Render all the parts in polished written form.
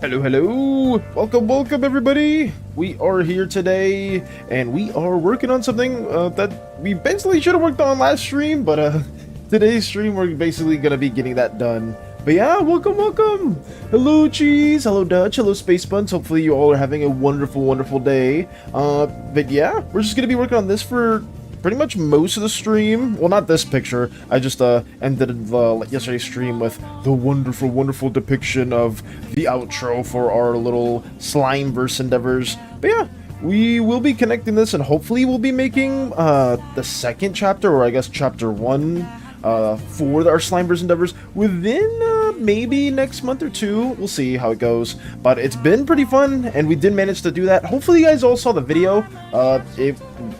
Hello, welcome everybody. We are here today and we are working on something that we basically should have worked on last stream, but today's stream we're basically gonna be getting that done. But yeah, welcome. Hello Cheese, hello Dutch, hello Space Buns. Hopefully you all are having a wonderful day. But yeah, we're just gonna be working on this for pretty much most of the stream. Well, not this picture. I just ended yesterday's stream with the wonderful depiction of the outro for our little Slimeverse endeavors. But yeah, we will be connecting this and hopefully we'll be making the second chapter, or I guess chapter 1 for our Slimeverse endeavors within maybe next month or two. We'll see how it goes, but it's been pretty fun and we did manage to do that. Hopefully you guys all saw the video. It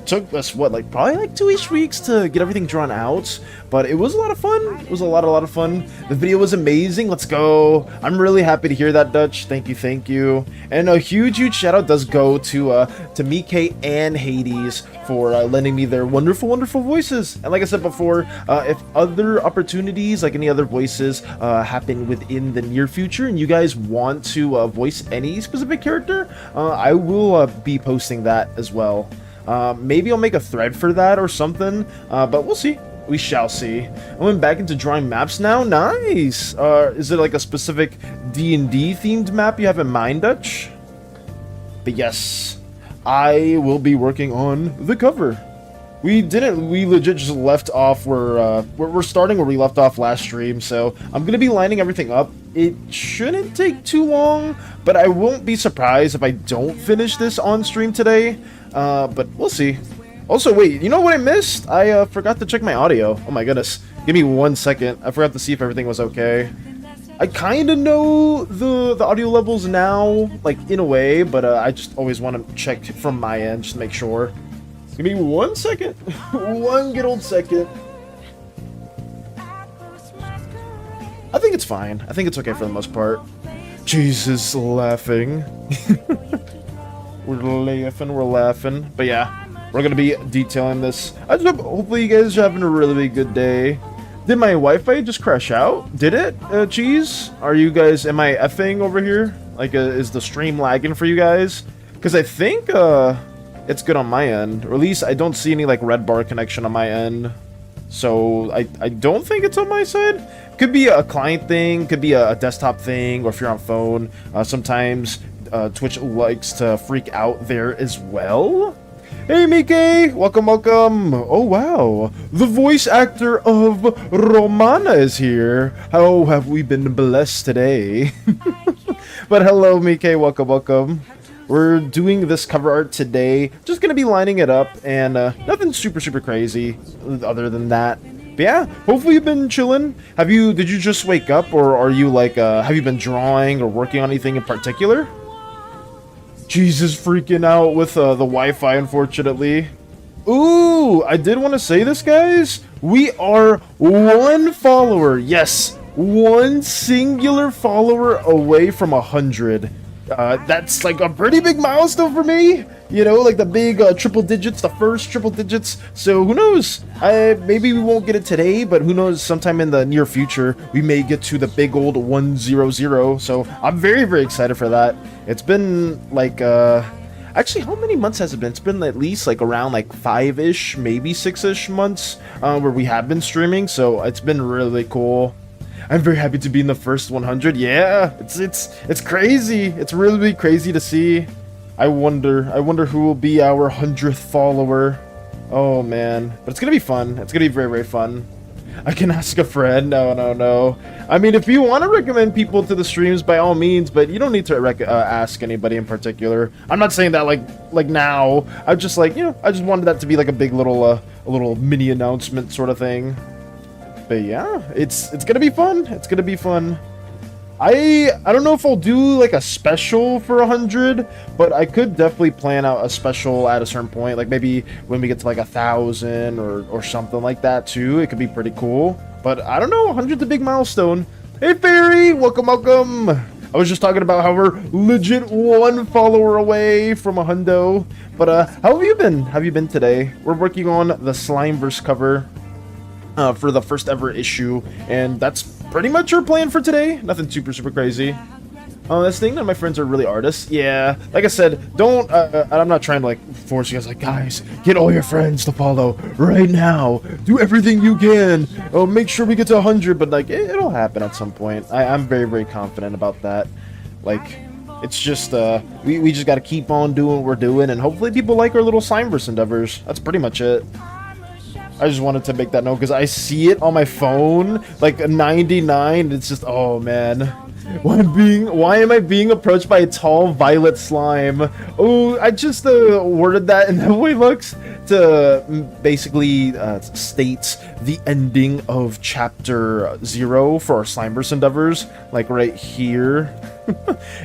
took us probably like 2-ish weeks to get everything drawn out, but it was a lot of fun. It was a lot of fun. The video was amazing. Let's go. I'm really happy to hear that, Dutch. Thank you. And a huge shout out does go to Mike and Hades for lending me their wonderful voices. And like I said before, if other opportunities, like any other voices, happen within the near future and you guys want to voice any specific character, I will be posting that as well. Maybe I'll make a thread for that or something, but we'll see. We shall see. I went back into drawing maps now. Nice! Is it like a specific D&D themed map you have in mind, Dutch? But yes, I will be working on the cover. We legit just left off where we're starting where we left off last stream, so I'm gonna be lining everything up. It shouldn't take too long, but I won't be surprised if I don't finish this on stream today. But we'll see. Also, wait, you know what I missed? I forgot to check my audio. Oh my goodness. Give me 1 second. I forgot to see if everything was okay. I kind of know the audio levels now, like in a way, but I just always want to check from my end just to make sure. Give me 1 second. One good old second. I think it's fine. I think it's okay for the most part. Jesus, laughing. We're laughing. But yeah, we're gonna be detailing this. I just hope, hopefully you guys are having a really good day. Did my Wi-Fi just crash out? Did it? Cheese? Are you guys, am I effing over here? Like, is the stream lagging for you guys? Because I think, it's good on my end. Or at least I don't see any, like, red bar connection on my end. So, I don't think it's on my side. Could be a client thing, could be a desktop thing, or if you're on phone. Sometimes Twitch likes to freak out there as well. Hey Mike, welcome. Oh wow, the voice actor of Romana is here. How have we been blessed today? But hello Mike, welcome. We're doing this cover art today. Just gonna be lining it up, and nothing super crazy other than that. But yeah, hopefully you've been chilling. Did you just wake up, or are you like, have you been drawing or working on anything in particular? Jesus, freaking out with the Wi-Fi, unfortunately. Ooh, I did want to say this, guys. We are 1 follower. Yes, 1 singular follower away from 100. That's like a pretty big milestone for me. You know, like the big triple digits, the first triple digits. So who knows? Maybe we won't get it today, but who knows? Sometime in the near future, we may get to the big old 100. So I'm very excited for that. It's been like, actually, how many months has it been? It's been at least like around like 5-ish, maybe 6-ish months where we have been streaming. So it's been really cool. I'm very happy to be in the first 100. Yeah, it's crazy. It's really crazy to see. I wonder who will be our 100th follower. Oh man, but it's gonna be fun. It's gonna be very fun. I can ask a friend. No. I mean, if you want to recommend people to the streams, by all means, but you don't need to ask anybody in particular. I'm not saying that like now. I'm just like, you know, I just wanted that to be like a big little a little mini announcement sort of thing. But yeah, it's gonna be fun. It's gonna be fun. I don't know if I'll do like a special for 100, but I could definitely plan out a special at a certain point, like maybe when we get to like 1,000 or something like that too. It could be pretty cool. But I don't know, 100's a big milestone. Hey, Fairy! Welcome, welcome! I was just talking about how we're legit 1 follower away from a hundo. But, how have you been? How have you been today? We're working on the Slimeverse cover for the first ever issue. And that's pretty much our plan for today. Nothing super crazy. This thing, none of my friends are really artists. Yeah, like I said, don't, I'm not trying to, like, force you guys, like, guys, get all your friends to follow right now. Do everything you can. Oh, make sure we get to 100, but, like, it'll happen at some point. I'm very confident about that. Like, it's just, we just gotta keep on doing what we're doing, and hopefully people like our little Slimeverse endeavors. That's pretty much it. I just wanted to make that note, because I see it on my phone, like, 99, it's just, oh, man. Why am I being approached by a tall violet slime? Oh, I just worded that in the way it looks to basically states the ending of chapter 0 for our Slimeverse endeavors, like right here.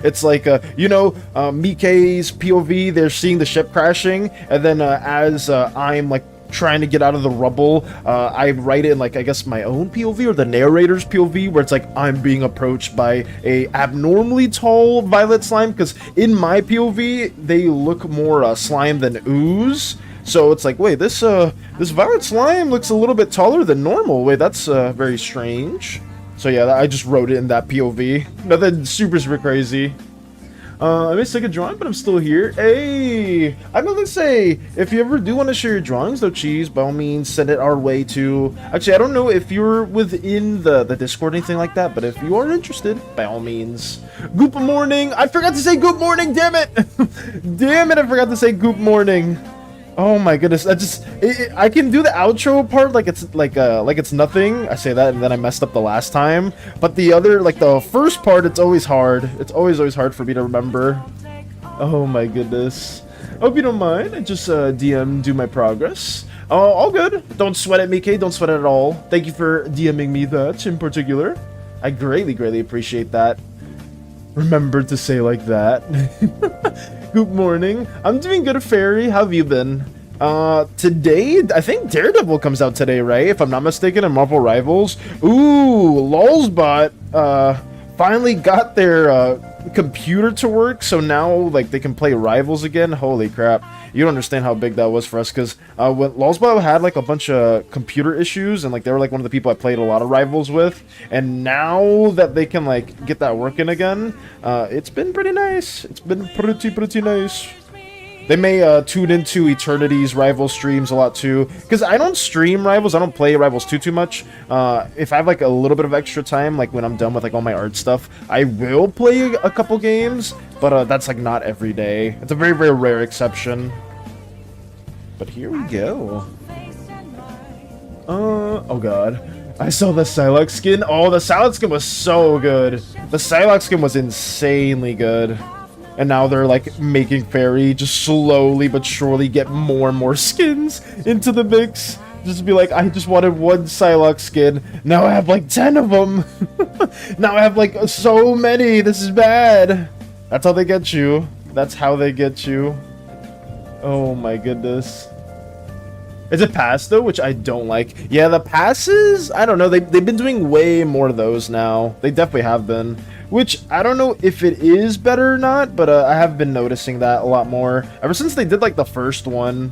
It's like, you know, Mikei's POV, they're seeing the ship crashing, and then as I'm like trying to get out of the rubble, I write it in, like, I guess my own POV or the narrator's POV, where it's like I'm being approached by a abnormally tall violet slime, because in my POV they look more slime than ooze. So it's like, wait, this violet slime looks a little bit taller than normal. Wait, that's very strange. So yeah, I just wrote it in that POV. Nothing super crazy. I missed like a drawing, but I'm still here. Hey, I'm gonna say, if you ever do want to share your drawings, though, cheese, by all means, send it our way to. Actually, I don't know if you're within the Discord or anything like that, but if you are interested, by all means. Good morning. I forgot to say good morning. Damn it. Damn it. I forgot to say good morning. Oh my goodness, I can do the outro part like it's nothing. I say that and then I messed up the last time. But the other, like the first part, it's always hard. It's always hard for me to remember. Oh my goodness. Hope you don't mind. I just do my progress. Oh, all good. Don't sweat it, Mickey. Don't sweat it at all. Thank you for DMing me that in particular. I greatly appreciate that. Remember to say like that. Good morning. I'm doing good, Fairy. How have you been? Today, I think Daredevil comes out today, right? If I'm not mistaken, in Marvel Rivals. Ooh, LOLsbot, finally got their, computer to work, so now, like, they can play Rivals again. Holy crap. You don't understand how big that was for us, because, when LOLsbot had, like, a bunch of computer issues, and, like, they were, like, one of the people I played a lot of Rivals with, and now that they can, like, get that working again, it's been pretty nice. It's been pretty nice. They may tune into Eternity's Rivals streams a lot too, because I don't stream Rivals. I don't play Rivals too much. If I have like a little bit of extra time, like when I'm done with like all my art stuff, I will play a couple games, but that's like not every day. It's a very rare exception. But here we go. Oh god. I saw the Psylocke skin. Oh, the Psylocke skin was so good. The Psylocke skin was insanely good. And now they're like making Fairy just slowly but surely get more and more skins into the mix. Just to be like, I just wanted one Psylocke skin. Now I have like 10 of them. Now I have like so many. This is bad. That's how they get you. That's how they get you. Oh my goodness. It's a pass though, which I don't like. Yeah, the passes, I don't know. They've been doing way more of those now. They definitely have been. Which, I don't know if it is better or not, but I have been noticing that a lot more. Ever since they did, like, the first one.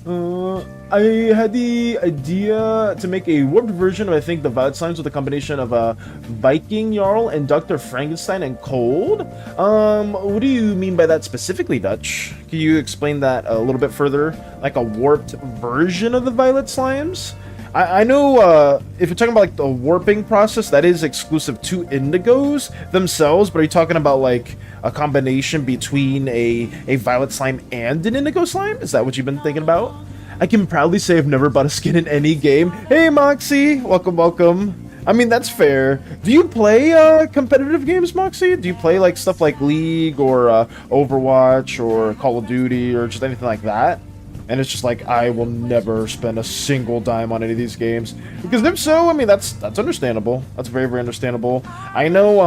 I had the idea to make a warped version of, I think, the Violet Slimes with a combination of Viking Jarl and Dr. Frankenstein and Cold. What do you mean by that specifically, Dutch? Can you explain that a little bit further? Like a warped version of the Violet Slimes? I know, if you're talking about, like, the warping process, that is exclusive to Indigos themselves, but are you talking about, like, a combination between a Violet Slime and an Indigo Slime? Is that what you've been thinking about? I can proudly say I've never bought a skin in any game. Hey, Moxie! Welcome. I mean, that's fair. Do you play, competitive games, Moxie? Do you play, like, stuff like League or, Overwatch or Call of Duty or just anything like that? And it's just like, I will never spend a single dime on any of these games. Because if so, I mean, that's understandable. That's very understandable. I know,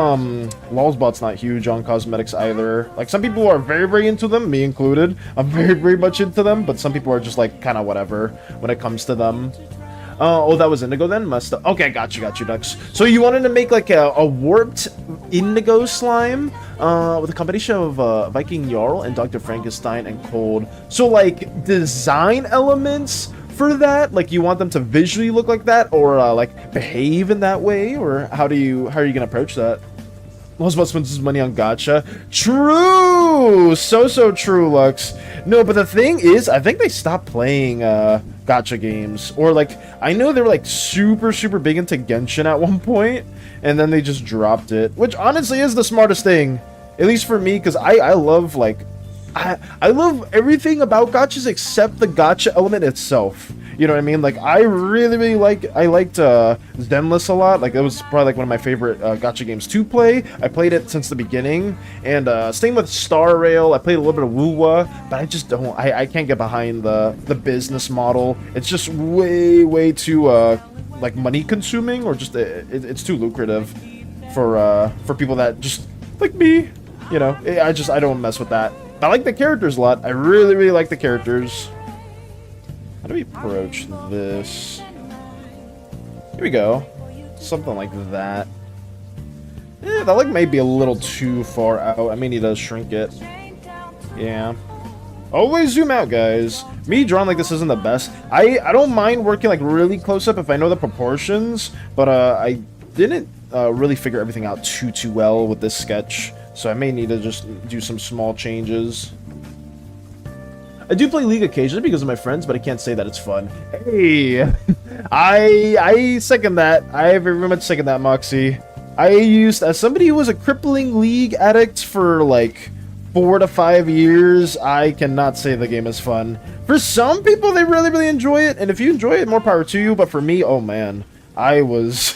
LOLsbot's not huge on cosmetics either. Like, some people are very into them, me included. I'm very much into them, but some people are just like, kind of whatever when it comes to them. Oh, that was Indigo then? Must have. Okay, got you, Dux. So you wanted to make like a warped Indigo slime with a combination of Viking Jarl and Dr. Frankenstein and Cold. So like design elements for that, like you want them to visually look like that, or like behave in that way, or how are you gonna approach that? Most about spends his money on gacha. True! So true, Lux. No, but the thing is, I think they stopped playing gacha games. Or like, I know they were like super big into Genshin at one point, and then they just dropped it. Which honestly is the smartest thing. At least for me, because I love like, I love everything about gachas except the gacha element itself. You know what I mean? Like, I really liked Zenless a lot. Like, it was probably like one of my favorite gacha games to play. I played it since the beginning. And same with Star Rail. I played a little bit of Wuwa, but I just don't. I can't get behind the business model. It's just way too like money consuming, or just it's too lucrative for people that just like me. You know, I don't mess with that. I like the characters a lot. I really like the characters. How do we approach this? Here we go. Something like that. That like may be a little too far out. I may need to shrink it. Yeah. Always zoom out, guys. Me drawing like this isn't the best. I don't mind working like really close up if I know the proportions, but I didn't really figure everything out too well with this sketch. So I may need to just do some small changes. I do play League occasionally because of my friends, but I can't say that it's fun. Hey, I second that. I very much second that, Moxie. I used, as somebody who was a crippling League addict for like 4 to 5 years, I cannot say the game is fun. For some people, they really enjoy it, and if you enjoy it, more power to you. But for me, oh man, I was,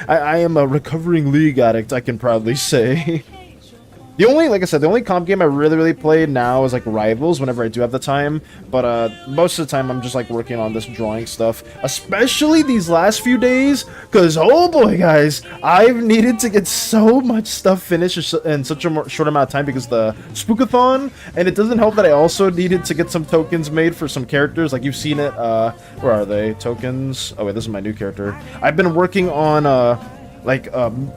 I am a recovering League addict, I can proudly say. The only, like I said, the only comp game I really play now is like Rivals whenever I do have the time, but most of the time I'm just like working on this drawing stuff, especially these last few days, because oh boy guys, I've needed to get so much stuff finished in such a short amount of time because the Spookathon, and it doesn't help that I also needed to get some tokens made for some characters, like you've seen it, where are they? Tokens? Oh wait, this is my new character. I've been working on, like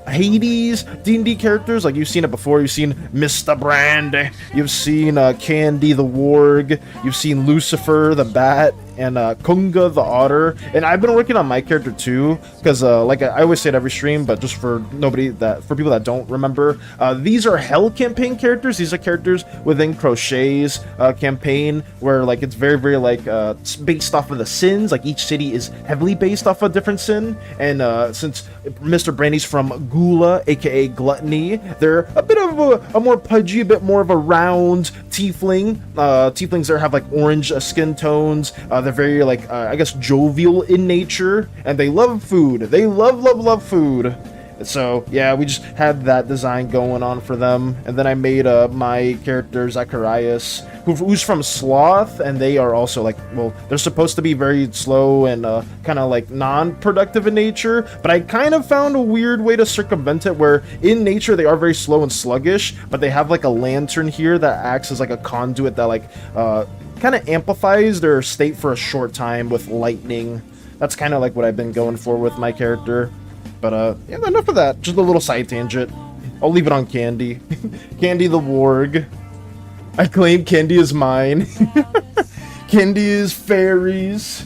Hades D&D characters, like you've seen it before. You've seen Mr. Brand, you've seen Candy the Warg, you've seen Lucifer the Bat, and Kunga the Otter. And I've been working on my character too, because like I always say it every stream, but just for people that don't remember, these are Hell campaign characters. These are characters within Crochet's campaign, where like it's very like based off of the sins. Like each city is heavily based off a different sin, and since Mr. Brandy's from Gula, aka Gluttony, they're a bit of a more pudgy, a bit more of a round tiefling. Tieflings there have like orange skin tones. They're very like I guess jovial in nature, and they love food. They love food. So yeah, we just had that design going on for them, and then I made my character Zacharias, who's from Sloth, and they are also like, well, they're supposed to be very slow and kind of like non-productive in nature, but I kind of found a weird way to circumvent it, where in nature they are very slow and sluggish, but they have like a lantern here that acts as like a conduit that like kind of amplifies their state for a short time with lightning. That's kind of like what I've been going for with my character. But, yeah, enough of that. Just a little side tangent. I'll leave it on Candy. Candy the Warg. I claim Candy is mine. Candy is fairies.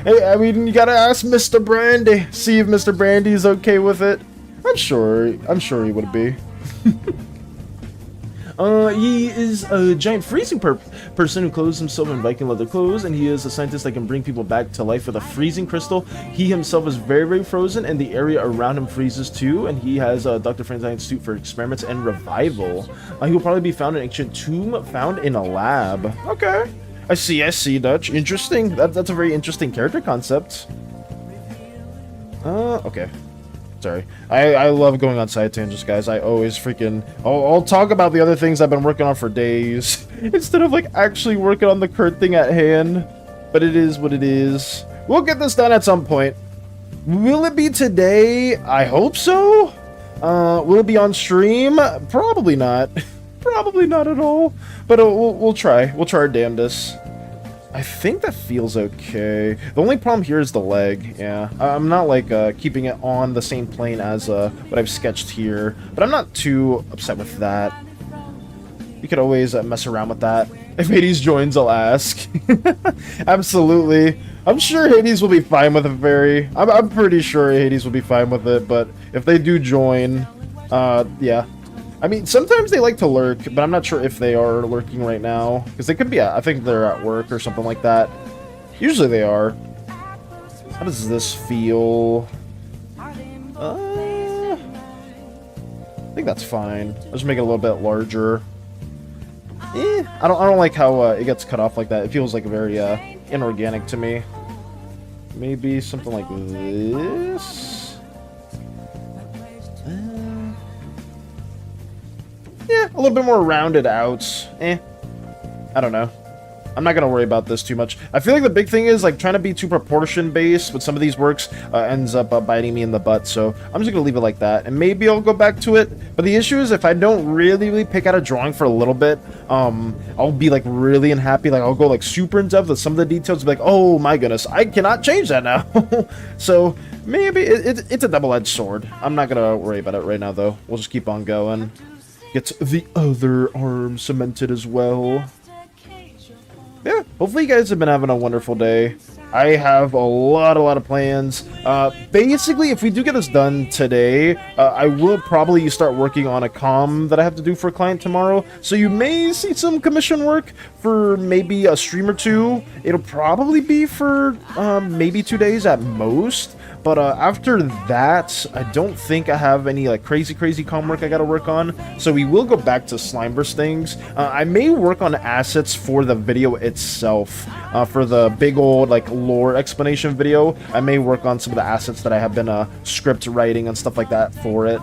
Hey, I mean, you gotta ask Mr. Brandy. See if Mr. Brandy is okay with it. I'm sure he would be. He is a giant freezing person who clothes himself in Viking leather clothes, and he is a scientist that can bring people back to life with a freezing crystal. He himself is very frozen, and the area around him freezes too, and he has a Dr. Frankenstein's suit for experiments and revival. He will probably be found in an ancient tomb found in a lab. Okay. I see, Dutch. Interesting. That's a very interesting character concept. Okay. Sorry. I love going on side tangents, guys. I always freaking... I'll talk about the other things I've been working on for days, instead of, like, actually working on the current thing at hand. But it is what it is. We'll get this done at some point. Will it be today? I hope so. Will it be on stream? Probably not. Probably not at all. But we'll try. We'll try our damnedest. I think that feels okay. The only problem here is the leg, yeah. I'm not, like, keeping it on the same plane as what I've sketched here, but I'm not too upset with that. You could always mess around with that. If Hades joins, I'll ask. Absolutely. I'm sure Hades will be fine with it, Fairy. I'm pretty sure Hades will be fine with it, but if they do join, yeah. I mean, sometimes they like to lurk, but I'm not sure if they are lurking right now. Because they could be, I think they're at work or something like that. Usually they are. How does this feel? I think that's fine. I'll just make it a little bit larger. I don't like how it gets cut off like that. It feels like very inorganic to me. Maybe something like this. Yeah, a little bit more rounded out. I don't know. I'm not gonna worry about this too much. I feel like the big thing is like trying to be too proportion based with some of these works ends up biting me in the butt. So I'm just gonna leave it like that, and maybe I'll go back to it. But the issue is if I don't really pick out a drawing for a little bit, I'll be like really unhappy. Like I'll go like super in depth with some of the details. Be like, oh my goodness, I cannot change that now. So maybe it's a double-edged sword. I'm not gonna worry about it right now though. We'll just keep on going. Get the other arm cemented as well. Yeah, hopefully you guys have been having a wonderful day. I have a lot of plans. Basically, if we do get this done today, I will probably start working on a comm that I have to do for a client tomorrow. So you may see some commission work for maybe a stream or two. It'll probably be for maybe 2 days at most. But after that, I don't think I have any like crazy comm work I gotta work on. So we will go back to Slimeverse things. I may work on assets for the video itself. For the big old like lore explanation video, I may work on some of the assets that I have been script writing and stuff like that for it.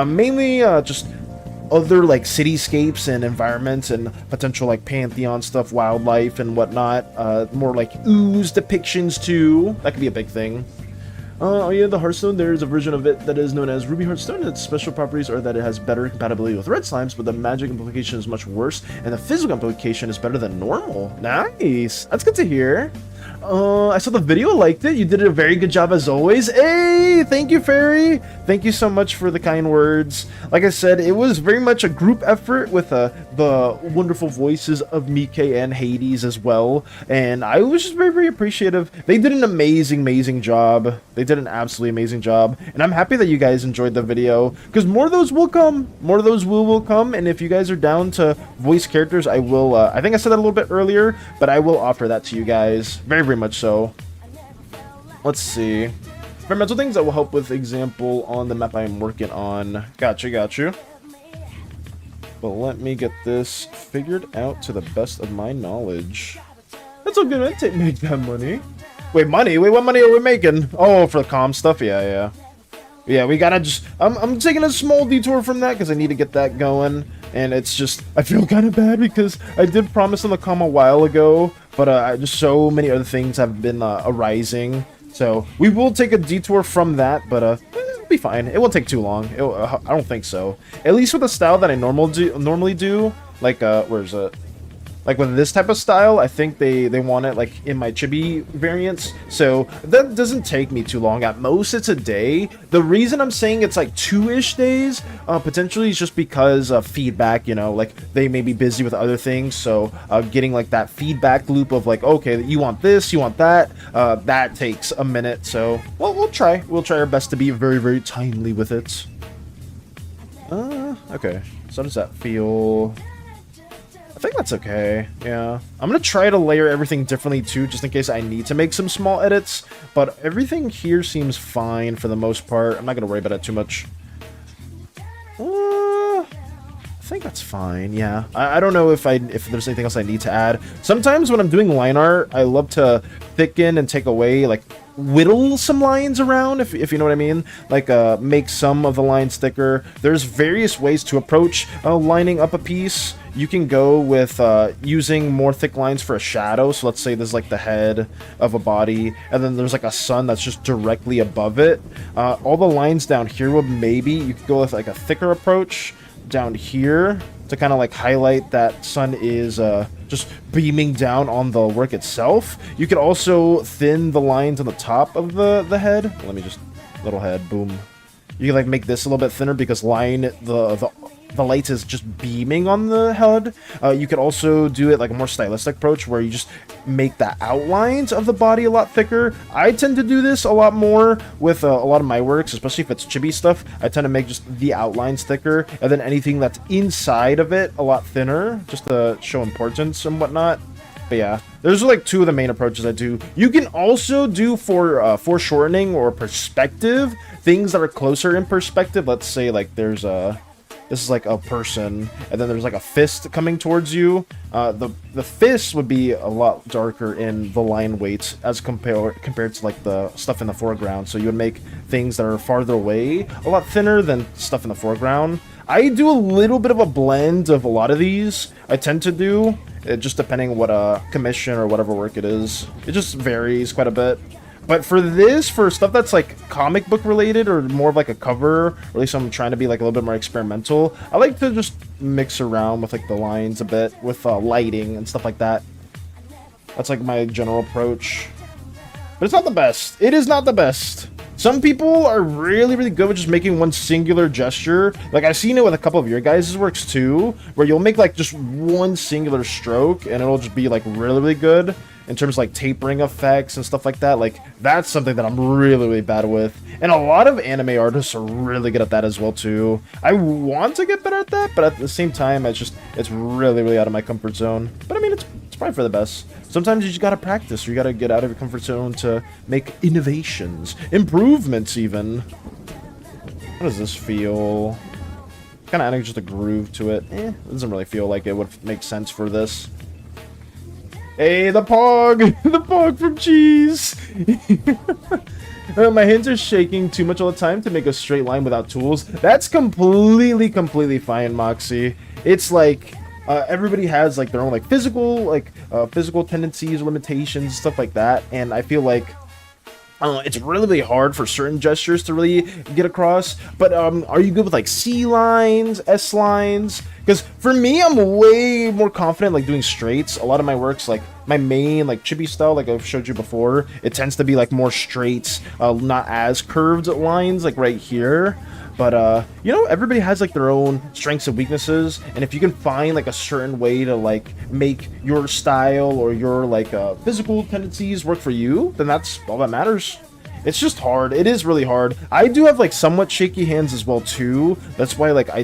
Mainly just other like cityscapes and environments and potential like pantheon stuff, wildlife and whatnot. More like ooze depictions too. That could be a big thing. Oh yeah, the Hearthstone, there is a version of it that is known as Ruby Hearthstone, and its special properties are that it has better compatibility with red slimes, but the magic implication is much worse, and the physical implication is better than normal. Nice! That's good to hear. I saw the video, liked it. You did a very good job as always. Hey, thank you, Fairy. Thank you so much for the kind words. Like I said, it was very much a group effort with the wonderful voices of Mike and Hades as well. And I was just very appreciative. They did an amazing job. They did an absolutely amazing job. And I'm happy that you guys enjoyed the video, because more of those will come. More of those will come. And if you guys are down to voice characters, I will, I think I said that a little bit earlier, but I will offer that to you guys. Very much so. Let's see. Environmental things that will help with example on the map I am working on. Gotcha. But let me get this figured out to the best of my knowledge. That's all good. I make that money. Wait, money? Wait, what money are we making? Oh, for the comm stuff? Yeah, we gotta just... I'm taking a small detour from that because I need to get that going. And it's just... I feel kind of bad because I did promise on the comm a while ago, but just so many other things have been arising. So we will take a detour from that, but it'll be fine. It won't take too long. I don't think so. At least with the style that I normally do. Like, where is it? Like with this type of style, I think they want it like in my chibi variants. So that doesn't take me too long. At most, it's a day. The reason I'm saying it's like 2-ish days, potentially is just because of feedback, you know, like they may be busy with other things. So getting like that feedback loop of like, okay, you want this, you want that, that takes a minute. So, well, we'll try our best to be very timely with it. Okay. So how does that feel? I think that's okay, yeah. I'm gonna try to layer everything differently too, just in case I need to make some small edits, but everything here seems fine for the most part. I'm not gonna worry about it too much. I think that's fine, yeah. I don't know if there's anything else I need to add. Sometimes when I'm doing line art, I love to thicken and take away, like, whittle some lines around, if you know what I mean. Like, make some of the lines thicker. There's various ways to approach lining up a piece. You can go with using more thick lines for a shadow. So let's say there's like the head of a body, and then there's like a sun that's just directly above it. All the lines down here would maybe, you could go with like a thicker approach down here to kind of like highlight that sun is just beaming down on the work itself. You can also thin the lines on the top of the head. Let me just, little head, boom. You can like make this a little bit thinner because the light is just beaming on the head. You could also do it like a more stylistic approach where you just make the outlines of the body a lot thicker. I tend to do this a lot more with a lot of my works, especially if it's chibi stuff. I tend to make just the outlines thicker, and then anything that's inside of it a lot thinner, just to show importance and whatnot. But yeah, those are like two of the main approaches I do. You can also do for foreshortening or perspective, things that are closer in perspective. Let's say like there's a... This is like a person, and then there's like a fist coming towards you. The fist would be a lot darker in the line weight as compared to like the stuff in the foreground. So you would make things that are farther away a lot thinner than stuff in the foreground. I do a little bit of a blend of a lot of these. I tend to do, just depending what commission or whatever work it is. It just varies quite a bit. But for this, for stuff that's like comic book related or more of like a cover, or at least I'm trying to be like a little bit more experimental, I like to just mix around with like the lines a bit with lighting and stuff like that. That's like my general approach. But it's not the best. It is not the best. Some people are really, really good with just making one singular gesture. Like, I've seen it with a couple of your guys' works too, where you'll make like just one singular stroke and it'll just be like really, really good. In terms of like tapering effects and stuff like that. Like, that's something that I'm really, really bad with. And a lot of anime artists are really good at that as well too. I want to get better at that, but at the same time, it's really, really out of my comfort zone. But I mean, it's probably for the best. Sometimes you just gotta practice, or you gotta get out of your comfort zone to make innovations, improvements even. How does this feel? Kind of adding just a groove to it. It doesn't really feel like it would make sense for this. Hey, the Pog! The Pog from Cheese! My hands are shaking too much all the time to make a straight line without tools. That's completely fine, Moxie. It's like, everybody has like their own like physical tendencies, limitations, stuff like that. And I feel like, it's really hard for certain gestures to really get across. But are you good with like C lines, S lines? Because for me, I'm way more confident like doing straights. A lot of my works, like my main like chibi style, like I've showed you before, it tends to be like more straights, not as curved lines like right here. But you know, everybody has like their own strengths and weaknesses, and if you can find like a certain way to like make your style or your like physical tendencies work for you, then that's all that matters. It's just hard. It is really hard. I do have like somewhat shaky hands as well too. That's why like I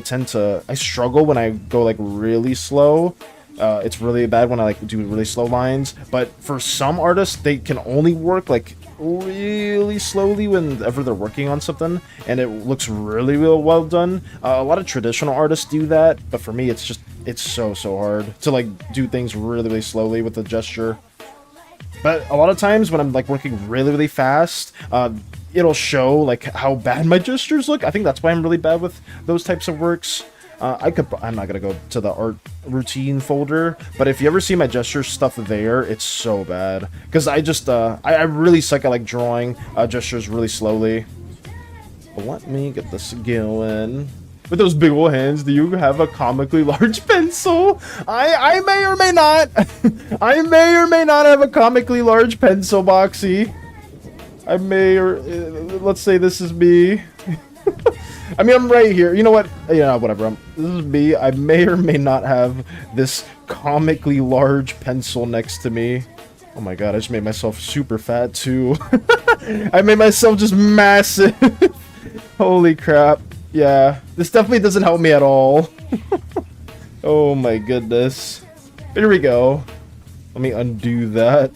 struggle when I go like really slow. It's really bad when I like do really slow lines. But for some artists, they can only work like really slowly whenever they're working on something, and it looks really well done. A lot of traditional artists do that, but for me, it's so hard to like do things really slowly with the gesture. But a lot of times when I'm like working really fast, it'll show like how bad my gestures look. I think that's why I'm really bad with those types of works. I'm not gonna go to the art routine folder, but if you ever see my gesture stuff there, it's so bad. Because I really suck at like drawing gestures really slowly. But let me get this going. With those big old hands, do you have a comically large pencil? I may or may not. I may or may not have a comically large pencil, Boxy. I may or... let's say this is me. I mean, I'm right here. You know what? Yeah, whatever. This is me. I may or may not have this comically large pencil next to me. Oh my god, I just made myself super fat too. I made myself just massive. Holy crap. Yeah, this definitely doesn't help me at all. Oh my goodness. Here we go. Let me undo that.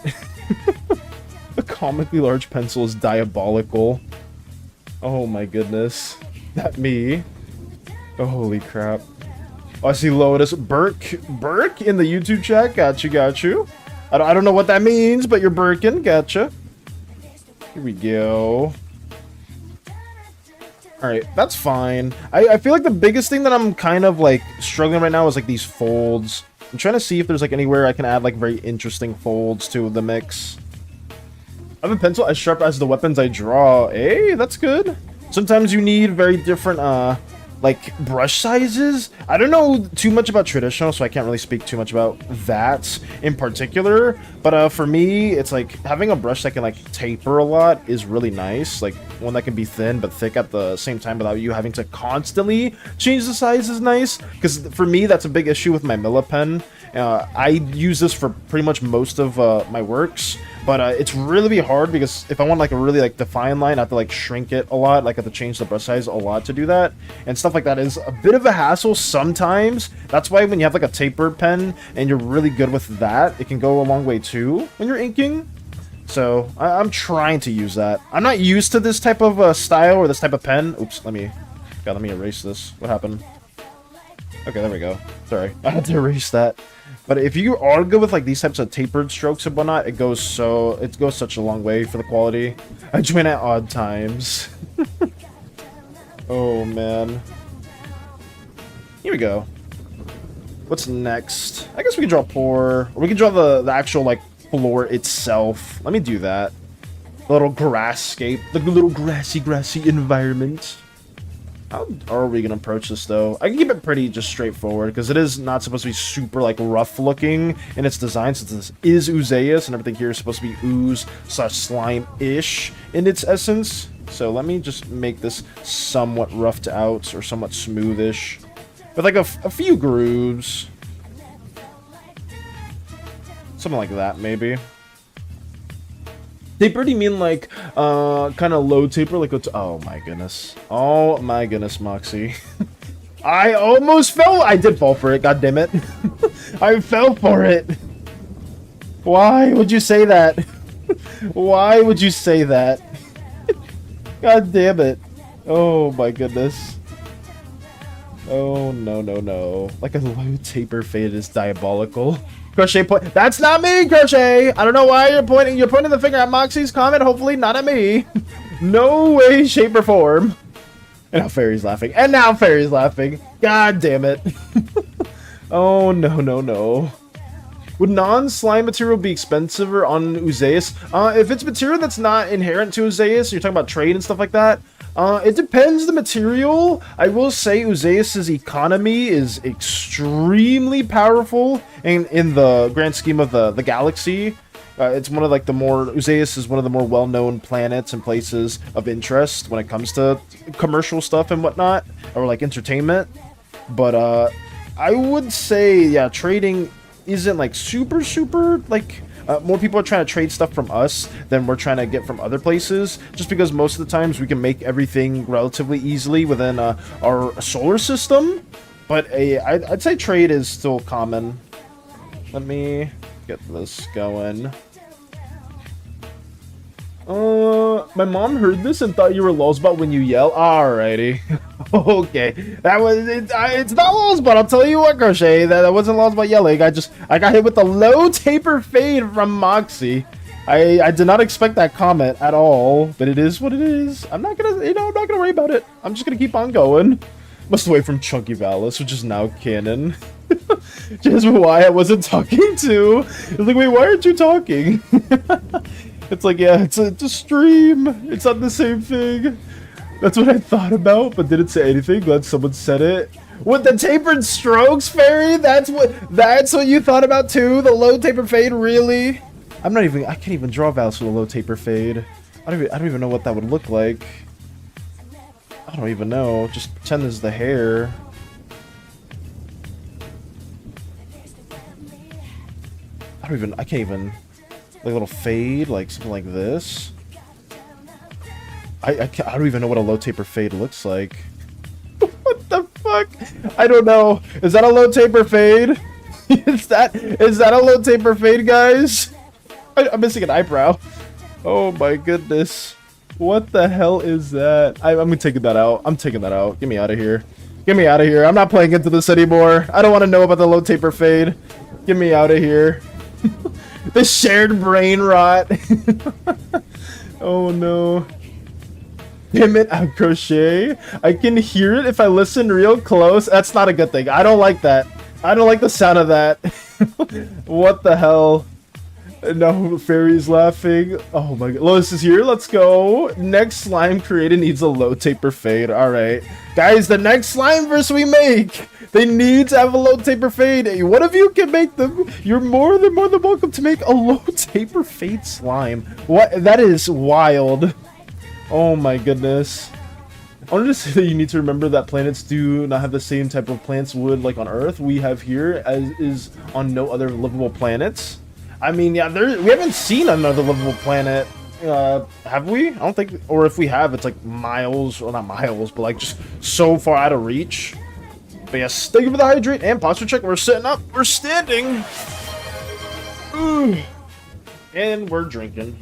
The comically large pencil is diabolical. Oh my goodness. That me. Oh, holy crap. Oh, I see Lotus. Burke in the YouTube chat. Got you. I don't know what that means, but you're Birkin. Gotcha. Here we go. Alright, that's fine. I feel like the biggest thing that I'm kind of like struggling right now is like these folds. I'm trying to see if there's like anywhere I can add like very interesting folds to the mix. I have a pencil as sharp as the weapons I draw. Hey, that's good. Sometimes you need very different like brush sizes. I don't know too much about traditional, so I can't really speak too much about that in particular. But for me, it's like having a brush that can like taper a lot is really nice. Like one that can be thin but thick at the same time without you having to constantly change the size is nice. Because for me, that's a big issue with my Millipen. I use this for pretty much most of my works, but it's really hard because if I want like a really like defined line, I have to like shrink it a lot, like I have to change the brush size a lot to do that, and stuff like that is a bit of a hassle sometimes. That's why when you have like a tapered pen and you're really good with that, it can go a long way too when you're inking. So I'm trying to use that. I'm not used to this type of style or this type of pen. Oops, let me erase this. What happened? Okay, there we go. Sorry, I had to erase that. But if you are good with like these types of tapered strokes and whatnot, it goes such a long way for the quality. I join at odd times. Oh man. Here we go. What's next? I guess we can draw pour, or we can draw the actual like floor itself. Let me do that. The little grasscape, the little grassy environment. How are we gonna approach this though? I can keep it pretty just straightforward because it is not supposed to be super like rough looking in its design, since this is Uzeus and everything here is supposed to be ooze/slime-ish in its essence. So let me just make this somewhat roughed out or somewhat smoothish with like a few grooves, something like that maybe. Taper, do you mean like, kind of low taper? Like, oh my goodness. Oh my goodness, Moxie. I almost fell. I did fall for it, god damn it. I fell for it. Why would you say that? Why would you say that? God damn it. Oh my goodness. Oh, no, no, no. Like a low taper fade is diabolical. Crochet point. That's not me, Crochet. I don't know why you're pointing. You're pointing the finger at Moxie's comment. Hopefully not at me. No way, shape, or form. And now Fairy's laughing. And now Fairy's laughing. God damn it. Oh no, no, no. Would non-slime material be expensiver on Uzeus? If it's material that's not inherent to Uzeus, you're talking about trade and stuff like that. It depends the material. I will say Uzeus's economy is extremely powerful in the grand scheme of the galaxy. It's one of like the more, Uzeus is one of the more well-known planets and places of interest when it comes to commercial stuff and whatnot, or like entertainment. But I would say, yeah, trading isn't like super like more people are trying to trade stuff from us than we're trying to get from other places, just because most of the times we can make everything relatively easily within our solar system. But I'd say trade is still common. Let me get this going. My mom heard this and thought you were Lulzbot when you yell. Alrighty. Okay. That was it. It's not Lulzbot. I'll tell you what, Crochet. That wasn't Lulzbot yelling. I got hit with the low taper fade from Moxie. I did not expect that comment at all, but it is what it is. I'm not gonna, I'm not gonna worry about it. I'm just gonna keep on going. Must away from Chunky Valis, which is now canon. Just why I wasn't talking to. It's like, wait, why aren't you talking? It's like, yeah, it's a stream. It's not the same thing. That's what I thought about, but didn't say anything. Glad someone said it. With the tapered strokes, Fairy? That's what you thought about too? The low taper fade, really? I can't even draw Valis with a low taper fade. I don't even know what that would look like. I don't even know. Just pretend this is the hair. I can't even, like a little fade, like something like this. I don't even know what a low taper fade looks like. What the fuck? I don't know. Is that a low taper fade? Is that a low taper fade, guys? I'm missing an eyebrow. Oh my goodness. What the hell is that? I'm taking that out. I'm taking that out. Get me out of here. Get me out of here. I'm not playing into this anymore. I don't want to know about the low taper fade. Get me out of here. The shared brain rot. Oh no. Damn it, out Crochet. I can hear it if I listen real close. That's not a good thing. I don't like that. I don't like the sound of that. What the hell? No, fairy's laughing. Oh my god. Lois is here. Let's go. Next slime created needs a low taper fade. Alright. Guys, the next Slimeverse we make, they need to have a low taper fade. One of you can make them. You're more than welcome to make a low taper fade slime. What? That is wild. Oh my goodness. I wanted to say that you need to remember that planets do not have the same type of plants would like on Earth we have here as is on no other livable planets. I mean, yeah, we haven't seen another livable planet, have we? I don't think, or if we have, it's like miles, well not miles, but like just so far out of reach. But yes, thank you for the hydrate and posture check. We're sitting up, we're standing. Ooh. And we're drinking.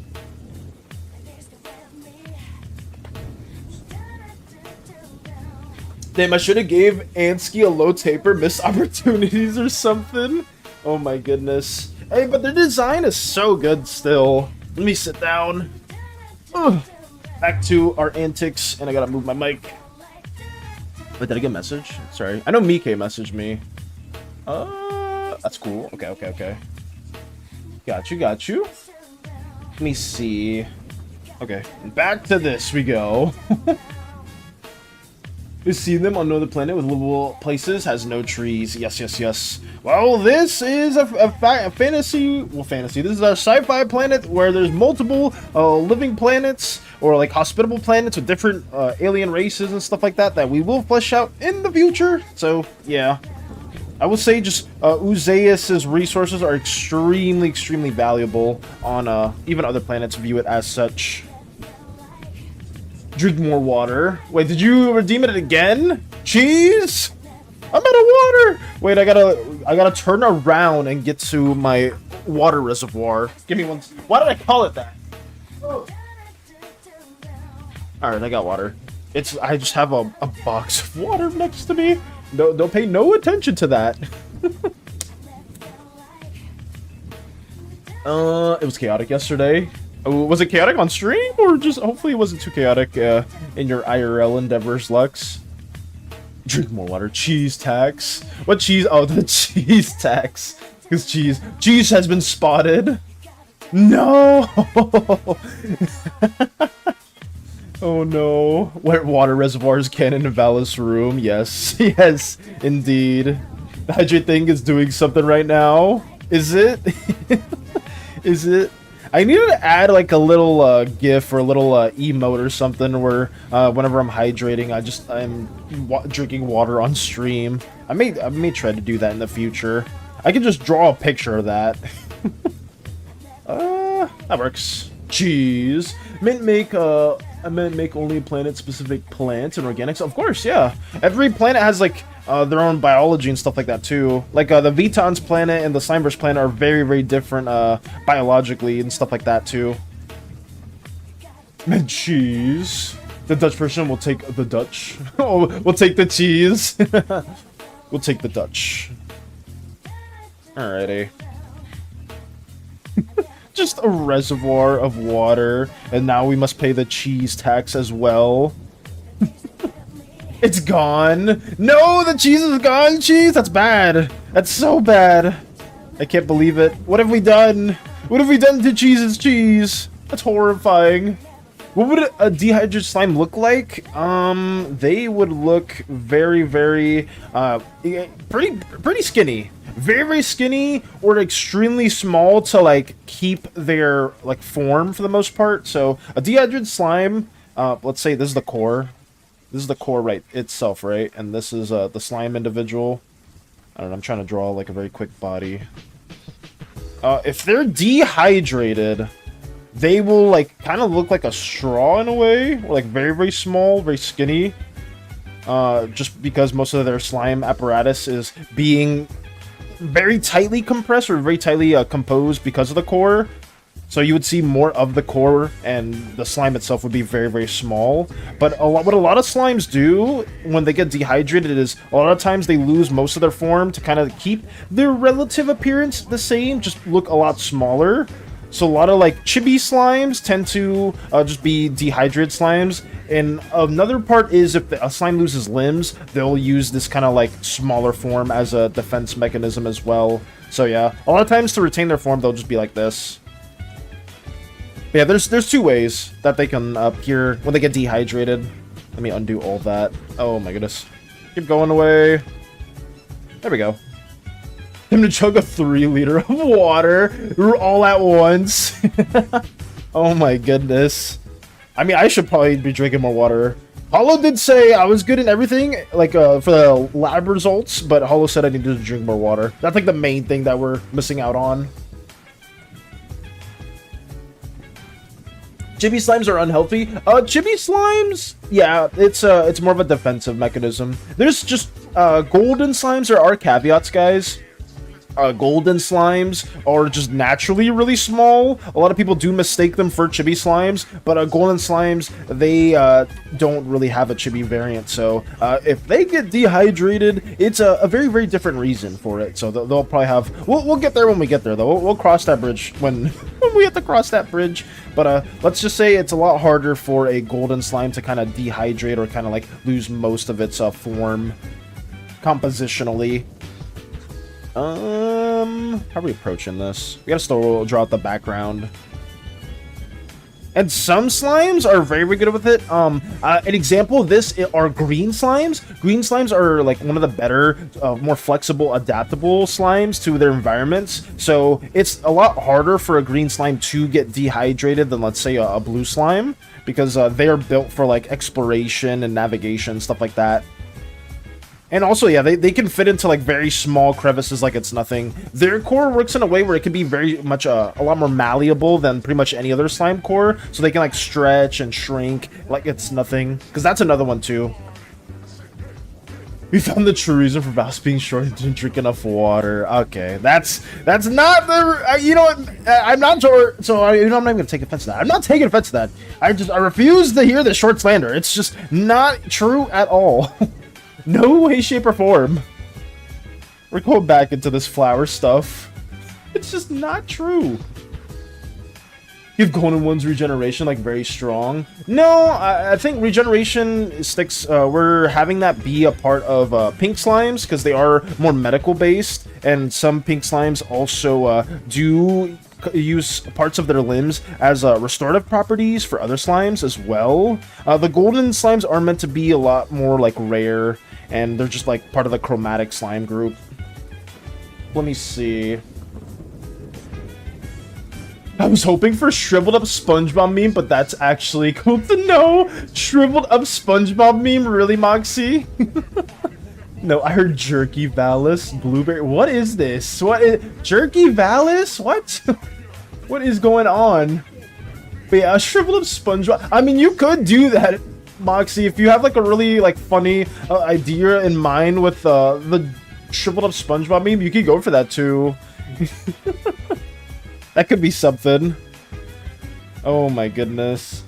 Damn, I should have gave Ansky a low taper, missed opportunities or something. Oh my goodness. Hey, but their design is so good still. Let me sit down. Ugh. Back to our antics, and I gotta move my mic. Wait, did I get a message? Sorry. I know Mike messaged me. That's cool. Okay. Got you. Let me see. Okay, back to this we go. You've seen them on another planet with livable places, has no trees. Yes. Well, this is a fantasy. Well, fantasy. This is our sci-fi planet where there's multiple living planets or like hospitable planets with different alien races and stuff like that we will flesh out in the future. So, yeah. I will say just Uzaeus' resources are extremely valuable on even other planets view it as such. Drink more water. Wait, did you redeem it again? Cheese? I'm out of water. Wait, I gotta turn around and get to my water reservoir. Give me one. Why did I call it that? Oh. All right, I got water. I just have a box of water next to me. No, don't pay no attention to that. It was chaotic yesterday. Was it chaotic on stream, or just hopefully it wasn't too chaotic in your IRL endeavors, Lux? Drink more water. Cheese tax. What cheese? Oh, the cheese tax. Because cheese has been spotted. No. Oh no. What water reservoirs cannon in Valis room? Yes. Yes, indeed. The hydrate thing is doing something right now. Is it? Is it? I need to add like a little GIF or a little emote or something where whenever I'm hydrating, I'm drinking water on stream. I may try to do that in the future. I can just draw a picture of that. That works. Jeez. I meant make only planet-specific plants and organics. Of course, yeah. Every planet has like their own biology and stuff like that too. Like the Viton's planet and the Slimeverse planet are very different biologically and stuff like that too. And cheese. The Dutch version will take the Dutch. Oh, we'll take the cheese. We'll take the Dutch. Alrighty. Just a reservoir of water, and now we must pay the cheese tax as well. It's gone. No, the cheese is gone. Cheese, that's bad. That's so bad. I can't believe it. What have we done? What have we done to cheese's cheese? That's horrifying. What would a dehydrated slime look like? They would look very pretty skinny. Very skinny or extremely small to like keep their like form for the most part. So a dehydrated slime, let's say this is the core. This is the core right itself, right? And this is the slime individual. I don't know, I'm trying to draw like a very quick body. If they're dehydrated, they will like kind of look like a straw in a way, or like very small, very skinny. Just because most of their slime apparatus is being very tightly compressed or very tightly composed because of the core. So you would see more of the core, and the slime itself would be very small. But what a lot of slimes do when they get dehydrated is a lot of times they lose most of their form to kind of keep their relative appearance the same, just look a lot smaller. So a lot of like chibi slimes tend to just be dehydrated slimes. And another part is if a slime loses limbs, they'll use this kind of like smaller form as a defense mechanism as well. So yeah, a lot of times to retain their form, they'll just be like this. But yeah, there's two ways that they can appear when they get dehydrated. Let me undo all that. Oh my goodness. Keep going away. There we go. Him to chug a 3-liter of water all at once. Oh my goodness. I mean, I should probably be drinking more water. Hollow did say I was good in everything, like for the lab results, but Hollow said I needed to drink more water. That's like the main thing that we're missing out on. Chibi slimes are unhealthy. Chibi slimes, yeah, it's more of a defensive mechanism. There's just golden slimes. There are caveats, guys. Golden slimes are just naturally really small. A lot of people do mistake them for chibi slimes, but golden slimes, they don't really have a chibi variant. So if they get dehydrated, it's a very, very different reason for it. So they'll probably have... We'll get there when we get there, though. We'll cross that bridge when we have to cross that bridge. But let's just say it's a lot harder for a golden slime to kind of dehydrate or kind of like lose most of its form compositionally. How are we approaching this? We gotta still draw out the background. And some slimes are very, very good with it. An example of this are green slimes. Green slimes are like one of the better, more flexible, adaptable slimes to their environments. So it's a lot harder for a green slime to get dehydrated than, let's say, a blue slime, because they are built for like exploration and navigation, stuff like that. And also, yeah, they can fit into like very small crevices like it's nothing. Their core works in a way where it can be very much a lot more malleable than pretty much any other slime core. So they can like stretch and shrink like it's nothing. Because that's another one too. We found the true reason for Vows being short and didn't drink enough water. Okay, that's not the... you know what? I'm not sure... So, I'm not even going to take offense to that. I'm not taking offense to that. I refuse to hear the short slander. It's just not true at all. No way, shape, or form. We're going back into this flower stuff. It's just not true. Give Golden One's regeneration like very strong. No, I think regeneration sticks. We're having that be a part of pink slimes because they are more medical based, and some pink slimes also do use parts of their limbs as restorative properties for other slimes as well. The golden slimes are meant to be a lot more like rare, and they're just like part of the chromatic slime group. Let me see. I was hoping for shriveled up SpongeBob meme, but that's actually cool to know. Shriveled up SpongeBob meme, really, Moxie? No, I heard Jerky Valis, Blueberry. What is this? What is Jerky Valis? What? What is going on? But yeah, shriveled up SpongeBob. I mean, you could do that, Moxie, if you have like a really like funny idea in mind with the shriveled up SpongeBob meme. You could go for that too. That could be something. Oh my goodness.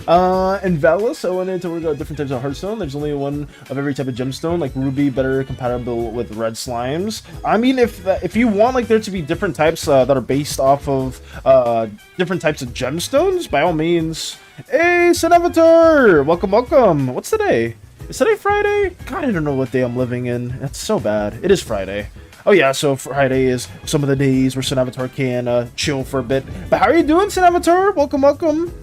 And Valis, I wanted to work out different types of Hearthstone. There's only one of every type of gemstone, like Ruby, better compatible with red slimes. I mean, if you want like there to be different types that are based off of different types of gemstones, by all means. Hey, Slimeverse! Welcome, welcome. What's today? Is today Friday? God, I don't know what day I'm living in. That's so bad. It is Friday. Oh yeah, so Friday is some of the days where Slimeverse can chill for a bit. But how are you doing, Slimeverse? Welcome, welcome.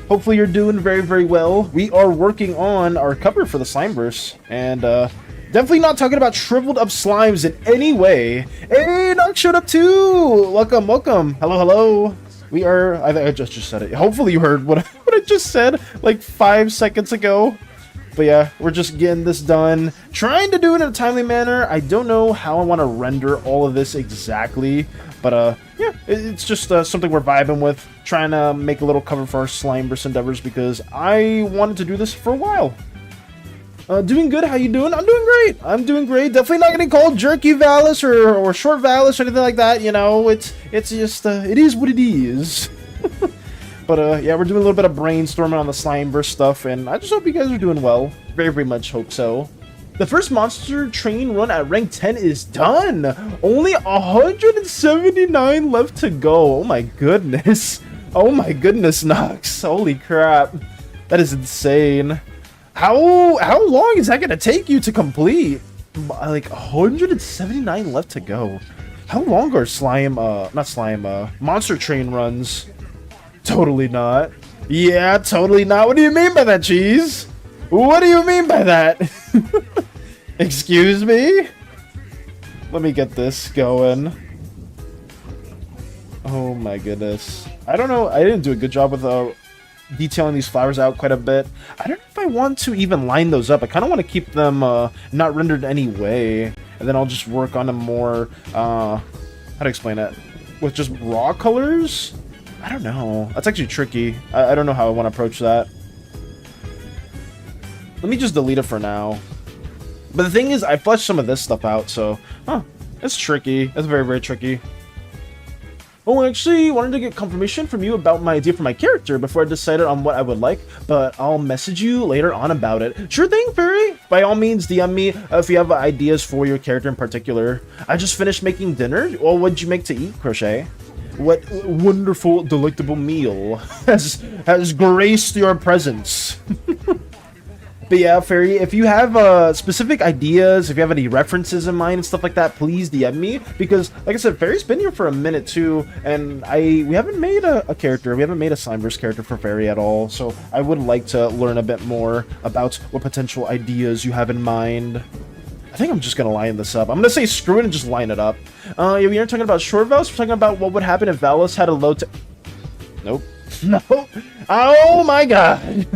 Hopefully you're doing very, very well. We are working on our cover for the Slimeverse, and definitely not talking about shriveled up slimes in any way. Hey, Nox showed up too. Welcome, welcome. Hello, hello. We are. I think I just said it. Hopefully you heard what I just said like 5 seconds ago. But yeah, we're just getting this done. Trying to do it in a timely manner. I don't know how I want to render all of this exactly. But yeah, it's just something we're vibing with. Trying to make a little cover for our Slimeverse endeavors because I wanted to do this for a while. Doing good, how you doing? I'm doing great. I'm doing great. Definitely not getting called Jerky Valis or Short Valis or anything like that. You know, it's just, it is what it is. But yeah, we're doing a little bit of brainstorming on the Slimeverse stuff, and I just hope you guys are doing well. Very, very much hope so. The first monster train run at rank 10 is done! Only 179 left to go. Oh my goodness. Oh my goodness, Nox. Holy crap. That is insane. How long is that gonna take you to complete? Like 179 left to go. How long are monster train runs? Totally not. Yeah, totally not. What do you mean by that, Cheese? What do you mean by that? Excuse me? Let me get this going. Oh my goodness. I don't know. I didn't do a good job with detailing these flowers out quite a bit. I don't know if I want to even line those up. I kind of want to keep them not rendered anyway. And then I'll just work on a more, how to explain it? With just raw colors? I don't know. That's actually tricky. I don't know how I want to approach that. Let me just delete it for now. But the thing is, I fleshed some of this stuff out, so... Huh. It's tricky. It's very, very tricky. Oh, I actually wanted to get confirmation from you about my idea for my character before I decided on what I would like, but I'll message you later on about it. Sure thing, Fairy! By all means, DM me if you have ideas for your character in particular. I just finished making dinner. Well, what'd you make to eat, Crochet? What wonderful, delectable meal has graced your presence? But yeah, Fairy, if you have specific ideas, if you have any references in mind and stuff like that, please DM me. Because, like I said, Fairy's been here for a minute too, and we haven't made a character. We haven't made a Slimeverse character for Fairy at all. So I would like to learn a bit more about what potential ideas you have in mind. I think I'm just going to line this up. I'm going to say screw it and just line it up. We aren't talking about short Valis. We're talking about what would happen if Valis had a low... Nope. No. Oh my god.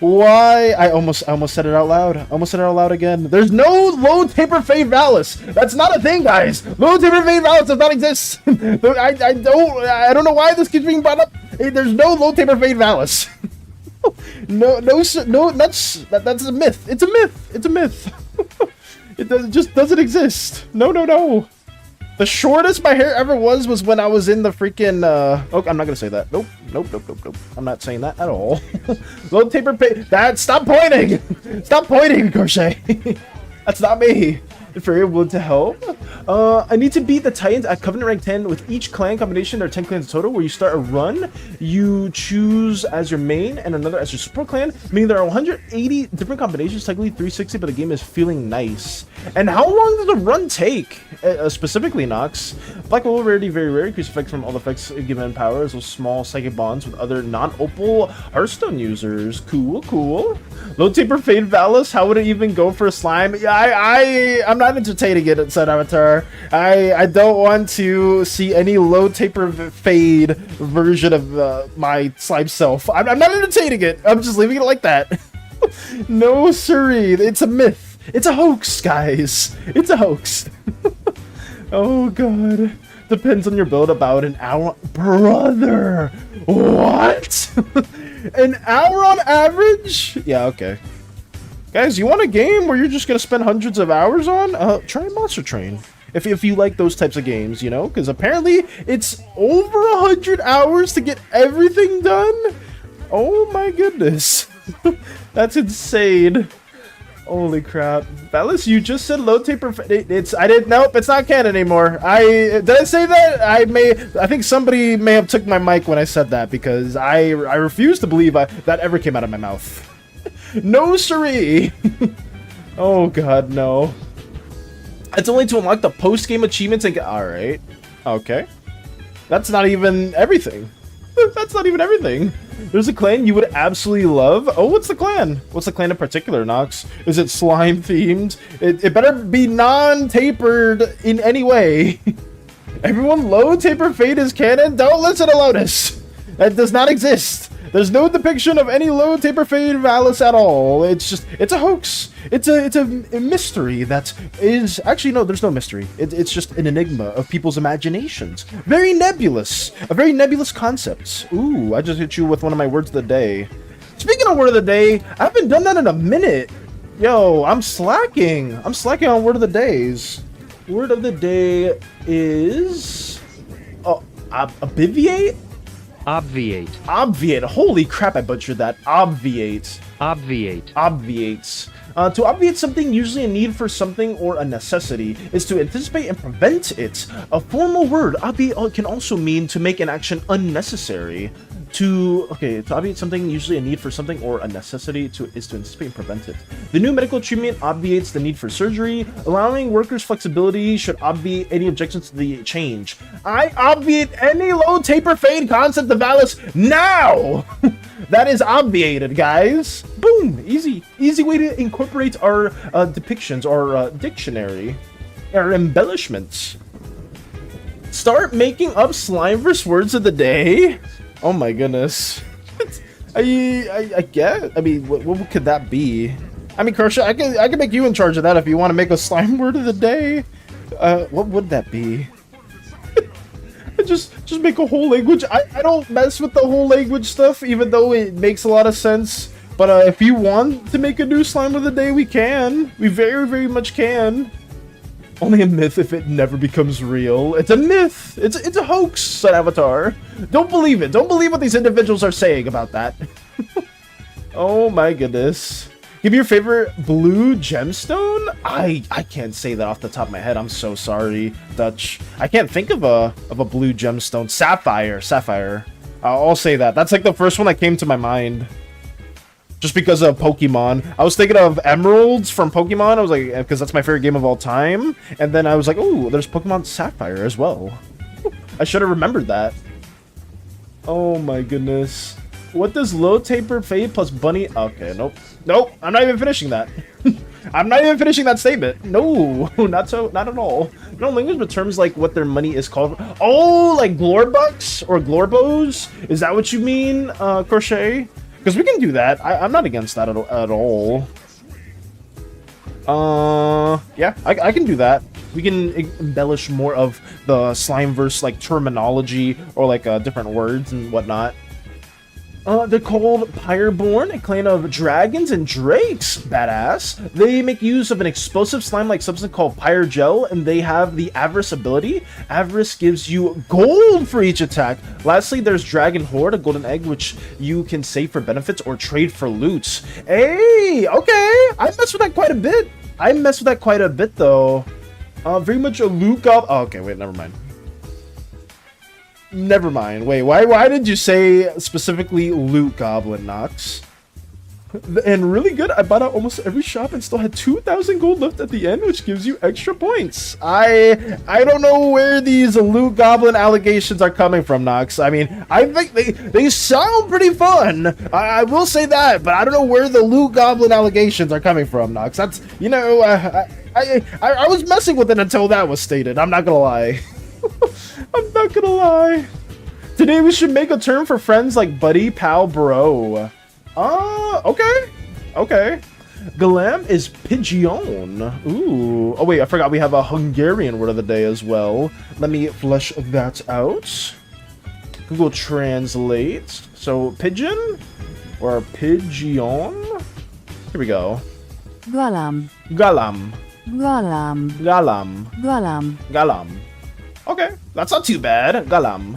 Why? I almost said it out loud. I almost said it out loud again. There's no low taper fade Valis. That's not a thing, guys. Low taper fade Valis does not exist. I don't know why this keeps being brought up. There's no low taper fade Valis. No, that's a myth. It's a myth. It's a myth. It just doesn't exist. No. The shortest my hair ever was when I was in the freaking, oh, I'm not gonna say that. Nope. I'm not saying that at all. Low taper stop pointing! Stop pointing, Crochet! That's not me. If you're able to help. I need to beat the Titans at Covenant rank 10 with each clan combination. There are 10 clans total where you start a run. You choose as your main and another as your support clan, meaning there are 180 different combinations, technically 360, but the game is feeling nice. And how long does the run take? Specifically, Nox. Black Hole rarity, very rare. Increase effect from all the effects given power as well as small psychic bonds with other non-opal Hearthstone users. Cool. Low taper fade Valis. How would it even go for a slime? Yeah, I'm not entertaining it, said Avatar. I don't want to see any low taper fade version of my slime self. I'm not entertaining it. I'm just leaving it like that. No, siree. It's a myth. It's a hoax, guys. It's a hoax. Oh, God. Depends on your build about an hour. Brother. What? An hour on average? Yeah, okay. Guys, you want a game where you're just going to spend hundreds of hours on? Try Monster Train. If you like those types of games, you know? Because apparently it's over 100 hours to get everything done. Oh my goodness. That's insane. Holy crap. Valis, you just said low taper. Nope, it's not canon anymore. Did I say that? I think somebody may have took my mic when I said that because I refuse to believe that ever came out of my mouth. No, siree. Oh god, no. It's only to unlock the post-game achievements and alright. Okay. That's not even everything. That's not even everything. There's a clan you would absolutely love. Oh, what's the clan? What's the clan in particular, Nox? Is it slime themed? It better be non-tapered in any way. Everyone, low taper fade is canon. Don't listen to Lotus. That does not exist. There's no depiction of any low taper fade Valis at all. It's a hoax. It's a mystery that is actually no. There's no mystery. It's just an enigma of people's imaginations. Very nebulous. A very nebulous concept. Ooh, I just hit you with one of my words of the day. Speaking of word of the day, I haven't done that in a minute. Yo, I'm slacking. I'm slacking on word of the days. Word of the day is obviate. Obviate. Obviate. Holy crap, I butchered that. Obviate. Obviate. Obviates. To obviate something, usually a need for something or a necessity, is to anticipate and prevent it. A formal word, obviate, can also mean to make an action unnecessary. To obviate something, usually a need for something or a necessity is to anticipate and prevent it. The new medical treatment obviates the need for surgery, allowing workers flexibility should obviate any objections to the change. I obviate any low taper fade concept of Alice now. That is obviated, guys. Boom, easy way to incorporate our depictions, our dictionary, our embellishments. Start making up Slimeverse words of the day. Oh my goodness. I get. I mean, what could that be? I mean, Kershaw, I can make you in charge of that if you want to make a slime word of the day. What would that be? just make a whole language. I don't mess with the whole language stuff, even though it makes a lot of sense. But if you want to make a new slime of the day, we can. We very, very much can. Only a myth if it never becomes real. It's a myth. It's a hoax, said Avatar. Don't believe it. Don't believe what these individuals are saying about that. Oh my goodness. Give me your favorite blue gemstone? I can't say that off the top of my head. I'm so sorry, Dutch. I can't think of a blue gemstone. Sapphire. I'll say that. That's like the first one that came to my mind. Just because of Pokemon. I was thinking of emeralds from Pokemon. I was like, because that's my favorite game of all time. And then I was like, oh, there's Pokemon Sapphire as well. I should have remembered that. Oh my goodness. What does low taper fade plus bunny? Okay, nope. I'm not even finishing that. I'm not even finishing that statement. No, not at all. No language, but terms like what their money is called. Oh, like glorbucks or glorbos? Is that what you mean, Crochet? Because we can do that. I'm not against that at all. Yeah, I can do that. We can embellish more of the Slimeverse like terminology or like different words and whatnot. They're called Pyreborn, a clan of dragons and drakes. Badass. They make use of an explosive slime-like substance called Pyre Gel, and they have the Avarice ability. Avarice gives you gold for each attack. Lastly, there's Dragon Horde, a golden egg, which you can save for benefits or trade for loots. Hey, okay. I mess with that quite a bit. Though. Very much a loot goblin. Oh, okay, wait, never mind. Wait, why did you say specifically loot goblin, Nox? And really good, I bought out almost every shop and still had 2,000 gold left at the end, which gives you extra points. I don't know where these loot goblin allegations are coming from, Nox. I mean, I think they sound pretty fun. I will say that, but I don't know where the loot goblin allegations are coming from, Nox. That's, you know, I was messing with it until that was stated. I'm not gonna lie. I'm not gonna lie. Today we should make a term for friends like buddy, pal, bro. Okay. Galam is pigeon. Ooh. Oh wait, I forgot we have a Hungarian word of the day as well. Let me flesh that out. Google Translate. So pigeon or pigeon. Here we go. Galam. Okay, that's not too bad. Galam.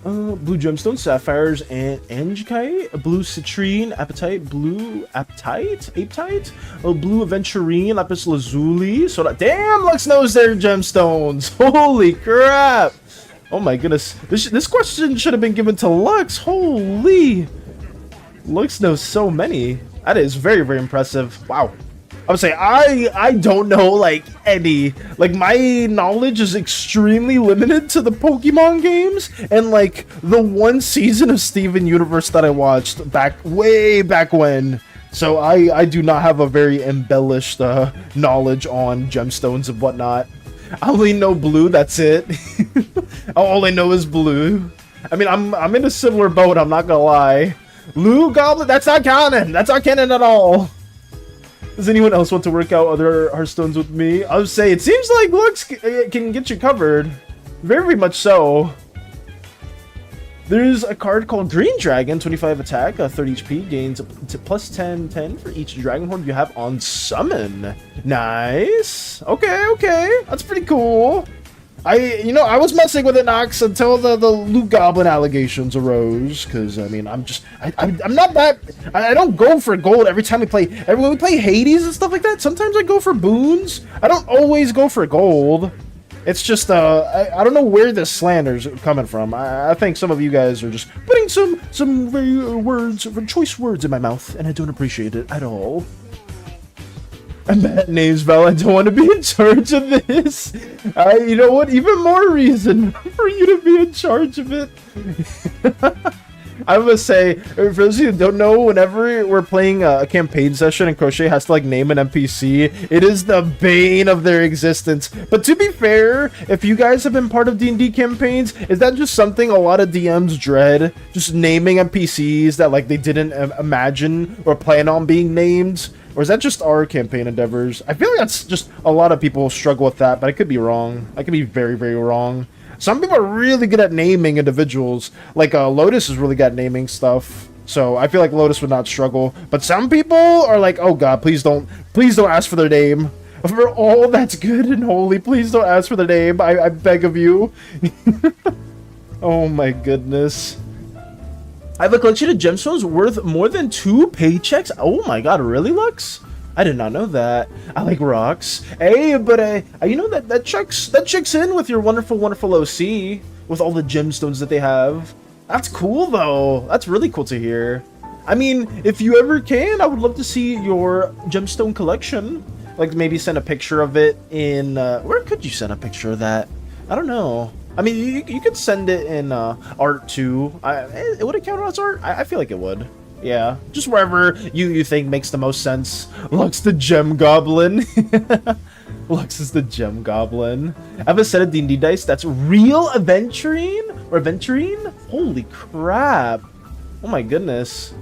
Blue gemstone, sapphires, and angkite. Blue citrine, apatite, blue apatite, blue aventurine, lapis lazuli. So damn, Lux knows their gemstones. Holy crap! Oh my goodness, this question should have been given to Lux. Holy, Lux knows so many. That is very, very impressive. Wow. I would say I don't know like any, like my knowledge is extremely limited to the Pokemon games and like the one season of Steven Universe that I watched way back when. So I do not have a very embellished knowledge on gemstones and whatnot. I only know blue, that's it. All I know is blue. I mean, I'm in a similar boat, I'm not gonna lie. Blue Goblin, that's not canon. That's not canon at all. Does anyone else want to work out other Hearthstones with me? I would say it seems like Lux can get you covered. Very, very much so. There's a card called Green Dragon, 25 attack, 30 HP, gains plus 10 for each Dragon Horde you have on summon. Nice. Okay. That's pretty cool. I was messing with it, Nox, until the loot goblin allegations arose. Because I mean, I'm not that. I don't go for gold every time we play. When we play Hades and stuff like that, sometimes I go for boons. I don't always go for gold. It's just, I don't know where this slander's coming from. I think some of you guys are just putting some very choice words in my mouth, and I don't appreciate it at all. And that name's Val, I don't want to be in charge of this. You know what? Even more reason for you to be in charge of it. I must say, for those of you who don't know, whenever we're playing a campaign session and Crochet has to like name an NPC, it is the bane of their existence. But to be fair, if you guys have been part of D&D campaigns, is that just something a lot of DMs dread? Just naming NPCs that like they didn't imagine or plan on being named? Or is that just our campaign endeavors? I feel like that's just a lot of people struggle with that, but I could be wrong. I could be very, very wrong. Some people are really good at naming individuals. Like, Lotus is really good at naming stuff. So, I feel like Lotus would not struggle. But some people are like, oh god, please don't ask for their name. For all that's good and holy, please don't ask for their name. I beg of you. Oh my goodness. I have a collection of gemstones worth more than 2 paychecks. Oh my god, really, Lux? I did not know that. I like rocks. Hey, but you know that checks in with your wonderful OC with all the gemstones that they have. That's cool though. That's really cool to hear. I mean, if you ever can, I would love to see your gemstone collection. Like maybe send a picture of it in where could you send a picture of that? I don't know. I mean, you could send it in art too. Would it count as art? I feel like it would. Yeah, just wherever you think makes the most sense. Lux the Gem Goblin. Lux is the Gem Goblin. I have a set of D&D dice that's real aventurine or aventurine. Holy crap! Oh my goodness.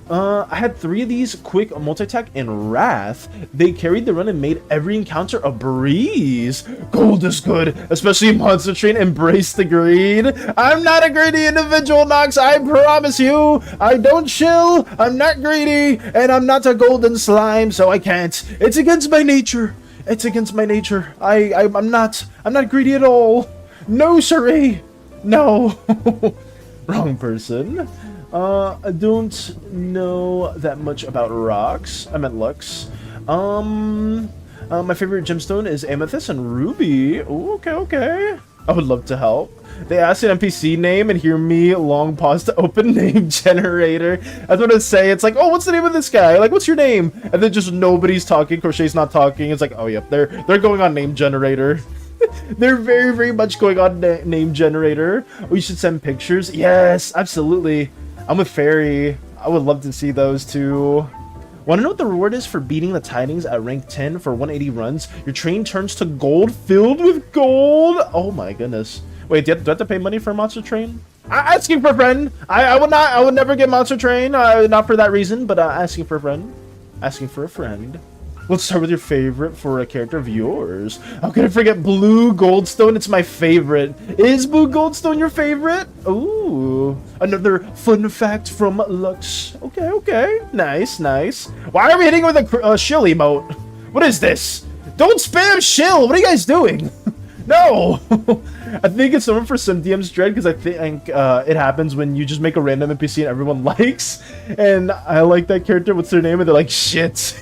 I had 3 of these quick multi-attack in Wrath. They carried the run and made every encounter a breeze. Gold is good, especially Monster Train. Embrace the greed. I'm not a greedy individual, Nox. I promise you. I don't chill. I'm not greedy, and I'm not a golden slime, so I can't. It's against my nature. It's against my nature. I'm not greedy at all. No, siree. No. Wrong person. I don't know that much about rocks. I meant Lux. My favorite gemstone is amethyst and ruby. Ooh, okay. I would love to help. They asked an NPC name and hear me long pause to open name generator. That's what I say. It's like, oh, what's the name of this guy? Like, what's your name? And then just nobody's talking. Crochet's not talking. It's like, oh, yep, they're going on name generator. They're very, very much going on name generator. We should send pictures. Yes, absolutely. I'm with Fairy. I would love to see those too. Want to know what the reward is for beating the Tidings at rank 10 for 180 runs? Your train turns to gold filled with gold. Oh my goodness. Wait, do I have to pay money for a Monster Train? Asking for a friend. I would never get Monster Train. Not for that reason, but asking for a friend. Asking for a friend. Let's start with your favorite for a character of yours. How could I forget Blue Goldstone? It's my favorite. Is Blue Goldstone your favorite? Ooh, another fun fact from Lux. Okay. Nice. Why are we hitting with a shill emote? What is this? Don't spam shill. What are you guys doing? No. I think it's someone for some DM's dread because I think it happens when you just make a random NPC and everyone likes. And I like that character. What's their name? And they're like, shit.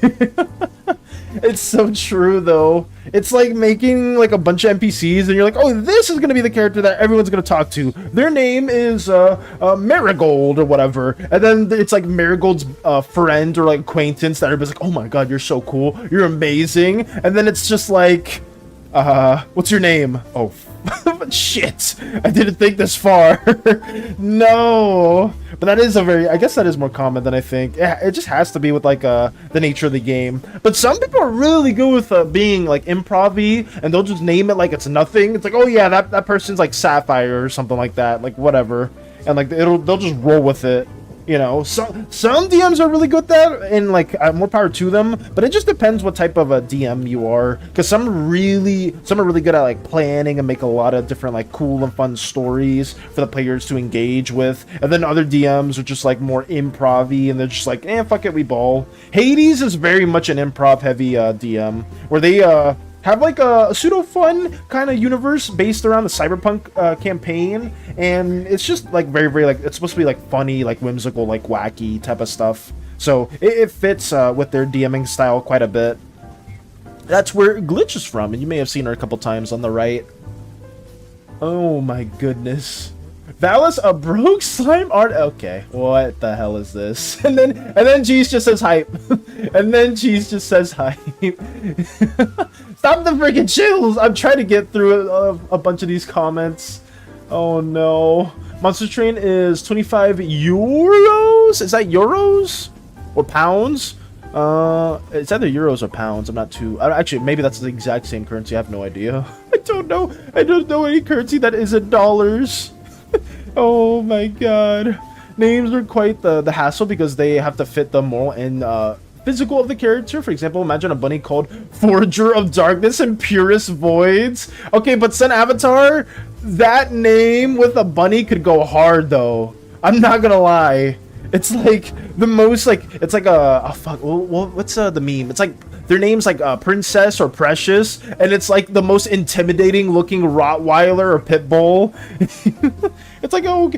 It's so true though. It's like making like a bunch of NPCs and you're like, oh, this is gonna be the character that everyone's gonna talk to. Their name is Marigold or whatever, and then it's like Marigold's friend or like acquaintance that everybody's like, oh my god, you're so cool, you're amazing, and then it's just like, what's your name? Oh, shit, I didn't think this far. No, but that is I guess that is more common than I think. It just has to be with like the nature of the game. But some people are really good with being like improv-y, and they'll just name it like it's nothing. It's like, oh yeah, that person's like Sapphire or something like that, like whatever, and like they'll just roll with it. You know, some DMs are really good at that, and like more power to them. But it just depends what type of a DM you are, because some are really good at like planning and make a lot of different like cool and fun stories for the players to engage with. And then other DMs are just like more improv-y, and they're just like, fuck it, we ball. Hades is very much an improv heavy DM, where they have like a pseudo-fun kind of universe based around the cyberpunk campaign, and it's just like very like, it's supposed to be like funny, like whimsical, like wacky type of stuff. So it fits with their DMing style quite a bit. That's where Glitch is from, and you may have seen her a couple times on the right. Oh my goodness. Valis, a broke slime art. Okay, what the hell is this? And then Cheese just says hype. And then Cheese just says hype. Stop the freaking chills. I'm trying to get through a bunch of these comments. Oh no. Monster Train is 25 euros. Is that euros or pounds? It's either euros or pounds. I'm not too. Actually, maybe that's the exact same currency. I have no idea. I don't know. I don't know any currency that isn't dollars. Oh my god. Names are quite the hassle because they have to fit the moral and physical of the character. For example, imagine a bunny called Forger of Darkness and Purest Voids. Okay, but Sun Avatar, that name with a bunny could go hard though. I'm not gonna lie. It's like the most like it's like a fuck. Well, what's the meme? It's like their name's like Princess or Precious, and it's like the most intimidating looking Rottweiler or Pitbull. It's like, oh,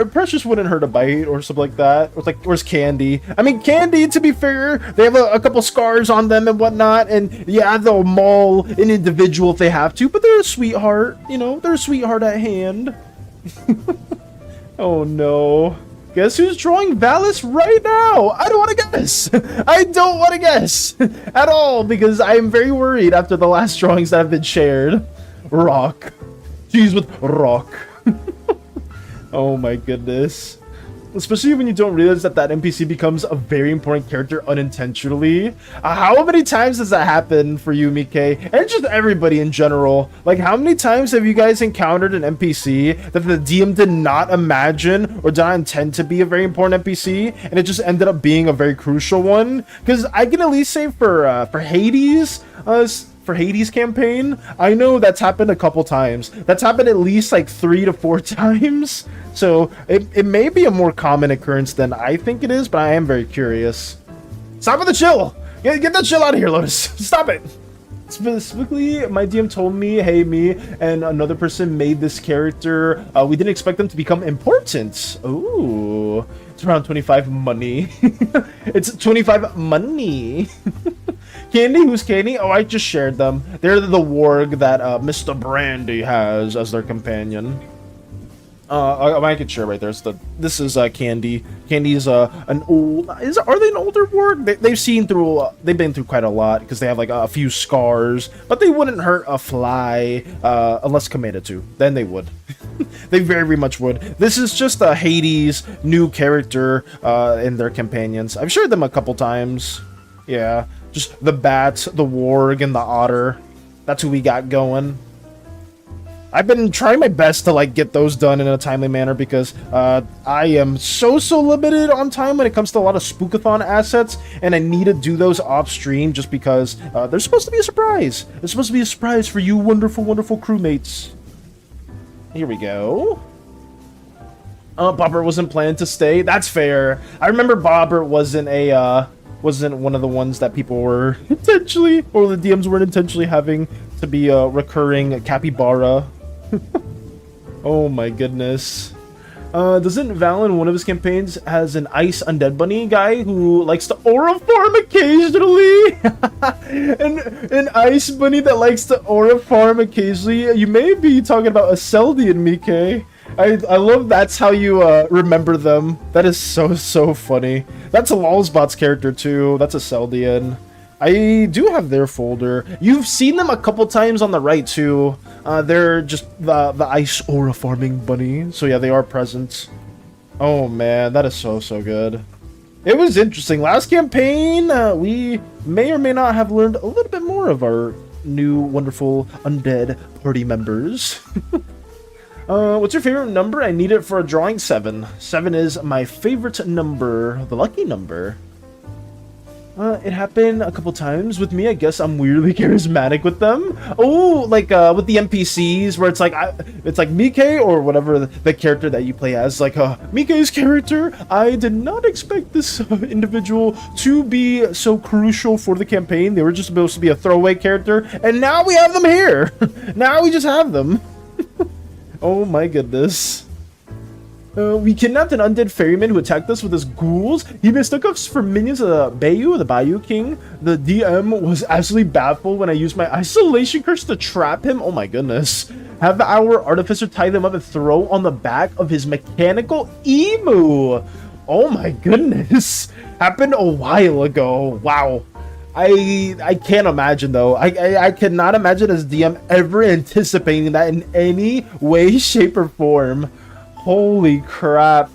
Precious wouldn't hurt a bite or something like that. Or it's like, where's Candy? I mean, Candy, to be fair, they have a couple scars on them and whatnot, and yeah, they'll maul an individual if they have to, but they're a sweetheart, you know, they're a sweetheart at hand. Oh no. Guess who's drawing Valis right now? I don't want to guess. I don't want to guess at all because I am very worried after the last drawings that have been shared. Rock. Cheese with rock. Oh my goodness. Especially when you don't realize that NPC becomes a very important character unintentionally. How many times does that happen for you, Mike? And just everybody in general. Like, how many times have you guys encountered an NPC that the DM did not imagine or did not intend to be a very important NPC, and it just ended up being a very crucial one? Because I can at least say for Hades, for Hades campaign, I know that's happened a couple times. That's happened at least like 3 to 4 times. So it may be a more common occurrence than I think it is, but I am very curious. Stop with the chill! Get that chill out of here, Lotus. Stop it! Specifically, my DM told me, hey, me and another person made this character. We didn't expect them to become important. Ooh, it's around 25 money. It's 25 money. Candy? Who's Candy? Oh, I just shared them. They're the warg that Mr. Brandy has as their companion. I can share right there. This is Candy. Candy's an old. Are they an older warg? They've been through quite a lot because they have like a few scars, but they wouldn't hurt a fly unless commanded to. Then they would. They very much would. This is just a Hades new character in their companions. I've shared them a couple times. Yeah. Just the bat, the warg, and the otter. That's who we got going. I've been trying my best to like get those done in a timely manner because I am so limited on time when it comes to a lot of Spookathon assets, and I need to do those off stream just because they're supposed to be a surprise. It's supposed to be a surprise for you wonderful, wonderful crewmates. Here we go. Bobbert wasn't planned to stay. That's fair. I remember Bobbert wasn't one of the ones that people were intentionally, or the DMs weren't intentionally having to be a recurring capybara. Oh my goodness. Doesn't Val in one of his campaigns has an ice undead bunny guy who likes to aura farm occasionally? An ice bunny that likes to aura farm occasionally? You may be talking about a Seldian, Mike. I love that's how you remember them. That is so funny. That's a Lolsbot's character too. That's a Seldian. I do have their folder. You've seen them a couple times on the right too. They're just the ice aura farming bunny. So yeah, they are present. Oh man, that is so good. It was interesting. Last campaign, we may or may not have learned a little bit more of our new wonderful undead party members. What's your favorite number? I need it for a drawing. 7. 7 is my favorite number, the lucky number. It happened a couple times with me. I guess I'm weirdly charismatic with them. Oh, like with the NPCs where it's like Mike or whatever the character that you play as. Like Mike's character. I did not expect this individual to be so crucial for the campaign. They were just supposed to be a throwaway character, and now we have them here. Now we just have them. Oh my goodness. We kidnapped an undead ferryman who attacked us with his ghouls. He mistook us for minions of the Bayou King. The DM was absolutely baffled when I used my isolation curse to trap him. Oh my goodness. Have our artificer tie them up and throw on the back of his mechanical emu. Oh my goodness. Happened a while ago. Wow. I can't imagine though. I cannot imagine as DM ever anticipating that in any way, shape, or form. Holy crap.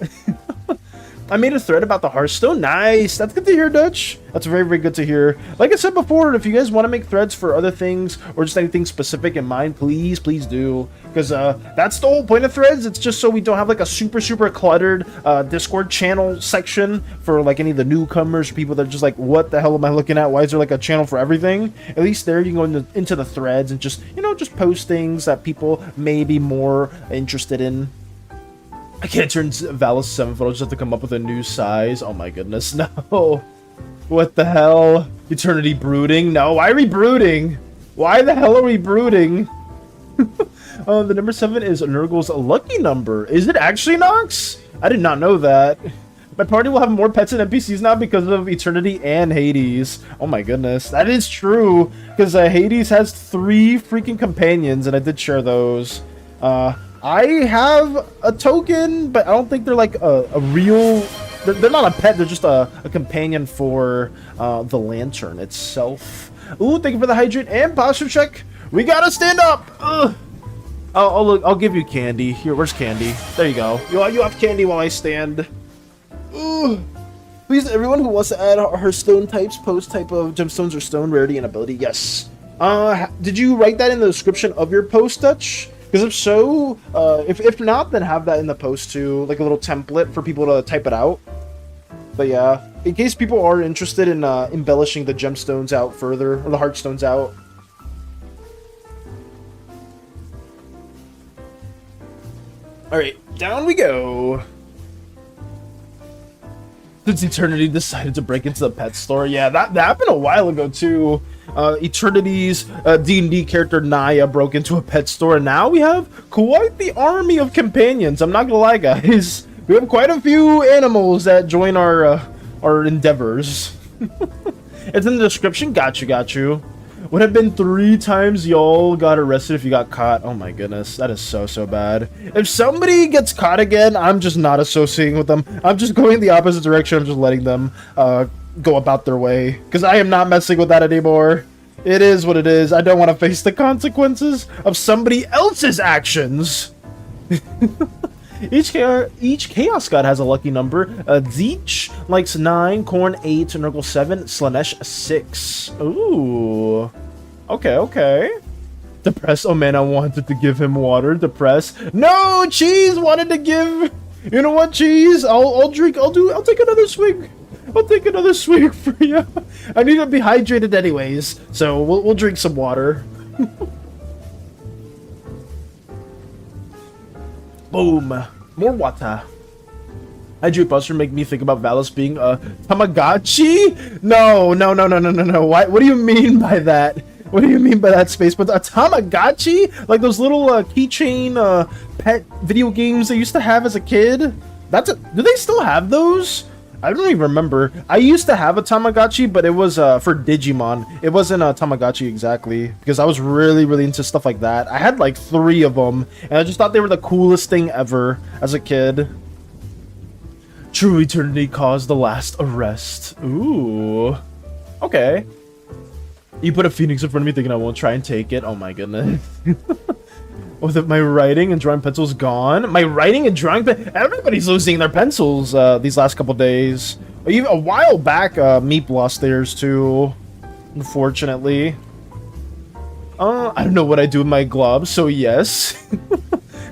I made a thread about the Hearthstone. Nice. That's good to hear, Dutch. That's very, very good to hear. Like I said before, if you guys want to make threads for other things or just anything specific in mind, please do. Because that's the whole point of threads. It's just so we don't have like a super, super cluttered Discord channel section for like any of the newcomers, people that are just like, what the hell am I looking at? Why is there like a channel for everything? At least there you can go into the threads and just, you know, just post things that people may be more interested in. I can't turn Valis 7 photos just have to come up with a new size. Oh my goodness, no. What the hell? Eternity brooding? No, why are we brooding? Why the hell are we brooding? The number 7 is Nurgle's lucky number. Is it actually, Nox? I did not know that. My party will have more pets and NPCs now because of Eternity and Hades. Oh my goodness, that is true. Because Hades has 3 freaking companions, and I did share those. I have a token, but I don't think they're like a real... They're not a pet, they're just a companion for the lantern itself. Ooh, thank you for the hydrate and posture check. We gotta stand up! Ugh. I'll give you candy. Here, where's candy? There you go. You have candy while I stand. Ooh. Please, everyone who wants to add her stone types, post type of gemstones or stone rarity and ability. Yes. Did you write that in the description of your post, Dutch? Because if so, if not, then have that in the post too, like a little template for people to type it out. But yeah, in case people are interested in embellishing the gemstones out further, or the heartstones out. Alright, down we go. Since Eternity decided to break into the pet store. Yeah, that happened a while ago too. Eternity's D&D character Naya broke into a pet store, and now we have quite the army of companions. I'm not gonna lie, guys. We have quite a few animals that join our endeavors. It's in the description. Got you. Would have been 3 times y'all got arrested if you got caught. Oh my goodness, that is so bad. If somebody gets caught again, I'm just not associating with them. I'm just going the opposite direction. I'm just letting them go about their way, because I am not messing with that anymore. It is what it is. I don't want to face the consequences of somebody else's actions. Each Chaos God has a lucky number. Zeech likes 9, Korn 8, Nurgle 7, Slanesh 6. Ooh. Okay. Depressed. Oh man, I wanted to give him water. Depressed. No, Cheese wanted to give. You know what, Cheese? I'll drink. I'll take another swig. I'll take another swig for you. I need to be hydrated anyways, so we'll drink some water. Boom. More water. Hydrate Buster make me think about Valis being a Tamagotchi? No. What do you mean by that? What do you mean by that, Space? But a Tamagotchi? Like those little keychain pet video games they used to have as a kid? Do they still have those? I don't even remember. I used to have a Tamagotchi, but it was for Digimon. It wasn't a Tamagotchi exactly, because I was really, really into stuff like that. I had like 3 of them, and I just thought they were the coolest thing ever as a kid. True Eternity caused the last arrest. Ooh. Okay. You put a phoenix in front of me thinking I won't try and take it. Oh my goodness. With my writing and drawing pencils gone. My writing and drawing everybody's losing their pencils these last couple days. Even a while back, Meep lost theirs too. Unfortunately. I don't know what I do with my gloves, so yes.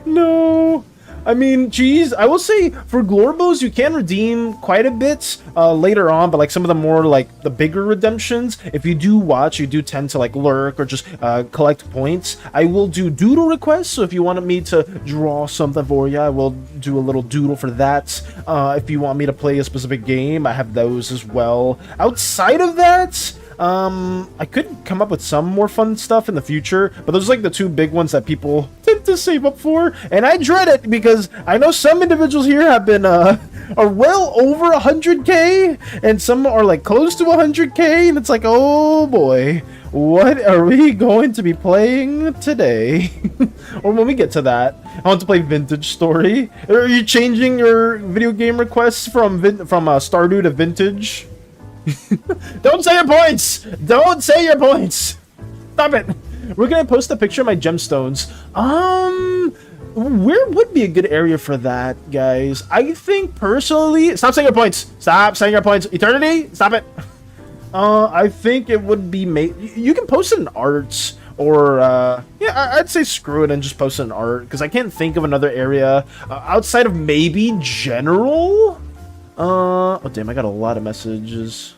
No. I mean, geez, I will say for Glorbos, you can redeem quite a bit later on, but like some of the more like the bigger redemptions, if you do watch, you do tend to like lurk or just collect points. I will do doodle requests, so if you wanted me to draw something for you, I will do a little doodle for that. If you want me to play a specific game, I have those as well. Outside of that, I could come up with some more fun stuff in the future, but those are like the two big ones that people tend to save up for, and I dread it because I know some individuals here have been are well over 100k, and some are like close to 100k, and it's like, oh boy, what are we going to be playing today? Or when we get to that, I want to play Vintage Story. Are you changing your video game requests from Stardew to Vintage? Don't say your points! Don't say your points! Stop it! We're gonna post a picture of my gemstones. Where would be a good area for that, guys? I think personally... Stop saying your points! Stop saying your points! Eternity? Stop it! I think it would be... You can post it in arts, or... yeah, I'd say screw it and just post it in art, because I can't think of another area outside of maybe general? Oh damn, I got a lot of messages.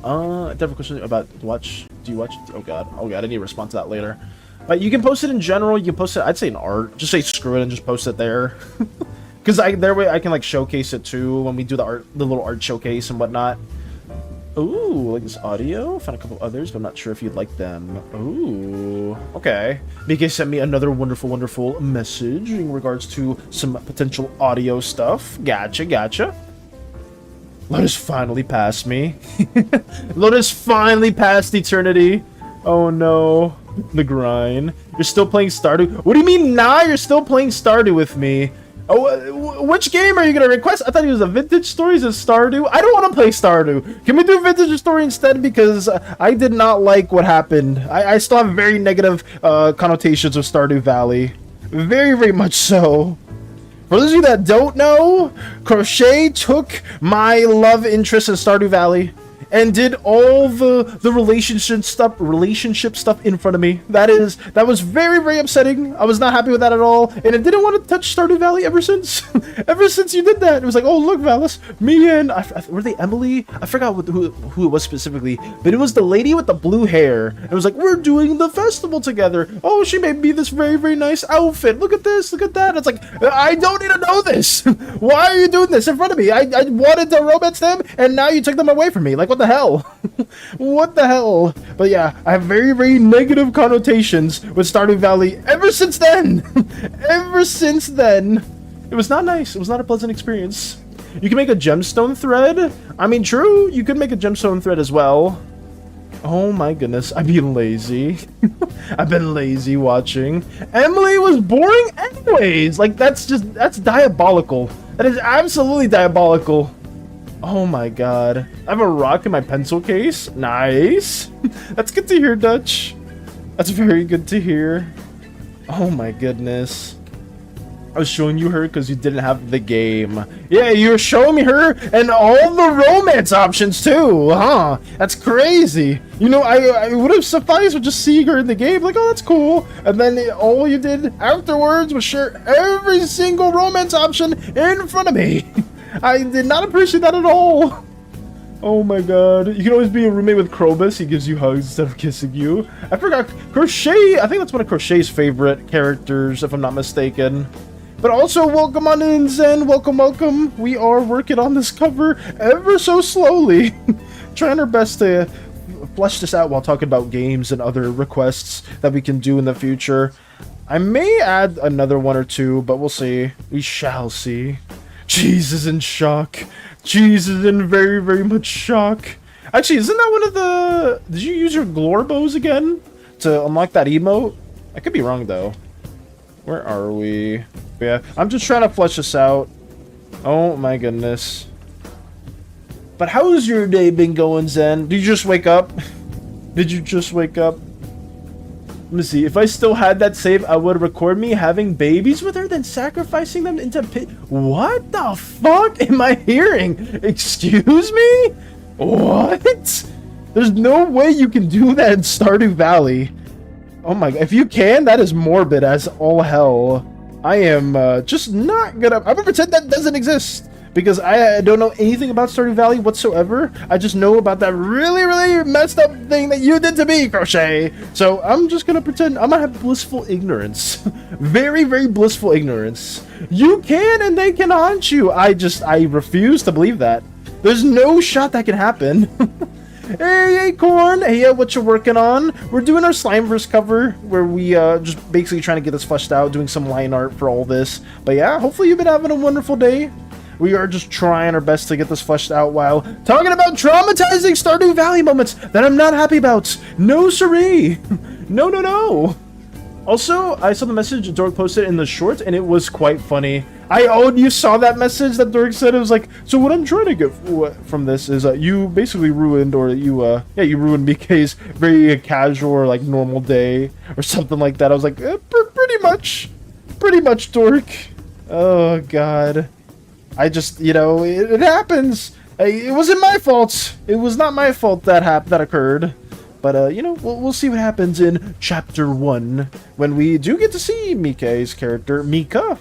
I have a question about watch. Do you watch? Oh god, I need to respond to that later. But you can post it in general. You can post it. I'd say in art. Just say screw it and just post it there. Because their way I can like showcase it too when we do the little art showcase and whatnot. Ooh, like this audio. Found a couple others, but I'm not sure if you'd like them. Ooh, okay. BK sent me another wonderful message in regards to some potential audio stuff. Gotcha. Lotus finally passed me. Lotus finally passed eternity. Oh no, the grind. You're still playing Stardew. What do you mean now? You're still playing Stardew with me? Oh, which game are you gonna request? I thought it was a Vintage Stories of Stardew. I don't want to play Stardew. Can we do Vintage Story instead? Because I did not like what happened. I still have very negative connotations with Stardew Valley. Very much so. For those of you that don't know, Crochet took my love interest in Stardew Valley and did all the relationship stuff in front of me. That was very upsetting. I was not happy with that at all, and I didn't want to touch Stardew Valley ever since. Ever since you did that, it was like, oh look, Valis, me and were they Emily? I forgot who it was specifically, but it was the lady with the blue hair. It was like, we're doing the festival together. Oh, she made me this very nice outfit. Look at this, look at that. It's like, I don't need to know this. Why are you doing this in front of me? I wanted to romance them, and now you took them away from me. Like, what the hell? What the hell? But yeah, I have very negative connotations with Stardew Valley ever since then. Ever since then. It was not nice. It was not a pleasant experience. You can make a gemstone thread. I mean, true, you could make a gemstone thread as well. Oh my goodness, I've been lazy. I've been lazy watching. Emily was boring anyways. Like, that's diabolical. That is absolutely diabolical. Oh my god. I have a rock in my pencil case. Nice. That's good to hear, Dutch. That's very good to hear. Oh my goodness. I was showing you her because you didn't have the game. Yeah, you were showing me her and all the romance options too, huh? That's crazy. You know, I would have sufficed with just seeing her in the game, like, oh, that's cool. And then all you did afterwards was share every single romance option in front of me. I did not appreciate that at all. Oh my god. You can always be a roommate with Krobus. He gives you hugs instead of kissing you. I forgot. Crochet. I think that's one of Crochet's favorite characters, if I'm not mistaken. But also, welcome on in, Zen. Welcome. We are working on this cover ever so slowly. Trying our best to flesh this out while talking about games and other requests that we can do in the future. I may add another one or two, but we'll see. We shall see. Cheese is in shock. Cheese is in very much shock. Actually, isn't that one of the... Did you use your Glore bows again to unlock that emote? I could be wrong, though. Where are we? Yeah, I'm just trying to flesh this out. Oh my goodness. But how's your day been going, Zen? Did you just wake up? Did you just wake up? Let me see. If I still had that save, I would record me having babies with her, then sacrificing them into pit. What the fuck am I hearing? Excuse me? What? There's no way you can do that in Stardew Valley. Oh my god. If you can, that is morbid as all hell. I am just not gonna... I'm gonna pretend that doesn't exist. Because I don't know anything about Stardew Valley whatsoever. I just know about that really messed up thing that you did to me, Crochet. So I'm just gonna pretend I'm gonna have blissful ignorance. Very blissful ignorance. You can and they can haunt you. I refuse to believe that. There's no shot that can happen. Hey, Acorn! Hey, what you working on? We're doing our Slimeverse cover, where we just basically trying to get this fleshed out, doing some line art for all this. But yeah, hopefully you've been having a wonderful day. We are just trying our best to get this fleshed out while talking about traumatizing Stardew Valley moments that I'm not happy about. No siree! No, no, no! Also, I saw the message Dork posted in the short, and it was quite funny. You saw that message that Dork said? It was like, so what I'm trying to get from this is you basically ruined, or you ruined BK's very casual or like normal day, or something like that. I was like, pretty much, Dork. Oh, God. I just, it happens. It wasn't my fault. It was not my fault that occurred. But, we'll see what happens in Chapter 1 when we do get to see Mike's character, Mika.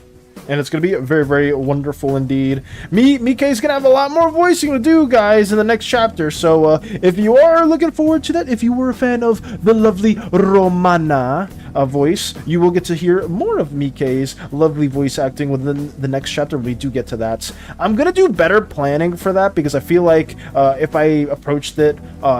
And it's going to be very, very wonderful indeed. Mike's going to have a lot more voicing to do, guys, in the next chapter. So, if you are looking forward to that, if you were a fan of the lovely Romana voice, you will get to hear more of Mike's lovely voice acting within the next chapter. We do get to that. I'm going to do better planning for that because I feel like if I approached it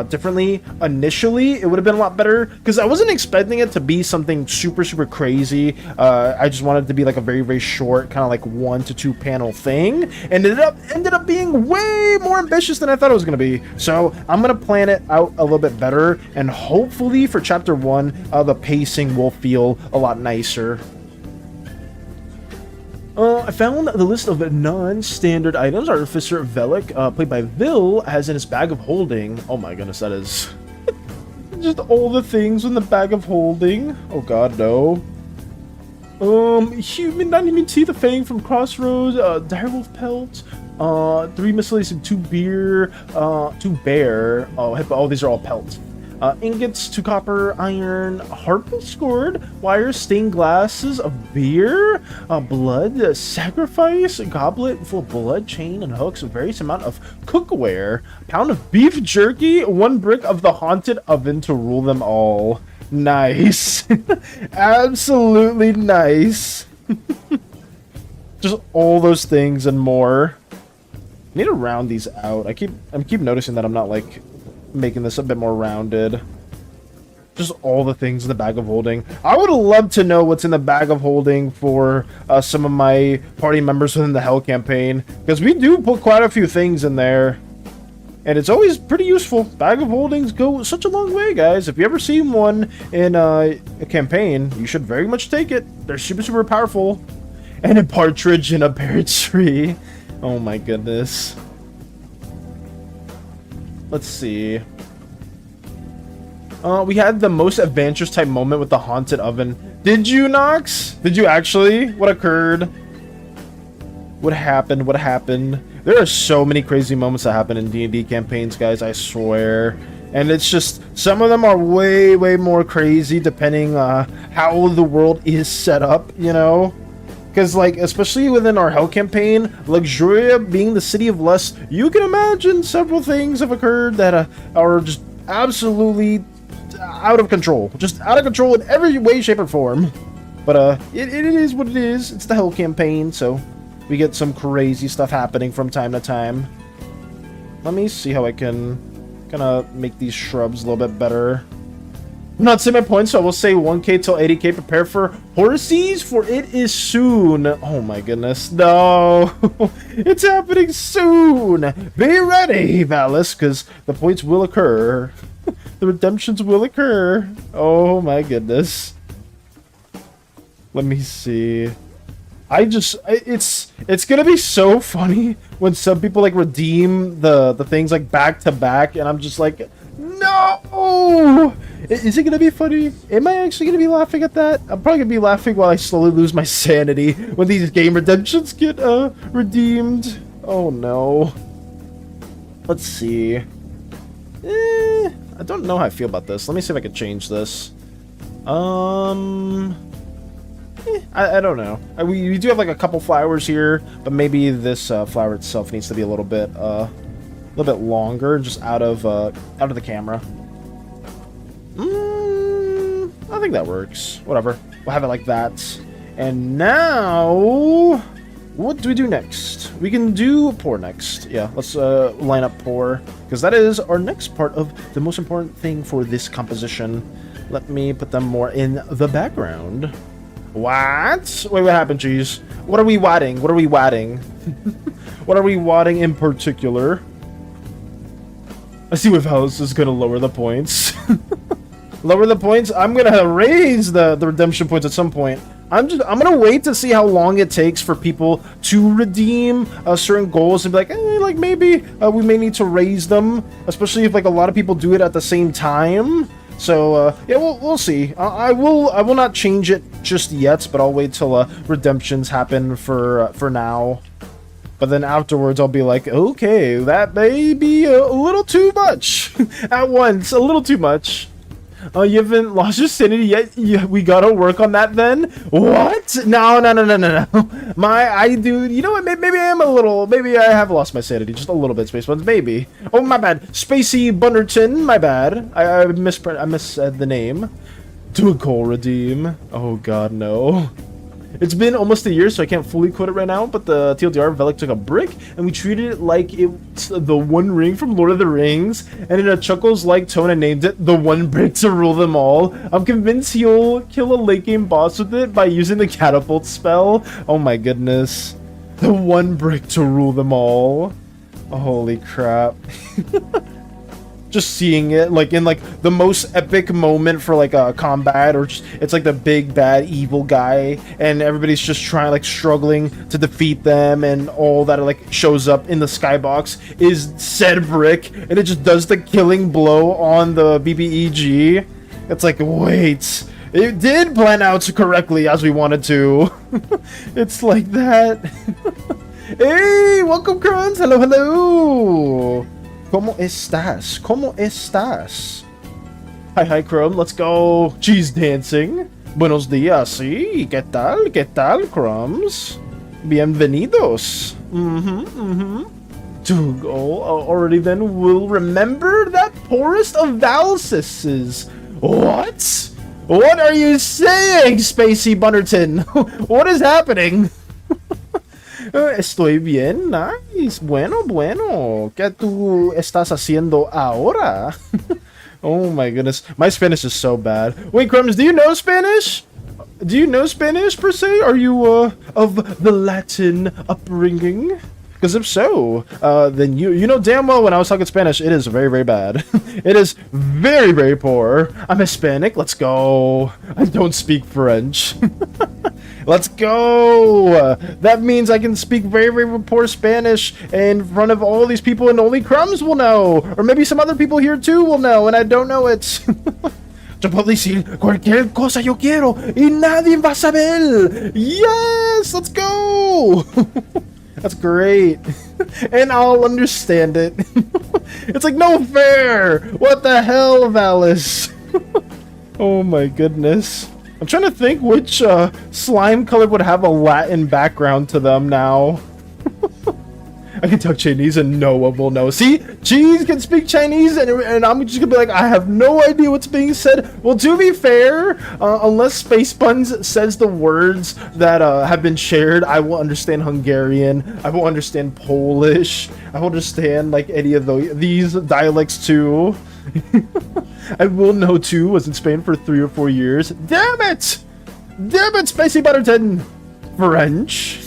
differently initially, it would have been a lot better because I wasn't expecting it to be something super, super crazy. I just wanted it to be like a very, very short, kind of like 1 to 2 panel thing, and ended up being way more ambitious than I thought it was going to be. So I'm going to plan it out a little bit better, and hopefully for Chapter 1, the pacing will feel a lot nicer. I found the list of non-standard items Artificer Velik, played by Vil, has in his bag of holding. Oh my goodness, that is just all the things in the bag of holding. Oh god, no. Human, not even tea, the Fang from Crossroads, direwolf pelt, 3 miscellaneous and 2 beer, 2 bear. Oh, these are all pelts. Ingots, 2 copper, iron, harp scored, wires, stained glasses, a beer, blood, sacrifice, a goblet full of blood, chain and hooks, a various amount of cookware, a pound of beef jerky, 1 brick of the haunted oven to rule them all. Nice. Absolutely nice. Just all those things and more. I need to round these out. I keep noticing that I'm not like making this a bit more rounded. Just all the things in the bag of holding. I would love to know what's in the bag of holding for some of my party members within the Hell campaign, because we do put quite a few things in there. And it's always pretty useful. Bag of holdings go such a long way, guys. If you ever see one in a campaign, you should very much take it. They're super, super powerful. And a partridge in a pear tree. Oh my goodness. Let's see. We had the most adventurous type moment with the haunted oven. Did you, Nox? Did you actually? What occurred? What happened? What happened? There are so many crazy moments that happen in D&D campaigns, guys, I swear. And it's just, some of them are way, way more crazy depending how the world is set up, you know? Because, like, especially within our Hell campaign, Luxuria being the city of lust, you can imagine several things have occurred that are just absolutely out of control. Just out of control in every way, shape, or form. But it is what it is. It's the Hell campaign, so we get some crazy stuff happening from time to time. Let me see how I can kind of make these shrubs a little bit better. I'm not saying my point, so I will say 1k till 80k. Prepare for horses, for it is soon. Oh my goodness, no. It's happening soon. Be ready, Valis, because the points will occur. The redemptions will occur. Oh my goodness. Let me see. It's gonna be so funny when some people like redeem the things like back to back, and I'm just like, no! Is it gonna be funny? Am I actually gonna be laughing at that? I'm probably gonna be laughing while I slowly lose my sanity when these game redemptions get redeemed. Oh no. Let's see. I don't know how I feel about this. Let me see if I can change this. I don't know. We do have like a couple flowers here, but maybe this flower itself needs to be a little bit longer, just out of the camera. I think that works. Whatever. We'll have it like that. And now, what do we do next? We can do pour next. Yeah, let's line up pour. because that is our next part of the most important thing for this composition. Let me put them more in the background. What? Wait, what happened, Cheese? What are we wadding? What are we wadding? What are we wadding in particular? I see what Alice is gonna lower the points. Lower the points? I'm gonna raise the redemption points at some point. I'm gonna wait to see how long it takes for people to redeem certain goals and be like, like maybe we may need to raise them, especially if like a lot of people do it at the same time. So yeah, we'll see. I will not change it just yet, but I'll wait till redemptions happen for now. But then afterwards, I'll be like, okay, that may be a little too much at once, a little too much. You haven't lost your sanity yet? We gotta work on that then? What? No. I do, you know what, maybe I am a little, maybe I have lost my sanity, just a little bit, Space Buns, maybe. Oh, my bad. Spacey Bunderton, my bad. I missaid the name. Do a goal redeem. Oh, God, no. It's been almost a year, so I can't fully quote it right now, but the TLDR, Velik took a brick, and we treated it like it's the One Ring from Lord of the Rings, and in a Chuckles-like tone, I named it the One Brick to rule them all. I'm convinced he'll kill a late game boss with it by using the catapult spell. Oh my goodness. The One Brick to rule them all. Oh, holy crap. Just seeing it like in like the most epic moment for like a combat, or just, it's like the big bad evil guy and everybody's just trying, like, struggling to defeat them, and all that like shows up in the skybox is said brick, and it just does the killing blow on the BBEG. It's like, wait, it did plan out correctly as we wanted to. It's like that. Hey, welcome, Crons. Hello. ¿Cómo estás? ¿Cómo estás? Hi, Chrome. Let's go. Cheese dancing. Buenos días. Sí. ¿Qué tal? ¿Qué tal, Crumbs? Bienvenidos. To go already then. We'll remember that poorest of Valsises. What? What are you saying, Spacey Bunderton? What is happening? Estoy bien, nice. Bueno. ¿Qué tú estás haciendo ahora? Oh my goodness. My Spanish is so bad. Wait, Crumbs, do you know Spanish? Do you know Spanish, per se? Are you, of the Latin upbringing? Because if so, then you know damn well when I was talking Spanish, it is very, very bad. It is very, very poor. I'm Hispanic. Let's go. I don't speak French. Let's go! That means I can speak very, very poor Spanish in front of all these people, and only Crumbs will know! Or maybe some other people here too will know, and I don't know it! Yo puedo decir cualquier cosa yo quiero, y nadie va a saber! Yes! Let's go! That's great. And I'll understand it. It's like, no fair! What the hell, Valis? Oh my goodness. I'm trying to think which slime color would have a Latin background to them now. I can talk Chinese and no one will know. See? Cheese can speak Chinese and I'm just gonna be like, I have no idea what's being said. Well, to be fair, unless Space Buns says the words that have been shared, I will understand Hungarian. I will understand Polish. I will understand like any of these dialects too. I will know too, was in Spain for 3 or 4 years. Damn it! Damn it, Spacey Butterton! French.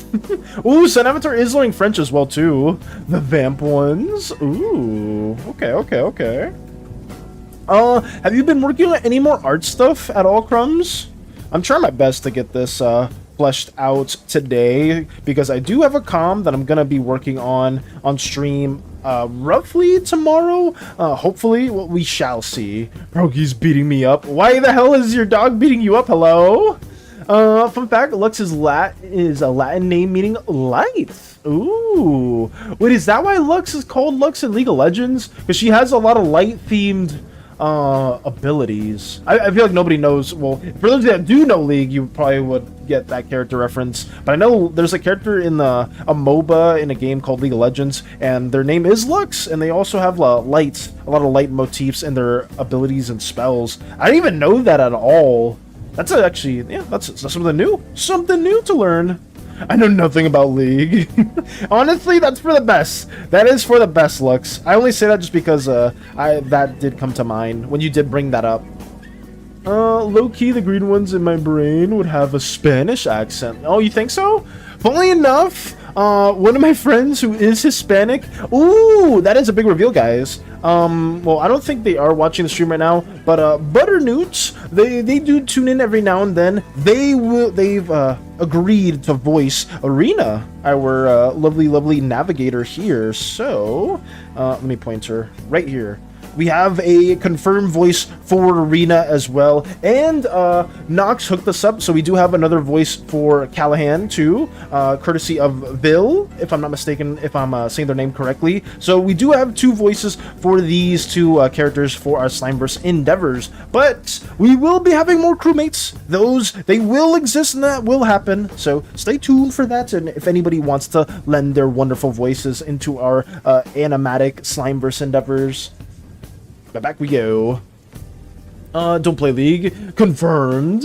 Ooh, Sun Avatar is learning French as well too. The Vamp ones. Ooh. Okay. Have you been working on any more art stuff at all, Crumbs? I'm trying my best to get this fleshed out today, because I do have a comm that I'm gonna be working on stream roughly tomorrow. Hopefully, well, we shall see. Brogy's beating me up. Why the hell is your dog beating you up? Hello? Fun fact, Lux is a Latin name meaning light. Ooh. Wait, is that why Lux is called Lux in League of Legends? Because she has a lot of light-themed abilities. I feel like nobody knows. Well, for those that do know League, you probably would get that character reference. But I know there's a character in a MOBA in a game called League of Legends, and their name is Lux, and they also have a lot of light motifs in their abilities and spells. I didn't even know that at all. That's actually, yeah, that's something new. Something new to learn. I know nothing about League. Honestly, that's for the best. That is for the best, Lux. I only say that just because that did come to mind when you did bring that up. Low-key, the green ones in my brain would have a Spanish accent. Oh, you think so? Funnily enough, one of my friends who is Hispanic. Ooh, that is a big reveal, guys. Well, I don't think they are watching the stream right now, but Butternoots, they do tune in every now and then. They've agreed to voice Arena, our lovely navigator here. So, let me point her right here. We have a confirmed voice for Arena as well, and Nox hooked us up, so we do have another voice for Callahan too, courtesy of Vil, if I'm not mistaken, if I'm saying their name correctly. So we do have 2 voices for these 2 characters for our Slimeverse endeavors, but we will be having more crewmates. They will exist and that will happen, so stay tuned for that. And if anybody wants to lend their wonderful voices into our animatic Slimeverse endeavors, but back we go. Don't play League. Confirmed.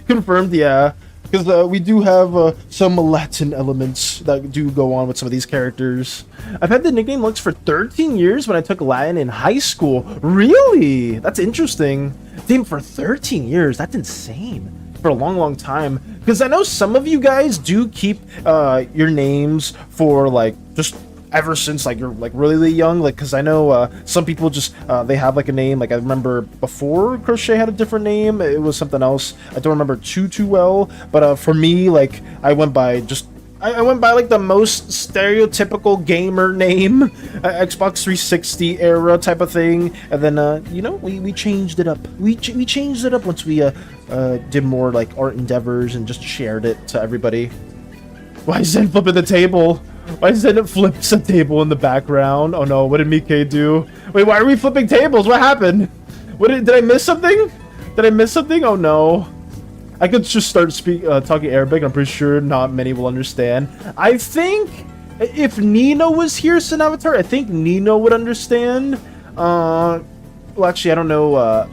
Confirmed, yeah. Because we do have some Latin elements that do go on with some of these characters. I've had the nickname Lux for 13 years when I took Latin in high school. Really? That's interesting. Damn, for 13 years. That's insane. For a long time. Because I know some of you guys do keep your names for, like, just ever since like you're like really young, like, because I know some people just they have like a name. Like I remember before Crochet had a different name, it was something else. I don't remember too well, but for me, like I went by just I went by like the most stereotypical gamer name, Xbox 360 era type of thing, and then you know, we changed it up. We changed it up once we did more like art endeavors and just shared it to everybody. Why is Zen flipping the table? Why Zen flips a table in the background? Oh no, what did Mike do? Wait, why are we flipping tables? What happened? Did I miss something? Did I miss something? Oh no. I could just start talking Arabic. I'm pretty sure not many will understand. I think if Nino was here, Sin Avatar, I think Nino would understand. Well, actually, I don't know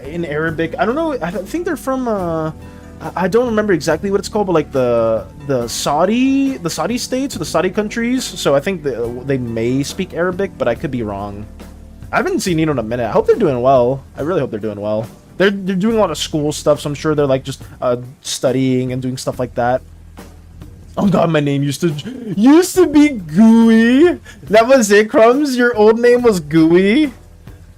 in Arabic. I don't know. I think they're from I don't remember exactly what it's called, but like the Saudi states or the Saudi countries. So I think they may speak Arabic, but I could be wrong. I haven't seen Nino in a minute. I hope they're doing well. I really hope they're doing well. They're doing a lot of school stuff, so I'm sure they're like just studying and doing stuff like that. Oh god, my name used to be Gooey. That was it, Crumbs. Your old name was Gooey.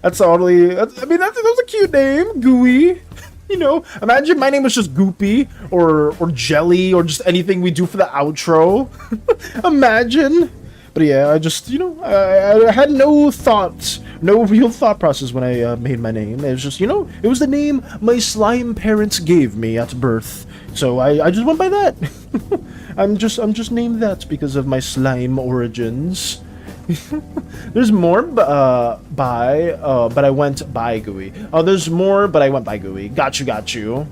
That's totally. That was a cute name, Gooey. You know, imagine my name was just Goopy or Jelly or just anything we do for the outro. Imagine. But yeah, I just, you know, I had no thoughts, no real thought process when I made my name. It was just, you know, it was the name my slime parents gave me at birth. So I just went by that. I'm just named that because of my slime origins. There's more, but I went by Gooey. Oh, there's more, but I went by Gooey. Got you.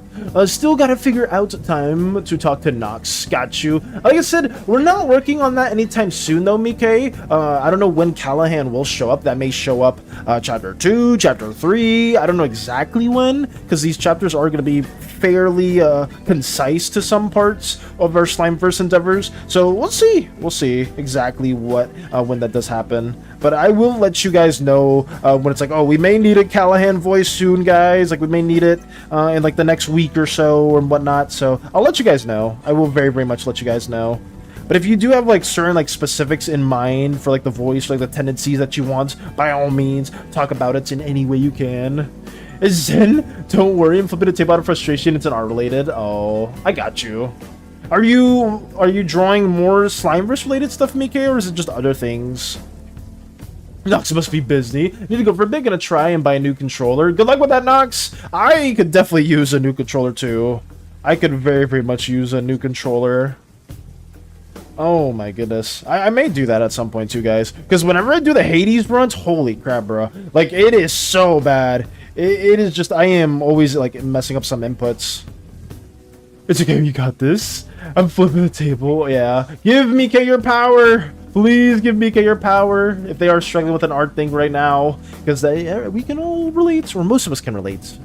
Still gotta figure out time to talk to Nox. Got you. Like I said, we're not working on that anytime soon, though, Mike. I don't know when Callahan will show up. That may show up chapter 2, chapter 3. I don't know exactly when, because these chapters are gonna be fairly concise to some parts of our Slimeverse endeavors. So we'll see. We'll see exactly what when that does happen. But I will let you guys know when it's like, oh, we may need a Callahan voice soon, guys. Like, we may need it in like the next week or so and whatnot. So I'll let you guys know. I will very, very much let you guys know. But if you do have like certain like specifics in mind for like the voice, like the tendencies that you want, by all means, talk about it in any way you can. Zen, don't worry, I'm flipping a table out of frustration. It's an art related. Oh, I got you. Are you drawing more Slimeverse related stuff, Mike, or is it just other things? Nox must be busy. Need to go for a bit. Gonna try and buy a new controller. Good luck with that, Nox. I could definitely use a new controller too. I could very, very much use a new controller. Oh my goodness. I may do that at some point too, guys. Because whenever I do the Hades runs, holy crap, bro. Like, it is so bad. It is just, I am always like messing up some inputs. It's okay, you got this. I'm flipping the table, yeah. Give Mike your power. Please give Mike your power. If they are struggling with an art thing right now. Because we can all relate, or most of us can relate.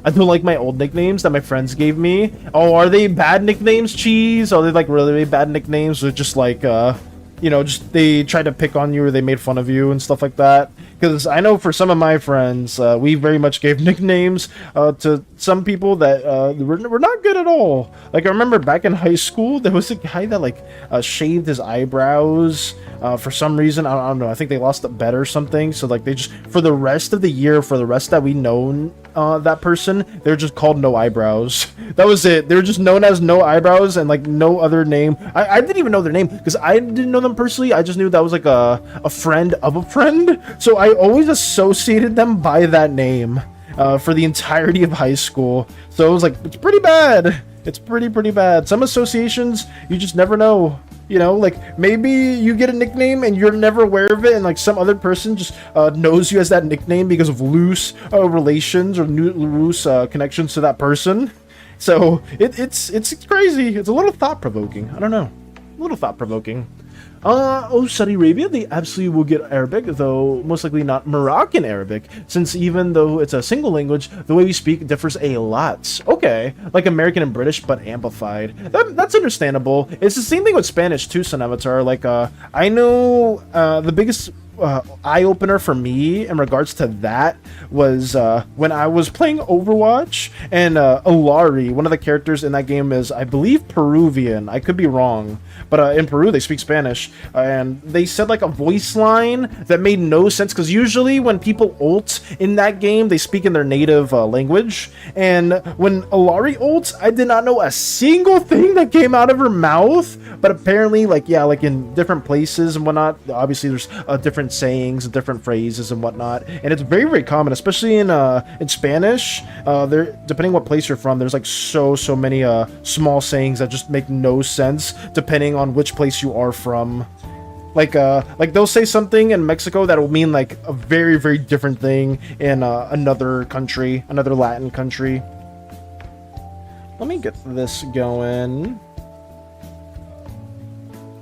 I don't like my old nicknames that my friends gave me. Oh, are they bad nicknames, Cheese? Are they like really bad nicknames, or just like you know, just they tried to pick on you or they made fun of you and stuff like that? Because I know for some of my friends, we very much gave nicknames to some people that were not good at all. Like, I remember back in high school, there was a guy that like shaved his eyebrows for some reason. I don't know. I think they lost a bet or something. So like they just, for the rest of the year, for the rest that we known that person, they're just called No Eyebrows. That was it. They were just known as No Eyebrows and like no other name. I didn't even know their name because I didn't know them personally. I just knew that was like a friend of a friend. So I always associated them by that name for the entirety of high school. So it was like, it's pretty bad. It's pretty bad. Some associations, you just never know. You know, like maybe you get a nickname and you're never aware of it, and like some other person just knows you as that nickname because of loose relations or loose connections to that person. So it's crazy. It's a little thought-provoking. I don't know. A little thought-provoking. Saudi Arabia, they absolutely will get Arabic, though most likely not Moroccan Arabic, since even though it's a single language, the way we speak differs a lot. Okay, like American and British, but amplified. That's understandable. It's the same thing with Spanish too, Sunavatar. Like, I know the biggest eye-opener for me in regards to that was when I was playing Overwatch, and Ilari, one of the characters in that game, is, I believe, Peruvian. I could be wrong, but in Peru they speak Spanish, and they said like a voice line that made no sense, because usually when people ult in that game, they speak in their native language, and when Ilari ults, I did not know a single thing that came out of her mouth, but apparently, like, yeah, like in different places and whatnot, obviously there's different sayings and different phrases and whatnot, and it's very common, especially in Spanish. There, depending what place you're from, there's like so many small sayings that just make no sense depending on which place you are from. Like they'll say something in Mexico that will mean like a very different thing in another country, another Latin country. Let me get this going.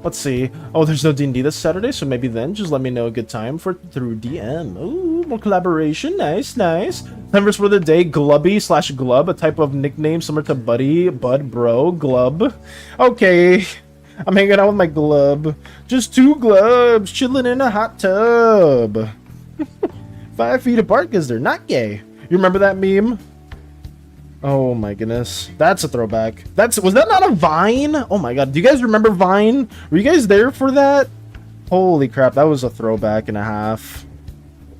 Let's see. Oh, there's no D&D this Saturday, so maybe then just let me know a good time for through DM. Ooh, more collaboration. Nice. Slimeverse for the day. Glubby/Glub, a type of nickname similar to Buddy, Bud, Bro, Glub. Okay. I'm hanging out with my glub. Just two glubs chilling in a hot tub. 5 feet apart because they're not gay. You remember that meme? Oh my goodness, that's a throwback. Was that not a Vine? Oh my god, do you guys remember Vine? Were you guys there for that? Holy crap, that was a throwback and a half.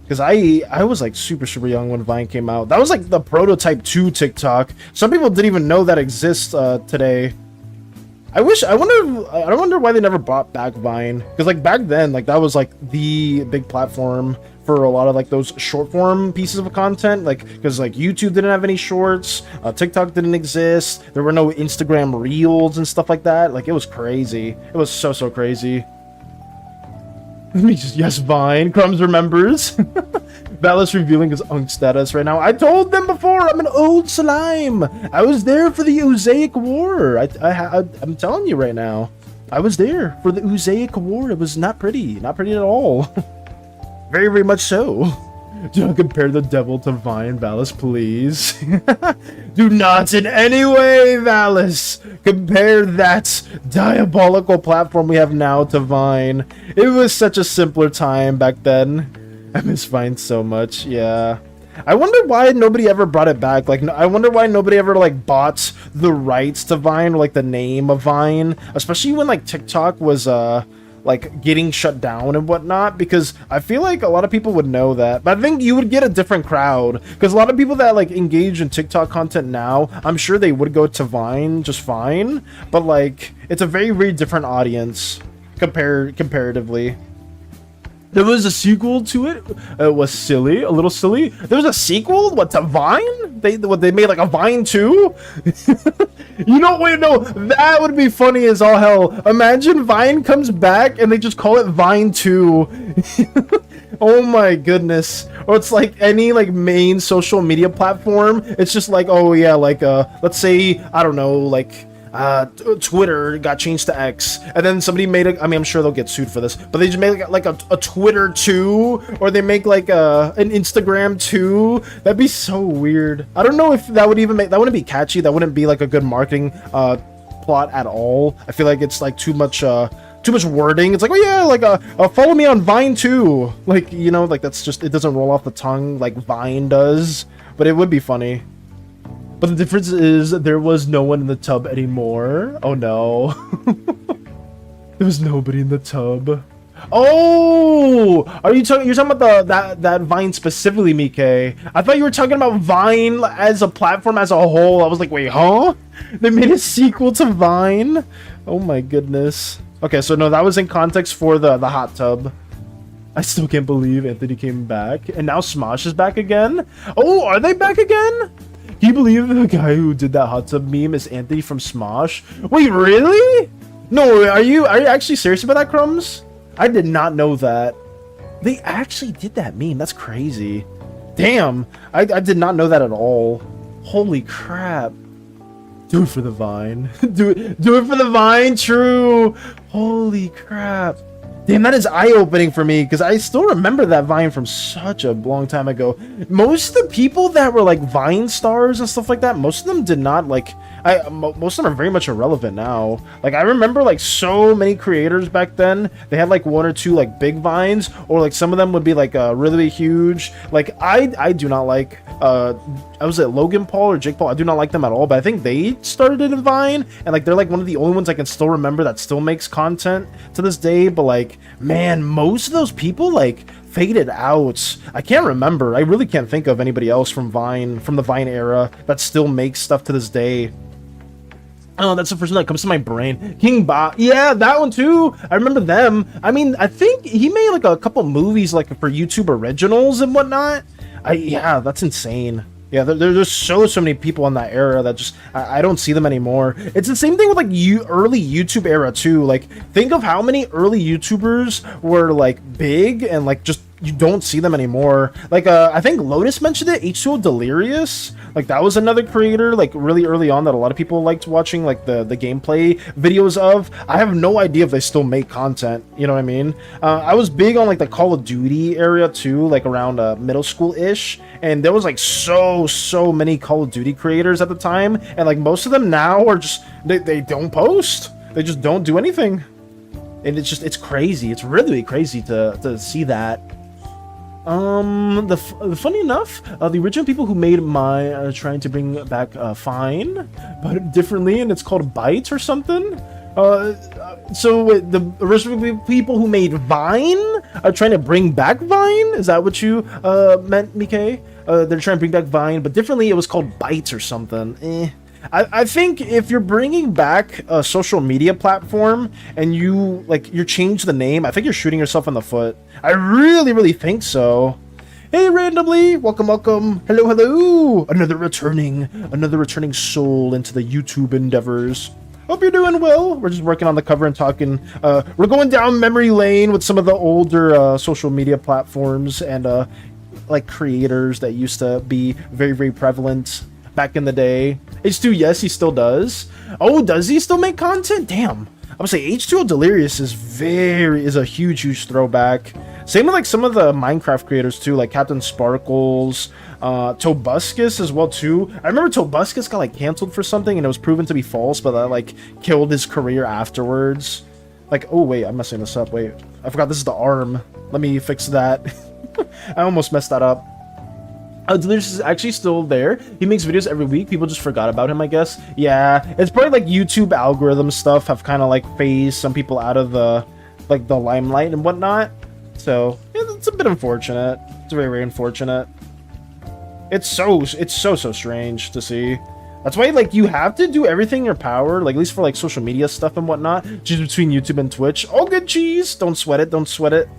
Because I was like super young when Vine came out. That was like the prototype to TikTok. Some people didn't even know that exists today. I wonder why they never brought back Vine, because like back then, like that was like the big platform for a lot of like those short form pieces of content, like because like YouTube didn't have any shorts, TikTok didn't exist, there were no Instagram Reels and stuff like that. Like it was crazy. It was so crazy. Let me just, yes, Vine. Crumbs remembers. Valis revealing his unk status right now. I told them before, I'm an old slime. I was there for the Uzaic War. I'm telling you right now, I was there for the Uzaic War. It was not pretty at all. Very much so. Do not compare the devil to Vine, Valis, please. Do not in any way, Valis, compare that diabolical platform we have now to Vine. It was such a simpler time back then. I miss Vine so much, yeah. I wonder why nobody ever brought it back. Like, I wonder why nobody ever, like, bought the rights to Vine, or, like, the name of Vine. Especially when, like, TikTok was, like getting shut down and whatnot, because I feel like a lot of people would know that, but I think you would get a different crowd, because a lot of people that like engage in TikTok content now, I'm sure they would go to Vine just fine, but like it's a very different audience comparatively. There was a sequel to it. It was silly, a little silly. There was a sequel, what, to Vine? They made like a Vine 2? You know, wait, no, that would be funny as all hell. Imagine Vine comes back and they just call it Vine 2. Oh my goodness. Or it's like any like main social media platform. It's just like, oh yeah, like let's say, I don't know, like Twitter got changed to X, and then somebody made a, I mean, I'm sure they'll get sued for this, but they just made like a Twitter 2, or they make like an Instagram 2. That'd be so weird. I don't know if that would even make, that wouldn't be catchy. That wouldn't be like a good marketing plot at all. I feel like it's like too much wording. It's like, oh yeah, like follow me on Vine too. Like, you know, like that's just, it doesn't roll off the tongue like Vine does, but it would be funny. But the difference is there was no one in the tub anymore. Oh no. There was nobody in the tub. Oh, are you talking? You're talking about that Vine specifically, Mike? I thought you were talking about Vine as a platform as a whole. I was like, wait, huh? They made a sequel to Vine? Oh my goodness. Okay, so no, that was in context for the hot tub. I still can't believe Anthony came back, and now Smosh is back again. Oh, are they back again? Can you believe the guy who did that hot tub meme is Anthony from Smosh? Wait, really? No, are you actually serious about that, Crumbs? I did not know that. They actually did that meme. That's crazy. Damn, I did not know that at all. Holy crap. Do it for the Vine. do it for the Vine, true. Holy crap. Damn, that is eye-opening for me, because I still remember that Vine from such a long time ago. Most of the people that were like Vine stars and stuff like that, most of them did not like, most of them are very much irrelevant now. Like, I remember like so many creators back then, they had like 1 or 2 like big Vines, or like some of them would be like really huge. Like, I do not like, I was at Logan Paul or Jake Paul. I do not like them at all, but I think they started in Vine, and like they're like one of the only ones I can still remember that still makes content to this day. But like, man, most of those people like faded out. I can't remember. I really can't think of anybody else from Vine, from the Vine era, that still makes stuff to this day. Oh, that's the first one that comes to my brain. King Ba, yeah, that one too. I remember them. I mean, I think he made like a couple movies like for YouTube originals and whatnot. Yeah, that's insane. Yeah, there's so many people in that era that just, I don't see them anymore. It's the same thing with like early YouTube era too. Like, think of how many early YouTubers were like big and like just, you don't see them anymore. Like, I think Lotus mentioned it, H2O Delirious. Like, that was another creator, like, really early on that a lot of people liked watching, like, the gameplay videos of. I have no idea if they still make content, you know what I mean? I was big on, like, the Call of Duty area, too, like, around middle school-ish. And there was, like, so many Call of Duty creators at the time. And, like, most of them now are just, they don't post. They just don't do anything. And it's just, it's crazy. It's really crazy to see that. Funny enough, the original people who made my are trying to bring back Fine, but differently, and it's called Bytes or something. So wait, the original people who made Vine are trying to bring back Vine? Is that what you meant, Mike? They're trying to bring back Vine, but differently, it was called Bytes or something. I think if you're bringing back a social media platform and you change the name, I think you're shooting yourself in the foot. I really think so. Hey, randomly, welcome. Hello. Another returning soul into the YouTube endeavors. Hope you're doing well. We're just working on the cover and talking. We're going down memory lane with some of the older social media platforms and like creators that used to be very prevalent back in the day. H2, yes, he still does. Oh, does he still make content? Damn. I would say H2O Delirious is a huge throwback. Same with like some of the Minecraft creators too, like Captain Sparkles, Tobuscus as well too. I remember Tobuscus got like canceled for something and it was proven to be false, but that like killed his career afterwards. Like, oh wait, I'm messing this up. Wait, I forgot this is the arm. Let me fix that. I almost messed that up. Delirious is actually still there. He makes videos every week. People just forgot about him, I guess. Yeah, it's probably like YouTube algorithm stuff have kind of like phased some people out of the limelight and whatnot. So yeah, it's a bit unfortunate. It's very unfortunate. It's so strange to see. That's why like you have to do everything in your power, like at least for like social media stuff and whatnot, just between YouTube and Twitch. All good cheese. Don't sweat it.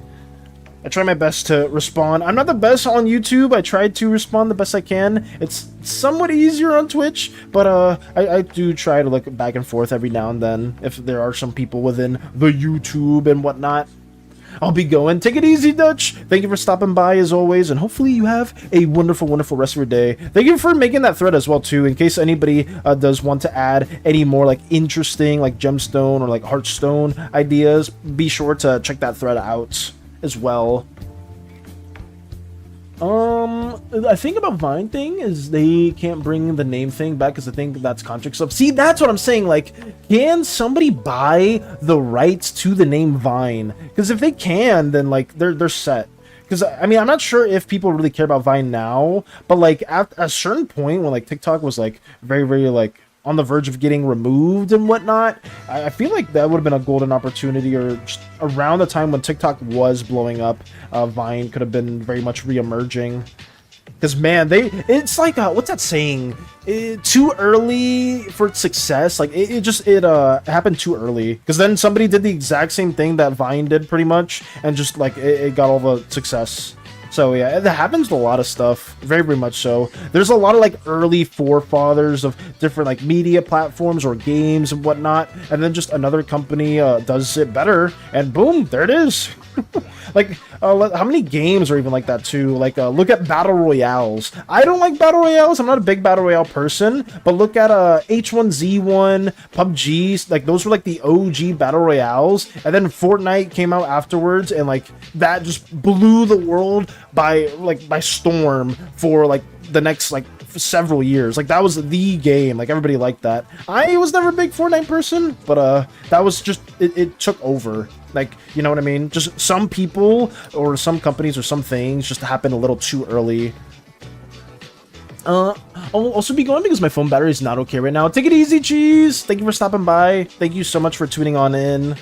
I try my best to respond. I'm not the best on YouTube. I try to respond the best I can. It's somewhat easier on Twitch, but I do try to look back and forth every now and then if there are some people within the YouTube and whatnot. I'll be going. Take it easy, Dutch. Thank you for stopping by as always, and hopefully you have a wonderful, wonderful rest of your day. Thank you for making that thread as well too, in case anybody does want to add any more like interesting like gemstone or like heartstone ideas. Be sure to check that thread out as well. I think about Vine thing is they can't bring the name thing back because I think that's contract stuff. See, that's what I'm saying. Like, can somebody buy the rights to the name Vine? Because if they can, then like they're set. Because I mean, I'm not sure if people really care about Vine now, but like at a certain point when like TikTok was like very, very like on the verge of getting removed and whatnot, I feel like that would have been a golden opportunity, or just around the time when TikTok was blowing up, Vine could have been very much re-emerging. Because man, it's like what's that saying? Too early for success. Like it happened too early. Because then somebody did the exact same thing that Vine did pretty much, and just like it got all the success. So yeah, it happens to a lot of stuff, very, very much so. There's a lot of like early forefathers of different like media platforms or games and whatnot, and then just another company does it better, and boom, there it is. Like, how many games are even like that too? Like, look at battle royales. I don't like battle royales. I'm not a big battle royale person, but look at H1Z1, PUBG. Like, those were like the OG battle royales, and then Fortnite came out afterwards, and like that just blew the world by storm for like the next like several years. Like, that was the game. Like, everybody liked that. I was never a big Fortnite person, but that was just it took over. Like, you know what I mean? Just some people or some companies or some things just happen a little too early. I'll also be going because my phone battery is not okay right now. Take it easy, Cheese. Thank you for stopping by. Thank you so much for tuning on in.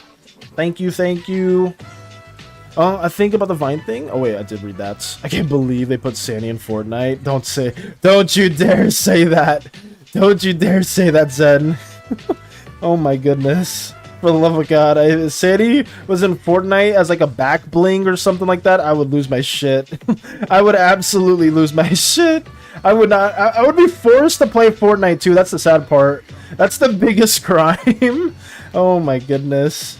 Thank you, thank you. I think about the Vine thing. Oh wait, I did read that. I can't believe they put SANI in Fortnite. Don't you dare say that. Don't you dare say that, Zen. Oh my goodness. For the love of God, if SANI was in Fortnite as like a back bling or something like that, I would lose my shit. I would absolutely lose my shit. I would not. I would be forced to play Fortnite too. That's the sad part. That's the biggest crime. Oh my goodness.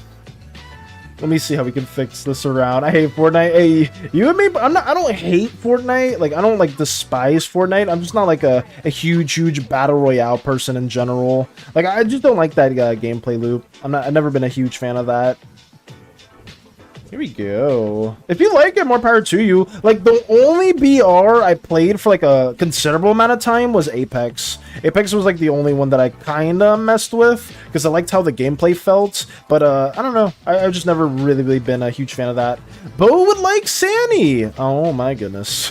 Let me see how we can fix this around. I hate Fortnite. Hey, you and me, I don't hate Fortnite. Like, I don't like despise Fortnite. I'm just not like a huge battle royale person in general. Like, I just don't like that gameplay loop. I've never been a huge fan of that. Here we go. If you like it, more power to you. Like, the only BR I played for like a considerable amount of time was Apex. Apex was like the only one that I kind of messed with because I liked how the gameplay felt. But I don't know. I've just never really been a huge fan of that. Bo would like SANI. Oh my goodness.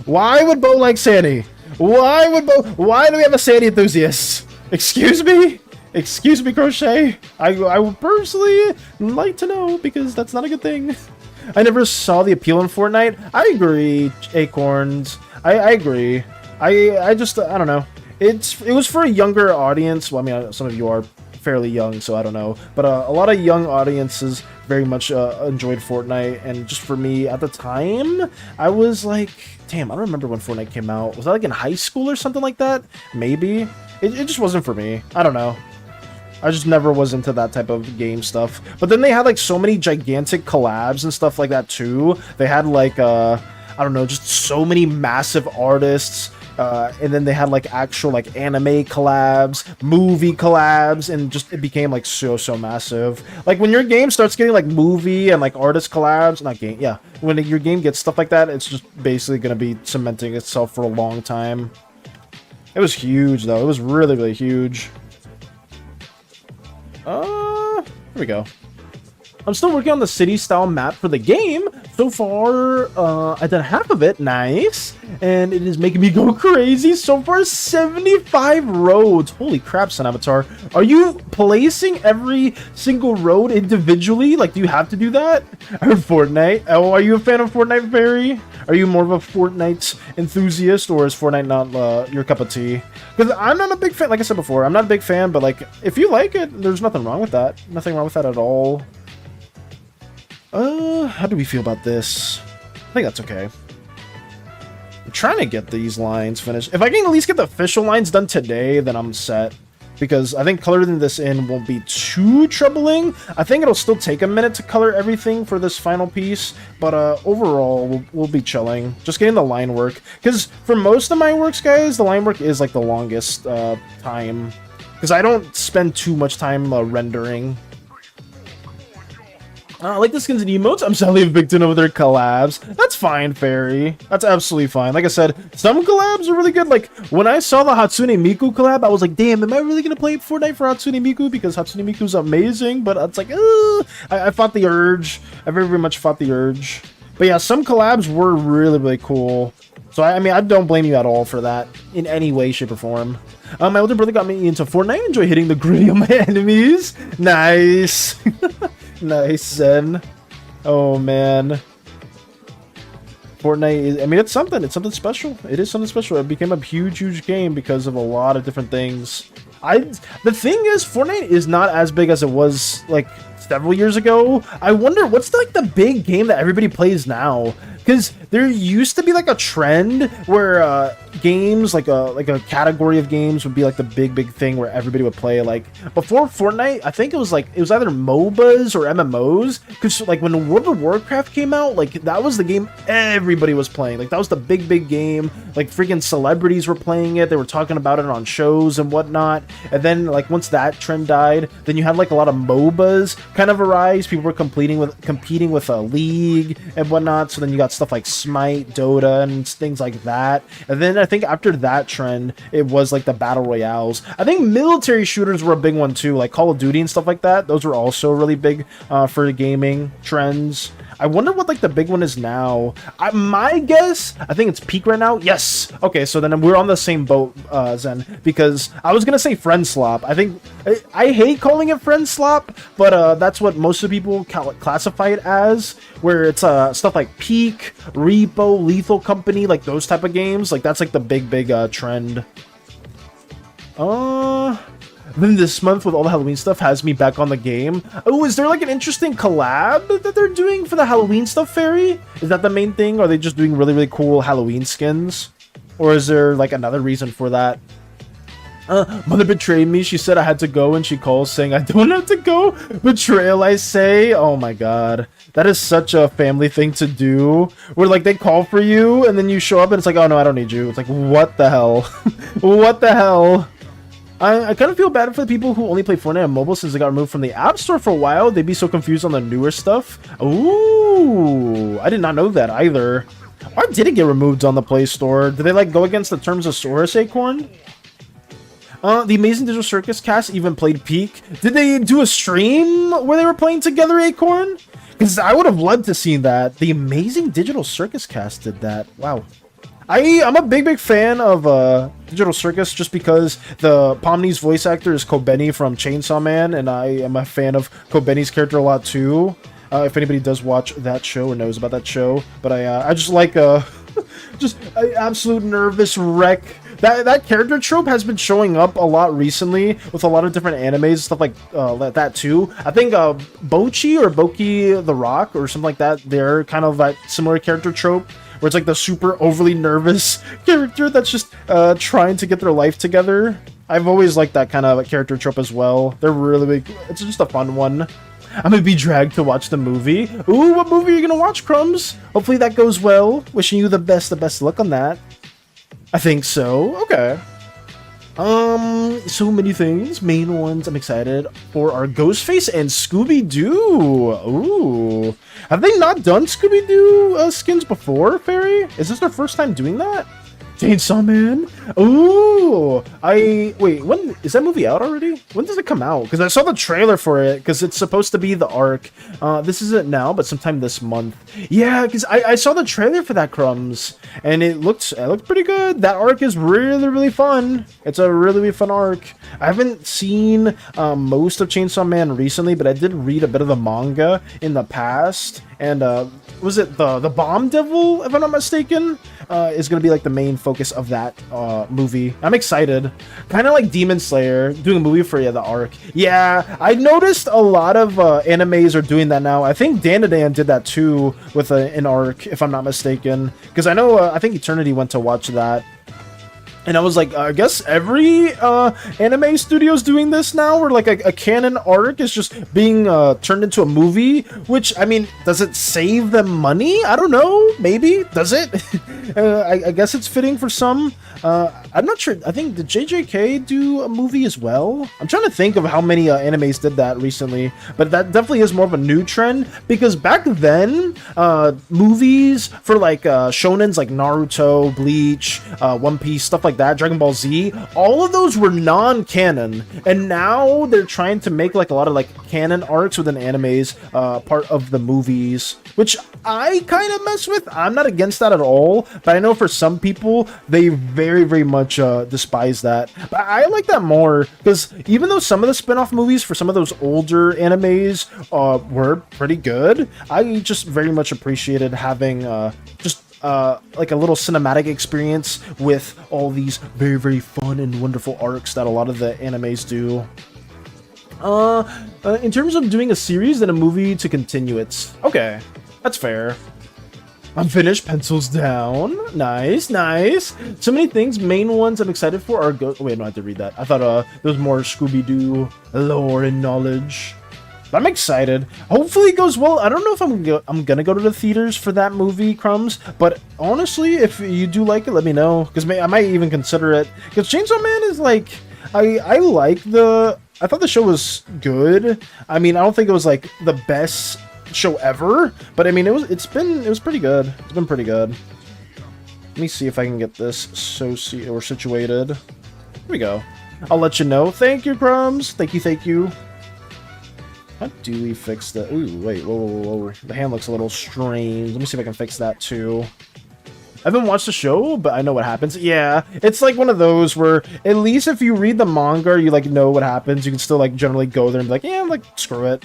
Why would Bo like SANI? Why do we have a SANI enthusiast? Excuse me? Excuse me, Crochet. I would personally like to know, because that's not a good thing. I never saw the appeal in Fortnite. I agree, Acorns. I agree. I don't know. It was for a younger audience. Well, I mean, some of you are fairly young, so I don't know. But a lot of young audiences very much enjoyed Fortnite. And just for me, at the time, I was like, damn, I don't remember when Fortnite came out. Was that like in high school or something like that? Maybe. It just wasn't for me. I don't know. I just never was into that type of game stuff. But then they had like so many gigantic collabs and stuff like that too. They had like I don't know, just so many massive artists. And then they had like actual like anime collabs, movie collabs, and just it became like so massive. Like when your game starts getting like movie and like artist collabs, not game, yeah. When your game gets stuff like that, it's just basically gonna be cementing itself for a long time. It was huge though. It was really huge. Here we go. I'm still working on the city-style map for the game. So far, I've done half of it. Nice. And it is making me go crazy. So far, 75 roads. Holy crap, Sun Avatar. Are you placing every single road individually? Like, do you have to do that? I heard Fortnite. Oh, are you a fan of Fortnite, Barry? Are you more of a Fortnite enthusiast, or is Fortnite not your cup of tea? Because I'm not a big fan. Like I said before, I'm not a big fan, but like, if you like it, there's nothing wrong with that. Nothing wrong with that at all. How do we feel about this? I think that's okay. I'm trying to get these lines finished. If I can at least get the official lines done today, then I'm set. because I think coloring this in won't be too troubling. I think it'll still take a minute to color everything for this final piece, but overall, we'll be chilling. Just getting the line work, because for most of my works, guys, the line work is like the longest time, because I don't spend too much time rendering. I like the skins and emotes. I'm sadly a victim of their collabs. That's fine, Fairy. That's absolutely fine. Like I said, some collabs are really good. Like, when I saw the Hatsune Miku collab, I was like, damn, am I really going to play Fortnite for Hatsune Miku? Because Hatsune Miku's amazing, but it's like, I fought the urge. I very, very much fought the urge. But yeah, some collabs were really, really cool. So, I mean, I don't blame you at all for that in any way, shape, or form. My older brother got me into Fortnite. I enjoy hitting the gritty on my enemies. Nice. Nice, Zen. Oh, man. Fortnite is, I mean, it's something. It's something special. It is something special. It became a huge, huge game because of a lot of different things. The thing is, Fortnite is not as big as it was, like, several years ago. I wonder, what's, like, the big game that everybody plays now? Because there used to be like a trend where games, like a category of games would be like the big thing where everybody would play. Like before Fortnite, I think it was either MOBAs or MMOs. Because like when World of Warcraft came out, like that was the game everybody was playing. Like that was the big game. Like freaking celebrities were playing it. They were talking about it on shows and whatnot. And then like once that trend died, then you had like a lot of MOBAs kind of arise. People were competing with a League and whatnot. So then you got stuff like Smite, Dota, and things like that. And then I think after that trend, it was like the battle royales. I think military shooters were a big one too, like Call of Duty and stuff like that. Those were also really big for gaming trends. I wonder what like the big one is now. My guess, I think it's peak right now. Yes. Okay, so then we're on the same boat, Zen, because I was gonna say friend slop. I think I hate calling it friend slop, but that's what most of the people classify it as, where it's stuff like Peak, Repo, Lethal Company, like those type of games. Like that's like the big trend. Then this month with all the Halloween stuff has me back on the game. Oh, is there like an interesting collab that they're doing for the Halloween stuff, Fairy? Is that the main thing? Or are they just doing really cool Halloween skins? Or is there like another reason for that? Mother betrayed me. She said I had to go, and she calls saying I don't have to go. Betrayal, I say. Oh my god. That is such a family thing to do. Where like they call for you, and then you show up, and it's like, oh no, I don't need you. It's like, what the hell? What the hell? I kind of feel bad for the people who only play Fortnite on mobile since they got removed from the App Store for a while. They'd be so confused on the newer stuff. Ooh, I did not know that either. Why did it get removed on the Play Store? Did they like go against the terms of Source, Acorn? The Amazing Digital Circus cast even played Peak. Did they do a stream where they were playing together, Acorn? Because I would have loved to see that. The Amazing Digital Circus cast did that. Wow. I'm a big fan of Digital Circus just because the Pomni's voice actor is Kobeni from Chainsaw Man, and I am a fan of Kobeni's character a lot too. If anybody does watch that show or knows about that show, but I just like just an absolute nervous wreck. That character trope has been showing up a lot recently with a lot of different animes, stuff like that too. I think Bochi or Boki the Rock or something like that, they're kind of that similar character trope, where it's like the super overly nervous character that's just trying to get their life together. I've always liked that kind of character trope as well. They're really big. It's just a fun one. I'm gonna be dragged to watch the movie. Ooh, what movie are you gonna watch, Crumbs? Hopefully that goes well. Wishing you the best luck on that. I think so. Okay. So many things. Main ones I'm excited for are Ghostface and Scooby-Doo. Ooh. Have they not done Scooby-Doo skins before, Fairy? Is this their first time doing that? Chainsaw Man? Ooh! Wait, when is that movie out already? When does it come out? Because I saw the trailer for it, because it's supposed to be the arc. This isn't now, but sometime this month. Yeah, because I saw the trailer for that, Crumbs, and it looked pretty good. That arc is really fun. It's a really fun arc. I haven't seen most of Chainsaw Man recently, but I did read a bit of the manga in the past, and was it the Bomb Devil, if I'm not mistaken, is going to be like the main focus of that movie. I'm excited. Kind of like Demon Slayer, doing a movie for the arc. Yeah, I noticed a lot of animes are doing that now. I think Dan did that too with an arc, if I'm not mistaken. Because I know, I think Eternity went to watch that. And I was like, I guess every anime studio's doing this now, where like a canon arc is just being turned into a movie. Which, I mean, does it save them money? I don't know. Maybe. Does it? I guess it's fitting for some. I'm not sure. I think, did JJK do a movie as well? I'm trying to think of how many animes did that recently. But that definitely is more of a new trend. Because back then, movies for like shonens like Naruto, Bleach, One Piece, stuff like that, Dragon Ball Z, all of those were non-canon, and now they're trying to make like a lot of like canon arcs within animes part of the movies, which I kind of mess with. I'm not against that at all, but I know for some people they very much despise that. But I like that more, because even though some of the spin-off movies for some of those older animes were pretty good, I just very much appreciated having like a little cinematic experience with all these very fun and wonderful arcs that a lot of the animes do. In terms of doing a series and a movie to continue it, okay, that's fair. I'm finished. Pencils down. Nice. So many things. Main ones I'm excited for are wait, no, I have to read that. I thought there was more Scooby-Doo lore and knowledge. I'm excited. Hopefully it goes well. I don't know if I'm gonna go to the theaters for that movie, Crumbs, but honestly, if you do like it, let me know, because I might even consider it. Because Chainsaw Man is like, I thought the show was good. I mean, I don't think it was like the best show ever, but I mean, it was pretty good. It's been pretty good. Let me see if I can get this situated. Here we go. I'll let you know. Thank you, Crumbs. Thank you. How do we fix that? Ooh, wait, whoa. The hand looks a little strange. Let me see if I can fix that too. I haven't watched the show, but I know what happens. Yeah, it's like one of those where at least if you read the manga, you like know what happens. You can still like generally go there and be like, yeah, like screw it.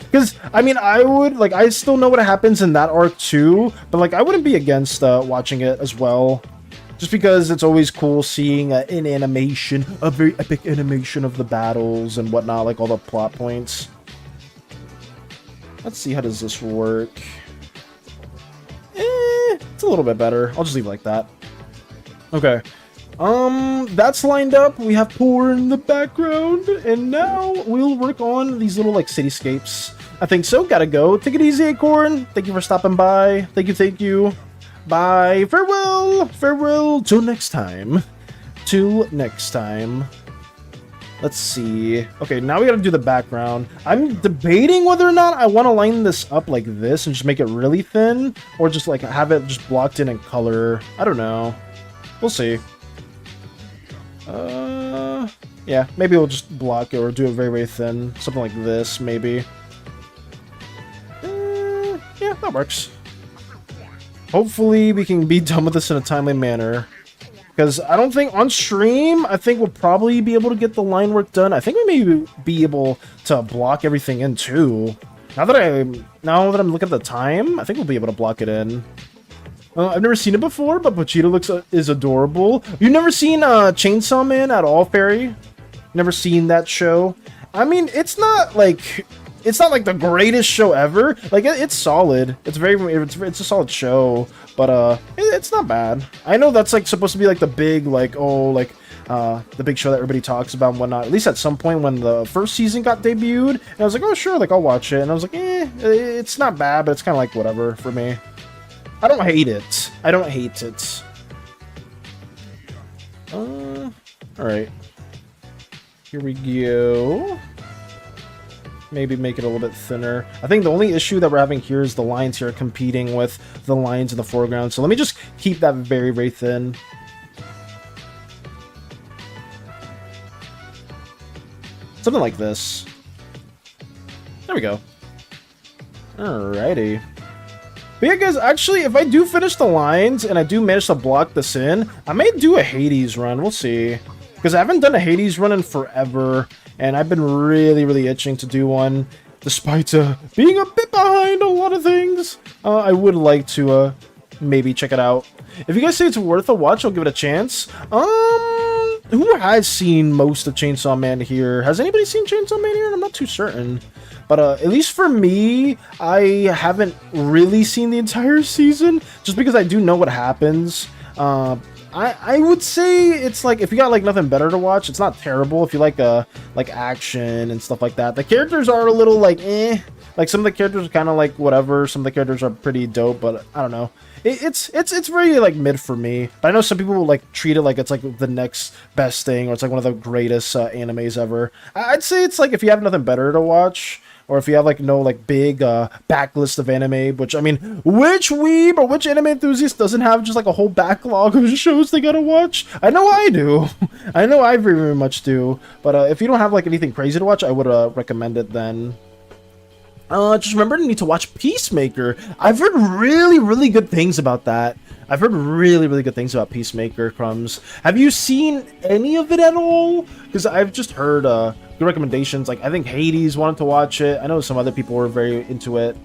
Because I mean, I still know what happens in that arc too, but like I wouldn't be against watching it as well. Just because it's always cool seeing an animation, a very epic animation of the battles and whatnot, like all the plot points. Let's see, how does this work? It's a little bit better. I'll just leave it like that. Okay. That's lined up. We have Poor in the background, and now we'll work on these little like cityscapes. I think so. Gotta go. Take it easy, Acorn. Thank you for stopping by. Thank you. Bye. Farewell. Till next time. Let's see. Okay, now we gotta do the background. I'm debating whether or not I want to line this up like this and just make it really thin, or just like have it just blocked in color. I don't know. We'll see. Yeah, maybe we'll just block it or do it very thin. Something like this, maybe. Yeah, that works. Hopefully we can be done with this in a timely manner. Because I don't think on stream, I think we'll probably be able to get the line work done. I think we may be able to block everything in too. Now that I'm looking at the time, I think we'll be able to block it in. I've never seen it before, but Pochita is adorable. You've never seen Chainsaw Man at all, Fairy? Never seen that show? I mean, it's not like the greatest show ever. Like it's solid. It's a solid show, but it's not bad. I know that's like supposed to be like the big the big show that everybody talks about and whatnot. At least at some point when the first season got debuted, and I was like, oh sure, like I'll watch it. And I was like, it's not bad, but it's kind of like whatever for me. I don't hate it. All right. Here we go. Maybe make it a little bit thinner. I think the only issue that we're having here is the lines here competing with the lines in the foreground. So let me just keep that very thin. Something like this. There we go. Alrighty. But yeah, guys, actually, if I do finish the lines and I do manage to block this in, I may do a Hades run. We'll see. Because I haven't done a Hades run in forever, and I've been really itching to do one, despite being a bit behind a lot of things. I would like to maybe check it out. If you guys say it's worth a watch, I'll give it a chance. Who has seen most of Chainsaw Man here? Has anybody seen Chainsaw Man here? I'm not too certain. But at least for me, I haven't really seen the entire season, just because I do know what happens. I would say it's like if you got like nothing better to watch, it's not terrible. If you like action and stuff like that, the characters are a little like eh. Like some of the characters are kind of like whatever. Some of the characters are pretty dope, but I don't know. It's very like mid for me. But I know some people will like treat it like it's like the next best thing, or it's like one of the greatest animes ever. I'd say it's like if you have nothing better to watch, or if you have like no like big backlist of anime, which I mean, which weeb or which anime enthusiast doesn't have just like a whole backlog of shows they gotta watch? I know I do. I know I very, very much do. But if you don't have like anything crazy to watch, I would recommend it then. Just remember you need to watch Peacemaker. I've heard really, really good things about that. I've heard really, really good things about Peacemaker, Crumbs. Have you seen any of it at all? Because I've just heard good recommendations. Like, I think Hades wanted to watch it. I know some other people were very into it.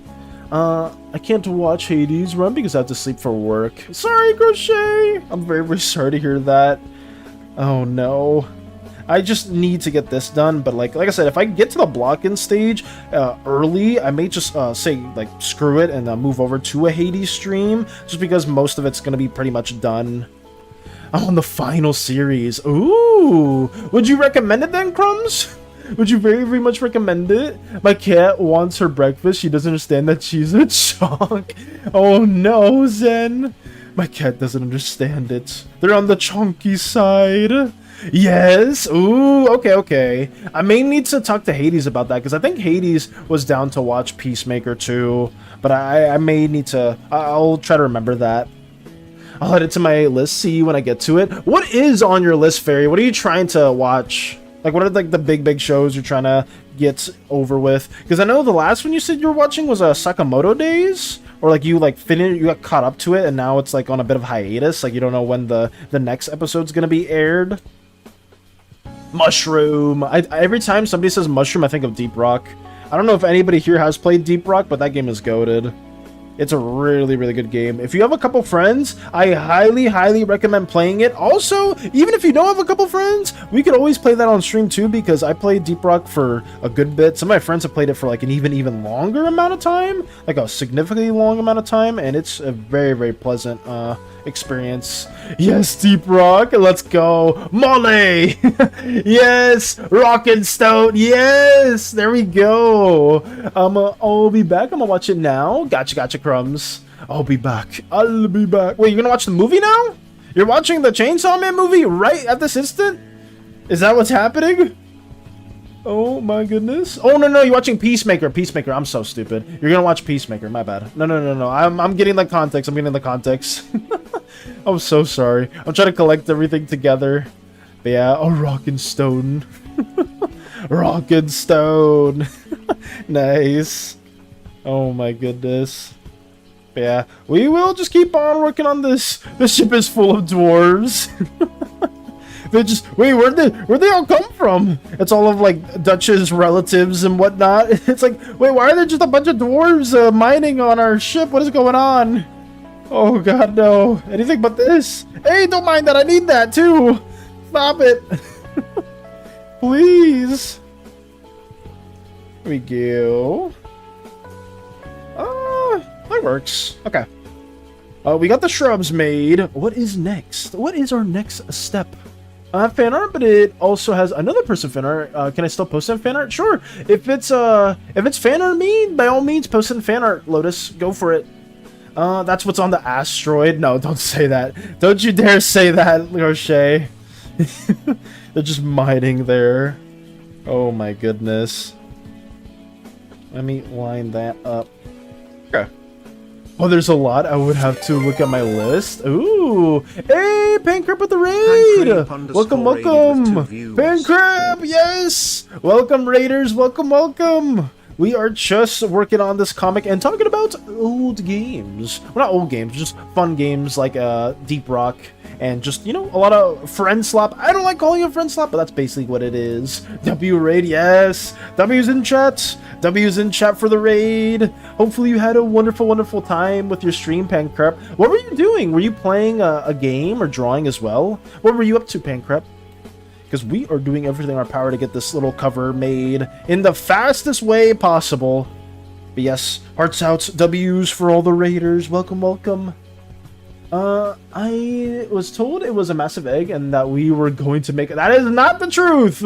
I can't watch Hades Run because I have to sleep for work. Sorry, Crochet! I'm very, very sorry to hear that. Oh, no. I just need to get this done, but like I said, if I get to the block-in stage early, I may just say like screw it and move over to a Hades stream, just because most of it's gonna be pretty much done. I'm on the final series. Ooh, would you recommend it then, Crumbs? Would you very, very much recommend it? My cat wants her breakfast. She doesn't understand that she's a chonk. Oh no, Zen. My cat doesn't understand it. They're on the chonky side. Yes. Ooh, okay. I may need to talk to Hades about that, because I think Hades was down to watch Peacemaker too. But I may need to... I'll try to remember that. I'll add it to my list, see when I get to it. What is on your list, Fairy? What are you trying to watch? Like, what are like the big shows you're trying to get over with? Because I know the last one you said you were watching was Sakamoto Days. Or like you got caught up to it, and now it's like on a bit of hiatus. Like you don't know when the next episode's gonna be aired. Mushroom. Every time somebody says Mushroom, I think of Deep Rock. I don't know if anybody here has played Deep Rock, but that game is goated. It's a really, really good game. If you have a couple friends, I highly, highly recommend playing it. Also, even if you don't have a couple friends, we could always play that on stream too, because I played Deep Rock for a good bit. Some of my friends have played it for like an even longer amount of time, like a significantly long amount of time, and it's a very, very pleasant experience. Yes, Deep Rock, let's go. Molly! Yes! Rock and Stone, yes! There we go. I'll be back. I'm gonna watch it now. Gotcha, Crumbs. I'll be back. I'll be back. Wait, you're gonna watch the movie now? You're watching the Chainsaw Man movie right at this instant? Is that what's happening? Oh my goodness. Oh no, you're watching Peacemaker. I'm so stupid. You're gonna watch Peacemaker, my bad. No. I'm getting the context. I'm so sorry. I'm trying to collect everything together. But yeah, Rock and Stone. Rock and Stone. Nice. Oh my goodness. But yeah, we will just keep on working on this. This ship is full of dwarves. They just wait. Where'd they all come from? It's all of like Dutch's relatives and whatnot. It's like, wait, why are there just a bunch of dwarves mining on our ship? What is going on? Oh god, no! Anything but this. Hey, don't mind that. I need that too. Stop it, please. Here we go. That works. Okay. We got the shrubs made. What is next? What is our next step? Fan art, but it also has another person fan art. Can I still post in fan art? Sure. If it's fan art me, by all means, post in fan art, Lotus. Go for it. That's what's on the asteroid. No, don't say that. Don't you dare say that, Crochet. They're just mining there. Oh my goodness. Let me line that up. Okay. Oh, there's a lot. I would have to look at my list. Ooh. Hey, Pancrep with the raid. Welcome. Pancrep, yes. Welcome, raiders. Welcome. We are just working on this comic and talking about old games. Well, not old games, just fun games like Deep Rock and just, you know, a lot of friend slap. I don't like calling it friend slap, but that's basically what it is. W raid, yes. W's in chat. W's in chat for the raid. Hopefully you had a wonderful time with your stream, Pancrep. What were you doing? Were you playing a game or drawing as well? What were you up to, Pancrep? Because we are doing everything in our power to get this little cover made in the fastest way possible. But yes, hearts out, W's for all the raiders. Welcome. I was told it was a massive egg and that we were going to make it. That is not the truth.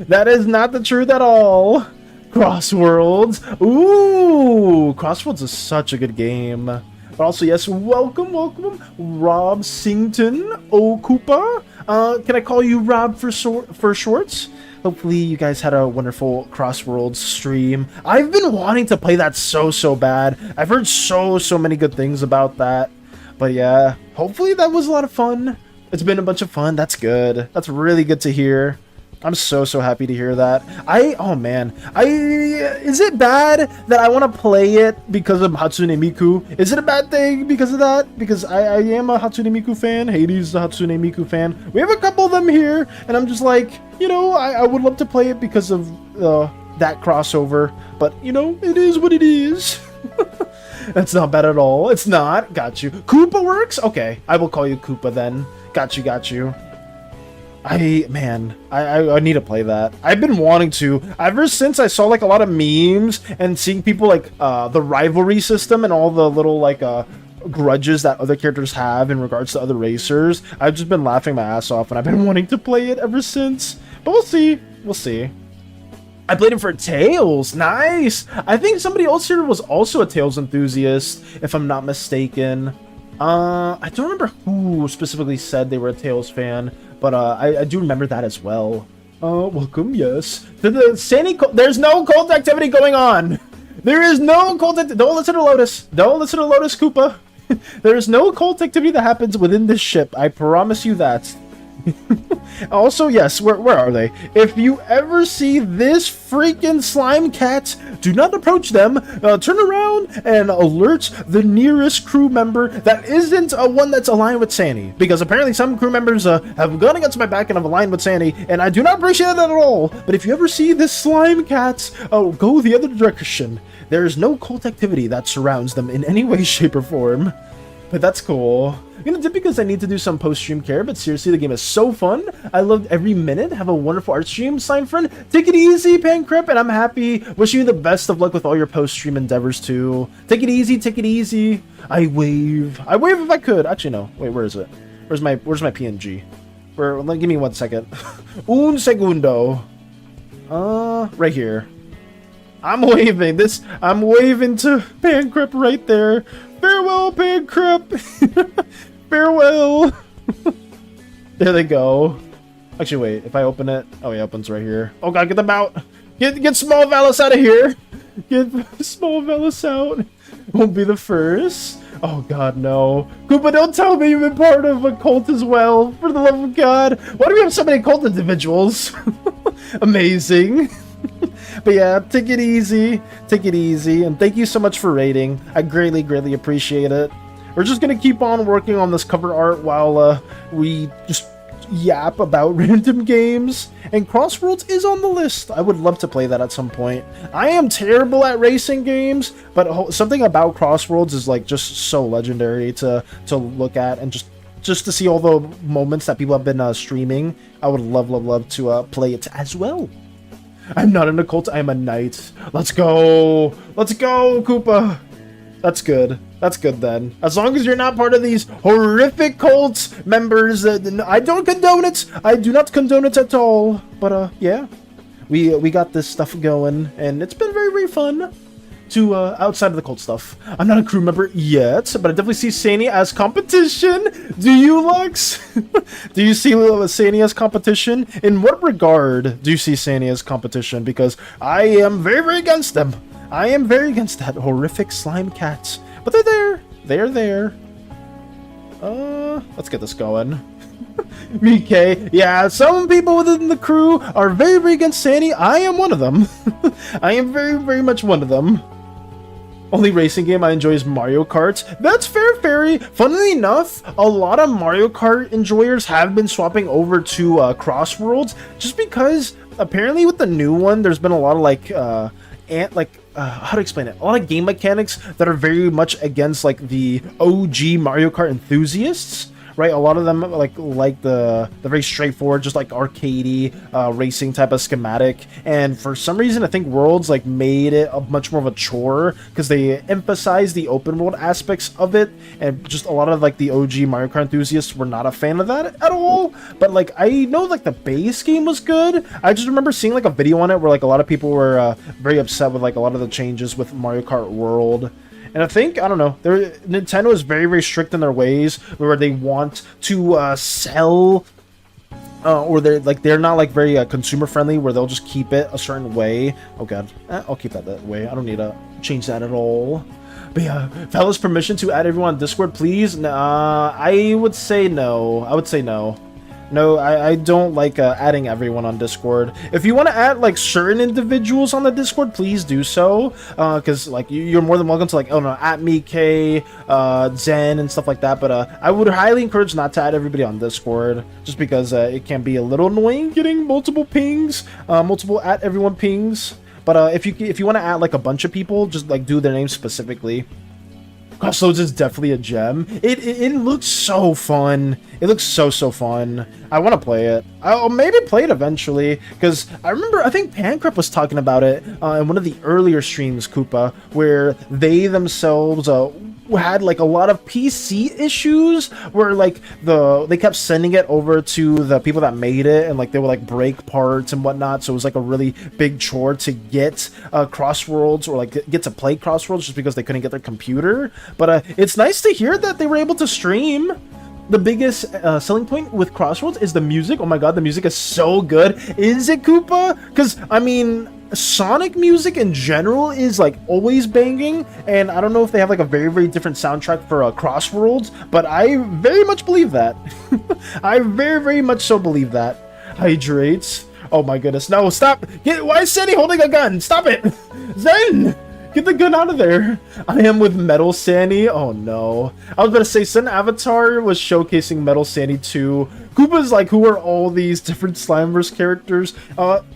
That is not the truth at all. Crossworlds. Ooh, Crossworlds is such a good game. But also, yes, welcome, Rob Sington, Koopa. Can I call you Rob for shorts? Hopefully you guys had a wonderful Crossworlds stream. I've been wanting to play that so bad. I've heard so many good things about that. But yeah, hopefully that was a lot of fun. It's been a bunch of fun. That's good. That's really good to hear. I'm so happy to hear that. Oh man, is it bad that I want to play it because of Hatsune Miku? Is it a bad thing because of that? Because I am a Hatsune Miku fan. Hades is a Hatsune Miku fan. We have a couple of them here, and I'm just like, you know, I would love to play it because of that crossover. But you know, it is what it is. That's not bad at all. It's not. Got you. Koopa works? Okay, I will call you Koopa then. Got you. I need to play that. I've been wanting to ever since I saw like a lot of memes and seeing people like the rivalry system and all the little like grudges that other characters have in regards to other racers. I've just been laughing my ass off and I've been wanting to play it ever since. But we'll see. I played it for Tails. Nice. I think somebody else here was also a Tails enthusiast, if I'm not mistaken. I don't remember who specifically said they were a Tails fan, but I do remember that as well. Welcome, yes. To the SANI there's no cult activity going on. There is no cult activity. Don't listen to Lotus. Don't listen to Lotus, Koopa. There is no cult activity that happens within this ship. I promise you that. Also, yes, where are they? If you ever see this freaking slime cat, do not approach them. Turn around and alert the nearest crew member that isn't one that's aligned with SANI. Because apparently some crew members have gone against my back and have aligned with SANI, and I do not appreciate that at all. But if you ever see this slime cat, go the other direction. There is no cult activity that surrounds them in any way, shape, or form. But that's cool. I'm gonna dip because I need to do some post-stream care, but seriously, the game is so fun. I loved every minute. Have a wonderful art stream, slime friend. Take it easy, Pancrep, and I'm happy. Wishing you the best of luck with all your post-stream endeavors, too. Take it easy, take it easy. I wave if I could. Actually, no. Wait, where is it? Where's my PNG? Give me 1 second. Un segundo. Right here. I'm waving to Pancrep right there. Farewell, Pancrep! Farewell! There they go. Actually, wait. If I open it... Oh, yeah, it opens right here. Oh, God, get them out! Get Small Valis out of here! Get Small Valis out! Won't be the first. Oh, God, no. Koopa, don't tell me you've been part of a cult as well. For the love of God. Why do we have so many cult individuals? Amazing. But yeah, take it easy, and thank you so much for rating. I greatly appreciate it. We're just gonna keep on working on this cover art while we just yap about random games, and Crossworlds is on the list. I would love to play that at some point. I am terrible at racing games, but something about Crossworlds is like just so legendary to look at, and just to see all the moments that people have been streaming. I would love to play it as well. I'm not in a cult, I am a knight. Let's go, Koopa. That's good then. As long as you're not part of these horrific cult members, I don't condone it. I do not condone it at all. But yeah, we got this stuff going, and it's been very fun. To outside of the cult stuff. I'm not a crew member yet, but I definitely see SANI as competition. Do you, Lux? Do you see SANI as competition? In what regard do you see SANI as competition? Because I am very against them. I am very against that horrific slime cat. But they're there. They're there. Let's get this going. Mike, yeah, some people within the crew are very against SANI. I am one of them. I am very much one of them. Only racing game I enjoy is Mario Kart. That's fair, Fairy. Funnily enough, a lot of Mario Kart enjoyers have been swapping over to Crossworlds, just because apparently with the new one, there's been a lot of how to explain it? A lot of game mechanics that are very much against like the OG Mario Kart enthusiasts. right? A lot of them like the very straightforward, just like arcadey racing type of schematic. And for some reason, I think Worlds like made it a much more of a chore because they emphasized the open world aspects of it, and just a lot of like the OG Mario Kart enthusiasts were not a fan of that at all. But like I know like the base game was good. I just remember seeing like a video on it where like a lot of people were very upset with like a lot of the changes with Mario Kart World. And I think, I don't know, Nintendo is very, very strict in their ways where they want to sell, or they're not like very consumer friendly where they'll just keep it a certain way. Oh god, I'll keep that way. I don't need to change that at all. But yeah, fellas, permission to add everyone on Discord, please? Nah, I would say no. I would say no. No, I don't like adding everyone on Discord. If you want to add like certain individuals on the Discord, please do so. Because like you're more than welcome to like, oh no, at me, K, Zen, and stuff like that. But I would highly encourage not to add everybody on Discord, just because it can be a little annoying getting multiple pings, multiple at everyone pings. But if you want to add like a bunch of people, just like do their names specifically. Crossroads is definitely a gem. It looks so fun. It looks so fun. I want to play it. I'll maybe play it eventually, because I remember, I think Pancrep was talking about it in one of the earlier streams, Koopa, where they themselves had like a lot of PC issues where like they kept sending it over to the people that made it, and like they would like break parts and whatnot, so it was like a really big chore to get Crossworlds, or like get to play Crossworlds, just because they couldn't get their computer. But it's nice to hear that they were able to stream. The biggest selling point with Crossworlds is the music. Oh my god, the music is so good. Is it, Koopa? Because I mean, Sonic music in general is like always banging, and I don't know if they have like a very, very different soundtrack for Crossworlds, but I very much believe that. I very, very much so believe that. Hydrates. Oh my goodness, no, stop. Why is SANI holding a gun? Stop it. Zen, get the gun out of there. I am with Metal SANI. Oh no. I was gonna say, Sun Avatar was showcasing Metal SANI too. Koopa's like, who are all these different Slimeverse characters?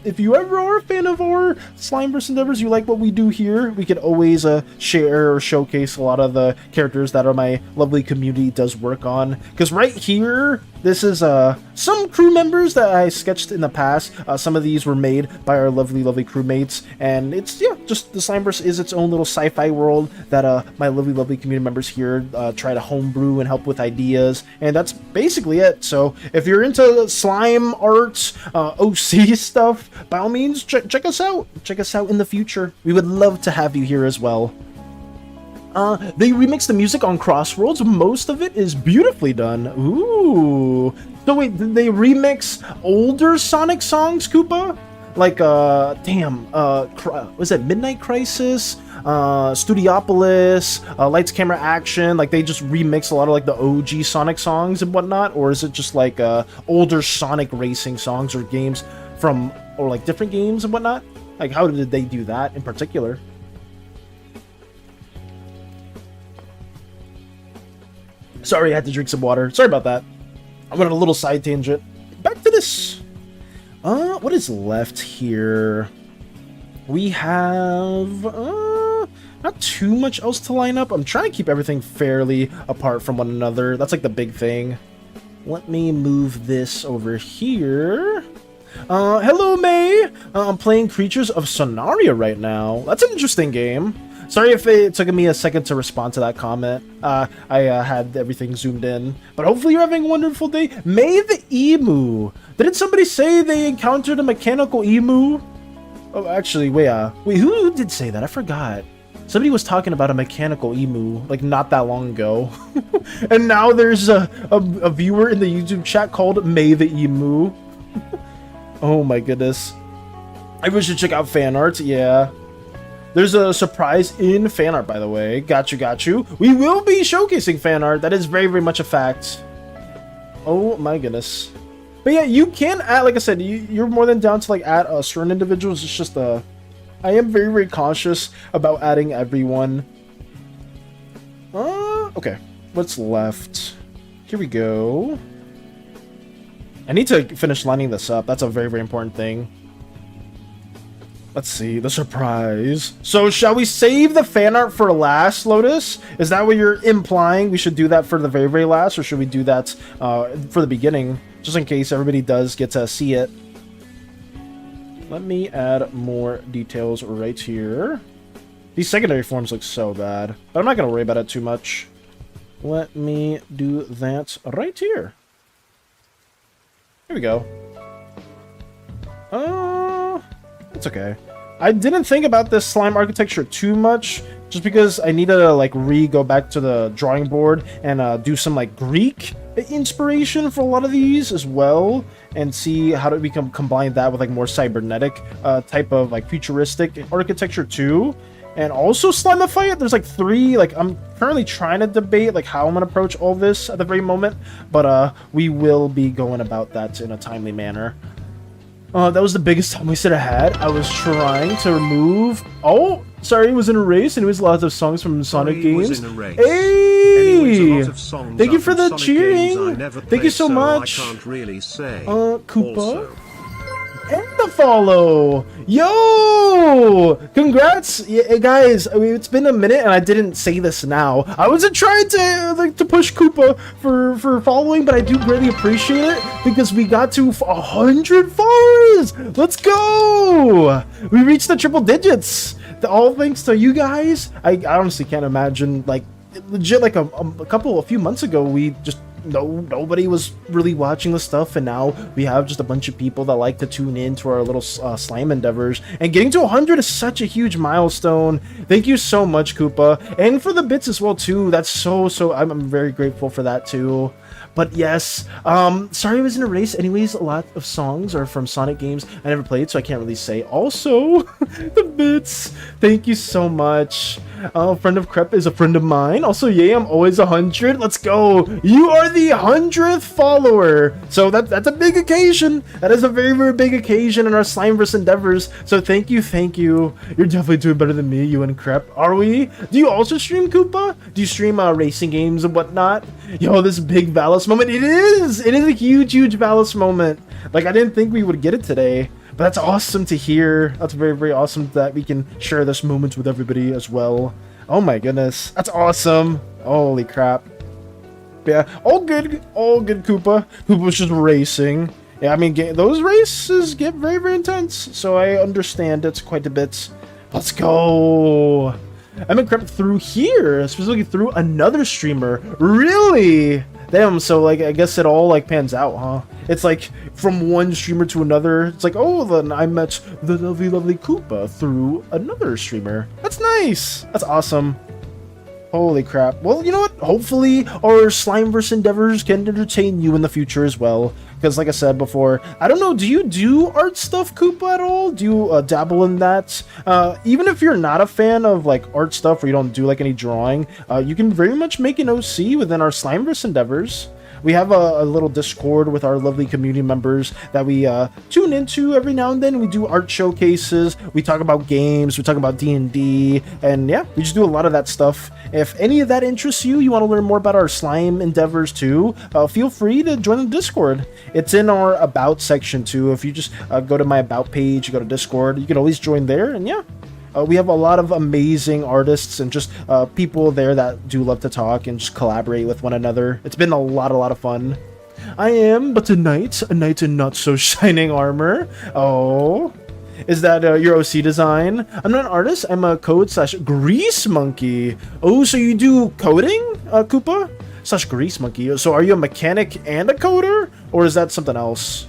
If you ever are a fan of our Slimeverse endeavors, you like what we do here, we could always share or showcase a lot of the characters that my lovely community does work on. Because right here, this is some crew members that I sketched in the past. Some of these were made by our lovely, lovely crewmates, and it's, yeah, just the Slimeverse is its own little sci-fi world that my lovely, lovely community members here try to homebrew and help with ideas, and that's basically it. So if you're into slime art, OC stuff, by all means, check us out. Check us out in the future. We would love to have you here as well. They remixed the music on Crossworlds. Most of it is beautifully done. Ooh. So wait, did they remix older Sonic songs, Koopa? Like, was it Midnight Crisis? Studiopolis, Lights, Camera, Action? Like, they just remix a lot of, like, the OG Sonic songs and whatnot? Or is it just, like, older Sonic racing songs or games from, or, like, different games and whatnot? Like, how did they do that in particular? Sorry, I had to drink some water. Sorry about that. I went on a little side tangent. Back to this. What is left here? We have not too much else to line up. I'm trying to keep everything fairly apart from one another. That's like the big thing. Let me move this over here. Hello, May. I'm playing Creatures of Sonaria right now. That's an interesting game. Sorry if it took me a second to respond to that comment. I had everything zoomed in. But hopefully you're having a wonderful day. May the Emu. Didn't somebody say they encountered a mechanical emu? Oh, actually, wait, who did say that? I forgot. Somebody was talking about a mechanical emu, like, not that long ago. And now there's a viewer in the YouTube chat called May the Emu. Oh my goodness. Everyone should check out fan art, yeah. There's a surprise in fan art, by the way. Got you. We will be showcasing fan art. That is very, very much a fact. Oh my goodness. But yeah, you can add, like I said, you're more than down to like add certain individuals. It's just I am very, very cautious about adding everyone. Okay. What's left? Here we go. I need to finish lining this up. That's a very, very important thing. Let's see, the surprise. So shall we save the fan art for last, Lotus? Is that what you're implying? We should do that for the very, very last, or should we do that for the beginning? Just in case everybody does get to see it. Let me add more details right here. These secondary forms look so bad, but I'm not going to worry about it too much. Let me do that right here. Here we go. It's okay. I didn't think about this slime architecture too much, just because I needed to like go back to the drawing board and do some like Greek inspiration for a lot of these as well, and see how do we combine that with like more cybernetic type of like futuristic architecture too. And also Slimeify it. There's like 3, like I'm currently trying to debate like how I'm gonna approach all this at the very moment, but we will be going about that in a timely manner. That was the biggest time wasted I had. I was trying to remove... Oh! Sorry, it was in a race, and it was lots of songs from Sonic games. Hey! Thank you for the cheering! Thank you so much! Koopa? And the follow! Yo! Congrats! Yeah, guys, I mean, it's been a minute and I didn't say this now. I wasn't trying to push Koopa for following, but I do greatly appreciate it because we got to 100 followers! Let's go! We reached the triple digits! All thanks to you guys. I honestly can't imagine, like, legit, like a few months ago, we just... nobody was really watching the stuff, and now we have just a bunch of people that like to tune in to our little slime endeavors, and getting to 100 is such a huge milestone. Thank you so much, Koopa, and for the bits as well too. That's so I'm very grateful for that too. But yes, sorry I was in a race. Anyways, a lot of songs are from Sonic games I never played, so I can't really say. Also, the bits. Thank you so much. Friend of Crep is a friend of mine. Also, yay, I'm always 100. Let's go. You are the 100th follower. So that's a big occasion. That is a very, very big occasion in our Slimeverse endeavors. So thank you, thank you. You're definitely doing better than me, you and Crep. Are we? Do you also stream, Koopa? Do you stream racing games and whatnot? Yo, this big Valis moment. It is a huge, huge Valis moment. Like, I didn't think we would get it today. But that's awesome to hear. That's very, very awesome that we can share this moment with everybody as well. Oh my goodness. That's awesome. Holy crap. Yeah, all good, Koopa. Koopa's just racing. Yeah, I mean, those races get very, very intense. So I understand it quite a bit. Let's go. I'm gonna creep through here, specifically through another streamer. Really? Damn, so like I guess it all like pans out, huh? It's like from one streamer to another. It's like, oh, then I met the lovely, lovely Koopa through another streamer. That's nice. That's awesome. Holy crap. Well, you know what? Hopefully our Slimeverse endeavors can entertain you in the future as well. Because like I said before, I don't know, do you do art stuff, Koopa, at all? Do you dabble in that? Even if you're not a fan of like art stuff or you don't do like any drawing, you can very much make an OC within our Slimeverse endeavors. We have a little Discord with our lovely community members that we tune into every now and then. We do art showcases, we talk about games, we talk about D&D, and yeah, we just do a lot of that stuff. If any of that interests you, you want to learn more about our slime endeavors too, feel free to join the Discord. It's in our About section too. If you just go to my About page, you go to Discord, you can always join there, and yeah. We have a lot of amazing artists and just people there that do love to talk and just collaborate with one another. It's been a lot of fun. I am but a knight in not so shining armor. Oh, is that your OC design? I'm not an artist, I'm a code/grease monkey. Oh, so you do coding, Koopa? /grease monkey. So are you a mechanic and a coder, or is that something else?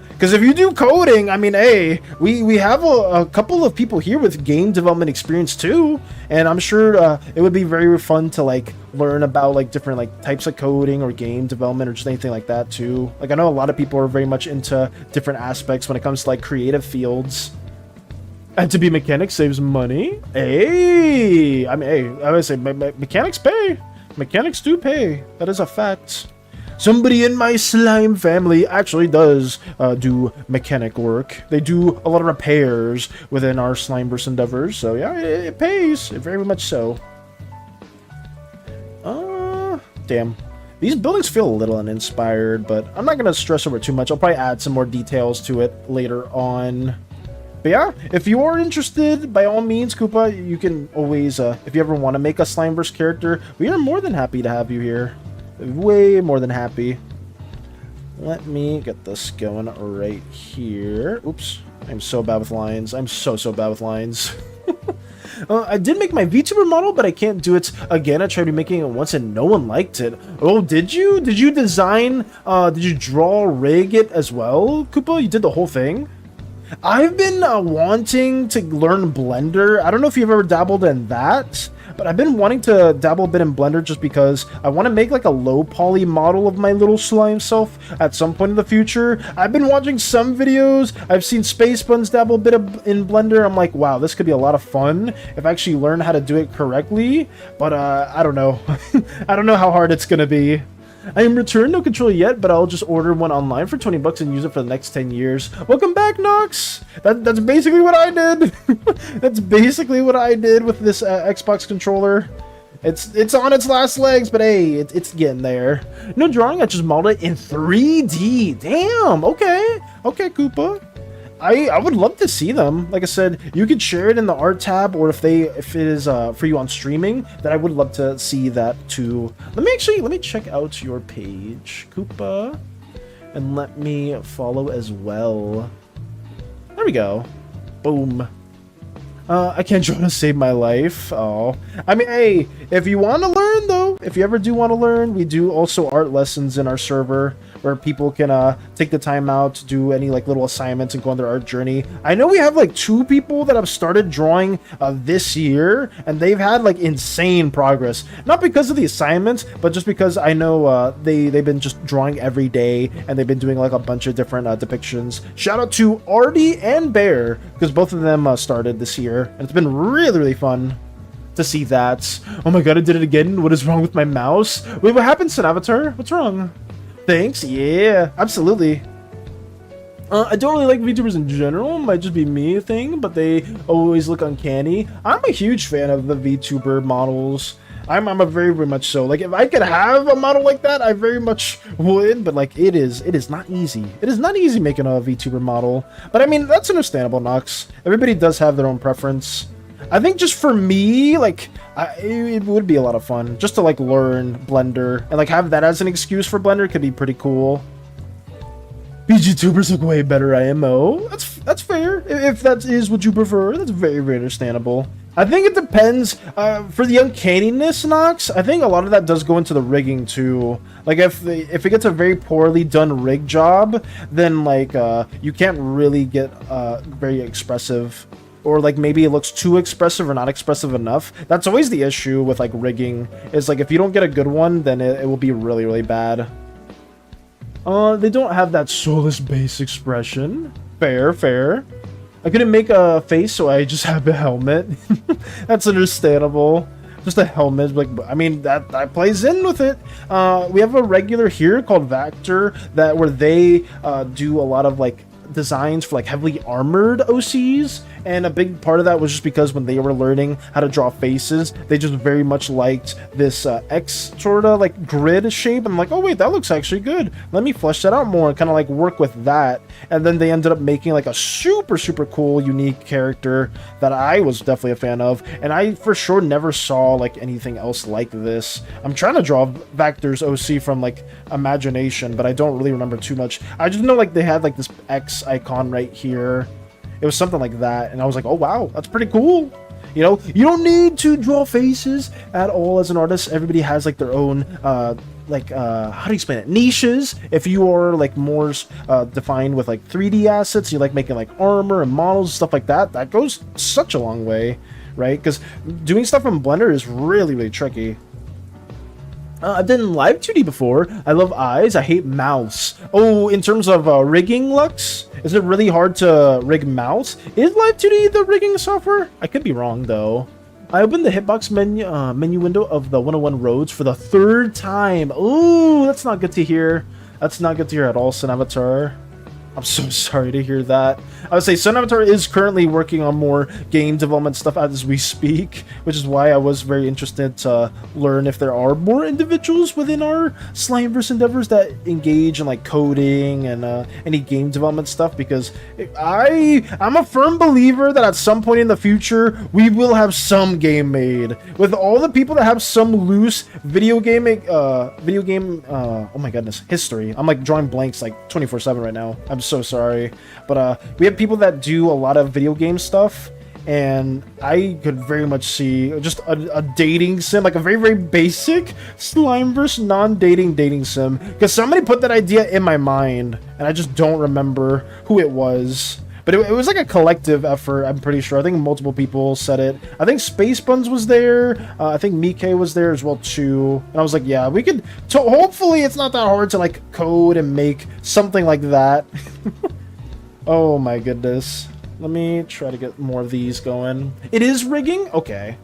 Because if you do coding, I mean, hey, we have a couple of people here with game development experience too, and I'm sure it would be very fun to like learn about like different like types of coding or game development or just anything like that too. Like I know a lot of people are very much into different aspects when it comes to like creative fields. And to be mechanic saves money. Hey, I mean, hey, I would say mechanics pay. Mechanics do pay. That is a fact. Somebody in my slime family actually does do mechanic work. They do a lot of repairs within our Slimeverse endeavors. So yeah, it pays. Very much so. Damn. These buildings feel a little uninspired, but I'm not going to stress over it too much. I'll probably add some more details to it later on. But But yeah, if you are interested, by all means, Koopa, you can always, if you ever want to make a Slimeverse character, we are more than happy to have you here. Way more than happy. Let me get this going right here. Oops. I'm so bad with lines. I'm so bad with lines. I did make my VTuber model, but I can't do it again. I tried making it once and no one liked it. Oh, did you? Did you design, did you draw, rig it as well, Koopa? You did the whole thing? I've been wanting to learn Blender. I don't know if you've ever dabbled in that, but I've been wanting to dabble a bit in Blender just because I want to make like a low poly model of my little slime self at some point in the future. I've been watching some videos. I've seen Space Buns dabble a bit in Blender. I'm like, wow, this could be a lot of fun if I actually learn how to do it correctly. But I don't know. I don't know how hard it's gonna be. I am returned, no controller yet, but I'll just order one online for 20 bucks and use it for the next 10 years. Welcome back, Nox! That's basically what I did! That's basically what I did with this Xbox controller. It's on its last legs, but hey, it's getting there. No drawing, I just modeled it in 3D. Damn, okay. Okay, Koopa. I would love to see them. Like I said, you could share it in the art tab, or if it is for you on streaming, then I would love to see that too. Let me check out your page, Koopa, and let me follow as well. There we go. Boom. I can't draw to save my life. Oh, I mean, hey, if you want to learn though, if you ever do want to learn, we do also art lessons in our server where people can take the time out to do any like little assignments and go on their art journey. I know we have like 2 people that have started drawing this year, and they've had like insane progress. Not because of the assignments, but just because I know they've been just drawing every day, and they've been doing like a bunch of different depictions. Shout out to Artie and Bear, because both of them started this year, and it's been really fun to see that. Oh my god, I did it again. What is wrong with my mouse? Wait, what happened, SANI? What's wrong? Thanks. Yeah, absolutely. I don't really like VTubers in general. Might just be me thing, but they always look uncanny. I'm a huge fan of the VTuber models. I'm a very much so. Like, if I could have a model like that, I very much would. But like, it is not easy. It is not easy making a VTuber model. But I mean, that's understandable, Nox. Everybody does have their own preference. I think just for me, like, it would be a lot of fun just to like learn Blender and like have that as an excuse for Blender. Could be pretty cool. VTubers look way better, IMO. That's fair. If that is what you prefer, that's very understandable. I think it depends. For the uncanniness, Nox, I think a lot of that does go into the rigging too. Like if it gets a very poorly done rig job, then like you can't really get very expressive. Or like maybe it looks too expressive or not expressive enough. That's always the issue with like rigging. Is like if you don't get a good one, then it will be really bad. They don't have that soulless base expression. Fair. I couldn't make a face, so I just have a helmet. That's understandable. Just a helmet, like, I mean, that plays in with it. We have a regular here called Vector where they do a lot of like designs for like heavily armored OCs, and a big part of that was just because when they were learning how to draw faces, they just very much liked this X sort of like grid shape. I'm like, oh wait, that looks actually good, let me flesh that out more and kind of like work with that. And then they ended up making like a super cool unique character that I was definitely a fan of, and I for sure never saw like anything else like this. I'm trying to draw Vector's OC from like imagination, but I don't really remember too much. I just know like they had like this X icon right here. It was something like that, and I was like, oh wow, that's pretty cool. You know, you don't need to draw faces at all as an artist. Everybody has like their own how do you explain it, niches. If you are like more defined with like 3D assets, you like making like armor and models, stuff like that, that goes such a long way, right? Because doing stuff in Blender is really tricky. I've done live 2D before. I love eyes. I hate mouths. Oh, in terms of rigging, Lux, is it really hard to rig mouths? Is live 2D the rigging software? I could be wrong though. I opened the hitbox menu window of the 101 roads for the 3rd time. Ooh, that's not good to hear. That's not good to hear at all, SANI. I'm so sorry to hear that. I would say Sun Avatar is currently working on more game development stuff as we speak, which is why I was very interested to learn if there are more individuals within our Slimeverse endeavors that engage in like coding and any game development stuff, because I'm a firm believer that at some point in the future we will have some game made. With all the people that have some loose video game oh my goodness, history. I'm like drawing blanks like 24/7 right now. I'm so sorry, but we have people that do a lot of video game stuff, and I could very much see just a dating sim, like a very, very basic Slimeverse non-dating dating sim, because somebody put that idea in my mind, and I just don't remember who it was. But it was like a collective effort, I'm pretty sure. I think multiple people said it. I think Space Buns was there. I think Mike was there as well, too. And I was like, yeah, we could... hopefully it's not that hard to, like, code and make something like that. Oh, my goodness. Let me try to get more of these going. It is rigging? Okay.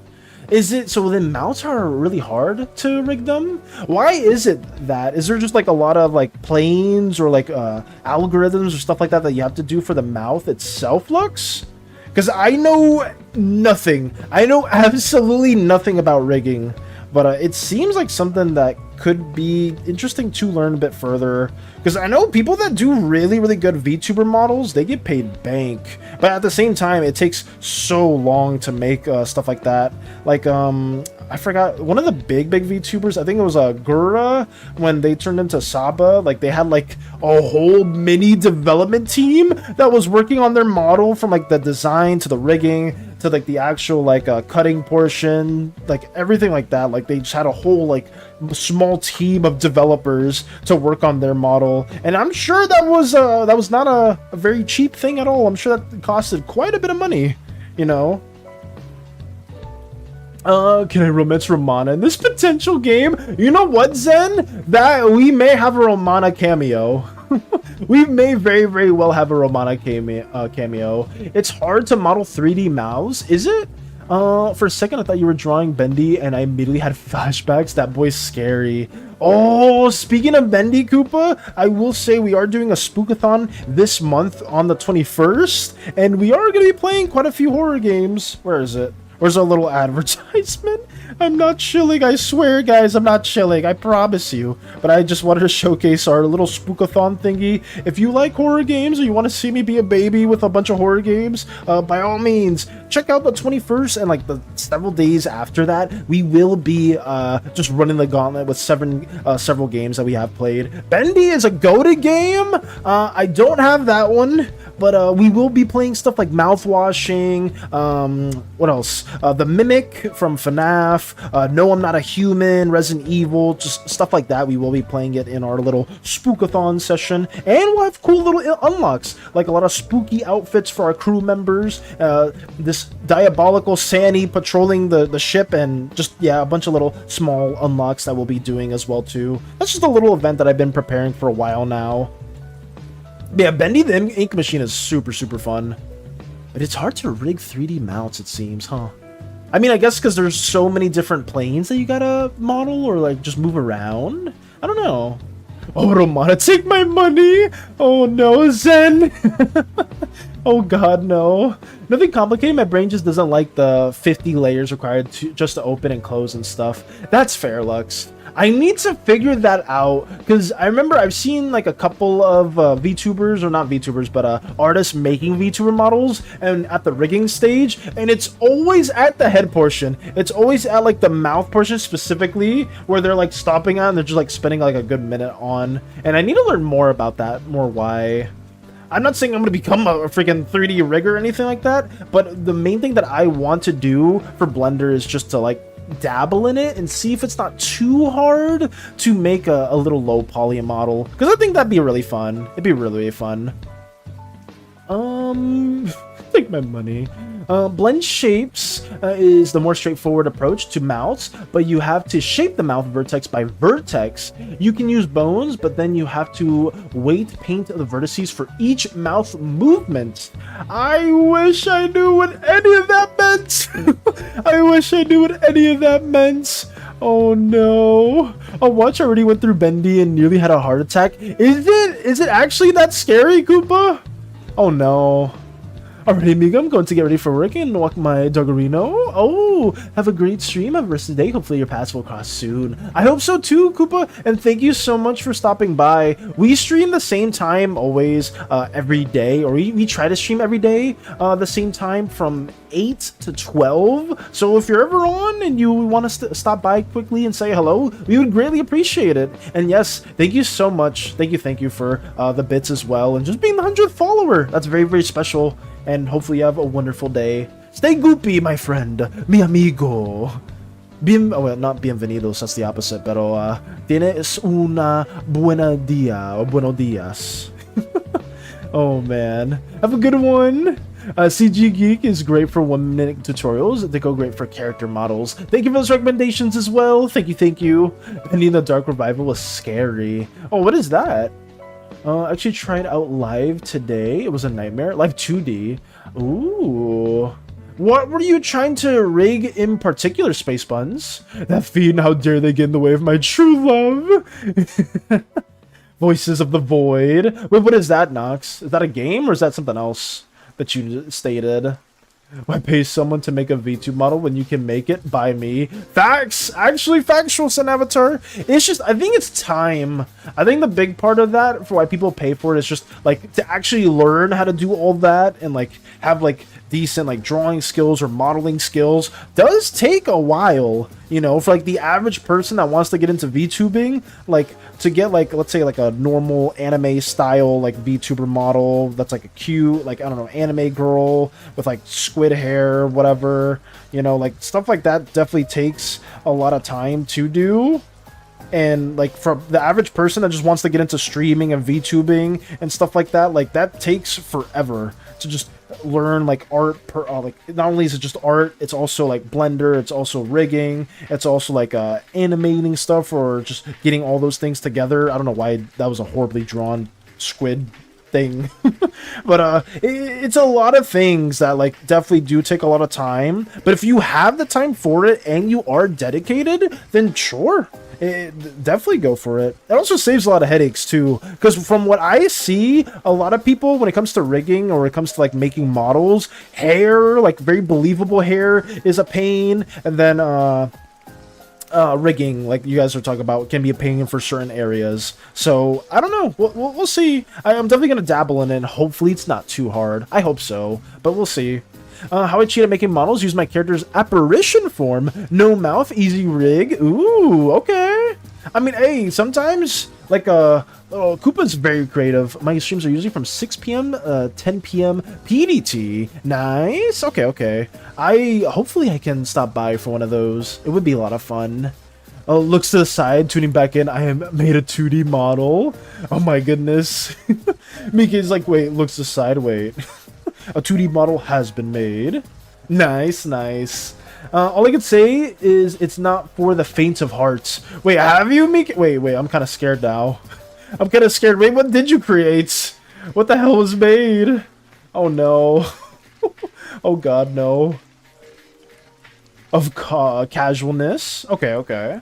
Is it... so then mounts are really hard to rig them? Why is it that? Is there just like a lot of like planes or like algorithms or stuff like that that you have to do for the mouth itself, Lux? Because I know nothing. I know absolutely nothing about rigging. But it seems like something that could be interesting to learn a bit further. Because I know people that do really, really good VTuber models, they get paid bank. But at the same time, it takes so long to make stuff like that. Like, I forgot, one of the big VTubers, I think it was Gura, when they turned into Saba, like they had like a whole mini development team that was working on their model, from like the design to the rigging to like the actual like cutting portion, like everything like that. Like they just had a whole like small team of developers to work on their model, and I'm sure that was not a very cheap thing at all. I'm sure that costed quite a bit of money, you know. Can I romance Romana in this potential game? You know what, Zen? That we may have a Romana cameo. We may very, very well have a Romana cameo. It's hard to model 3D mouths, is it? For a second I thought you were drawing Bendy, and I immediately had flashbacks. That boy's scary. Oh, speaking of Bendy Koopa, I will say we are doing a spookathon this month on the 21st, and we are going to be playing quite a few horror games. Where is it? Where's our little advertisement? I'm not chilling, I swear, guys, I'm not chilling, I promise you. But I just wanted to showcase our little spookathon thingy. If you like horror games, or you want to see me be a baby with a bunch of horror games, by all means, check out the 21st, and like the several days after that, we will be just running the gauntlet with several games that we have played. Bendy is a goated game. I don't have that one, but we will be playing stuff like mouthwashing. What else? The Mimic from FNAF. No, I'm Not a Human, Resident Evil, just stuff like that. We will be playing it in our little spookathon session, and we'll have cool little unlocks, like a lot of spooky outfits for our crew members, this diabolical SANI patrolling the ship, and just, yeah, a bunch of little small unlocks that we'll be doing as well too. That's just a little event that I've been preparing for a while now. Yeah, Bendy the Ink Machine is super, super fun. But it's hard to rig 3D mounts, it seems, huh? I mean, I guess because there's so many different planes that you gotta model or, like, just move around? I don't know. Oh, Romana, take my money! Oh, no, Zen! Oh, God, no. Nothing complicated. My brain just doesn't like the 50 layers required just to open and close and stuff. That's fair, Lux. I need to figure that out, because I remember I've seen like a couple of VTubers, or not VTubers, but artists making VTuber models, and at the rigging stage, and it's always at the head portion. It's always at like the mouth portion specifically, where they're like stopping on, and they're just like spending like a good minute on. And I need to learn more about that, more why. I'm not saying I'm going to become a freaking 3D rigger or anything like that, but the main thing that I want to do for Blender is just to like dabble in it and see if it's not too hard to make a little low poly model, because I think that'd be really fun. It'd be really, really fun. Take my money. Blend shapes is the more straightforward approach to mouths, but you have to shape the mouth vertex by vertex. You can use bones, but then you have to weight paint the vertices for each mouth movement. I wish I knew what any of that meant. I wish I knew what any of that meant. Oh no. A watch already went through Bendy and nearly had a heart attack. Is it actually that scary, Koopa? Oh no. Alright, amigo, I'm going to get ready for work and walk my doggerino. Oh, have a great stream of rest today. Hopefully your paths will cross soon. I hope so too, Koopa, and thank you so much for stopping by. We stream the same time always, every day, or we try to stream every day, the same time from 8 to 12. So if you're ever on and you want to stop by quickly and say hello, we would greatly appreciate it. And yes, thank you so much. Thank you for the bits as well, and just being the 100th follower. That's very, very special. And hopefully you have a wonderful day. Stay goopy, my friend. Mi amigo. Well, not bienvenidos, that's the opposite. Pero, tienes una buena dia, or buenos dias. Oh, man. Have a good one. CG Geek is great for 1-minute tutorials. They go great for character models. Thank you for those recommendations as well. Thank you. Penny in the Dark Revival was scary. Oh, what is that? Actually tried out live today. It was a nightmare. Live 2D. Ooh. What were you trying to rig in particular, Space Buns? That fiend, how dare they get in the way of my true love? Voices of the Void. Wait, what is that, Nox? Is that a game or is that something else that you stated? Why pay someone to make a VTube model when you can make it by me? Facts! Actually, factual, SANavatar. It's just, I think it's time. I think the big part of that, for why people pay for it, is just, like, to actually learn how to do all that and, like, have, like, decent, like, drawing skills or modeling skills does take a while, you know, for, like, the average person that wants to get into VTubing, like, to get, like, let's say, like, a normal anime style, like, VTuber model that's, like, a cute, like, I don't know, anime girl with, like, squid hair, whatever, you know, like, stuff like that definitely takes a lot of time to do. And, like, for the average person that just wants to get into streaming and VTubing and stuff like that takes forever to just learn, like, art like, not only is it just art, it's also like Blender, it's also rigging, it's also like animating stuff, or just getting all those things together. I don't know why that was a horribly drawn squid thing. But it's a lot of things that, like, definitely do take a lot of time. But if you have the time for it and you are dedicated, then sure, definitely go for it. It also saves a lot of headaches too, because from what I see, a lot of people, when it comes to rigging or it comes to, like, making models, hair, like, very believable hair is a pain. And then rigging, like you guys are talking about, can be a pain for certain areas. So I don't know, we'll see. I'm definitely gonna dabble in it, and hopefully it's not too hard. I hope so, but we'll see. How I cheat at making models: use my character's apparition form, no mouth, easy rig. Ooh, okay. I mean, hey, sometimes, like, Koopa's very creative. My streams are usually from 6 p.m. 10 p.m. PDT. Nice. Okay. Hopefully I can stop by for one of those. It would be a lot of fun. Oh, looks to the side, tuning back in. I have made a 2D model. Oh my goodness. Mickey's like, wait, looks to the side, wait. A 2D model has been made. Nice. All I can say is it's not for the faint of hearts. Wait, have you, Mickey? Wait, I'm kind of scared now. I'm kind of scared. Wait, what did you create? What the hell was made? Oh no. Oh god, no. Of casualness. Okay.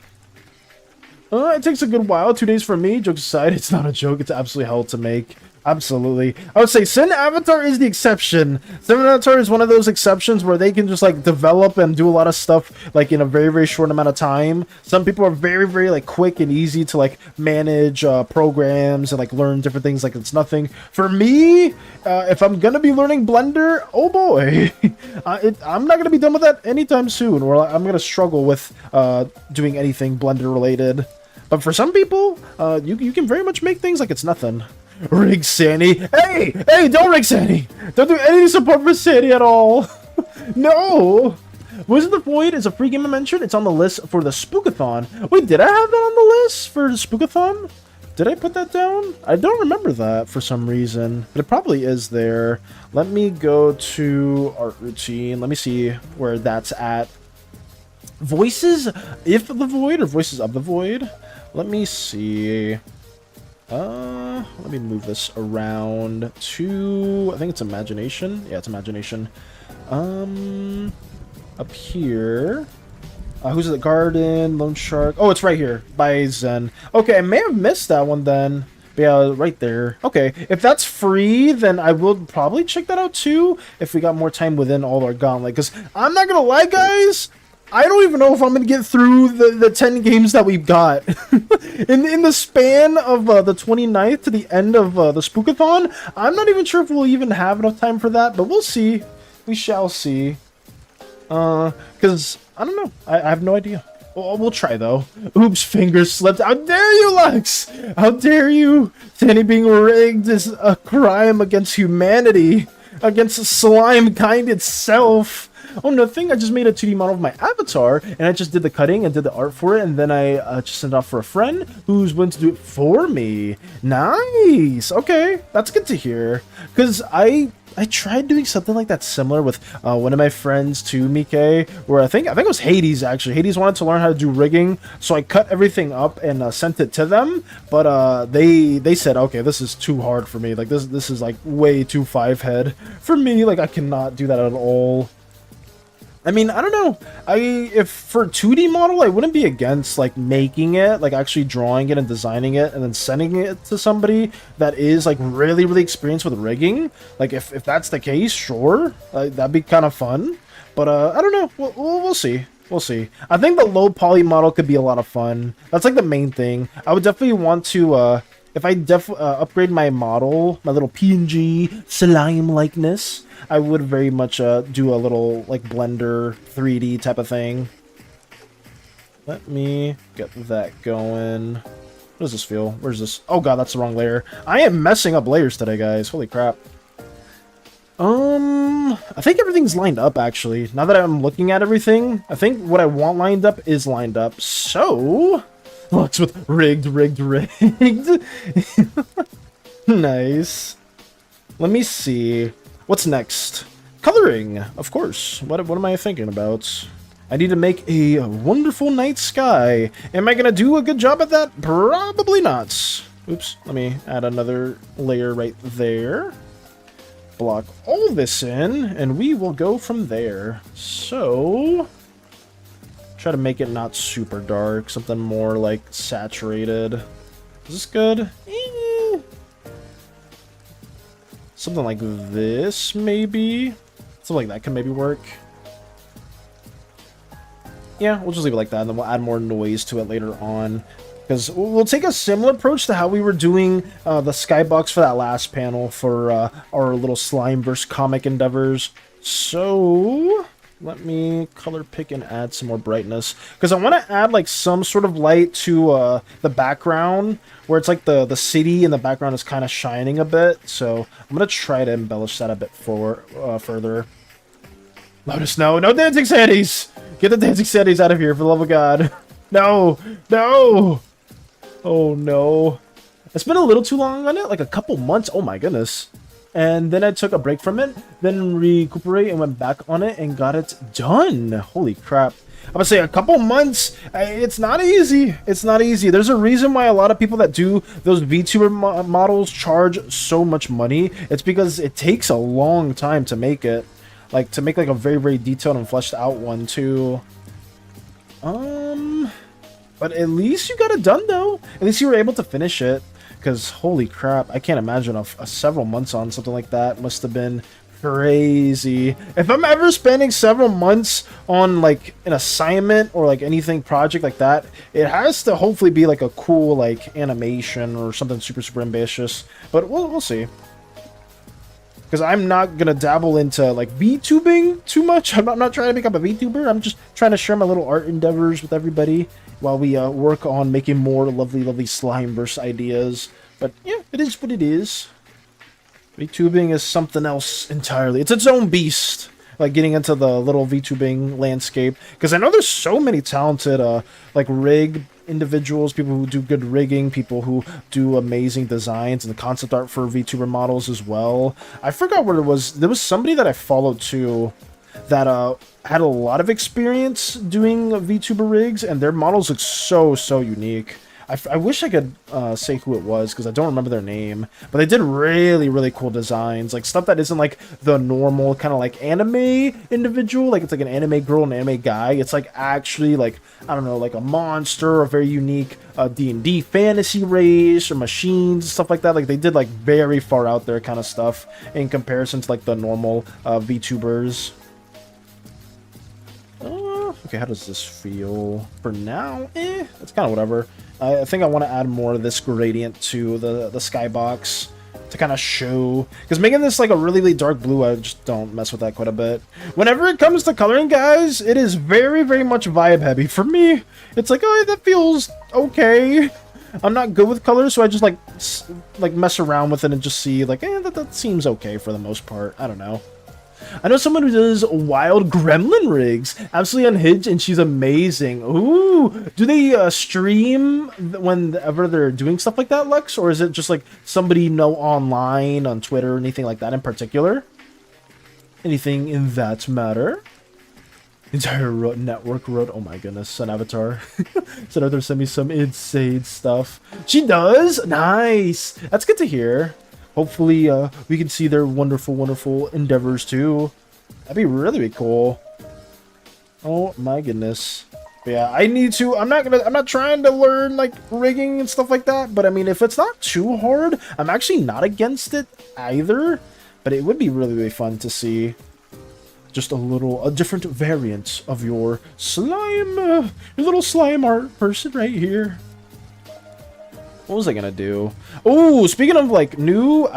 It takes a good while. 2 days for me. Jokes aside, it's not a joke. It's absolutely hell to make. Absolutely. I would say SANavatar is the exception. SANavatar is one of those exceptions where they can just, like, develop and do a lot of stuff, like, in a very, very short amount of time. Some people are very, very, like, quick and easy to, like, manage programs and, like, learn different things like it's nothing. For me, if I'm gonna be learning Blender, oh boy, I'm not gonna be done with that anytime soon, or I'm gonna struggle with doing anything Blender related. But for some people, you can very much make things like it's nothing. Rig SANI. Hey, don't rig SANI. Don't do any support for SANI at all. No. Wizard of the Void is a free game I mentioned. It's on the list for the Spookathon. Wait, did I have that on the list for the Spookathon? Did I put that down? I don't remember that for some reason, but it probably is there. Let me go to art routine. Let me see where that's at. Voices if the Void or Voices of the Void? Let me see. Let me move this around to, I think it's Imagination. Yeah, it's Imagination. Up here. Who's it? Garden, Lone Shark. Oh, it's right here by Zen. Okay, I may have missed that one then. But yeah, right there. Okay, if that's free, then I will probably check that out too if we got more time within all our gauntlet. Because I'm not gonna lie, guys, I don't even know if I'm gonna get through the 10 games that we've got. in the span of the 29th to the end of the Spookathon, I'm not even sure if we'll even have enough time for that, but we'll see. We shall see. Because, I don't know. I have no idea. We'll try, though. Oops, fingers slipped. How dare you, Lux? How dare you? SANI being rigged is a crime against humanity. Against slime kind itself. Oh, nothing. I just made a 2D model of my avatar, and I just did the cutting and did the art for it, and then I just sent it off for a friend who's willing to do it for me. Nice. Okay, that's good to hear. Because I tried doing something like that similar with one of my friends too, Mike, where I think it was Hades actually. Hades wanted to learn how to do rigging, so I cut everything up and sent it to them. But they said, okay, this is too hard for me. Like this is like way too 5-head for me. Like I cannot do that at all. I mean, I don't know. If for a 2D model, I wouldn't be against like making it, like actually drawing it and designing it, and then sending it to somebody that is like really experienced with rigging. Like if that's the case, sure, that'd be kind of fun. But I don't know. We'll see. We'll see. I think the low poly model could be a lot of fun. That's like the main thing. I would definitely want to if I upgrade my model, my little PNG slime likeness, I would very much do a little like Blender 3D type of thing. Let me get that going. What does this feel? Where's this? Oh god, that's the wrong layer. I am messing up layers today, guys. Holy crap. I think everything's lined up, actually. Now that I'm looking at everything, I think what I want lined up is lined up. So... Looks with rigged. Nice. Let me see. What's next? Coloring, of course. What am I thinking about? I need to make a wonderful night sky. Am I gonna do a good job at that? Probably not. Oops, let me add another layer right there. Block all this in, and we will go from there. So... try to make it not super dark, something more like saturated. Is this good? Something like this, maybe? Something like that can maybe work. Yeah, we'll just leave it like that, and then we'll add more noise to it later on. Because we'll take a similar approach to how we were doing the skybox for that last panel for our little Slimeverse comic endeavors. So... let me color pick and add some more brightness. Because I want to add like some sort of light to the background. Where it's like the city in the background is kind of shining a bit. So I'm going to try to embellish that a bit further. Lotus, no. No dancing Sandys! Get the dancing Sandys out of here, for the love of God. No! No! Oh no. It's been a little too long on it. Like a couple months. Oh my goodness. And then I took a break from it, then recuperated and went back on it and got it done. Holy crap. I'm gonna say a couple months, it's not easy. It's not easy. There's a reason why a lot of people that do those VTuber models charge so much money. It's because it takes a long time to make it. Like, to make like a very detailed and fleshed out one too. But at least you got it done though. At least you were able to finish it. Because, holy crap, I can't imagine a several months on something like that. Must have been crazy. If I'm ever spending several months on, like, an assignment or, like, anything project like that, it has to hopefully be, like, a cool, like, animation or something super ambitious. But we'll see. Because I'm not going to dabble into, like, VTubing too much. I'm not trying to become a VTuber. I'm just trying to share my little art endeavors with everybody while we work on making more lovely Slimeverse ideas. But, yeah, it is what it is. VTubing is something else entirely. It's its own beast. Like, getting into the little VTubing landscape. Because I know there's so many talented, like, rig individuals, people who do good rigging, people who do amazing designs and the concept art for VTuber models as well. I forgot what it was. There was somebody that I followed too that had a lot of experience doing VTuber rigs, and their models look so unique. I wish I could say who it was, because I don't remember their name. But they did really, really cool designs. Like, stuff that isn't, like, the normal kind of, like, anime individual. Like, it's, like, an anime girl and anime guy. It's, like, actually, like, I don't know, like, a monster, a very unique D&D fantasy race, or machines, stuff like that. Like, they did, like, very far out there kind of stuff in comparison to, like, the normal VTubers. Okay, how does this feel? For now, it's kind of whatever. I think I want to add more of this gradient to the skybox to kind of show, because making this like a really, really dark blue, I just don't mess with that quite a bit. Whenever it comes to coloring, guys, it is very, very much vibe heavy. For me, it's like, oh, that feels okay. I'm not good with colors, so I just like mess around with it and just see like, that seems okay for the most part. I don't know. I know someone who does wild gremlin rigs. Absolutely unhinged, and she's amazing. Ooh, do they stream whenever they're doing stuff like that, Lux? Or is it just like somebody you know online, on Twitter, or anything like that in particular? Anything in that matter? Entire network wrote, oh my goodness, an avatar. Said Arthur sent me some insane stuff. She does? Nice! That's good to hear. Hopefully, we can see their wonderful, wonderful endeavors, too. That'd be really, really cool. Oh, my goodness. But yeah, I need to... I'm not trying to learn, like, rigging and stuff like that. But, I mean, if it's not too hard, I'm actually not against it either. But it would be really, really fun to see just a different variant of your slime, your little slime art person right here. What was I gonna do? Oh, speaking of like new,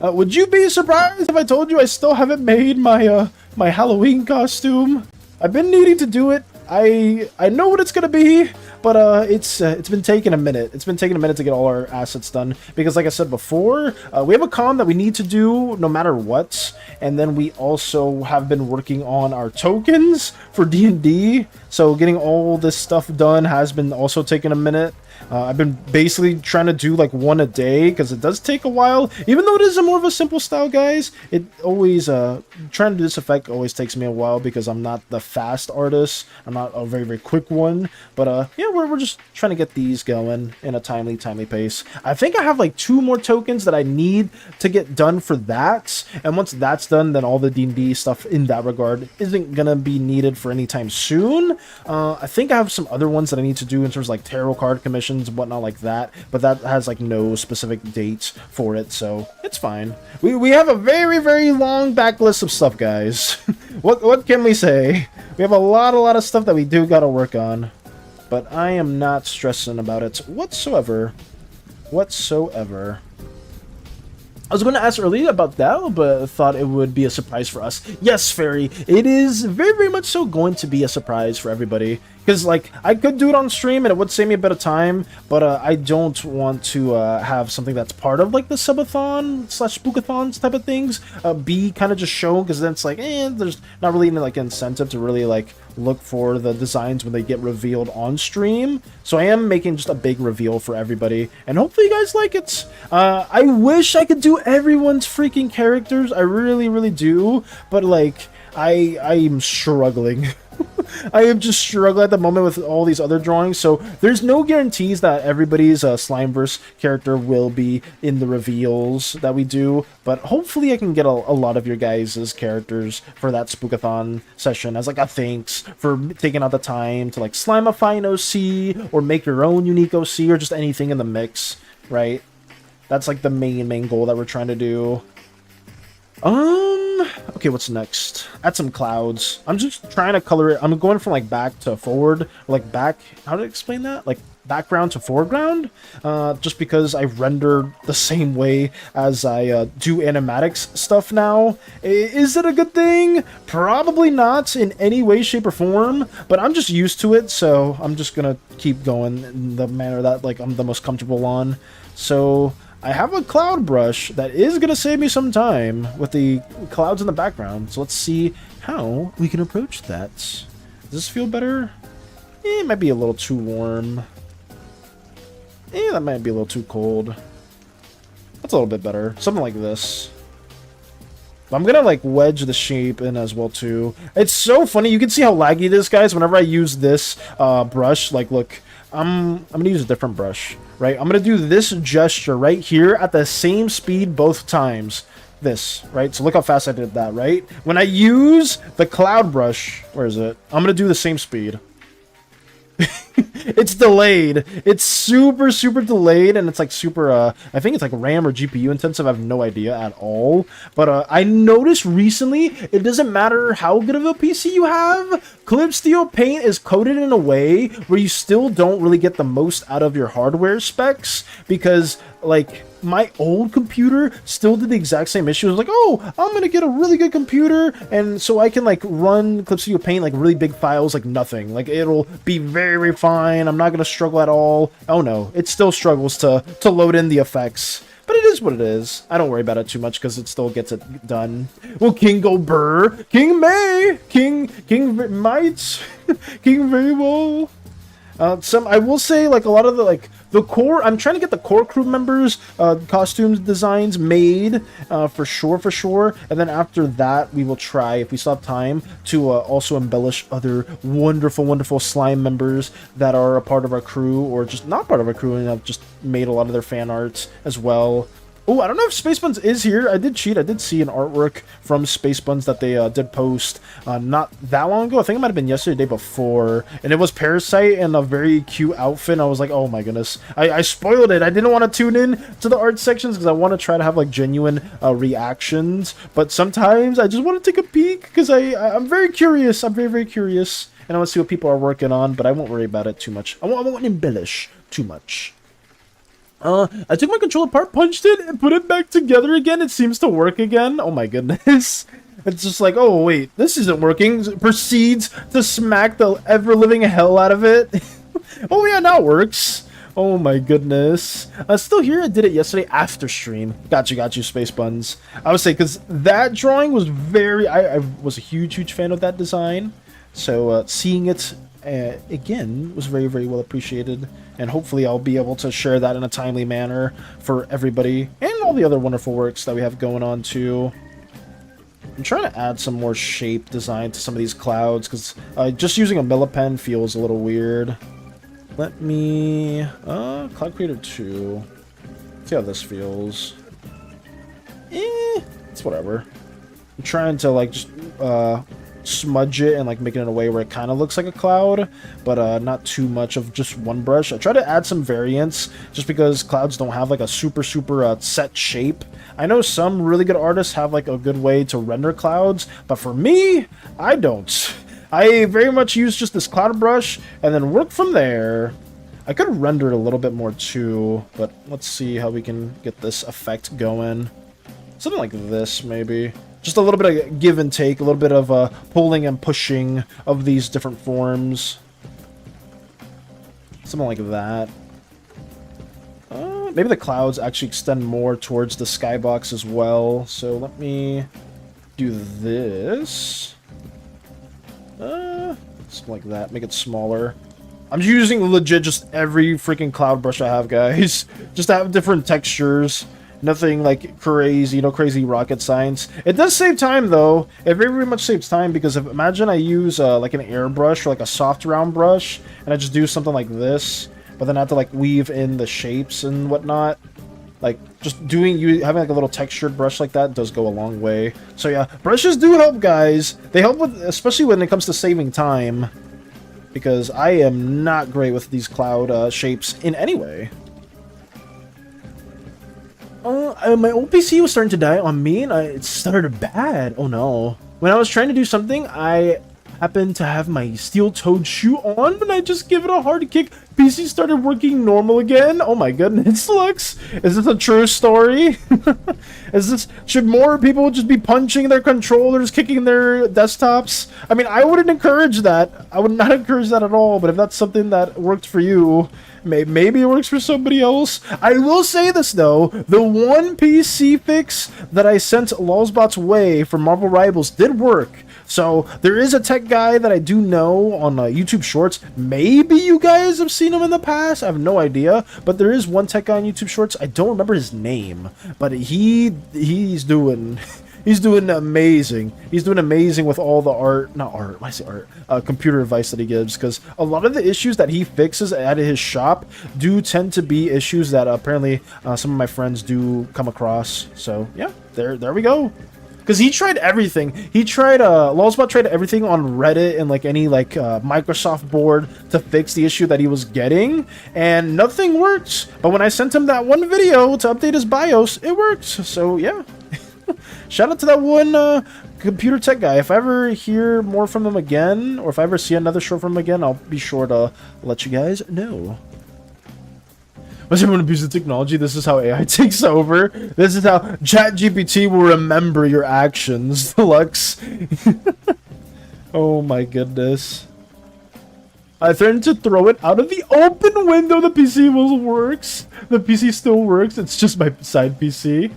would you be surprised if I told you I still haven't made my my Halloween costume? I've been needing to do it. I know what it's gonna be, but it's been taking a minute. It's been taking a minute to get all our assets done because, like I said before, we have a con that we need to do no matter what, and then we also have been working on our tokens for D&D. So getting all this stuff done has been also taking a minute. I've been basically trying to do like one a day because it does take a while. Even though it is a more of a simple style, guys, it always, trying to do this effect always takes me a while because I'm not the fast artist. I'm not a very, very quick one. But yeah, we're just trying to get these going in a timely pace. I think I have like 2 more tokens that I need to get done for that. And once that's done, then all the D&D stuff in that regard isn't going to be needed for any time soon. I think I have some other ones that I need to do in terms of like tarot card commissions and whatnot like that, but that has like no specific dates for it, so it's fine. We have a very, very long backlist of stuff, guys. what can we say? We have a lot of stuff that we do gotta work on, but I am not stressing about it whatsoever. I was going to ask earlier about that, but I thought it would be a surprise for us. Yes, Fairy, it is very, very much so going to be a surprise for everybody. Because, like, I could do it on stream and it would save me a bit of time, but I don't want to have something that's part of, like, the subathon / spookathons type of things be kind of just shown, because then it's like, there's not really any, like, incentive to really, like, look for the designs when they get revealed on stream. So I am making just a big reveal for everybody, and hopefully you guys like it. I wish I could do everyone's freaking characters. I really, really do, but, like, I'm struggling. I am just struggling at the moment with all these other drawings, so there's no guarantees that everybody's Slimeverse character will be in the reveals that we do, but hopefully I can get a lot of your guys' characters for that spookathon session as like a thanks for taking out the time to like slimify an OC, or make your own unique OC, or just anything in the mix, right? That's like the main goal that we're trying to do. Okay, what's next? Add some clouds. I'm just trying to color it. I'm going from like back to forward, or like back, how to explain that? Like background to foreground, just because I render the same way as I do animatics stuff now. Is it a good thing? Probably not in any way, shape, or form, but I'm just used to it, so I'm just gonna keep going in the manner that like I'm the most comfortable on. So I have a cloud brush that is going to save me some time with the clouds in the background. So let's see how we can approach that. Does this feel better? It might be a little too warm. That might be a little too cold. That's a little bit better. Something like this. But I'm going to like wedge the shape in as well too. It's so funny. You can see how laggy it is, guys. Whenever I use this brush, like look, I'm gonna use a different brush, right? I'm gonna do this gesture right here at the same speed both times. This, right? So look how fast I did that, right? When I use the cloud brush, where is it? I'm gonna do the same speed. It's delayed. It's super delayed, and it's like super I think it's like RAM or GPU intensive. I have no idea at all. But I noticed recently it doesn't matter how good of a PC you have, Clip Steel Paint is coded in a way where you still don't really get the most out of your hardware specs, because like my old computer still did the exact same issue. It was like, oh, I'm gonna get a really good computer, and so I can like run Clip Studio Paint like really big files like nothing. Like it'll be very fine. I'm not gonna struggle at all. Oh no, it still struggles to load in the effects. But it is what it is. I don't worry about it too much because it still gets it done. Well, King go Burr, King May, King Mites, King very well. I will say, like, a lot of the core, I'm trying to get the core crew members costumes designs made for sure, and then after that we will try, if we still have time, to also embellish other wonderful slime members that are a part of our crew or just not part of our crew and have just made a lot of their fan arts as well. Oh, I don't know if Space Buns is here. I did cheat. I did see an artwork from Space Buns that they did post not that long ago. I think it might have been yesterday, the day before. And it was Parasite in a very cute outfit. And I was like, oh my goodness. I spoiled it. I didn't want to tune in to the art sections because I want to try to have like genuine reactions. But sometimes I just want to take a peek because I'm very curious. I'm very curious. And I want to see what people are working on. But I won't worry about it too much. I won't embellish too much. I took my controller apart, punched it, and put it back together again. It seems to work again. Oh my goodness. It's just like, oh wait, this isn't working. Proceeds to smack the ever-living hell out of it. Oh yeah, now it works. Oh my goodness. Still here, I did it yesterday after stream. Got you, Space Buns. I would say, because that drawing was very... I was a huge fan of that design. So, seeing it again was very well appreciated, and hopefully I'll be able to share that in a timely manner for everybody and all the other wonderful works that we have going on too. I'm trying to add some more shape design to some of these clouds because just using a millipen feels a little weird. Let me Cloud Creator 2. See how this feels. It's whatever. I'm trying to like just smudge it and like make it in a way where it kind of looks like a cloud, but not too much of just one brush. I try to add some variants just because clouds don't have like a super set shape. I know some really good artists have like a good way to render clouds, but for me, I don't. I very much use just this cloud brush and then work from there. I could render it a little bit more too, but let's see how we can get this effect going. Something like this, maybe. Just a little bit of give and take, a little bit of pulling and pushing of these different forms. Something like that. Maybe the clouds actually extend more towards the skybox as well. So let me do this. Something like that. Make it smaller. I'm using legit just every freaking cloud brush I have, guys. Just to have different textures. Nothing like crazy, no crazy rocket science. It does save time though. It very much saves time because if imagine I use like an airbrush or like a soft round brush and I just do something like this, but then I have to like weave in the shapes and whatnot. Like just having like a little textured brush like that does go a long way. So yeah, brushes do help, guys. They help with, especially when it comes to saving time, because I am not great with these cloud shapes in any way. My old PC was starting to die on me, and it started bad. Oh no. When I was trying to do something, I happened to have my steel-toed shoe on, and I just give it a hard kick. PC started working normal again. Oh my goodness, Lux. Is this a true story? Should more people just be punching their controllers, kicking their desktops? I mean, I wouldn't encourage that. I would not encourage that at all, but if that's something that worked for you, maybe it works for somebody else. I will say this though, the one PC fix that I sent Lolzbot's way for Marvel Rivals did work. So there is a tech guy that I do know on YouTube Shorts. Maybe you guys have seen him in the past. I have no idea. But there is one tech guy on YouTube Shorts. I don't remember his name, but he's doing He's doing amazing. He's doing amazing with all the art, not art, why say art? Computer advice that he gives, because a lot of the issues that he fixes at his shop do tend to be issues that apparently some of my friends do come across. So yeah, there we go. Because he tried everything. He tried, Lulzbot tried everything on Reddit and like any like Microsoft board to fix the issue that he was getting, and nothing works. But when I sent him that one video to update his BIOS, it works. So yeah. Shout out to that one computer tech guy. If I ever hear more from him again, or if I ever see another short from him again, I'll be sure to let you guys know. Once everyone abuses technology, this is how AI takes over. This is how ChatGPT will remember your actions, Lux. Oh my goodness. I threatened to throw it out of the open window. The PC will works. The PC still works. It's just my side PC.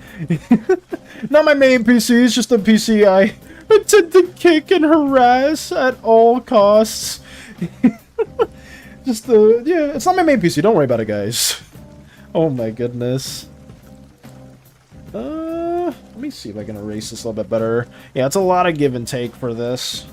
Not my main PC. It's just a PC I intend to kick and harass at all costs. Just the yeah. It's not my main PC. Don't worry about it, guys. Oh my goodness. Let me see if I can erase this a little bit better. Yeah, it's a lot of give and take for this,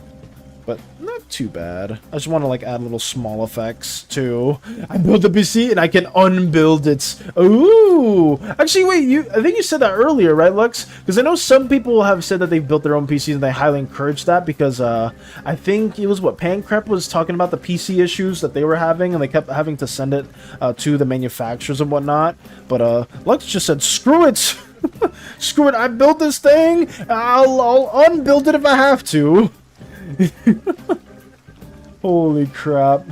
but not too bad. I just want to like add little small effects too. I built the PC and I can unbuild it. Ooh, actually, wait. I think you said that earlier, right, Lux? Because I know some people have said that they've built their own PCs and they highly encourage that because I think it was what Pancrep was talking about, the PC issues that they were having, and they kept having to send it to the manufacturers and whatnot. But Lux just said, "Screw it." Screw it, I built this thing. I'll unbuild it if I have to. Holy crap.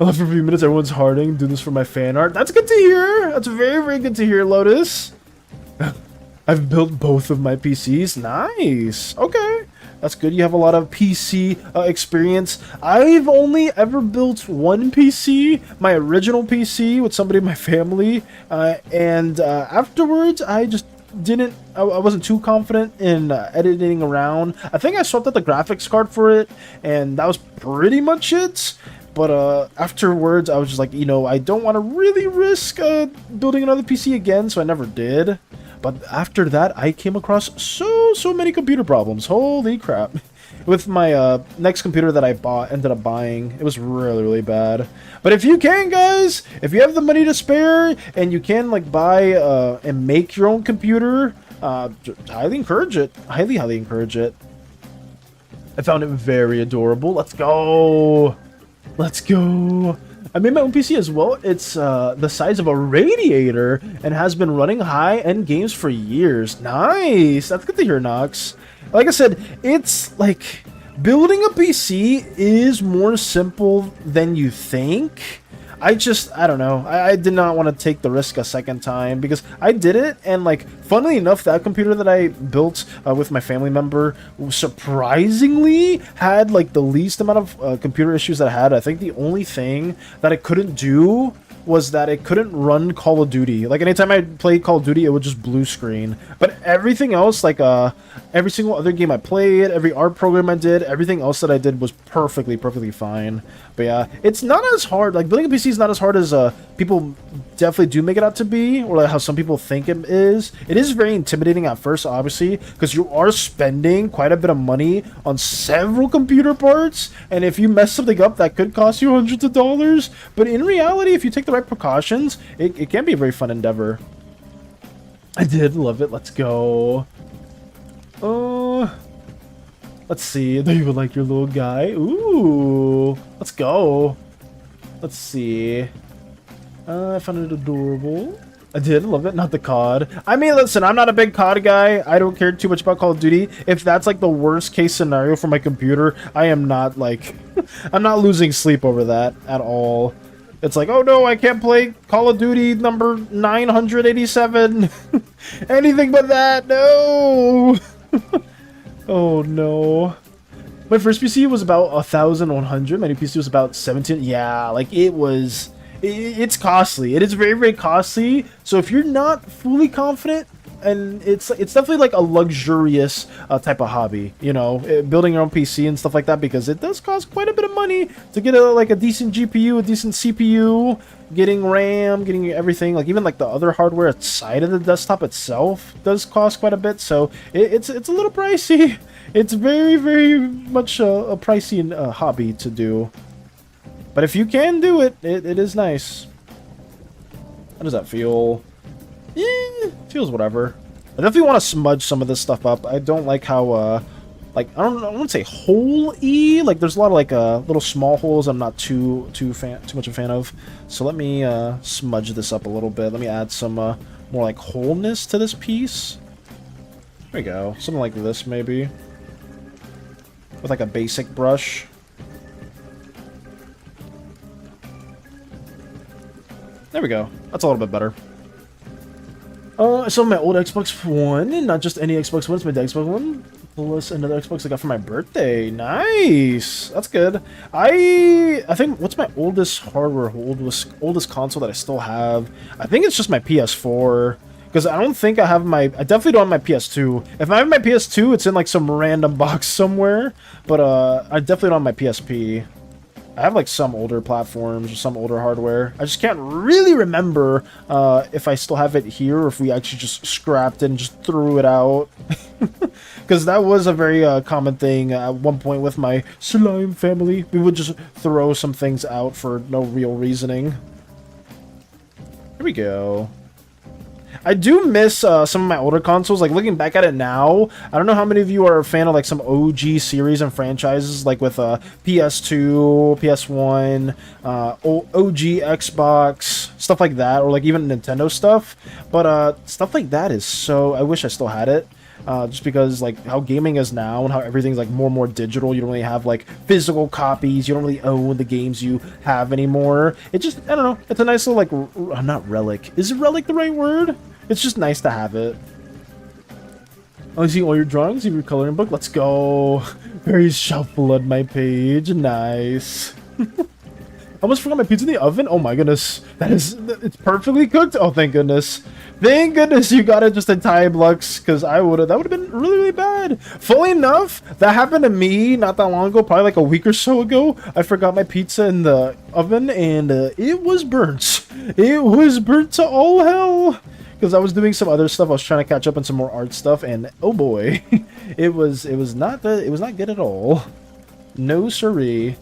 I left for a few minutes. Everyone's harding. Do this for my fan art. That's good to hear. That's very, very good to hear, Lotus. I've built both of my PCs. Nice. Okay. That's good. You have a lot of PC experience. I've only ever built one PC, my original PC, with somebody in my family. And afterwards, I just didn't, I wasn't too confident in editing around. I think I swapped out the graphics card for it, and that was pretty much it. But afterwards, I was just like, you know, I don't want to really risk building another PC again, so I never did. But after that, I came across so many computer problems. Holy crap. With my next computer that I ended up buying, it was really bad. But if you can, guys, if you have the money to spare and you can like buy and make your own computer, highly encourage it. Highly encourage it. I found it very adorable. Let's go. Let's go. I made my own PC as well. It's the size of a radiator and has been running high-end games for years. Nice. That's good to hear, Nox. Like I said, it's like building a PC is more simple than you think. I don't know. I did not want to take the risk a second time because I did it, and like, funnily enough, that computer that I built with my family member surprisingly had like the least amount of computer issues that I had. I think the only thing that I couldn't do was that it couldn't run Call of Duty. Like, anytime I played Call of Duty, it would just blue screen. But everything else, like every single other game I played, every art program I did, everything else that I did was perfectly fine. But yeah, it's not as hard. Like, building a PC is not as hard as people definitely do make it out to be, or like how some people think it is. It is very intimidating at first, obviously, because you are spending quite a bit of money on several computer parts, and if you mess something up, that could cost you hundreds of dollars. But in reality, if you take the right precautions, it can be a very fun endeavor. I did love it. Let's go. Let's see. Do you like your little guy? Ooh. Let's go. Let's see. I found it adorable. I did love it. Not the COD. I mean, listen, I'm not a big COD guy. I don't care too much about Call of Duty. If that's like the worst case scenario for my computer, I am not like... I'm not losing sleep over that at all. It's like, oh no, I can't play Call of Duty number 987. Anything but that. No. Oh no. My first PC was about 1,100. My new PC was about 17. Yeah, like it was... It's costly. It is very costly. So if you're not fully confident, and it's definitely like a luxurious type of hobby, you know, building your own PC and stuff like that, because it does cost quite a bit of money to get like a decent GPU, a decent CPU, getting RAM, getting everything, like even like the other hardware outside of the desktop itself does cost quite a bit. So it's a little pricey. It's very much a pricey hobby to do, but if you can do it, it is nice. How does that feel? Yeah, feels whatever. I definitely want to smudge some of this stuff up. I don't like how, like, I wouldn't say hole-y. Like, there's a lot of, like, little small holes I'm not too much a fan of. So let me, smudge this up a little bit. Let me add some, more, like, wholeness to this piece. There we go. Something like this, maybe. With, like, a basic brush. There we go. That's a little bit better. I still have my old Xbox One, and not just any Xbox One, it's my Xbox One, plus another Xbox I got for my birthday. Nice! That's good. I think, what's my oldest hardware, oldest console that I still have? I think it's just my PS4, because I don't think I have I definitely don't have my PS2. If I have my PS2, it's in like some random box somewhere, but I definitely don't have my PSP. I have like some older platforms or some older hardware. I just can't really remember if I still have it here or if we actually just scrapped it and just threw it out. Because that was a very common thing at one point with my slime family. We would just throw some things out for no real reasoning. Here we go. I do miss some of my older consoles. Like, looking back at it now, I don't know how many of you are a fan of like some OG series and franchises, like with PS2, PS1, OG Xbox, stuff like that, or like even Nintendo stuff. But stuff like that is so... I wish I still had it. Just because like how gaming is now and how everything's like more and more digital, you don't really have like physical copies, you don't really own the games you have anymore. It just, I don't know, it's a nice little like, not relic. Is it relic the right word? It's just nice to have it. I see all your drawings in your coloring book. Let's go. Very shuffle on my page. Nice. I almost forgot my pizza in the oven. Oh my goodness. It's perfectly cooked. Oh, thank goodness. Thank goodness you got it just in time, Lux, because that would have been really bad. Fully enough, that happened to me not that long ago, probably like a week or so ago. I forgot my pizza in the oven, and it was burnt. It was burnt to all hell. Because I was doing some other stuff. I was trying to catch up on some more art stuff, and oh boy, it was not good at all. No siree.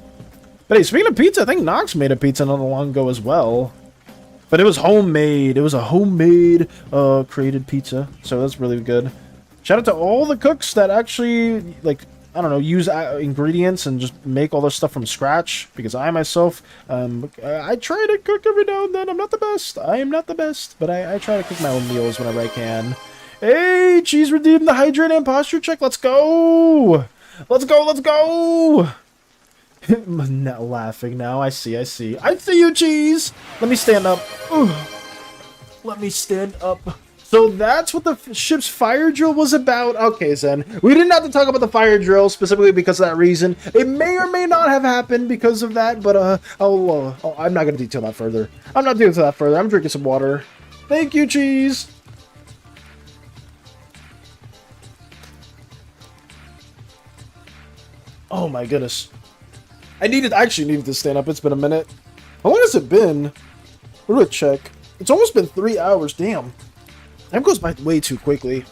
But hey, speaking of pizza, I think Nox made a pizza not long ago as well. But it was homemade. It was a homemade created pizza. So that's really good. Shout out to all the cooks that actually, like, I don't know, use ingredients and just make all this stuff from scratch. Because I myself, I try to cook every now and then. I'm not the best. I am not the best. But I try to cook my own meals whenever I can. Hey, Cheese redeemed the hydrate and posture check. Let's go. Let's go. Let's go. I'm not laughing now. I see you, Cheese. Let me stand up. Ooh. Let me stand up. So that's what the ship's fire drill was about. Okay, Zen. We didn't have to talk about the fire drill specifically because of that reason. It may or may not have happened because of that, but I'm not going to detail that further. I'm not doing that further. I'm drinking some water. Thank you, Cheese. Oh my goodness. I actually needed to stand up. It's been a minute. How long has it been? Where do I check? It's almost been 3 hours. Damn. Time goes by way too quickly.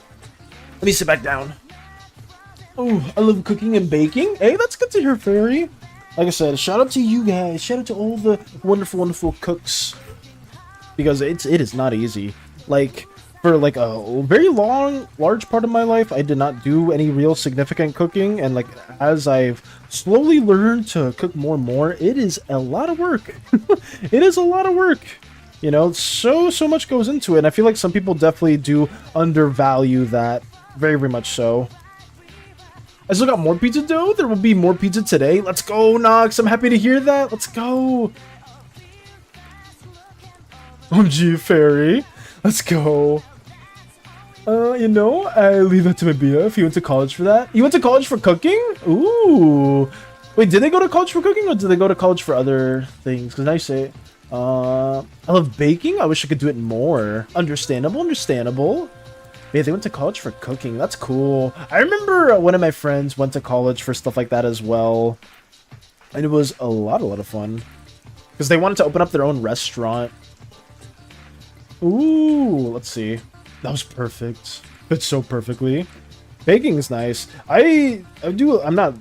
Let me sit back down. Oh, I love cooking and baking. Hey, that's good to hear, Fairy. Like I said, shout out to you guys. Shout out to all the wonderful cooks. Because it is not easy. Like, for like a very large part of my life, I did not do any real significant cooking, and like as I've slowly learned to cook more and more, it is a lot of work. It is a lot of work. You know, so much goes into it, and I feel like some people definitely do undervalue that, very much so. I still got more pizza dough. There will be more pizza today. Let's go, Nox. I'm happy to hear that. Let's go. OMG, Fairy. Let's go. You know, I leave that to my BF. He went to college for that. You went to college for cooking? Ooh. Wait, did they go to college for cooking, or did they go to college for other things? Because now you say, I love baking. I wish I could do it more. Understandable. Yeah, they went to college for cooking. That's cool. I remember one of my friends went to college for stuff like that as well. And it was a lot of fun. Because they wanted to open up their own restaurant. Ooh, let's see. That was perfect. Fits so perfectly. Baking is nice. I'm not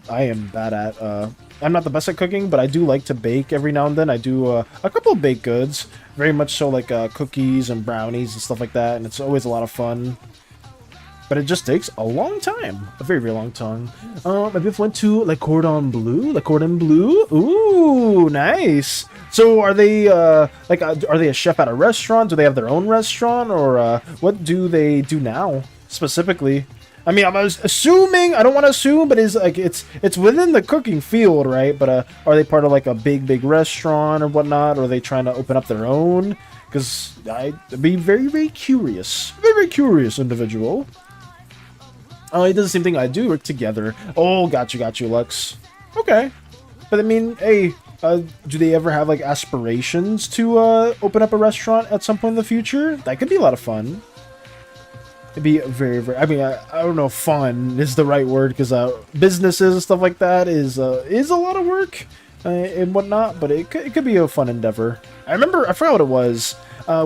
the best at cooking, but I do like to bake every now and then. I do a couple of baked goods. Very much so, like cookies and brownies and stuff like that. And it's always a lot of fun. But it just takes a long time. A very, very long time. I both went to Le Cordon Bleu. Le Cordon Bleu. Ooh, nice. So are they, are they a chef at a restaurant? Do they have their own restaurant? Or what do they do now, specifically? I mean, I was assuming, I don't want to assume, but it's within the cooking field, right? But are they part of like a big restaurant or whatnot? Or are they trying to open up their own? Because I'd be very, very curious. Very curious individual. Oh, he does the same thing I do. Work together. Oh, got you, Lux. Okay. But I mean, hey, do they ever have like aspirations to open up a restaurant at some point in the future? That could be a lot of fun. It'd be very, very. I mean, I don't know if fun is the right word because businesses and stuff like that is a lot of work and whatnot. But it could be a fun endeavor. I forgot what it was.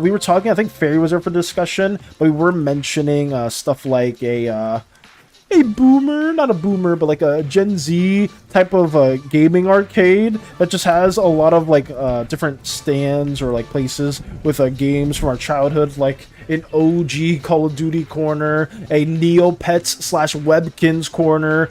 We were talking. I think Fairy was there for discussion, but we were mentioning stuff like a boomer, not a boomer, but like a Gen Z type of gaming arcade that just has a lot of like different stands or like places with games from our childhood, like an OG Call of Duty corner, a Neopets / Webkins corner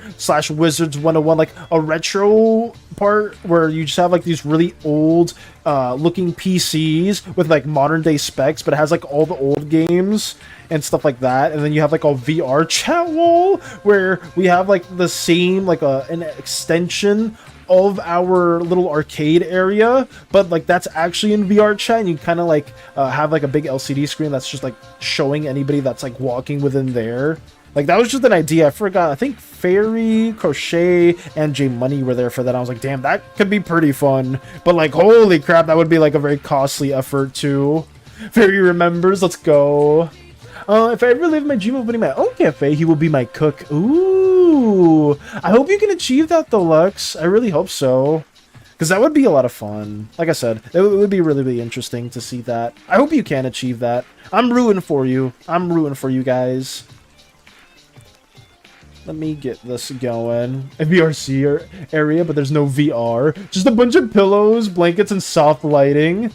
/ Wizards 101, like a retro part where you just have like these really old looking PCs with like modern day specs, but it has like all the old games and stuff like that. And then you have like a VR chat wall where we have like the same like an extension of our little arcade area, but like that's actually in VR chat, and you kind of like have like a big LCD screen that's just like showing anybody that's like walking within there. Like that was just an idea. I forgot. I think Fairy, Crochet, and J Money were there for that. I was like, damn, that could be pretty fun. But like, holy crap, that would be like a very costly effort too. Fairy remembers. Let's go. If I ever live my dream of opening my own cafe, he will be my cook. Ooh. I hope you can achieve that, Deluxe. I really hope so. Because that would be a lot of fun. Like I said, it would be really, really interesting to see that. I hope you can achieve that. I'm rooting for you. I'm rooting for you guys. Let me get this going. A VRC area, but there's no VR. Just a bunch of pillows, blankets, and soft lighting.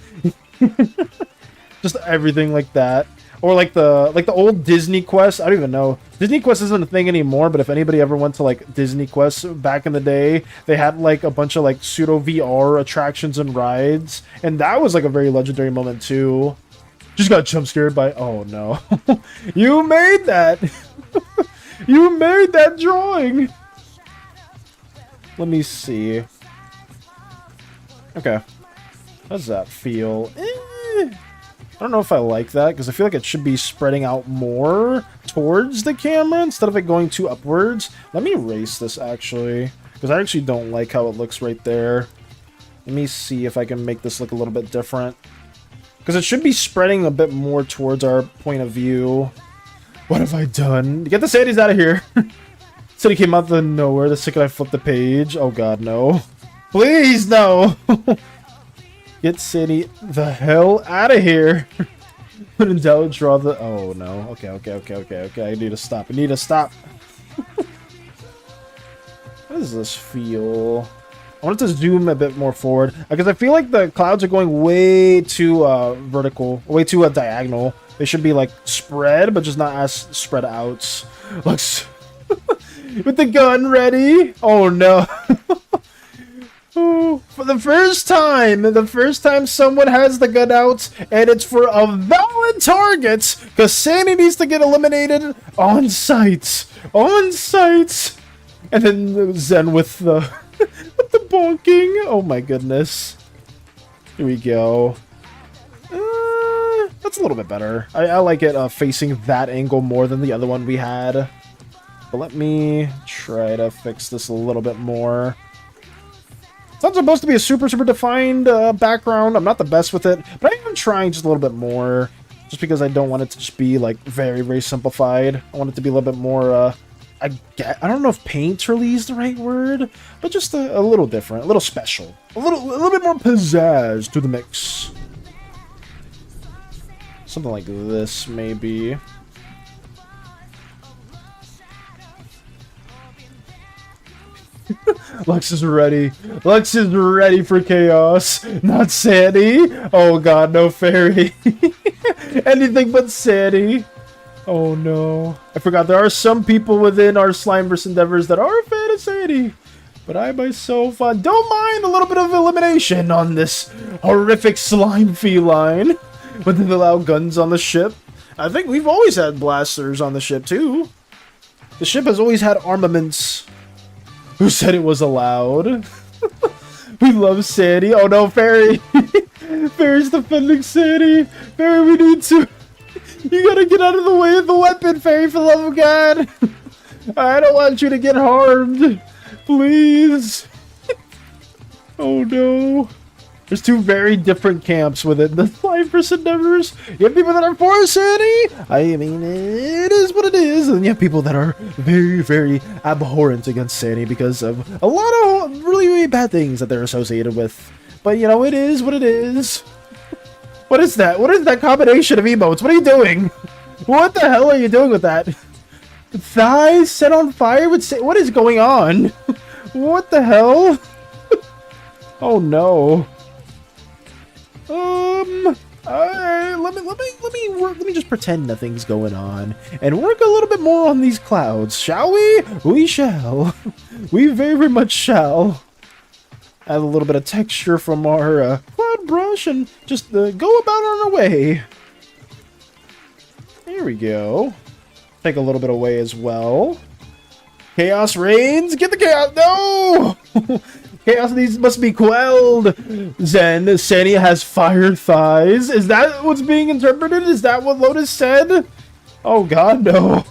Just everything like that. Or like the old Disney Quest. I don't even know. Disney Quest isn't a thing anymore, but if anybody ever went to like Disney Quest back in the day, they had like a bunch of like pseudo VR attractions and rides, and that was like a very legendary moment too. Just got jump scared by, oh no. You made that. You made that drawing. Let me see. Okay. How does that feel? I don't know if I like that, because I feel like it should be spreading out more towards the camera instead of it going too upwards. Let me erase this, actually, because I actually don't like how it looks right there. Let me see if I can make this look a little bit different. Because it should be spreading a bit more towards our point of view. What have I done? Get the Sandys out of here! Said he came out of nowhere. The second I flipped the page. Oh god, no. Please, no! Get Sandy the hell out of here. When in doubt, draw the... Oh, no. Okay. I need to stop. How does this feel? I want it to zoom a bit more forward. Because I feel like the clouds are going way too vertical. Way too diagonal. They should be, like, spread, but just not as spread out. Looks... With the gun ready. Oh, no. For the first time someone has the gun out, and it's for a valid target, because Sandy needs to get eliminated on sight. And then Zen with the with the bonking. Oh my goodness. Here we go. That's a little bit better. I like it facing that angle more than the other one we had. But let me try to fix this a little bit more. It's not supposed to be a super defined background. I'm not the best with it, but I am trying just a little bit more. Just because I don't want it to just be, like, very, very simplified. I want it to be a little bit more, I don't know if paint really is the right word, but just a little different, a little special. A little bit more pizzazz to the mix. Something like this, maybe. Lux is ready. Lux is ready for chaos. Not SANI. Oh god, no fairy. Anything but SANI. Oh no. I forgot there are some people within our Slimeverse endeavors that are a fan of SANI. But I myself don't mind a little bit of elimination on this horrific slime feline. When they allow guns on the ship. I think we've always had blasters on the ship too. The ship has always had armaments. Who said it was allowed? We love SANI. Oh no, Fairy! Fairy's defending SANI! Fairy, we need to... You gotta get out of the way of the weapon, Fairy, for the love of God! I don't want you to get harmed! Please! Oh no. There's two very different camps within the Slimeverse endeavors. You have people that are for SANI. I mean, it is what it is. And you have people that are very, very abhorrent against SANI because of a lot of really, really bad things that they're associated with. But, you know, it is what it is. What is that? What is that combination of emotes? What are you doing? What the hell are you doing with that? Thighs set on fire with SANI? What is going on? What the hell? Oh, no. Let me just pretend nothing's going on and work a little bit more on these clouds, shall we? We shall. We very, very much shall. Add a little bit of texture from our cloud brush and just go about on our way. There we go. Take a little bit away as well. Chaos reigns. Get the chaos. No! Chaos must be quelled. Zen, SANI has fire thighs. Is that what's being interpreted? Is that what Lotus said? Oh god, no.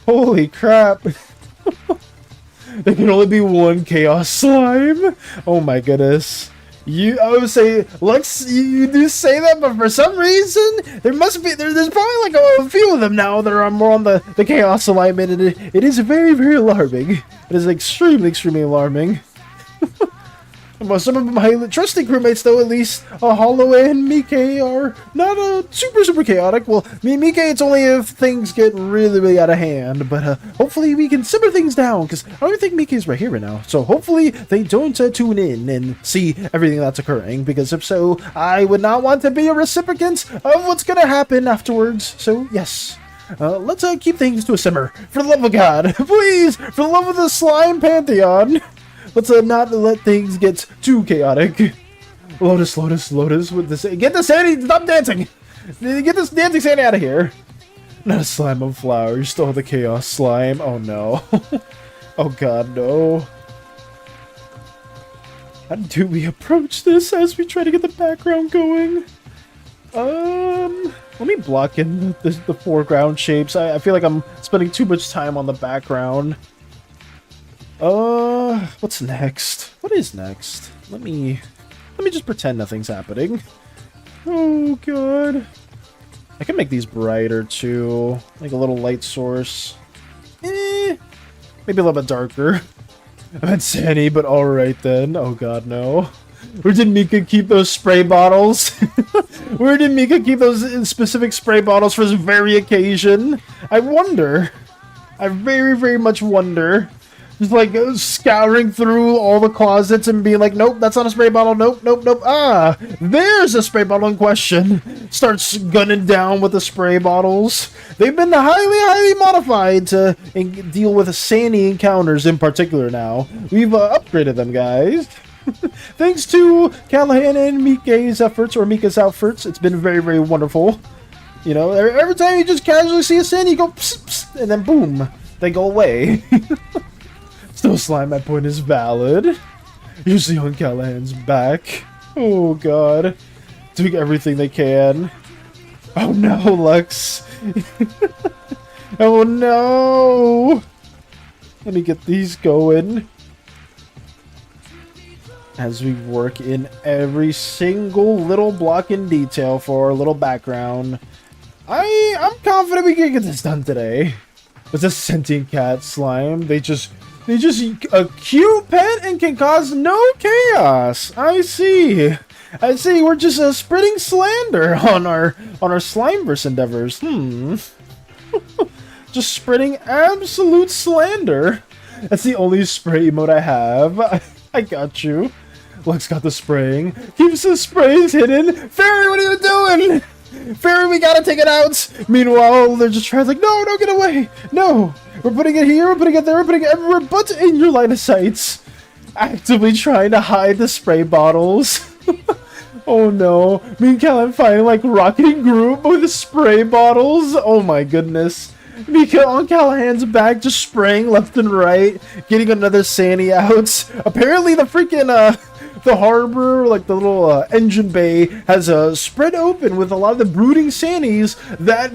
Holy crap. There can only be one chaos slime. Oh my goodness. I would say, Lux, you do say that, but for some reason, there must be, there's probably like a few of them now that are more on the chaos alignment, and it is very, very alarming. It is extremely, extremely alarming. Some of my trusty crewmates, though, at least Hollow and Mike are not super, super chaotic. Well, Mike, it's only if things get really, really out of hand. But hopefully we can simmer things down, because I don't think Mike is right here right now. So hopefully they don't tune in and see everything that's occurring, because if so, I would not want to be a recipient of what's going to happen afterwards. So, yes. Let's keep things to a simmer. For the love of God. Please, for the love of the slime pantheon. Let's not let things get too chaotic. Lotus, Lotus, Lotus with this. Get the SANI! Stop dancing! Get this dancing SANI out of here! Not a slime of flower. You're still the chaos slime. Oh no. Oh god, no. How do we approach this as we try to get the background going? Let me block in the foreground shapes. I feel like I'm spending too much time on the background. What's next? What is next? Let me just pretend nothing's happening. Oh god. I can make these brighter too. Like a little light source. Maybe a little bit darker. I meant SANI, but alright then. Oh god, no. Where did Mika keep those spray bottles? Where did Mika keep those specific spray bottles for this very occasion? I wonder. I very, very much wonder. Just like scouring through all the closets and being like, nope, that's not a spray bottle. Nope, nope, nope. Ah, there's a spray bottle in question. Starts gunning down with the spray bottles. They've been highly, highly modified to deal with SANI encounters in particular now. We've upgraded them, guys. Thanks to Callahan and Mika's efforts, or Mika's efforts. It's been very, very wonderful. You know, every time you just casually see a SANI, you go psst, psst, and then boom, they go away. Still, slime, my point is valid. Usually on Callahan's back. Oh god. Doing everything they can. Oh no, Lux. Oh no. Let me get these going. As we work in every single little block in detail for our little background. I'm confident we can get this done today. It's a sentient cat slime. They just a cute pet and can cause no chaos. I see. We're just spreading slander on our Slimeverse endeavors. Just spreading absolute slander. That's the only spray emote I have. I got you. Lux got the spraying. Keeps the sprays hidden. Fairy, what are you doing? Fairy, we gotta take it out. Meanwhile, they're just trying like, no, get away. No, we're putting it here, we're putting it there, we're putting it everywhere but in your line of sights. Actively trying to hide the spray bottles. Oh no. Me and Callan fighting like rocketing group with the spray bottles. Oh my goodness. Mika on Callahan's back, just spraying left and right, getting another SANI out. Apparently the freaking, the harbor, like the little engine bay, has spread open with a lot of the brooding SANIs that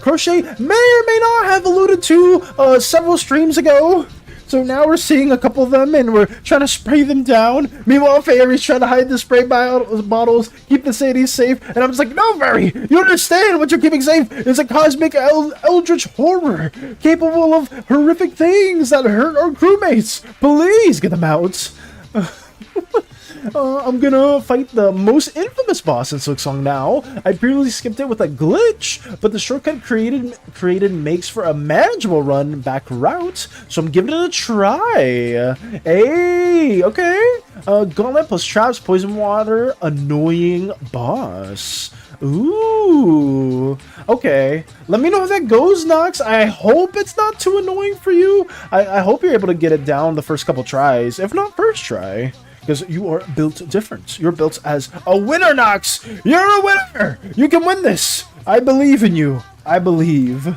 Crochet may or may not have alluded to several streams ago. So now we're seeing a couple of them and we're trying to spray them down. Meanwhile, Fairy's trying to hide the spray bottles, keep the SANIs safe. And I'm just like, no, Fairy, you understand what you're keeping safe is a cosmic eldritch horror capable of horrific things that hurt our crewmates. Please get them out. I'm gonna fight the most infamous boss in Silksong now. I previously skipped it with a glitch, but the shortcut created makes for a manageable run back route, so I'm giving it a try. Hey, okay. Gauntlet plus traps, poison water, annoying boss. Ooh, okay. Let me know how that goes, Nox. I hope it's not too annoying for you. I hope you're able to get it down the first couple tries, if not first try. Because you are built different. You're built as a winner, Nox! You're a winner! You can win this! I believe in you. I believe.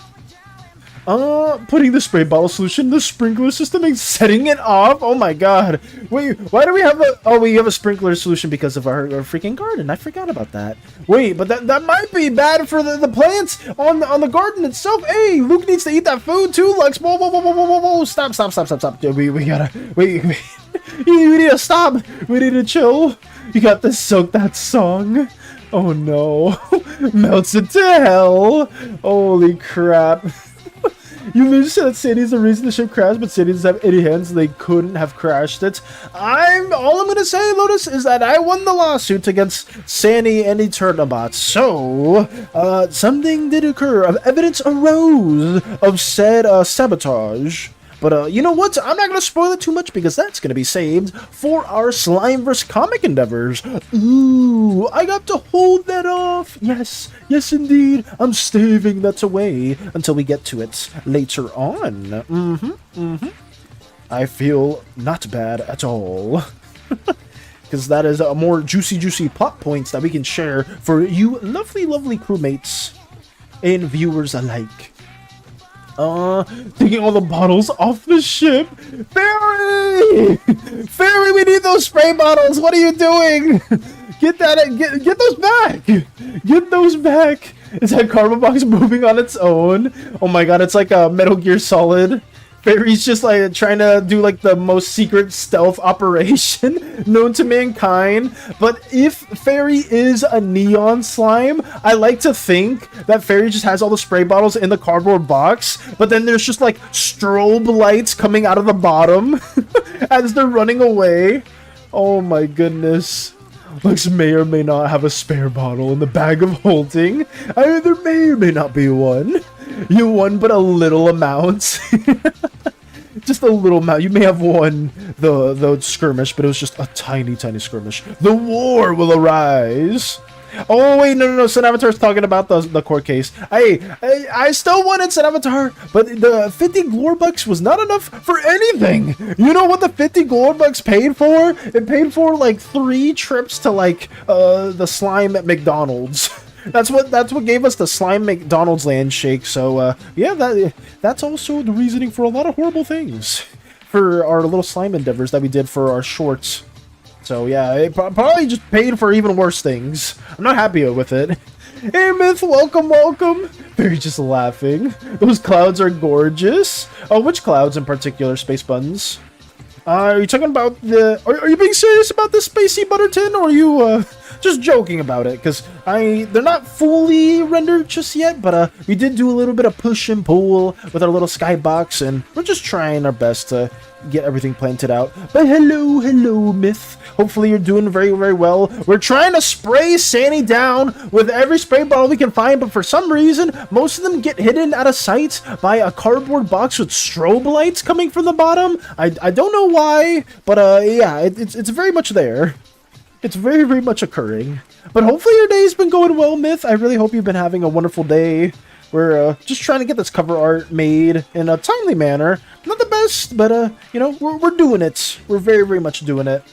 Putting the spray bottle solution in the sprinkler system and setting it off? Oh my god. Wait, why do we have a... Oh, we have a sprinkler solution because of our freaking garden. I forgot about that. Wait, but that might be bad for the plants on the garden itself. Hey, Luke needs to eat that food too, Lux. Whoa. Stop. We gotta... Wait. We need to stop. We need to chill. You got to soak that song. Oh no. Melts it to hell. Holy crap. You literally said that SANI's the reason the ship crashed, but SANI doesn't have any hands, so they couldn't have crashed it. All I'm gonna say, Lotus, is that I won the lawsuit against SANI and Eternabots. So, something did occur. Evidence arose of said sabotage. But you know what? I'm not going to spoil it too much because that's going to be saved for our Slimeverse comic endeavors. Ooh, I got to hold that off. Yes, indeed. I'm staving that away until we get to it later on. I feel not bad at all. Because that is a more juicy plot points that we can share for you lovely crewmates and viewers alike. Taking all the bottles off the ship. Fairy! Fairy, we need those spray bottles. What are you doing? Get those back. Get those back. Is that cardboard box moving on its own? Oh my god, it's like a Metal Gear Solid. Fairy's just like trying to do like the most secret stealth operation known to mankind. But if Fairy is a neon slime, I like to think that Fairy just has all the spray bottles in the cardboard box, but then there's just like strobe lights coming out of the bottom as they're running away. Oh my goodness. Lux may or may not have a spare bottle in the bag of holding. There may or may not be one. You won but a little amount. Just a little amount. You may have won the skirmish, but it was just a tiny skirmish. The war will arise. Oh wait, no. Sun Avatar's talking about the court case. Hey, I still wanted Sun Avatar, but the 50 glory bucks was not enough for anything. You know what the 50 glory bucks paid for? It paid for like 3 trips to like the slime at McDonald's. That's what gave us the slime McDonald's land shake. So yeah, that's also the reasoning for a lot of horrible things for our little slime endeavors that we did for our shorts. So yeah, it probably just paid for even worse things. I'm not happy with it. Hey Myth, welcome. They're just laughing. Those clouds are gorgeous. Oh, which clouds in particular, Space Buttons? Are you talking about the... Are you being serious about this Spacey Butterton, or are you just joking about it, because they're not fully rendered just yet, but we did do a little bit of push and pull with our little skybox, and we're just trying our best to get everything planted out. But hello, Myth. Hopefully you're doing very, very well. We're trying to spray SANI down with every spray bottle we can find, but for some reason, most of them get hidden out of sight by a cardboard box with strobe lights coming from the bottom. I don't know why, but yeah, it's very much there. It's very, very much occurring. But hopefully your day's been going well, Myth. I really hope you've been having a wonderful day. We're just trying to get this cover art made in a timely manner. Not the best, but you know, we're doing it. We're very, very much doing it.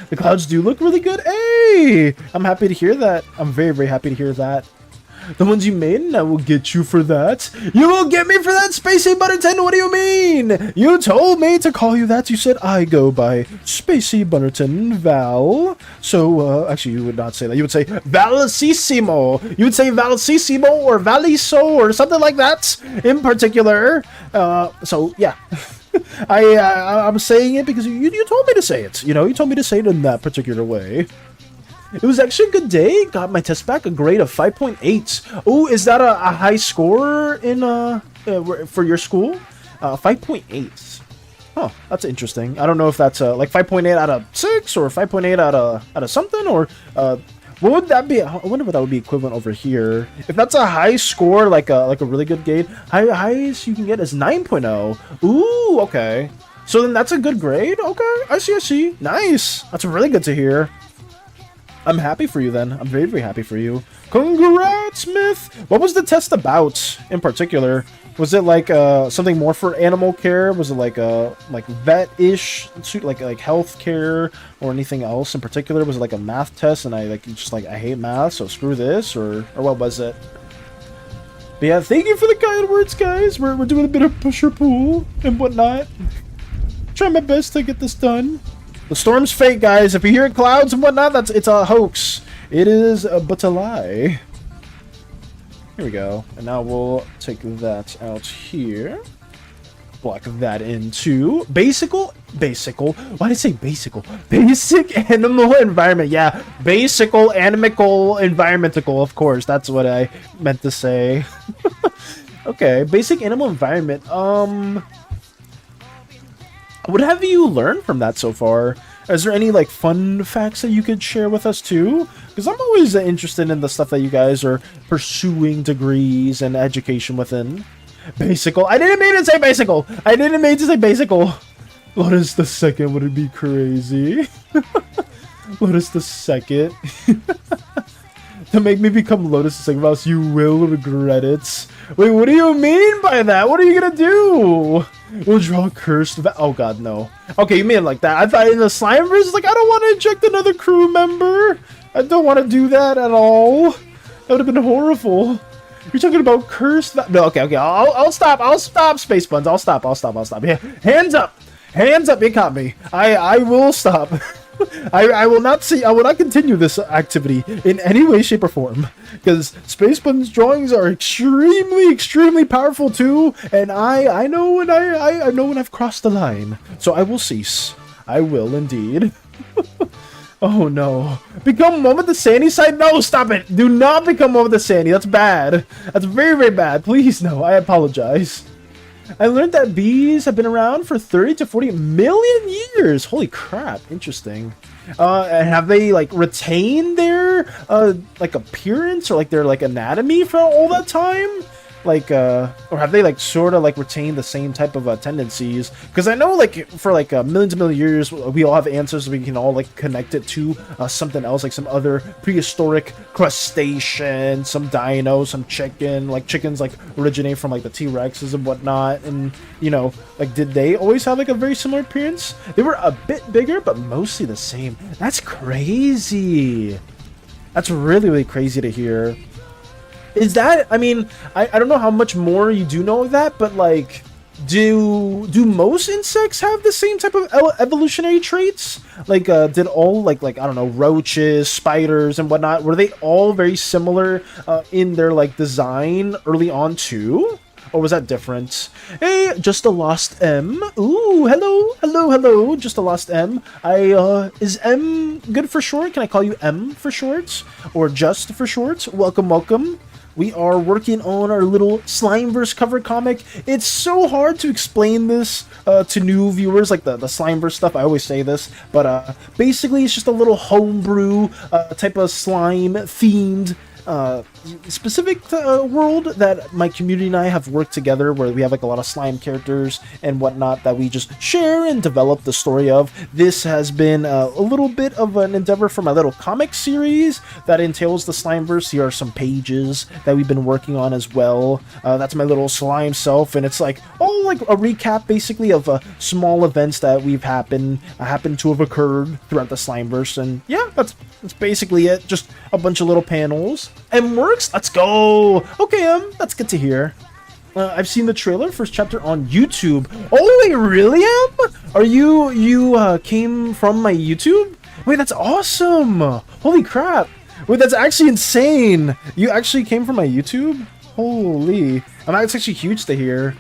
The clouds do look really good. Hey! I'm happy to hear that. I'm very, very happy to hear that. The ones you made, and I will get you for that. You will get me for that, Spacey Butterton? What do you mean? You told me to call you that. You said I go by Spacey Butterton Val. So, actually, you would not say that. You would say Valissimo. You would say Valissimo or Valiso or something like that in particular. So, yeah. I'm saying it because you told me to say it. You know, you told me to say it in that particular way. It was actually a good day. Got my test back, a grade of 5.8. Oh, is that a high score in for your school? 5.8. Huh, that's interesting. I don't know if that's like 5.8 out of 6 or 5.8 out of something, or what would that be? I wonder what that would be equivalent over here. If that's a high score, like a really good grade, highest you can get is 9.0. Ooh, okay. So then that's a good grade. Okay, I see. Nice. That's really good to hear. I'm happy for you then. I'm very, very happy for you. Congrats, Smith! What was the test about in particular? Was it like something more for animal care? Was it like vet-ish, like health care, or anything else in particular? Was it like a math test and I hate math, so screw this, or what was it? But yeah, thank you for the kind words, guys. We're doing a bit of push or pull and whatnot. Try my best to get this done. The storm's fake, guys. If you hear clouds and whatnot, it's a hoax. It is but a lie. Here we go. And now we'll take that out here. Block that into basical. Why did I say basical? Basic animal environment. Yeah, basical animal environmental. Of course, that's what I meant to say. Okay, basic animal environment. What have you learned from that so far? Is there any like fun facts that you could share with us too? Because I'm always interested in the stuff that you guys are pursuing degrees and education within. Basical. I didn't mean to say basical. I didn't mean to say basical. Lotus the second would be crazy. Lotus the second. To make me become Lotus the second, or else you will regret it. Wait, what do you mean by that? What are you gonna do? We'll draw cursed. Oh god, no. Okay, you mean it like that? I thought in the Slimeverse, like, I don't want to inject another crew member. I don't want to do that at all. That would have been horrible. You're talking about cursed. No, okay. I'll stop. I'll stop, Space Buns. I'll stop. Yeah, hands up. You caught me. I will stop. I will not continue this activity in any way, shape, or form, because Space Bun's drawings are extremely powerful too, and I know when I know when I've crossed the line, so I will cease. I will indeed. Oh no! Become one with the SANI side? No, stop it! Do not become one with the SANI. That's bad. That's very, very bad. Please, no. I apologize. I learned that bees have been around for 30 to 40 million years. Holy crap, interesting. And have they like retained their like appearance or like their like anatomy for all that time? Like or have they like sort of like retained the same type of tendencies? Because I know like for like millions and millions of years we all have answers, we can all like connect it to something else, like some other prehistoric crustacean, some dino, some chicken. Like chickens like originate from like the T-Rexes and whatnot, and you know, like did they always have like a very similar appearance? They were a bit bigger but mostly the same. That's crazy. That's really, really crazy to hear. Is that, I mean, I don't know how much more you do know of that, but like, do most insects have the same type of evolutionary traits? Like, did all, like, I don't know, roaches, spiders, and whatnot, were they all very similar in their, like, design early on too? Or was that different? Hey, Just a Lost M. Ooh, hello, Just a Lost M. Is M good for short? Can I call you M for short? Or just for short? Welcome. We are working on our little Slimeverse cover comic. It's so hard to explain this to new viewers, like the Slimeverse stuff. I always say this, but basically it's just a little homebrew type of slime-themed specific world that my community and I have worked together, where we have like a lot of slime characters and whatnot that we just share and develop the story of. This has been a little bit of an endeavor for my little comic series that entails the Slimeverse. Here are some pages that we've been working on as well. That's my little slime self, and it's like like a recap basically of small events that happened to have occurred throughout the Slimeverse. And yeah, that's basically it. Just a bunch of little panels. M works. Let's go. Okay, that's good to hear. I've seen the trailer, first chapter on YouTube. Oh, wait, really, Are you came from my YouTube? Wait, that's awesome. Holy crap. Wait, that's actually insane. You actually came from my YouTube? Holy. And that's actually huge to hear.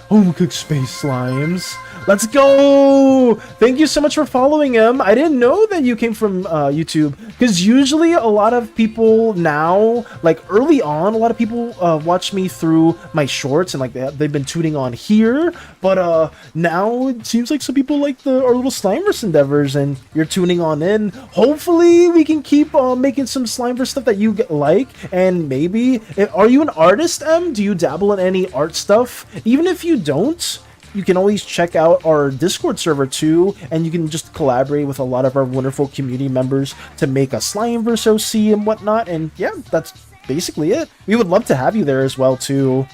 Home cooked space slimes. Let's go! Thank you so much for following him. I didn't know that you came from YouTube, because usually a lot of people now, like early on, a lot of people watch me through my shorts, and like they've been tuning on here. But now it seems like some people like our little Slimeverse endeavors, and you're tuning on in. Hopefully we can keep making some Slimeverse stuff that you like, and maybe are you an artist, M? Do you dabble in any art stuff? Even if you don't, you can always check out our Discord server too, and you can just collaborate with a lot of our wonderful community members to make a Slimeverse OC and whatnot. And yeah, that's basically it. We would love to have you there as well too.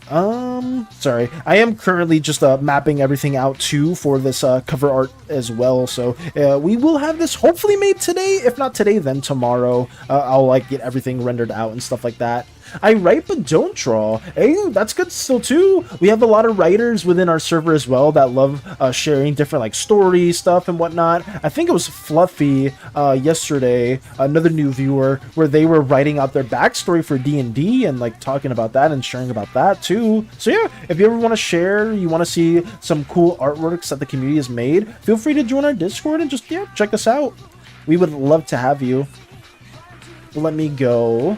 Sorry, I am currently just mapping everything out too for this cover art as well, so we will have this hopefully made today. If not today, then tomorrow. I'll like get everything rendered out and stuff like that. I write but don't draw. Hey, that's good still too. We have a lot of writers within our server as well that love sharing different like story stuff and whatnot. I think it was Fluffy yesterday, another new viewer, where they were writing out their backstory for D&D and like talking about that and sharing about that too. So yeah, if you ever want to share, you want to see some cool artworks that the community has made, feel free to join our Discord and just check us out. We would love to have you. Let me go.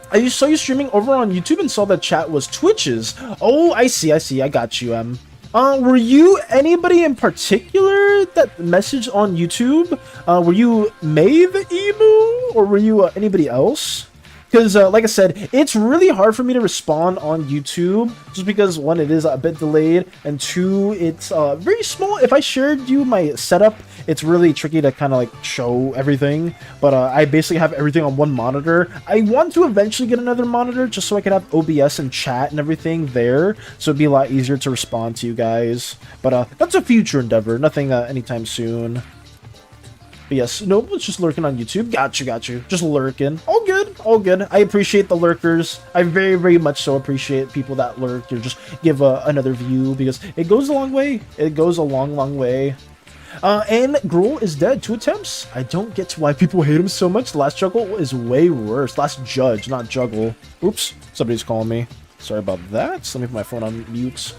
I saw you streaming over on YouTube and saw that chat was Twitch's. Oh, I see. I got you, were you anybody in particular that messaged on YouTube? Were you May the Emu? Or were you anybody else? Because, like I said, it's really hard for me to respond on YouTube, just because, one, it is a bit delayed, and two, it's very small. If I shared you my setup, it's really tricky to kind of like show everything, but I basically have everything on one monitor. I want to eventually get another monitor, just so I can have OBS and chat and everything there, so it'd be a lot easier to respond to you guys. But that's a future endeavor, nothing anytime soon. But yes, nope, it's just lurking on YouTube. Got you. Just lurking. All good. I appreciate the lurkers. I very, very much so appreciate people that lurk or just give another view, because it goes a long way. It goes a long way. And Gruel is dead. 2 attempts. I don't get why people hate him so much. The last juggle is way worse. Last judge, not juggle. Oops, somebody's calling me. Sorry about that. So let me put my phone on mute.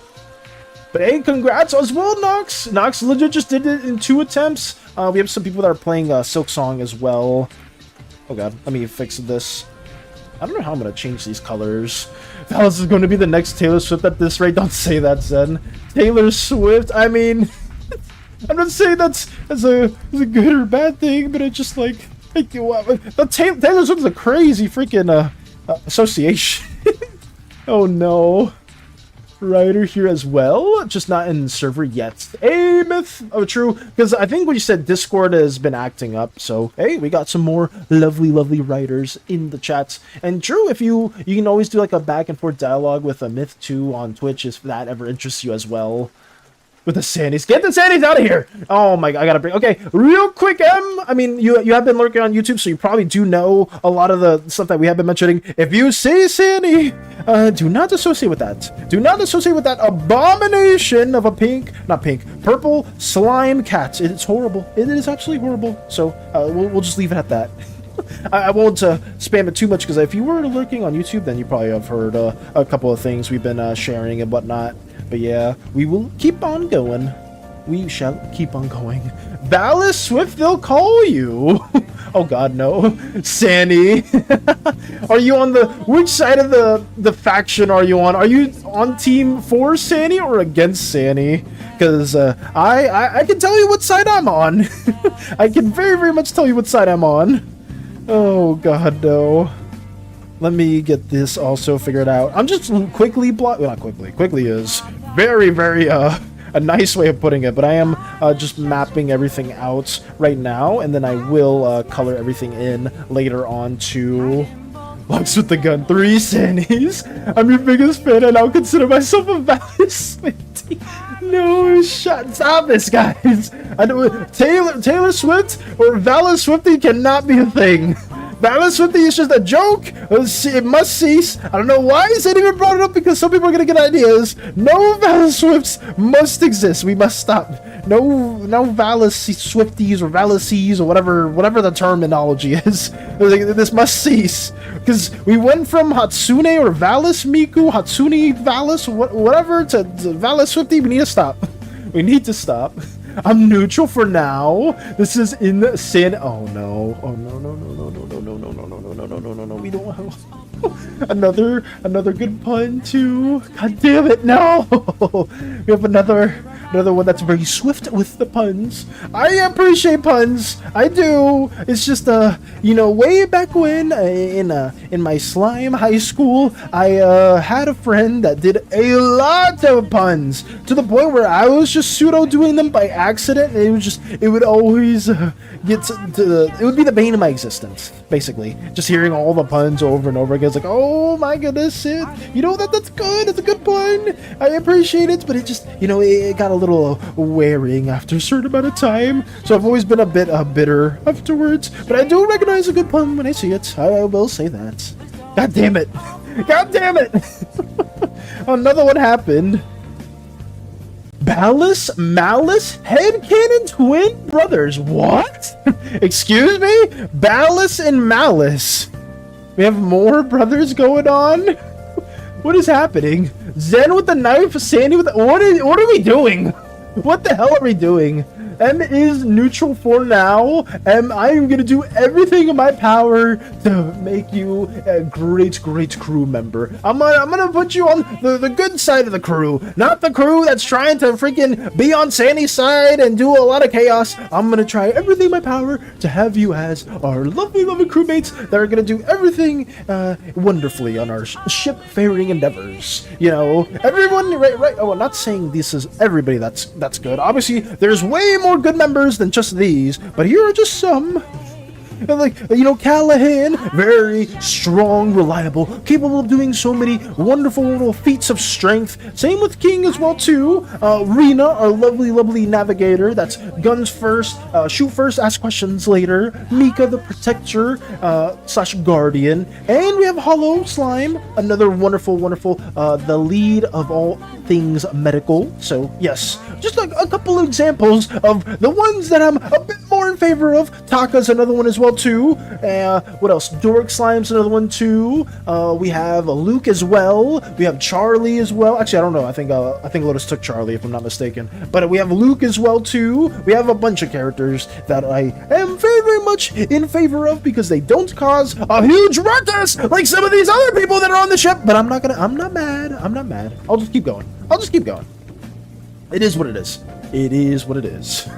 But hey, congrats as well, Nox. Nox legit just did it in 2 attempts. We have some people that are playing Silk Song as well. Oh god, let me fix this. I don't know how I'm going to change these colors. This is going to be the next Taylor Swift at this rate. Don't say that, Zen. Taylor Swift, I mean... I'm not saying that's a good or bad thing, but it's just like... Taylor Swift is a crazy freaking association. Oh no. Writer here as well, just not in the server yet. Hey, Myth! Oh, true, because I think when you said Discord has been acting up, so hey, we got some more lovely writers in the chats. And true, if you can always do like a back and forth dialogue with a Myth 2 on Twitch if that ever interests you as well. With the Sandys. Get the Sandys out of here! Oh my god, I gotta bring... Okay, real quick, I mean, you have been lurking on YouTube, so you probably do know a lot of the stuff that we have been mentioning. If you see Sandy, do not associate with that. Do not associate with that abomination of a purple slime cat. It's horrible. It is absolutely horrible. So, we'll just leave it at that. I won't spam it too much, because if you were lurking on YouTube, then you probably have heard a couple of things we've been sharing and whatnot. But yeah, we will keep on going. We shall keep on going. Valis Swift, they'll call you. Oh god, no. SANI. Are you on which side of the faction are you on? Are you on team for SANI or against SANI? Because I can tell you what side I'm on. I can very, very much tell you what side I'm on. Oh god, no. Let me get this also figured out. I'm just quickly well, not quickly. Quickly is very, very a nice way of putting it, but I am just mapping everything out right now, and then I will color everything in later on to Lux with the Gun 3 SANIs. I'm your biggest fan, and I'll consider myself a Valis Swiftie. No, stop this, guys. I know Taylor Swift or Valis Swiftie cannot be a thing. Valis Swiftie is just a joke. It must cease. I don't know why Zane even brought it up, because some people are gonna get ideas. No Valis Swifts must exist. We must stop. No Valis Swifties or Valises or whatever the terminology is. This must cease, because we went from Hatsune or Valis Miku, Hatsune Valis, whatever, to Valis Swiftie. We need to stop. We need to stop. I'm neutral for now. This is insane. Oh no. Oh no. We don't have another good pun too. God damn it, no. We have another one that's very swift with the puns. I appreciate puns. I do. It's just you know, way back when in my slime high school, I had a friend that did a lot of puns, to the point where I was just pseudo doing them by accident, and it would always it would be the bane of my existence, basically. Just hearing all the puns over and over again. It's like, oh my goodness, Sid, you know, that's good. That's a good pun. I appreciate it, but it just, you know, it got a little wearing after a certain amount of time. So I've always been a bit bitter afterwards, but I do recognize a good pun when I see it. I will say that. God damn it. God damn it. Another one happened. Malice, headcanon twin brothers. What? Excuse me? Ballas and Malice. We have more brothers going on? What is happening? Zen with the knife, SANI with the... What are we doing? What the hell are we doing? M is neutral for now. I am gonna do everything in my power to make you a great crew member. I'm gonna put you on the good side of the crew, not the crew that's trying to freaking be on SANI's side and do a lot of chaos. I'm gonna try everything in my power to have you as our lovely crewmates that are gonna do everything wonderfully on our ship-faring endeavors. You know, everyone, right? Oh, I'm not saying this is everybody that's good. Obviously, there's way more good members than just these, but here are just some. Like, you know, Callahan, very strong, reliable, capable of doing so many wonderful little feats of strength. Same with King as well too. Rena, our lovely navigator, that's guns first, shoot first, ask questions later. Mika, the protector slash guardian, and we have Hollow Slime, another wonderful, the lead of all things medical. So yes, just like a couple of examples of the ones that I'm a bit more in favor of. Taka's another one as well too. What else? Dork Slime's another one too. We have Luke as well. We have Charlie as well. Actually, I don't know. I think Lotus took Charlie, if I'm not mistaken. But we have Luke as well too. We have a bunch of characters that I am very much in favor of, because they don't cause a huge ruckus like some of these other people that are on the ship. But I'm not mad. I'll just keep going. It is what it is. It is what it is.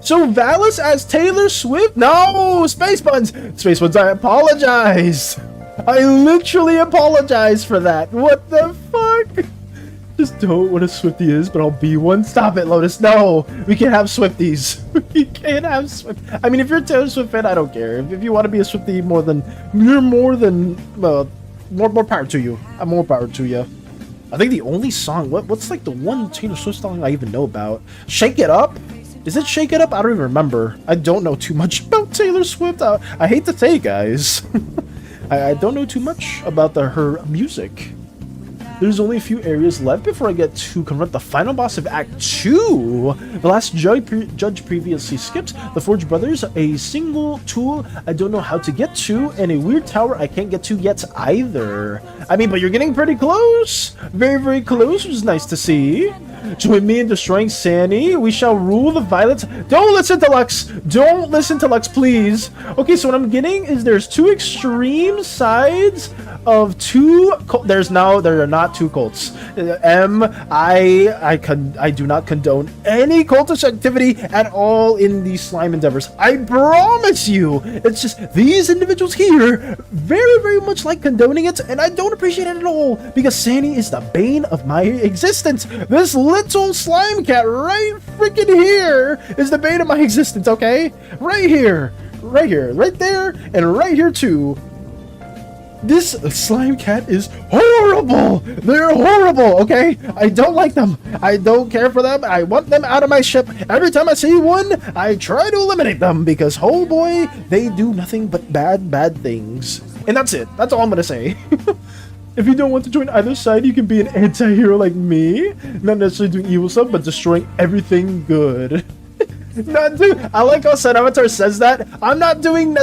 So Valis as Taylor Swift? No! Space Buns, I apologize. I literally apologize for that. What the fuck? Just don't know what a Swiftie is, but I'll be one. Stop it, Lotus. No! We can't have Swifties. We can't have Swifties. I mean, if you're a Taylor Swift fan, I don't care. If you want to be a Swiftie more than more power to you. More power to you. I think the only song, what's like the one Taylor Swift song I even know about? Shake It Up? Is it Shake It Up? I don't even remember. I don't know too much about Taylor Swift. I hate to say, guys. I don't know too much about her music. There's only a few areas left before I get to confront the final boss of Act 2. The last judge previously skipped the Forge Brothers, a single tool I don't know how to get to, and a weird tower I can't get to yet either. I mean, but you're getting pretty close. Very, very close, which is nice to see. Join me in destroying SANI. We shall rule the violence. Don't listen to Lux. Don't listen to Lux, please. Okay, so what I'm getting is there's two extreme sides of two. There are not two cults. I do not condone any cultish activity at all in these slime endeavors. I promise you. It's just these individuals here very, very much like condoning it, and I don't appreciate it at all because SANI is the bane of my existence. This little slime cat right freaking here is the bane of my existence, okay? Right here, right there, and right here too. This slime cat is horrible! They're horrible, okay? I don't like them. I don't care for them. I want them out of my ship. Every time I see one, I try to eliminate them because, oh boy, they do nothing but bad things. And that's it. That's all I'm gonna say. If you don't want to join either side, you can be an anti-hero like me. Not necessarily doing evil stuff, but destroying everything good. I like how SANI says that. I'm not doing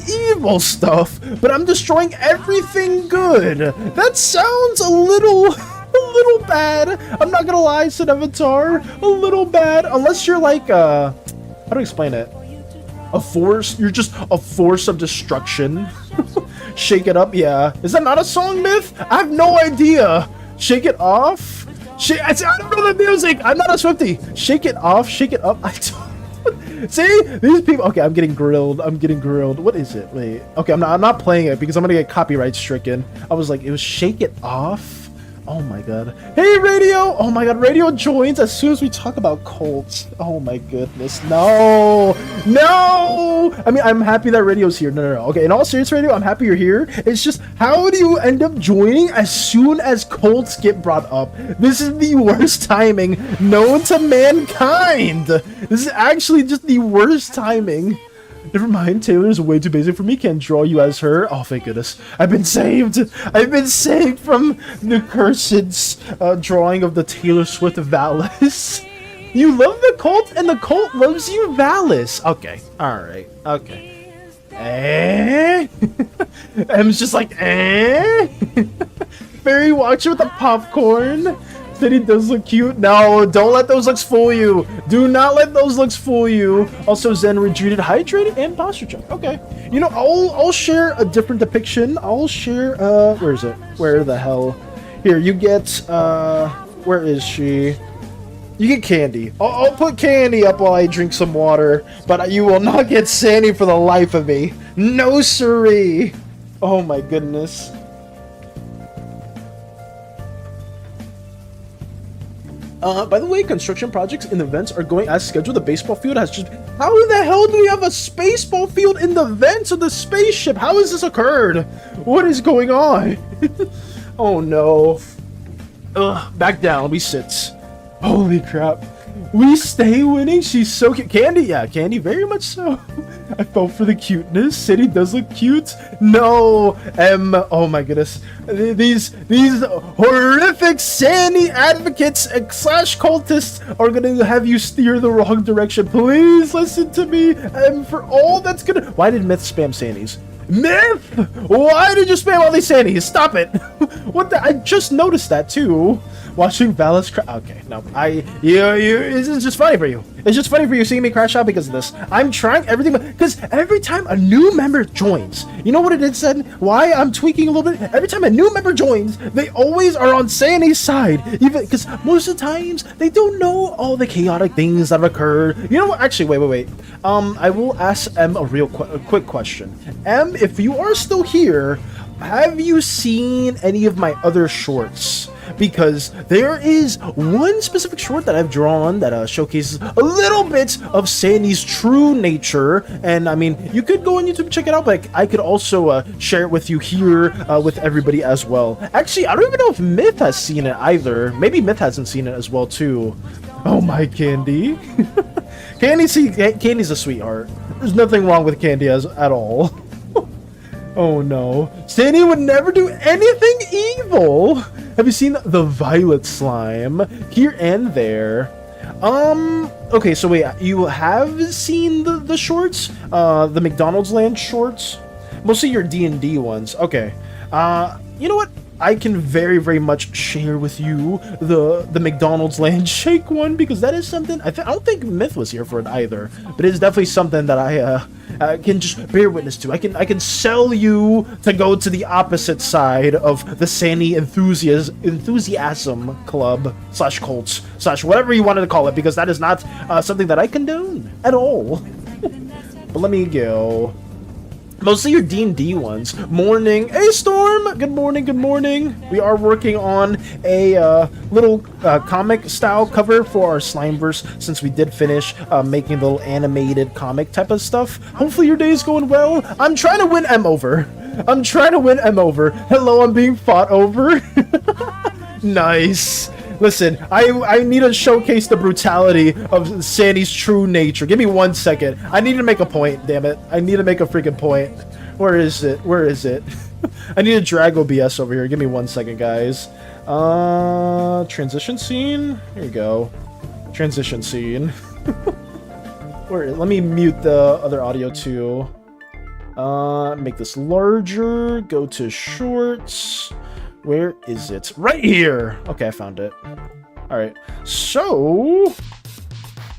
evil stuff, but I'm destroying everything good. That sounds a little bad. I'm not gonna lie, SANI, a little bad. Unless you're like how do I explain it? A force. You're just a force of destruction. Shake it up, yeah. Is that not a song myth? I have no idea. Shake it off. I don't know the music. I'm not a Swiftie. Shake it off. Shake it up. I don't. See these people. Okay, I'm getting grilled. What is it? Wait. Okay, I'm not playing it because I'm gonna get copyright stricken. I was like, it was Shake It Off. Oh my god. Hey, Radio! Oh my god, Radio joins as soon as we talk about cults. Oh my goodness. No! No! I mean, I'm happy that Radio's here. No. Okay, in all seriousness, Radio, I'm happy you're here. It's just, how do you end up joining as soon as cults get brought up? This is the worst timing known to mankind. This is actually just the worst timing. Never mind, Taylor's way too basic for me. Can't draw you as her. Oh, thank goodness. I've been saved. I've been saved from the cursed drawing of the Taylor Swift Valis. You love the cult, and the cult loves you, Valis. Okay. Alright. Okay. M's just like, Barry, watch it with the popcorn. That he does look cute. No, don't let those looks fool you. Do not let those looks fool you. Also, Zen retreated, hydrated, and posture check. Okay. You know, I'll share a different depiction. I'll share, where is it? Where the hell? Here, you get, where is she? You get Candy. I'll put Candy up while I drink some water, but you will not get SANI for the life of me. No siree. Oh my goodness. By the way, construction projects in the vents are going as scheduled. The baseball field has just... How the hell do we have a baseball field in the vents of the spaceship? How has this occurred? What is going on? Oh no. Ugh, back down. We sit. Holy crap. We stay winning. She's so cute. Candy? Yeah, Candy, very much so. I fell for the cuteness. City does look cute. No, oh my goodness. These horrific SANI advocates slash cultists are gonna have you steer the wrong direction. Please listen to me. For all that's gonna... Why did Myth spam SANIs? Myth! Why did you spam all these SANIs? Stop it! What the... I just noticed that too. Watching Valis crash. Okay, no, it's just funny for you. It's just funny for you seeing me crash out because of this. I'm trying everything, because every time a new member joins, you know what it is said? Why I'm tweaking a little bit? Every time a new member joins, they always are on SANI's side. Even because most of the times they don't know all the chaotic things that have occurred. You know what? Actually, wait. I will ask M a quick question. M, if you are still here, have you seen any of my other shorts? Because there is one specific short that I've drawn that showcases a little bit of SANI's true nature, and I mean, you could go on YouTube and check it out, but I could also share it with you here with everybody as well. Actually, I don't even know if Myth has seen it either. Maybe Myth hasn't seen it as well too. Oh my Candy. Candy's a sweetheart. There's nothing wrong with Candy at all. Oh no. SANI would never do anything evil. Have you seen the violet slime? Here and there. Okay, so wait, you have seen the shorts? The McDonald's Land shorts? Mostly your D&D ones. Okay. You know what? I can very, very much share with you the McDonald's Land Shake one, because that is something I don't think Myth was here for it either, but it's definitely something that I can just bear witness to. I can sell you to go to the opposite side of the SANI enthusiasm club / cults / whatever you wanted to call it, because that is not something that I condone at all. But let me go. Mostly your D&D ones. Morning. Hey, Storm! Good morning, good morning. We are working on a little comic-style cover for our Slimeverse, since we did finish making the little animated comic type of stuff. Hopefully your day is going well. I'm trying to win M over. I'm trying to win M over. Hello, I'm being fought over. Nice. Listen, I need to showcase the brutality of SANI's true nature. Give me 1 second. I need to make a point, damn it. I need to make a freaking point. Where is it? Where is it? I need to drag OBS over here. Give me 1 second, guys. Transition scene? Here you go. Transition scene. Let me mute the other audio too. Make this larger. Go to shorts. Where is it? Right here! Okay, I found it. Alright, so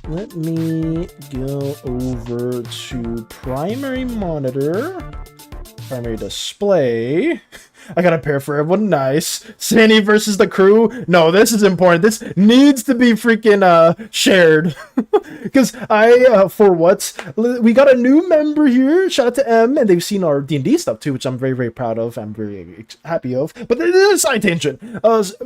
let me go over to primary monitor, primary display. I got a pair for everyone. Nice. SANI versus the crew. No, this is important. This needs to be freaking shared. Because for what? We got a new member here. Shout out to M. And they've seen our D&D stuff too, which I'm very, very proud of. I'm very happy of. But this is a side tangent.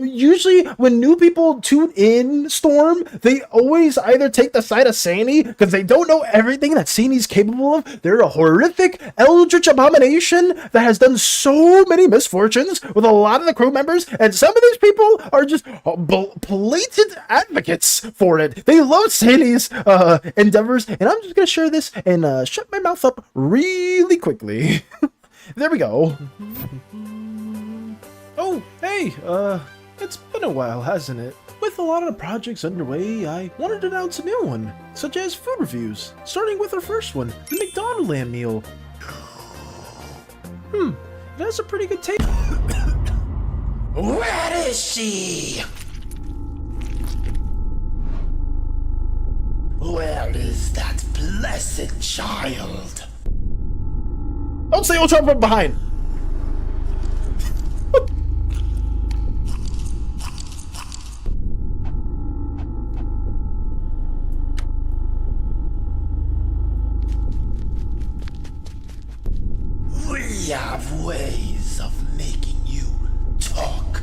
Usually when new people tune in Storm, they always either take the side of SANI because they don't know everything that SANI's capable of. They're a horrific eldritch abomination that has done so many misfortunes with a lot of the crew members, and some of these people are just blatant advocates for it. They love SANI's endeavors, and I'm just gonna share this and shut my mouth up really quickly. There we go. Oh, hey, it's been a while, hasn't it? With a lot of the projects underway, I wanted to announce a new one, such as food reviews, starting with our first one, the McDonald's Land meal. It has a pretty good taste. Where is she? Where is that blessed child? Don't say Ultron from behind. We have ways of making you talk.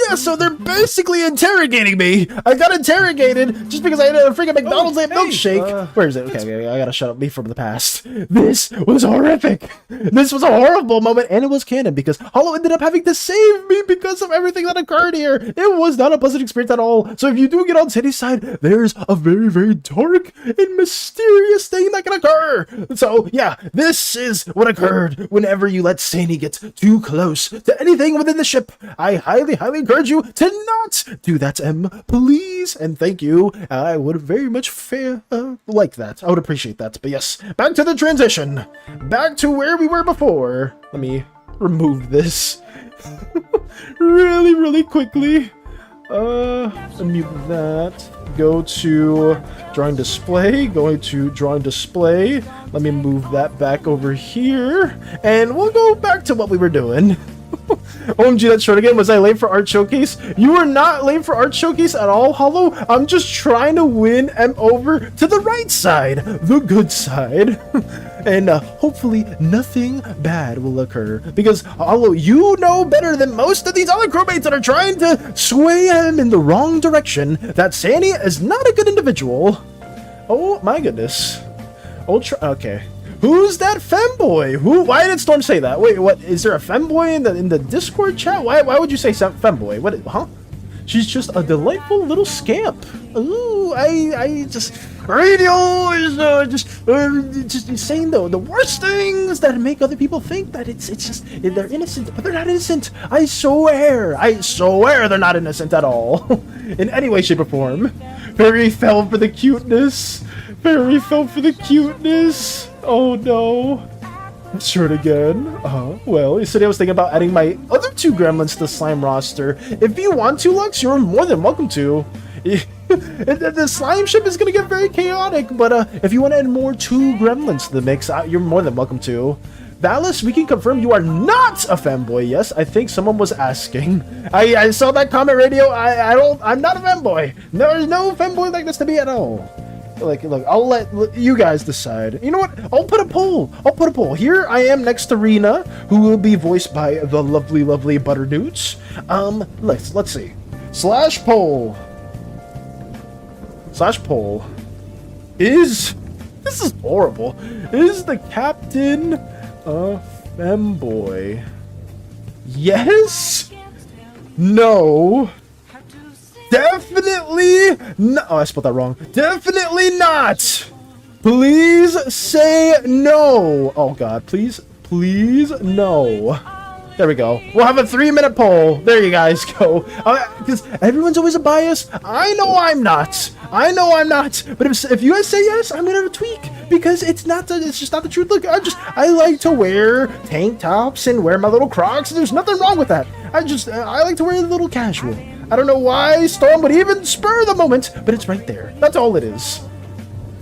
Yeah, so they're basically interrogating me. I got interrogated just because I had a freaking McDonald's milkshake. Where is it? Okay, I gotta shut up. Me from the past. This was horrific. This was a horrible moment, and it was canon because Hollow ended up having to save me because of everything that occurred here. It was not a pleasant experience at all. So if you do get on SANI's side, there's a very, very dark and mysterious thing that can occur. So yeah, this is what occurred whenever you let SANI get too close to anything within the ship. I highly, highly encourage you to not do that, M, please, and thank you. I would very much like that. I would appreciate that. But yes, back to the transition. Back to where we were before. Let me remove this really, really quickly. Unmute that. Go to drawing display. Going to drawing display. Let me move that back over here, and we'll go back to what we were doing. OMG, that short again. Was I late for art showcase? You were not late for art showcase at all, Hollow. I'm just trying to win M over to the right side, the good side. And hopefully nothing bad will occur, because Hollow, you know better than most of these other crewmates that are trying to sway him in the wrong direction that SANI is not a good individual. Oh my goodness. Okay. Who's that femboy? Why did Storm say that? Wait, what? Is there a femboy in the Discord chat? Why would you say femboy? What? Huh? She's just a delightful little scamp. Ooh, I just radio is just insane though. The worst things that make other people think that it's just they're innocent, but they're not innocent. I swear they're not innocent at all, in any way, shape, or form. Fairy fell for the cuteness. Fairy fell for the cuteness. Oh no. Shirt again. Well, yesterday I was thinking about adding my other 2 gremlins to the slime roster. If you want to, Lux, you're more than welcome to. The slime ship is gonna get very chaotic, but if you want to add more 2 gremlins to the mix, you're more than welcome to. Valis, we can confirm you are not a femboy. Yes, I think someone was asking. I saw that comment, radio. I'm not a femboy. There's no femboy like this to be at all. Like, look, I'll let you guys decide. You know what? I'll put a poll. Here I am next to Rena, who will be voiced by the lovely, lovely Butternoots. Let's see. Slash poll. This is horrible. Is the captain a femboy? Yes? No? Definitely no. Oh, I spelled that wrong. Definitely not. Please say no. Oh God, please no. There we go. We'll have a 3-minute poll. There you guys go. Because everyone's always a bias. I know I'm not. But if you guys say yes, I'm gonna tweak because it's just not the truth. Look, I like to wear tank tops and wear my little Crocs. There's nothing wrong with that. I like to wear a little casual. I don't know why Storm would even spur the moment, but it's right there. That's all it is.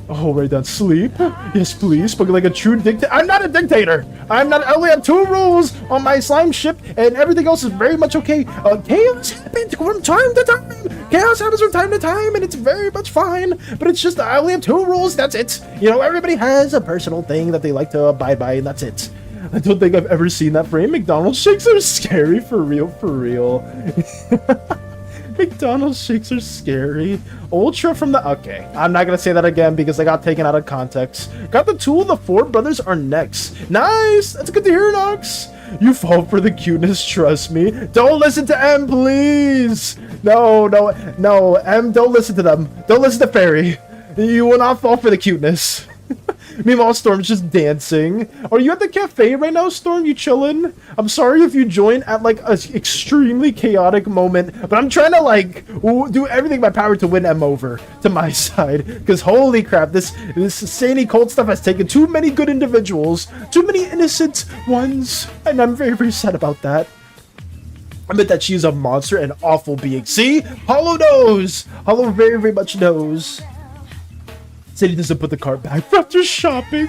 Oh, right down. Sleep. Yes, please. Spoken like a true dictator. I'm not a dictator. I only have 2 rules on my slime ship, and everything else is very much okay. Chaos happens from time to time. Chaos happens from time to time, and it's very much fine. But it's just I only have 2 rules. That's it. You know, everybody has a personal thing that they like to abide by, and that's it. I don't think I've ever seen that frame. McDonald's shakes are scary, for real. McDonald's shakes are scary. Ultra from the... Okay, I'm not gonna say that again because I got taken out of context. Got the tool, the 4 brothers are next. Nice! That's good to hear, Nox. You fall for the cuteness, trust me. Don't listen to M, please! No, M, don't listen to them. Don't listen to Fairy. You will not fall for the cuteness. Meanwhile, Storm's just dancing. Are you at the cafe right now, Storm? You chillin'? I'm sorry if you join at like an extremely chaotic moment, but I'm trying to like do everything in my power to win M over to my side. Because holy crap, this SANI cult stuff has taken too many good individuals, too many innocent ones, and I'm very, very sad about that. I bet that she's a monster, an awful being. See? Hollow knows! Hollow very, very much knows. Said he doesn't put the cart back after shopping.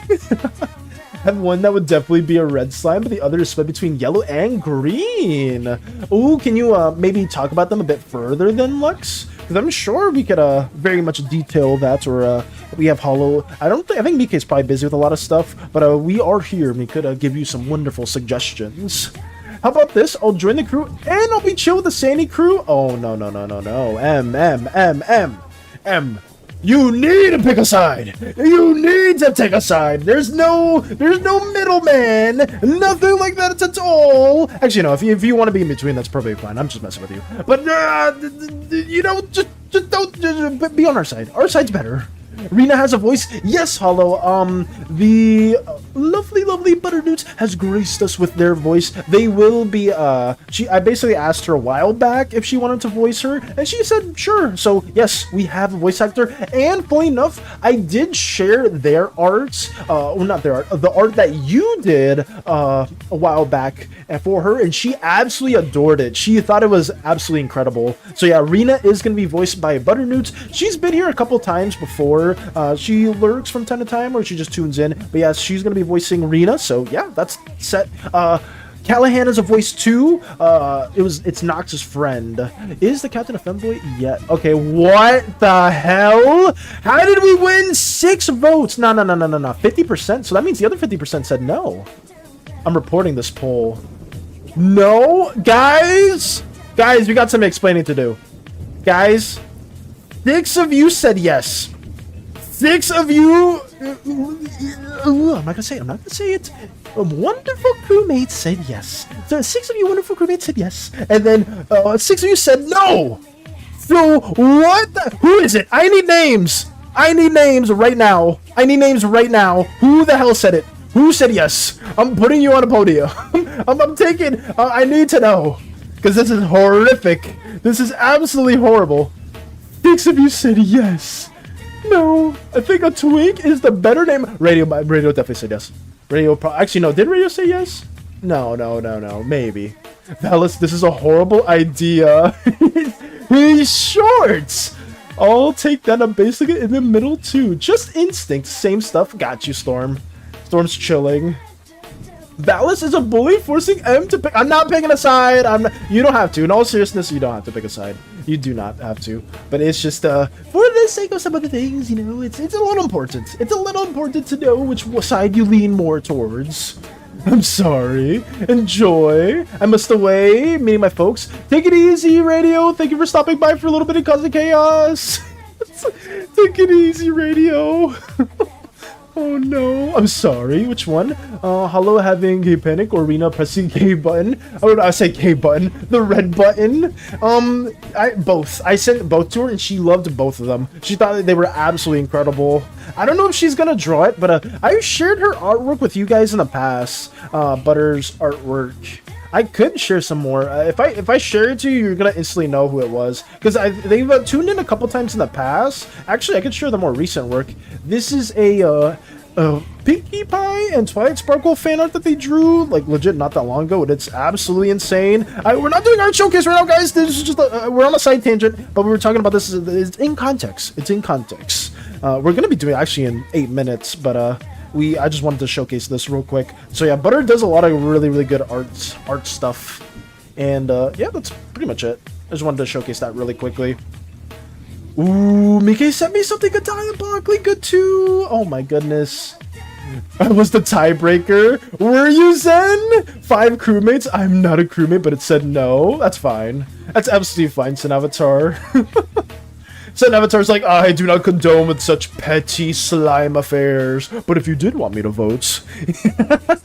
And one that would definitely be a red slime, but the other is split between yellow and green. Ooh, can you maybe talk about them a bit further then, Lux? Because I'm sure we could very much detail that, or we have Hollow. I think Mika is probably busy with a lot of stuff, but we are here and we could give you some wonderful suggestions. How about this? I'll join the crew and I'll be chill with the SANI crew. Oh, no. M. You need to pick a side. You need to take a side. There's no middleman. Nothing like that at all. Actually, no. If you want to be in between, that's perfectly fine. I'm just messing with you. But you know, just don't be on our side. Our side's better. Rena has a voice. Yes, Hollow. The lovely Butternoots has graced us with their voice. They will be, I basically asked her a while back if she wanted to voice her, and she said sure. So, yes, we have a voice actor, and funny enough, I did share their arts, well, not their art, the art that you did, a while back for her, and she absolutely adored it. She thought it was absolutely incredible. So, yeah, Rena is going to be voiced by Butternoots. She's been here a couple times before. She lurks from time to time, or she just tunes in. But yeah, she's gonna be voicing Rena. So yeah, that's set. Callahan is a voice too. It's Nox's friend. Is the captain a femboy? Yeah. Okay. What the hell? How did we win 6 votes? No. 50%. So that means the other 50% said no. I'm reporting this poll. No, guys, we got some explaining to do. Guys, 6 of you said yes. 6 of you, I'm not gonna say it. Wonderful crewmates said yes. So 6 of you wonderful crewmates said yes, and then 6 of you said no. So what? Who is it? I need names. I need names right now. I need names right now. Who the hell said it? Who said yes? I'm putting you on a podium. I'm taking. I need to know because this is horrific. This is absolutely horrible. 6 of you said yes. No, I think a twink is the better name. Radio definitely said yes. Actually no. Did Radio say yes? No. Maybe. Dallas, this is a horrible idea. He's shorts. I'll take that. I'm basically in the middle too. Just instinct. Same stuff. Got you, Storm. Storm's chilling. Dallas is a bully, forcing M to pick. I'm not picking a side. You don't have to. In all seriousness, you don't have to pick a side. You do not have to. But it's just for the sake of some of the things, you know, it's a little important. It's a little important to know which side you lean more towards. I'm sorry. Enjoy. I must away, meeting my folks. Take it easy, Radio. Thank you for stopping by for a little bit of causing chaos. Take it easy, Radio. Oh no, I'm sorry. Which one? Hello, having gay panic or Rena pressing gay button. Oh, I say gay button. The red button. Both. I sent both to her and she loved both of them. She thought they were absolutely incredible. I don't know if she's gonna draw it, but I shared her artwork with you guys in the past. Butter's artwork. I could share some more. If I share it to you, you're gonna instantly know who it was because they've tuned in a couple times in the past. Actually, I could share the more recent work. This is a Pinkie Pie and Twilight Sparkle fan art that they drew, like legit not that long ago, and it's absolutely insane. We're not doing art showcase right now, guys. This is just we're on a side tangent, but we were talking about this. It's in context. It's in context. We're gonna be doing it actually in 8 minutes, but I just wanted to showcase this real quick. So yeah, Butter does a lot of really good art stuff, and yeah, that's pretty much it. I just wanted to showcase that really quickly. Ooh, Mike sent me something diabolically good too. Oh my goodness. I was the tiebreaker. Were you, Zen? 5 crewmates? I'm not a crewmate, but it said no. That's fine. That's absolutely fine, Sin Avatar. Sin Avatar's like, I do not condone with such petty slime affairs. But if you did want me to vote,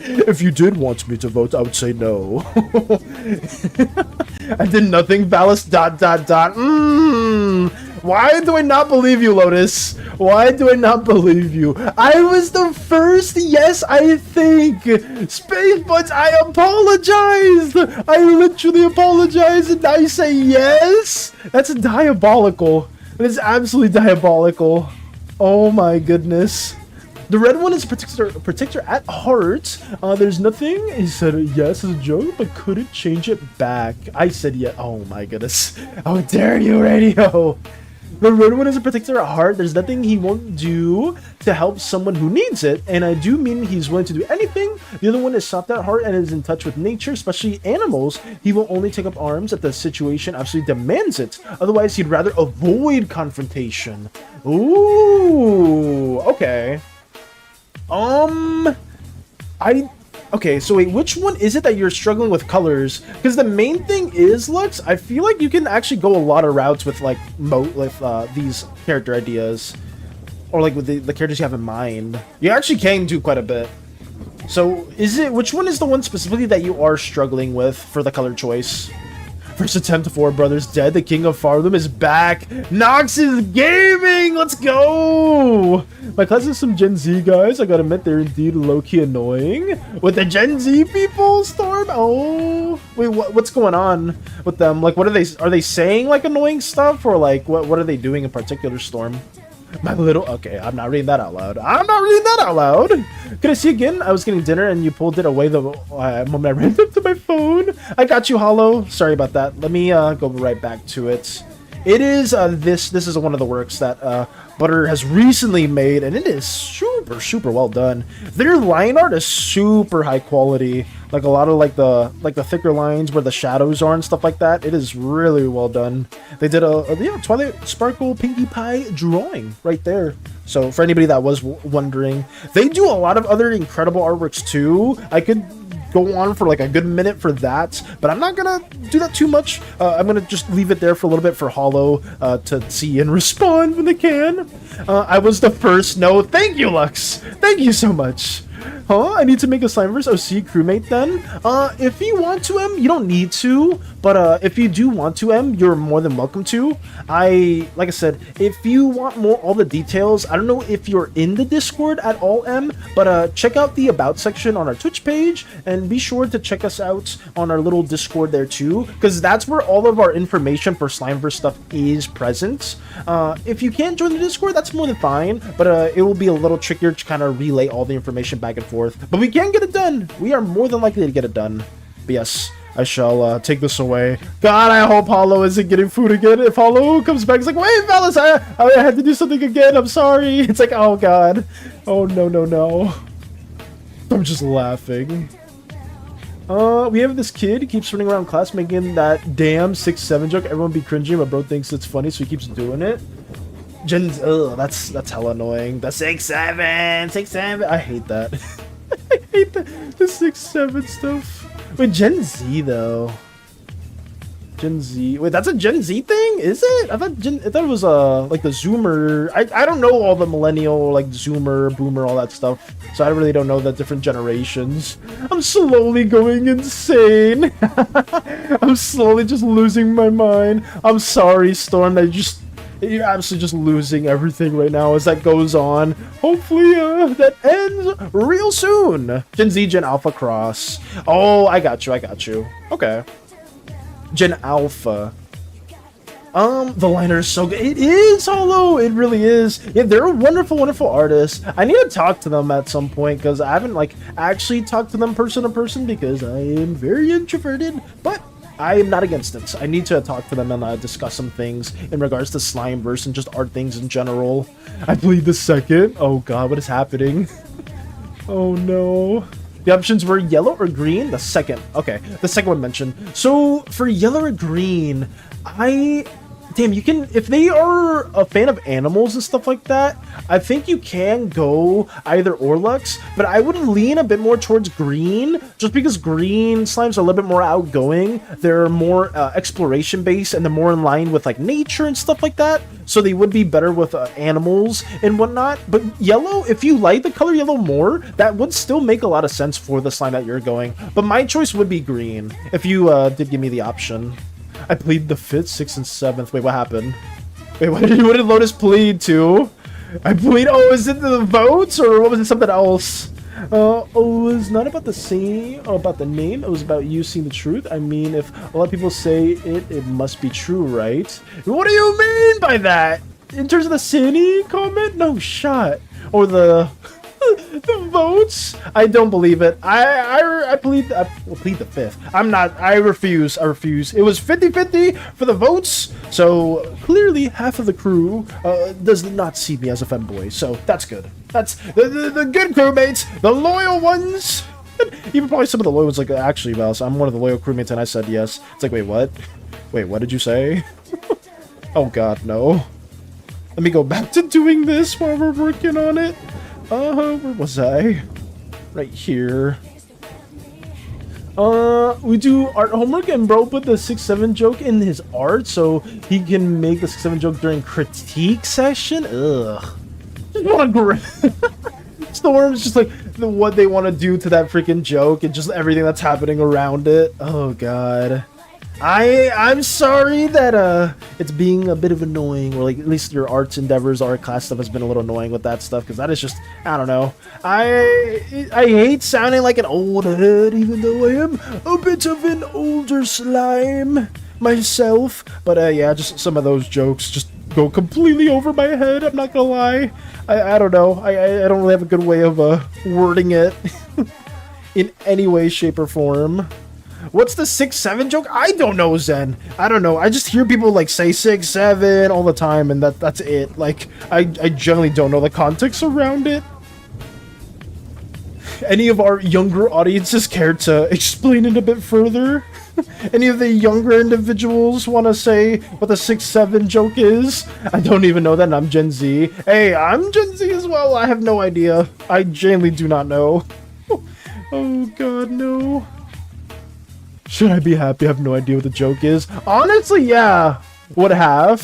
if you did want me to vote, I would say no. I did nothing. Ballast ... Why do I not believe you, Lotus? Why do I not believe you? I was the first yes, I think. Space Buds, I apologized. I literally apologized and now you say yes? That's diabolical. It is absolutely diabolical. Oh my goodness. The red one is a protector at heart. There's nothing. He said yes as a joke, but couldn't change it back. I said yeah. Oh my goodness. How dare you, Radio? The red one is a protector at heart. There's nothing he won't do to help someone who needs it. And I do mean he's willing to do anything. The other one is soft at heart and is in touch with nature, especially animals. He will only take up arms if the situation absolutely demands it. Otherwise, he'd rather avoid confrontation. Ooh, okay. Okay, so wait, which one is it that you're struggling with colors? Because the main thing is, Lux, I feel like you can actually go a lot of routes with like these character ideas, or like with the characters you have in mind. You actually can do quite a bit. So which one is the one specifically that you are struggling with for the color choice? First attempt, 4 brothers dead. The king of Farlem is back. Nox is gaming. Let's go. My class is some Gen Z guys. I gotta admit, they're indeed low-key annoying. With the Gen Z people, Storm? Oh, wait, what's going on with them? Like, what are they saying like annoying stuff, or like what are they doing in particular, Storm? My little... Okay, I'm not reading that out loud. I'm not reading that out loud. Can I see again? I was getting dinner and you pulled it away the moment I ran up to my phone. I got you, Hollow. Sorry about that. Let me go right back to it. It is this is one of the works that Butter has recently made, and it is super well done. Their line art is super high quality. Like a lot of like the thicker lines where the shadows are and stuff like that. It is really well done. They did a Twilight Sparkle Pinkie Pie drawing right there. So for anybody that was wondering, they do a lot of other incredible artworks too. I could go on for like a good minute for that, but I'm not gonna do that too much. I'm gonna just leave it there for a little bit for Hollow to see and respond when they can. I was the first. No, thank you, Lux. Thank you so much. Huh? I need to make a Slimeverse OC crewmate then? If you want to, you don't need to, but if you do want to, you're more than welcome to. Like I said, if you want all the details, I don't know if you're in the Discord at all, but check out the About section on our Twitch page, and be sure to check us out on our little Discord there too, because that's where all of our information for Slimeverse stuff is present. If you can't join the Discord, that's more than fine, but it will be a little trickier to kind of relay all the information back and forth. But we can get it done. We are more than likely to get it done. But yes, I shall take this away. God, I hope Hollow isn't getting food again. If Hollow comes back, it's like, wait, fellas, I had to do something again. I'm sorry. It's like, oh God. Oh, no, no, no. I'm just laughing. We have this kid. He keeps running around class making that damn 6-7 joke. Everyone be cringing, but bro thinks it's funny, so he keeps doing it. Ugh, that's hella annoying. The 6-7, 6-7. I hate that. I hate the 6-7 stuff. Wait, Gen Z though. Gen Z. Wait, that's a Gen Z thing? Is it? I thought it was like the Zoomer. I don't know all the millennial, like Zoomer, Boomer, all that stuff. So I really don't know the different generations. I'm slowly going insane. I'm slowly just losing my mind. I'm sorry, Storm. You're absolutely just losing everything right now as that goes on. Hopefully, that ends real soon. Gen Z, Gen Alpha cross. Oh, I got you. Okay. Gen Alpha. The liner is so good. It is, Hollow. It really is. Yeah, they're a wonderful, wonderful artist. I need to talk to them at some point because I haven't actually talked to them person to person because I am very introverted. But I am not against it. I need to talk to them and discuss some things in regards to Slimeverse and just art things in general. I plead the second. Oh God, what is happening? Oh no. The options were yellow or green? The second. Okay, the second one mentioned. So, for yellow or green, damn, you can... If they are a fan of animals and stuff like that, I think you can go either or Lux, but I would lean a bit more towards green, just because green slimes are a little bit more outgoing. They're more exploration-based, and they're more in line with, like, nature and stuff like that, so they would be better with animals and whatnot. But yellow, if you like the color yellow more, that would still make a lot of sense for the slime that you're going. But my choice would be green, if you did give me the option. I plead the 5th, 6th, and 7th. Wait, what happened? Wait, what did Lotus plead to? I plead... Oh, is it the votes? Or what was it? Something else? Oh, it was not about the same... or about the name. It was about you seeing the truth. I mean, if a lot of people say it must be true, right? What do you mean by that? In terms of the SANI comment? No shot. Or the... the votes? I don't believe it. I plead the 5th. I refuse. It was 50-50 for the votes, so clearly half of the crew does not see me as a femboy, so that's good. That's the good crewmates, the loyal ones. Even probably some of the loyal ones, like, actually, Val, I'm one of the loyal crewmates, and I said yes. It's like, wait, what? Wait, what did you say? Oh God, no. Let me go back to doing this while we're working on it. Where was I? Right here. We do art homework, and bro put the 6-7 joke in his art so he can make the 6-7 joke during critique session. Ugh. Just want to Storm's just like what they want to do to that freaking joke and just everything that's happening around it. Oh God. I'm sorry that it's being a bit of annoying, or like at least your arts endeavors, art class stuff has been a little annoying with that stuff, because that is just, I don't know. I hate sounding like an old head, even though I am a bit of an older slime myself. But yeah, just some of those jokes just go completely over my head. I'm not gonna lie. I don't know. I don't really have a good way of wording it in any way, shape, or form. What's the 6-7 joke? I don't know, Zen. I don't know. I just hear people like say 6-7 all the time, and that's it. Like, I generally don't know the context around it. Any of our younger audiences care to explain it a bit further? Any of the younger individuals want to say what the 6-7 joke is? I don't even know that, and I'm Gen Z. Hey, I'm Gen Z as well. I have no idea. I genuinely do not know. Oh God, no. Should I be happy? I have no idea what the joke is. Honestly, yeah. Would have.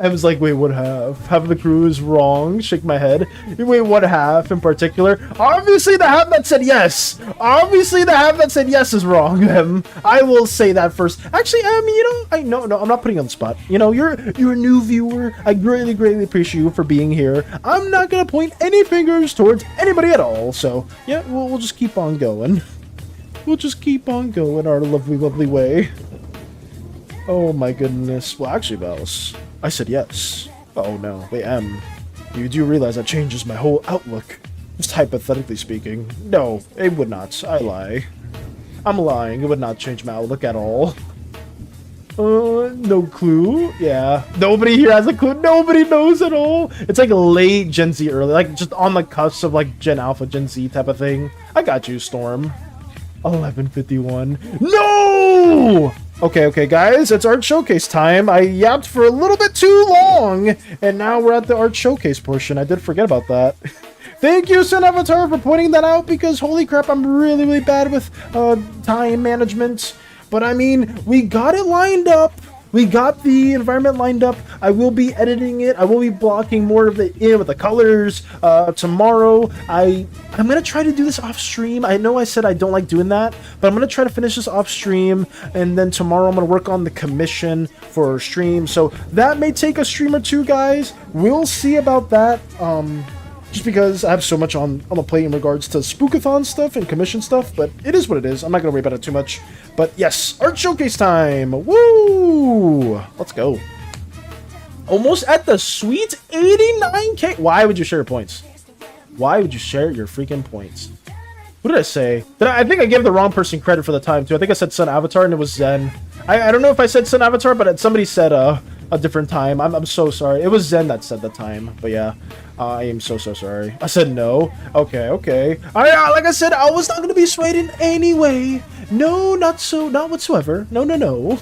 I was like, wait, what half? Half of the crew is wrong. Shake my head. Wait, what half in particular? Obviously, the half that said yes. Obviously, the half that said yes is wrong. I will say that first. Actually, you know, no, I'm not putting you on the spot. You know, you're a new viewer. I greatly appreciate you for being here. I'm not gonna point any fingers towards anybody at all. So yeah, we'll just keep on going. We'll just keep on going our lovely way. Oh my goodness. Well, actually, Vals, I said yes. Oh no, wait, you do realize that changes my whole outlook. Just hypothetically speaking. No, it would not. I lie. I'm lying. It would not change my outlook at all. No clue. Yeah. Nobody here has a clue. Nobody knows at all. It's like late Gen Z, early. Like just on the cusp of like Gen Alpha, Gen Z type of thing. I got you, Storm. 11:51. No! Okay, guys, it's art showcase time. I yapped for a little bit too long, and now we're at the art showcase portion. I did forget about that. Thank you, SANAvatar, for pointing that out, because holy crap, I'm really bad with time management. But I mean, we got it lined up. We got the environment lined up. I will be editing it. I will be blocking more of it in with the colors tomorrow. I'm gonna try to do this off stream. I know I said I don't like doing that, but I'm gonna try to finish this off stream, and then tomorrow I'm gonna work on the commission for stream. So that may take a stream or two, guys. We'll see about that. Just because I have so much on the plate in regards to Spookathon stuff and commission stuff, but it is what it is. I'm not going to worry about it too much. But yes, art showcase time! Woo! Let's go. Almost at the sweet 89k. Why would you share your points? Why would you share your freaking points? What did I say? I think I gave the wrong person credit for the time, too. I think I said SANAvatar and it was Zen. I don't know if I said SANAvatar, but somebody said a different time. I'm so sorry. It was Zen that said the time, but yeah. I am so sorry. I said no. Okay. Like I said, I was not going to be swayed in any way. No, not whatsoever. No.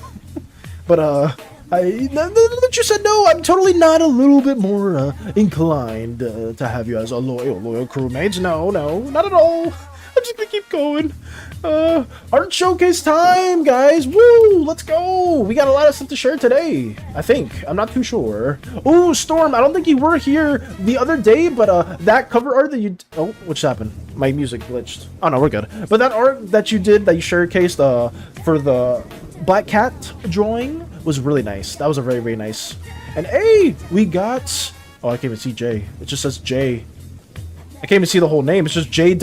But, that you said no, I'm totally not a little bit more inclined to have you as a loyal crewmate. No, not at all. I'm just gonna keep going. Art showcase time, guys. Woo! Let's go. We got a lot of stuff to share today. I think. I'm not too sure. Oh, Storm. I don't think you were here the other day, but that cover art that you. Oh, what's happened? My music glitched. Oh no, we're good. But that art that you did, that you showcased for the Black Cat drawing, was really nice. That was a very nice. And hey, we got. Oh, I can't even see J. It just says J. I can't even see the whole name. It's just J.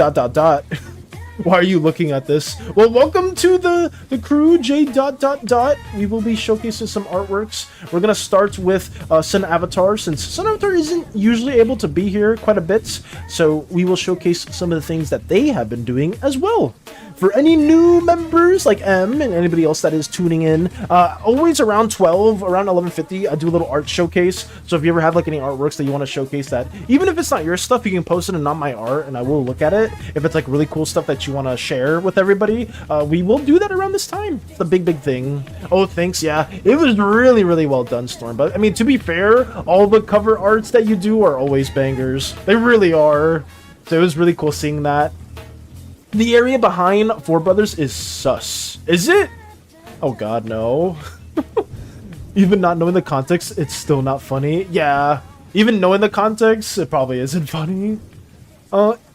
Why are you looking at this? Well, welcome to the crew, J. We will be showcasing some artworks. We're gonna start with SANAvatar, since SANAvatar isn't usually able to be here quite a bit. So we will showcase some of the things that they have been doing as well. For any new members like M and anybody else that is tuning in, always around 12, around 11:50, I do a little art showcase. So if you ever have like any artworks that you want to showcase, that even if it's not your stuff, you can post it and not my art, and I will look at it. If it's like really cool stuff that you want to share with everybody, we will do that around this time. It's the big thing. Oh, thanks. Yeah, it was really well done, Storm. But I mean, to be fair, all the cover arts that you do are always bangers. They really are. So it was really cool seeing that. The area behind Four Brothers is sus. Is it? Oh god, no. Even not knowing the context, it's still not funny. Yeah. Even knowing the context, it probably isn't funny.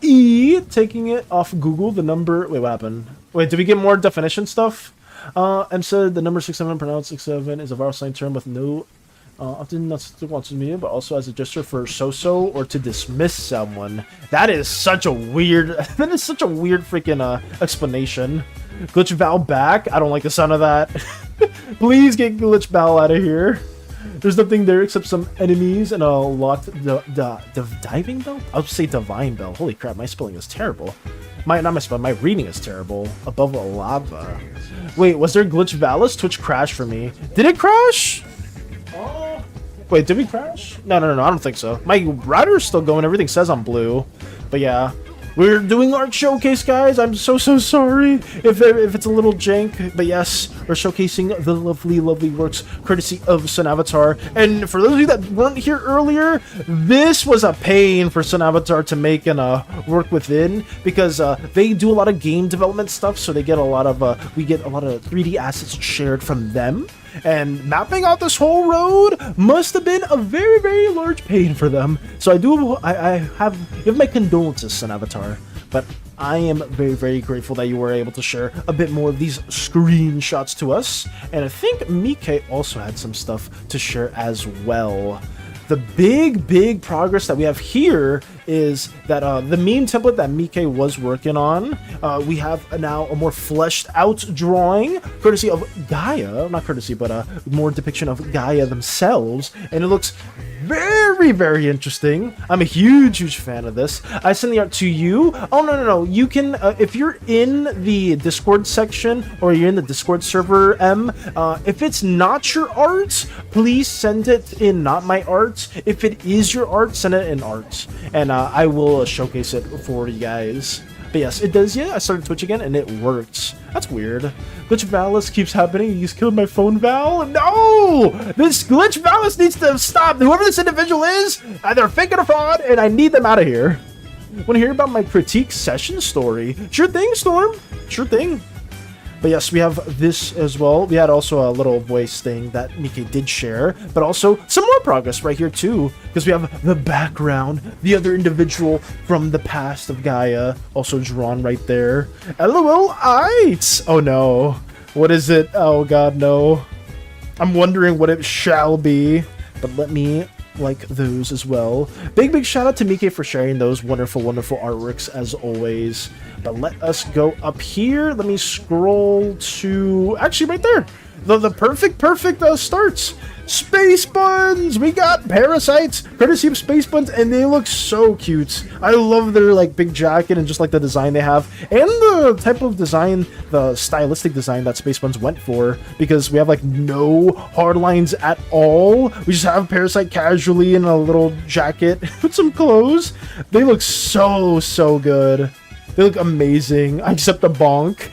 E, taking it off Google, the number... Wait, what happened? Wait, did we get more definition stuff? M said the number 67, pronounced 67, is a viral slang term with no... often not to watch media, but also as a gesture for so-so or to dismiss someone. That is such a weird... that is such a weird freaking explanation. Glitch Val back? I don't like the sound of that. Please get Glitch Val out of here. There's nothing there except some enemies and a locked diving bell? I'll say divine bell. Holy crap, my spelling is terrible. Not my spelling, my reading is terrible. Above a lava. Wait, was there Glitch Valus? Twitch crashed for me. Did it crash? Oh. Wait, did we crash? No, I don't think so. My router is still going. Everything says I'm blue. But yeah. We're doing art showcase, guys. I'm so sorry if it's a little jank. But yes, we're showcasing the lovely works courtesy of SANAvatar. And for those of you that weren't here earlier, this was a pain for SANAvatar to make and work within, because they do a lot of game development stuff. So they get a lot of we get a lot of 3D assets shared from them. And mapping out this whole road must have been a very, very large pain for them. So I have my condolences, Sun Avatar. But I am very, very grateful that you were able to share a bit more of these screenshots to us. And I think Mike also had some stuff to share as well. The big progress that we have here is that the meme template that Mike was working on, we have now a more fleshed out drawing, courtesy of Gaia, not courtesy, but more depiction of Gaia themselves, and it looks very, very interesting. I'm a huge fan of this. I send the art to you. Oh, no. You can, if you're in the Discord section or you're in the Discord server, if it's not your art, please send it in not my art. If it is your art, send it in art. And I will showcase it for you guys. But yes, it does. Yeah, I started Twitch again and it works. That's weird. Glitch Valis keeps happening. You just killed my phone, Val. No! This Glitch Valis needs to stop. Whoever this individual is, either fake or fraud, and I need them out of here. Want to hear about my critique session story? Sure thing, Storm. Sure thing. But yes, we have this as well. We had also a little voice thing that Mike did share, but also some more progress right here too, because we have the background, the other individual from the past of Gaia, also drawn right there. LOL-ites! Oh no. What is it? Oh god, no. I'm wondering what it shall be, but let me like those as well. Big shout out to Mike for sharing those wonderful artworks as always. But let us go up here. Let me scroll to actually right there. The perfect starts. Space buns. We got parasites, courtesy of Space Buns, and they look so cute. I love their like big jacket and just like the design they have, and the type of design, the stylistic design that Space Buns went for, because we have like no hard lines at all. We just have Parasite casually in a little jacket with some clothes. They look so good. They look amazing, except the bonk.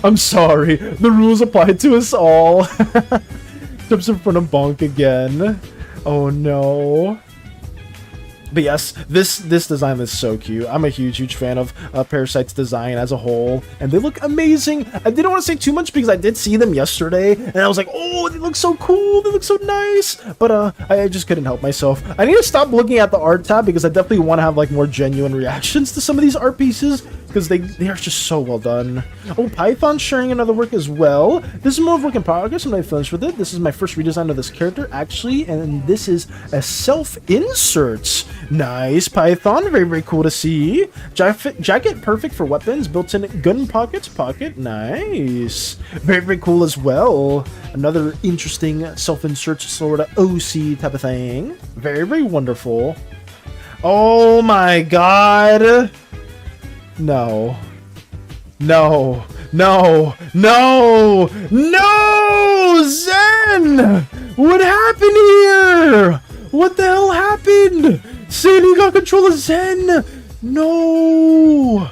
I'm sorry. The rules apply to us all. Jumps in front of bonk again. Oh no. But yes, this design is so cute. I'm a huge fan of Parasite's design as a whole, and they look amazing. I didn't want to say too much because I did see them yesterday, and I was like, oh, they look so cool, they look so nice. But I just couldn't help myself. I need to stop looking at the art tab because I definitely want to have like more genuine reactions to some of these art pieces, because they are just so well done. Oh, Python sharing another work as well. This is more of a work in progress. I'm not finished with it. This is my first redesign of this character, actually, and this is a self-insert. Nice, Python. Very cool to see. Jacket perfect for weapons. Built-in gun pocket. Nice. Very cool as well. Another interesting self-insert sort of OC type of thing. Very wonderful. Oh my god. No, Zen! What happened here? What the hell happened? SANI got control of Zen. No.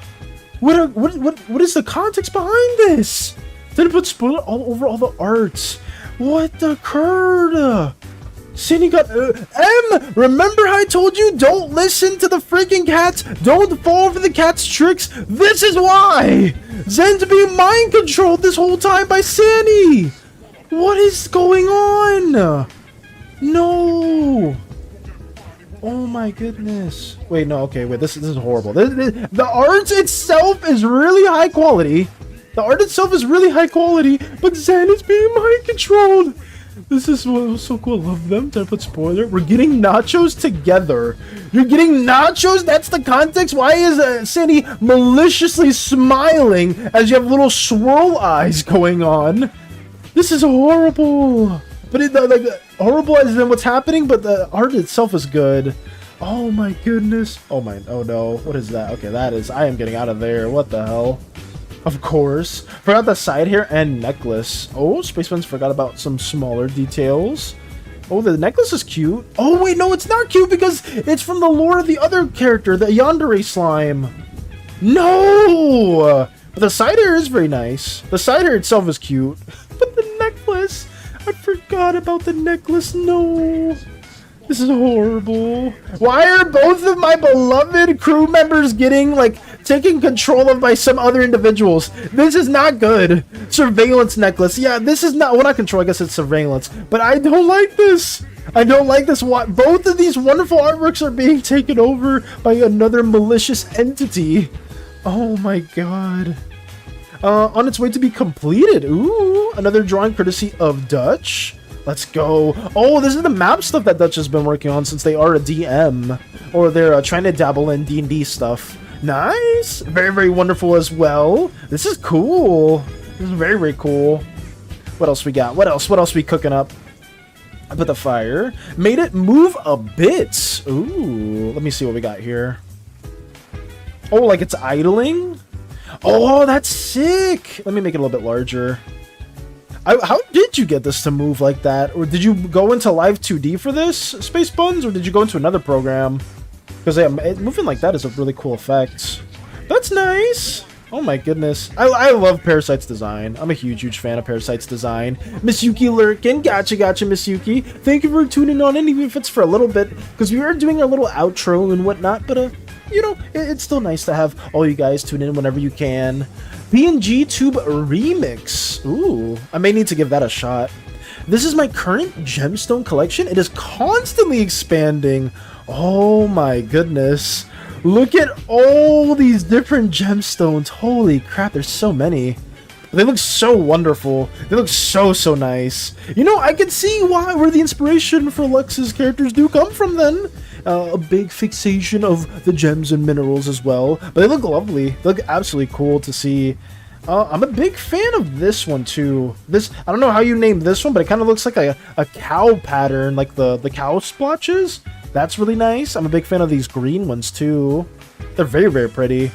What is the context behind this? Did it put spoiler all over all the arts? What occurred? SANI got remember how I told you don't listen to the freaking cats, don't fall for the cat's tricks? This is why Zen's being mind controlled this whole time by SANI. What is going on? No. Oh my goodness. Wait, no, okay, wait, this is horrible. The art itself is really high quality. The art itself is really high quality, but Zen is being mind controlled. This is so cool. I love them. Did I put spoiler? We're getting nachos together. You're getting nachos? That's the context? Why is SANI maliciously smiling as you have little swirl eyes going on? This is horrible. But like horrible as in what's happening, but the art itself is good. Oh my goodness. Oh no. What is that? Okay, that is. I am getting out of there. What the hell? Of course. Forgot the side hair and necklace. Oh, Space Buns forgot about some smaller details. Oh, the necklace is cute. Oh, wait, no, it's not cute because it's from the lore of the other character, the Yandere slime. No! But the side hair is very nice. The side hair itself is cute. But the necklace, I forgot about the necklace. No. This is horrible. Why are both of my beloved crew members getting, like, taken control of by some other individuals? This is not good. Surveillance necklace. Yeah, this is not, well, not control, I guess it's surveillance. But I don't like this. I don't like this. Both of these wonderful artworks are being taken over by another malicious entity. Oh my god. On its way to be completed. Ooh, another drawing courtesy of Dutch. Let's go. Oh, this is the map stuff that Dutch has been working on since they are a DM. Or they're trying to dabble in D&D stuff. Nice. Very, very wonderful as well. This is cool. This is very, very cool. What else we got? What else we cooking up? I put the fire. Made it move a bit. Ooh, let me see what we got here. Oh, like it's idling? Oh, that's sick. Let me make it a little bit larger. How did you get this to move like that? Or did you go into Live 2D for this, Space Buns? Or did you go into another program? Because moving like that is a really cool effect. That's nice. Oh my goodness. I love Parasite's design. I'm a huge fan of Parasite's design. Miss Yuki lurking. Gotcha, Miss Yuki. Thank you for tuning on in, even if it's for a little bit. Because we are doing our little outro and whatnot. But, you know, it's still nice to have all you guys tune in whenever you can. PNG Tube Remix. Ooh, I may need to give that a shot. This is my current gemstone collection. It is constantly expanding. Oh my goodness. Look at all these different gemstones. Holy crap, there's so many. They look so wonderful. They look so nice. You know, I can see where the inspiration for Lux's characters do come from then. A big fixation of the gems and minerals as well. But they look lovely. They look absolutely cool to see. I'm a big fan of this one too. This, I don't know how you named this one, but it kind of looks like a cow pattern, like the cow splotches. That's really nice. I'm a big fan of these green ones too. They're very pretty.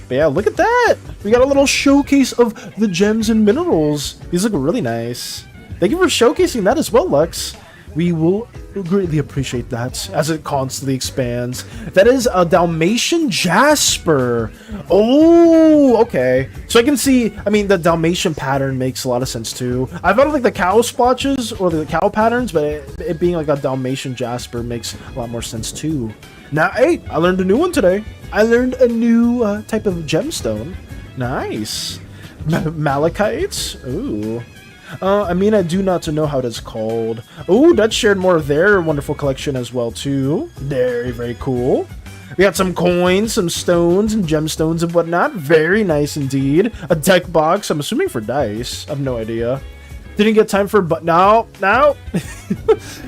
But yeah, look at that. We got a little showcase of the gems and minerals. These look really nice. Thank you for showcasing that as well, Lux. We will greatly appreciate that as it constantly expands. That is a Dalmatian Jasper. Oh, okay. So I can see, I mean, the Dalmatian pattern makes a lot of sense too. I thought of like the cow splotches or the cow patterns, but it being like a Dalmatian Jasper makes a lot more sense too. Now, hey, I learned a new one today. I learned a new type of gemstone. Nice. Malachite. Ooh. I mean, I do not know how that's called. Oh, Dutch shared more of their wonderful collection as well, too. Very cool. We got some coins, some stones, and gemstones and whatnot. Very nice indeed. A deck box, I'm assuming for dice. I have no idea. Didn't get time for, but no. No,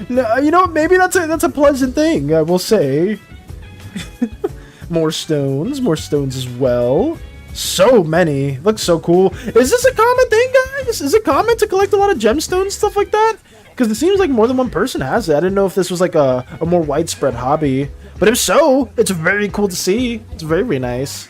you know, maybe that's a pleasant thing, I will say. More stones as well. So many. Looks so cool. Is this a common thing, guys? Is it common to collect a lot of gemstones, stuff like that? Because it seems like more than one person has it. I didn't know if this was like a more widespread hobby. But if so, it's very cool to see. It's very nice.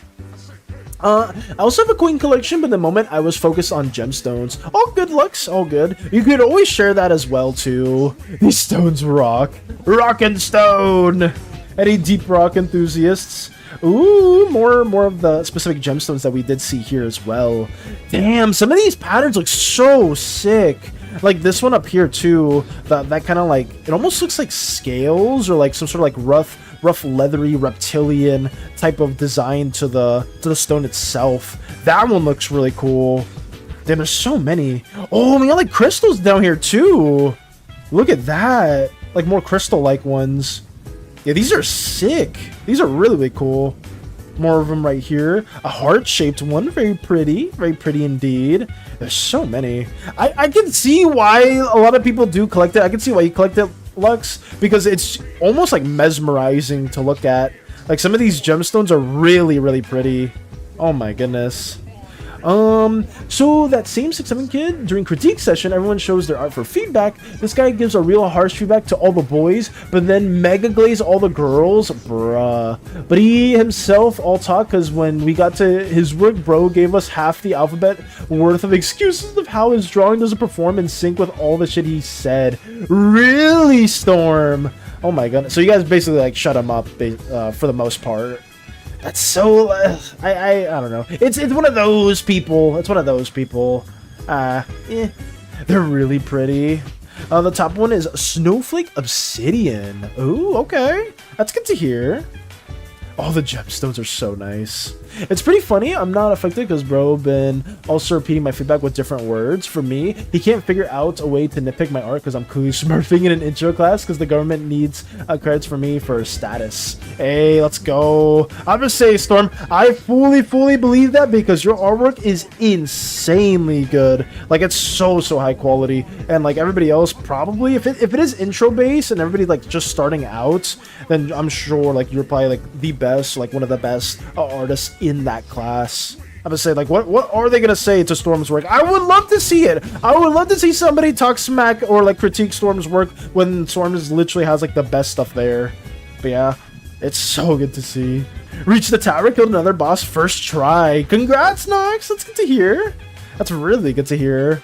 I also have a coin collection, but at the moment I was focused on gemstones. All good, Lux. All good. You could always share that as well, too. These stones rock. Rock and stone! Any deep rock enthusiasts? Ooh, more of the specific gemstones that we did see here as well. Damn, some of these patterns look so sick. Like this one up here too. That kind of like, it almost looks like scales or like some sort of like rough leathery reptilian type of design to the stone itself. That one looks really cool. Damn, there's so many. Oh, we got like crystals down here too. Look at that. Like more crystal-like ones. Yeah, these are sick. These are really cool. More of them right here. A heart-shaped one. Very pretty indeed. There's so many. I can see why a lot of people do collect it. I can see why you collect it, Lux, because it's almost like mesmerizing to look at. Like some of these gemstones are really pretty. Oh my goodness. So that same 6'7" kid, during critique session, everyone shows their art for feedback. This guy gives a real harsh feedback to all the boys, but then mega glaze all the girls. Bruh. But he himself all talk, because when we got to his work, bro gave us half the alphabet worth of excuses of how his drawing doesn't perform in sync with all the shit he said. Really, Storm? Oh my goodness. So you guys basically like shut him up for the most part. That's so, I don't know. It's one of those people. It's one of those people. They're really pretty. The top one is Snowflake Obsidian. Ooh, okay. That's good to hear. All the gemstones are so nice. It's pretty funny. I'm not affected because bro been also repeating my feedback with different words. For me, he can't figure out a way to nitpick my art because I'm clearly smurfing in an intro class because the government needs credits for me for status. Hey, let's go. I'm gonna say, Storm, I fully believe that because your artwork is insanely good. Like, it's so high quality, and like everybody else probably, if it is intro based and everybody like just starting out, then I'm sure like you're probably like the best, like one of the best artists in that class. I'm gonna say, like, what are they gonna say to Storm's work? I would love to see it. I would love to see somebody talk smack or like critique Storm's work when Storm literally has like the best stuff there. But yeah, it's so good to see. Reach the tower, killed another boss first try. Congrats, Nox. That's good to hear. That's really good to hear.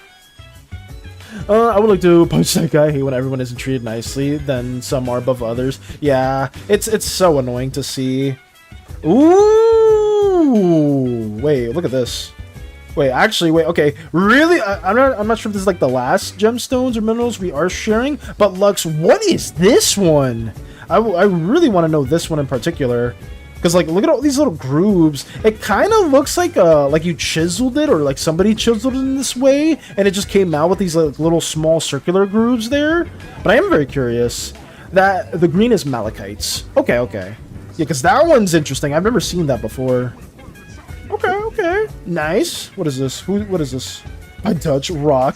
I would like to punch that guy. I hate when everyone isn't treated nicely, then some are above others. Yeah, it's so annoying to see. Ooh, wait, look at this. Wait, actually, wait, okay. Really, I'm not sure if this is like the last gemstones or minerals we are sharing, but Lux, what is this one? I really want to know this one in particular. Because, like, look at all these little grooves. It kind of looks like you chiseled it, or like somebody chiseled it in this way, and it just came out with these like, little small circular grooves there. But I am very curious. That the green is malachites. Okay. Yeah, because that one's interesting. I've never seen that before. Okay. Nice. What is this? What is this? I touch rock.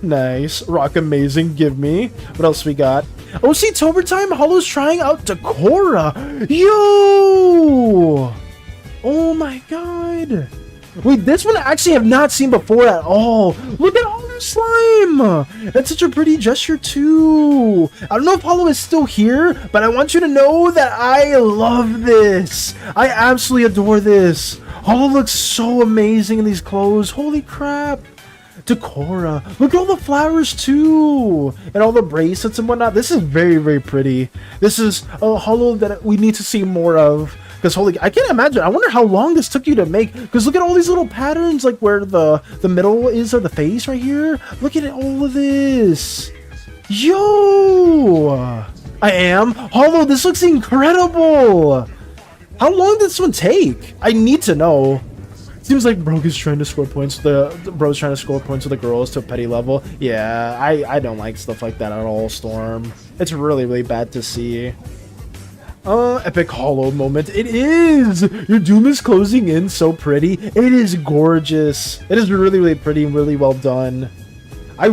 Nice. Rock amazing. Give me. What else we got? OC Tober time. Hollow's trying out Decora. Yo! Oh my god. Wait, this one I actually have not seen before at all. Look at all the slime. That's such a pretty gesture too. I don't know if Hollow is still here, but I want you to know that I love this. I absolutely adore this. Hollow looks so amazing in these clothes. Holy crap. Decora. Look at all the flowers too, and all the bracelets and whatnot. This is very pretty. This is a Hollow that we need to see more of. Because holy, I can't imagine. I wonder how long this took you to make. Because look at all these little patterns, like where the middle is of the face right here. Look at all of this. Yo, I am Hollow. This looks incredible. How long did this one take? I need to know. Seems like Broke is trying to score points. Bro's trying to score points with the girls to a petty level. Yeah, I don't like stuff like that at all, Storm. It's really bad to see. Epic Hollow moment. It is! Your doom is closing in so pretty. It is gorgeous. It is really pretty and really well done. I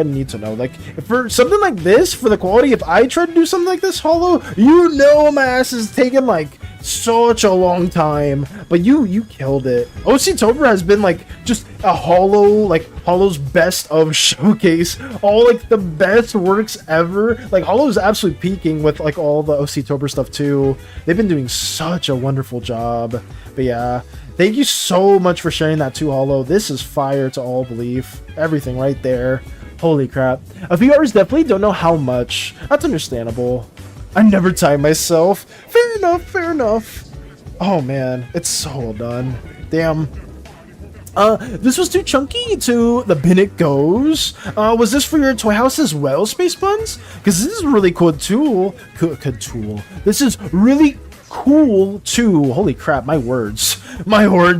need to know, like, for something like this, for the quality, if I try to do something like this, Hollow, you know my ass is taking, like, such a long time, but you killed it. OC Tober has been, like, just a Hollow's best of showcase, all, like, the best works ever. Like, Hollow's absolutely peaking with, like, all the OC Tober stuff, too. They've been doing such a wonderful job, but yeah. Thank you so much for sharing that too, Hollow. This is fire to all belief. Everything right there. Holy crap. A few hours definitely don't know how much. That's understandable. I never time myself. Fair enough. Oh man, it's so well done. Damn. This was too chunky to the bin it goes. Was this for your toy house as well, Space Buns? Because this is a really cool tool. This is really cool too. Holy crap, my words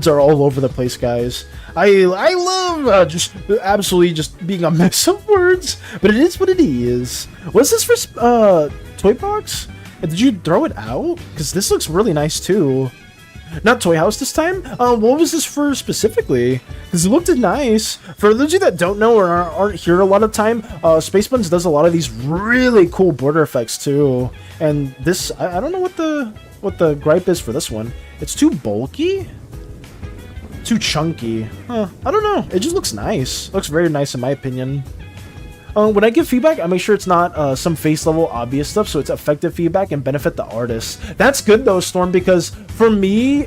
are all over the place, guys. I love just absolutely just being a mess of words, but it is what it is. What's this for Toy Box? Did you throw it out? Because this looks really nice too. Not Toy House this time. What was this for specifically? Because it looked nice. For those of you that don't know or aren't here a lot of time, Space Buns does a lot of these really cool border effects too. And this, I don't know what the gripe is for this one. It's too bulky? Too chunky. Huh, I don't know. It just looks nice. Looks very nice in my opinion. When I give feedback, I make sure it's not some face level obvious stuff, so it's effective feedback and benefit the artist. That's good though, Storm, because for me,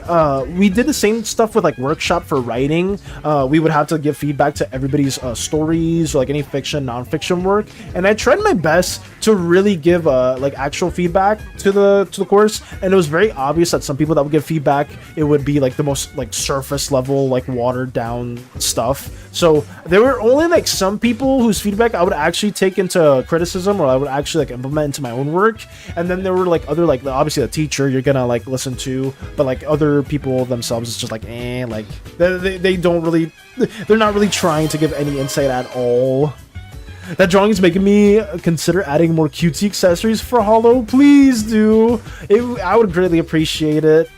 we did the same stuff with like workshop for writing. We would have to give feedback to everybody's stories, or like any fiction, non-fiction work, and I tried my best to really give like actual feedback to the course. And it was very obvious that some people that would give feedback, it would be like the most like surface level, like watered down stuff. So there were only like some people whose feedback I would actually take into criticism, or I would actually like implement into my own work. And then there were like other, like obviously the teacher you're gonna like listen to, but like other people themselves, it's just like like they don't really, they're not really trying to give any insight at all. That drawing is making me consider adding more cutesy accessories for Hollow. Please do. I would greatly appreciate it.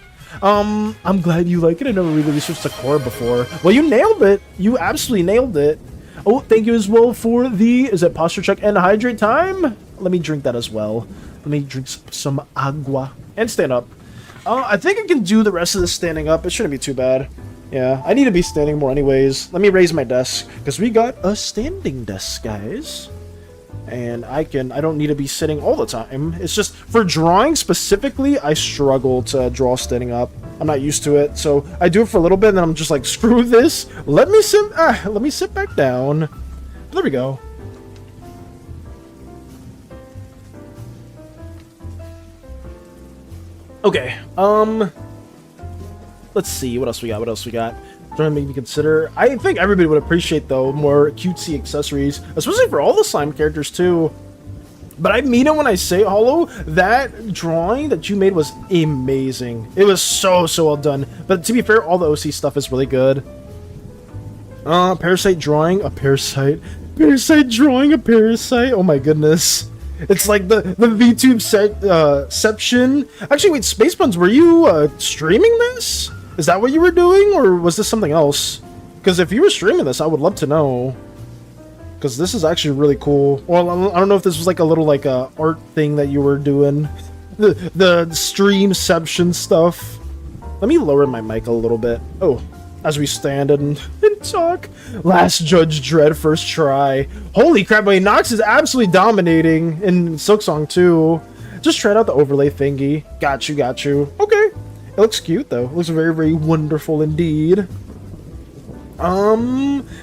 I'm glad you like it. I never really researched the core before. Well, you nailed it. You absolutely nailed it. Oh, thank you as well for the, is it posture check and hydrate time? Let me drink that as well. Let me drink some agua and stand up. I think I can do the rest of this standing up. It shouldn't be too bad. Yeah, I need to be standing more anyways. Let me raise my desk, because we got a standing desk, guys. And I don't need to be sitting all the time. It's just, for drawing specifically, I struggle to draw standing up. I'm not used to it, so I do it for a little bit, and then I'm just like, screw this. Let me sit back down. There we go. Okay, let's see, what else we got? Trying to make me consider. I think everybody would appreciate, though, more cutesy accessories, especially for all the slime characters, too. But I mean it when I say, Hollow, that drawing that you made was amazing. It was so well done. But to be fair, all the OC stuff is really good. Parasite drawing a parasite. Parasite drawing a parasite. Oh my goodness. It's like the VTube seption. Actually, wait, Space Buns, were you streaming this? Is that what you were doing, or was this something else? Because if you were streaming this, I would love to know. Because this is actually really cool. Well, I don't know if this was like a little like art thing that you were doing. The streamception stuff. Let me lower my mic a little bit. Oh, as we stand and talk. Last Judge Dredd first try. Holy crap, wait, Nox is absolutely dominating in Silksong too. Just tried out the overlay thingy. Got you. Okay. It looks cute though. It looks very wonderful indeed.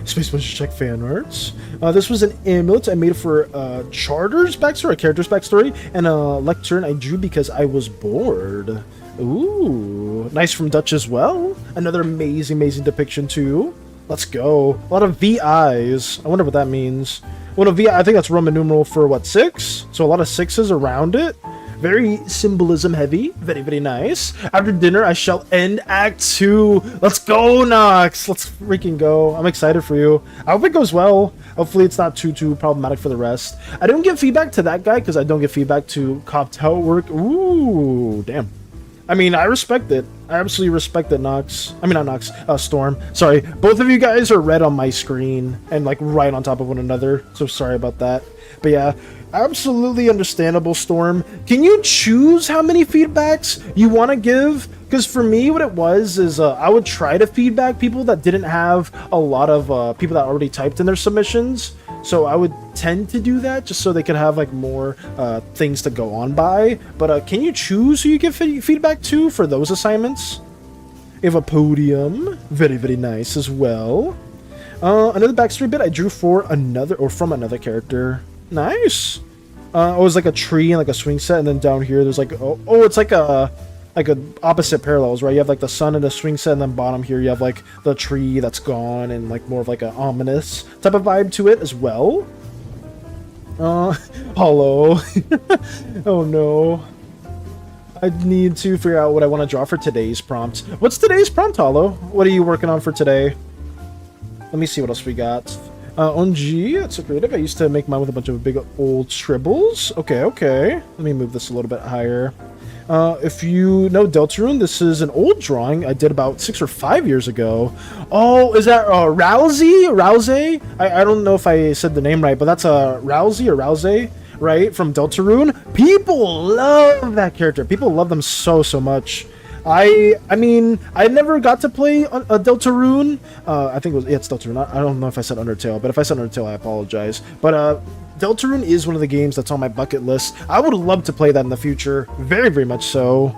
Space Bunch check fan arts. This was an amulet I made for Charter's backstory, a character's backstory, and a lectern I drew because I was bored. Ooh, nice from Dutch as well. Another amazing depiction too. Let's go. A lot of VIs. I wonder what that means. Well, a VI, I think that's Roman numeral for what, 6? So a lot of 6s around it. Very symbolism heavy. Very nice. After dinner, I shall end Act 2. Let's go, Nox. Let's freaking go. I'm excited for you. I hope it goes well. Hopefully it's not too problematic for the rest. I don't give feedback to that guy because I don't give feedback to copped out work. Ooh, damn. I mean, I respect it. I absolutely respect it, Nox. I mean, not Nox, Storm. Sorry. Both of you guys are red on my screen and like right on top of one another. So sorry about that. But yeah, absolutely understandable, Storm. Can you choose how many feedbacks you want to give? Because for me, what it was is I would try to feedback people that didn't have a lot of people that already typed in their submissions. So I would tend to do that just so they could have like more things to go on by. But can you choose who you give feedback to for those assignments? You have a podium. Very nice as well. Another backstory bit I drew for from another character. Nice. It was like a tree and like a swing set, and then down here there's like it's like a opposite parallels, right? You have like the sun and the swing set, and then bottom here you have like the tree that's gone and like more of like an ominous type of vibe to it as well. Hollow. Oh no. I need to figure out what I want to draw for today's prompt. What's today's prompt, Hollow? What are you working on for today? Let me see what else we got. ONG, that's so creative. I used to make mine with a bunch of big old scribbles. Okay. Let me move this a little bit higher. If you know Deltarune, this is an old drawing I did about 6 or 5 years ago. Oh, is that Rousey? I don't know if I said the name right, but that's Rousey, right? From Deltarune. People love that character. People love them so much. I mean, I never got to play a Deltarune. I think it's Deltarune. I don't know if I said Undertale, but if I said Undertale, I apologize. But Deltarune is one of the games that's on my bucket list. I would love to play that in the future. Very much so.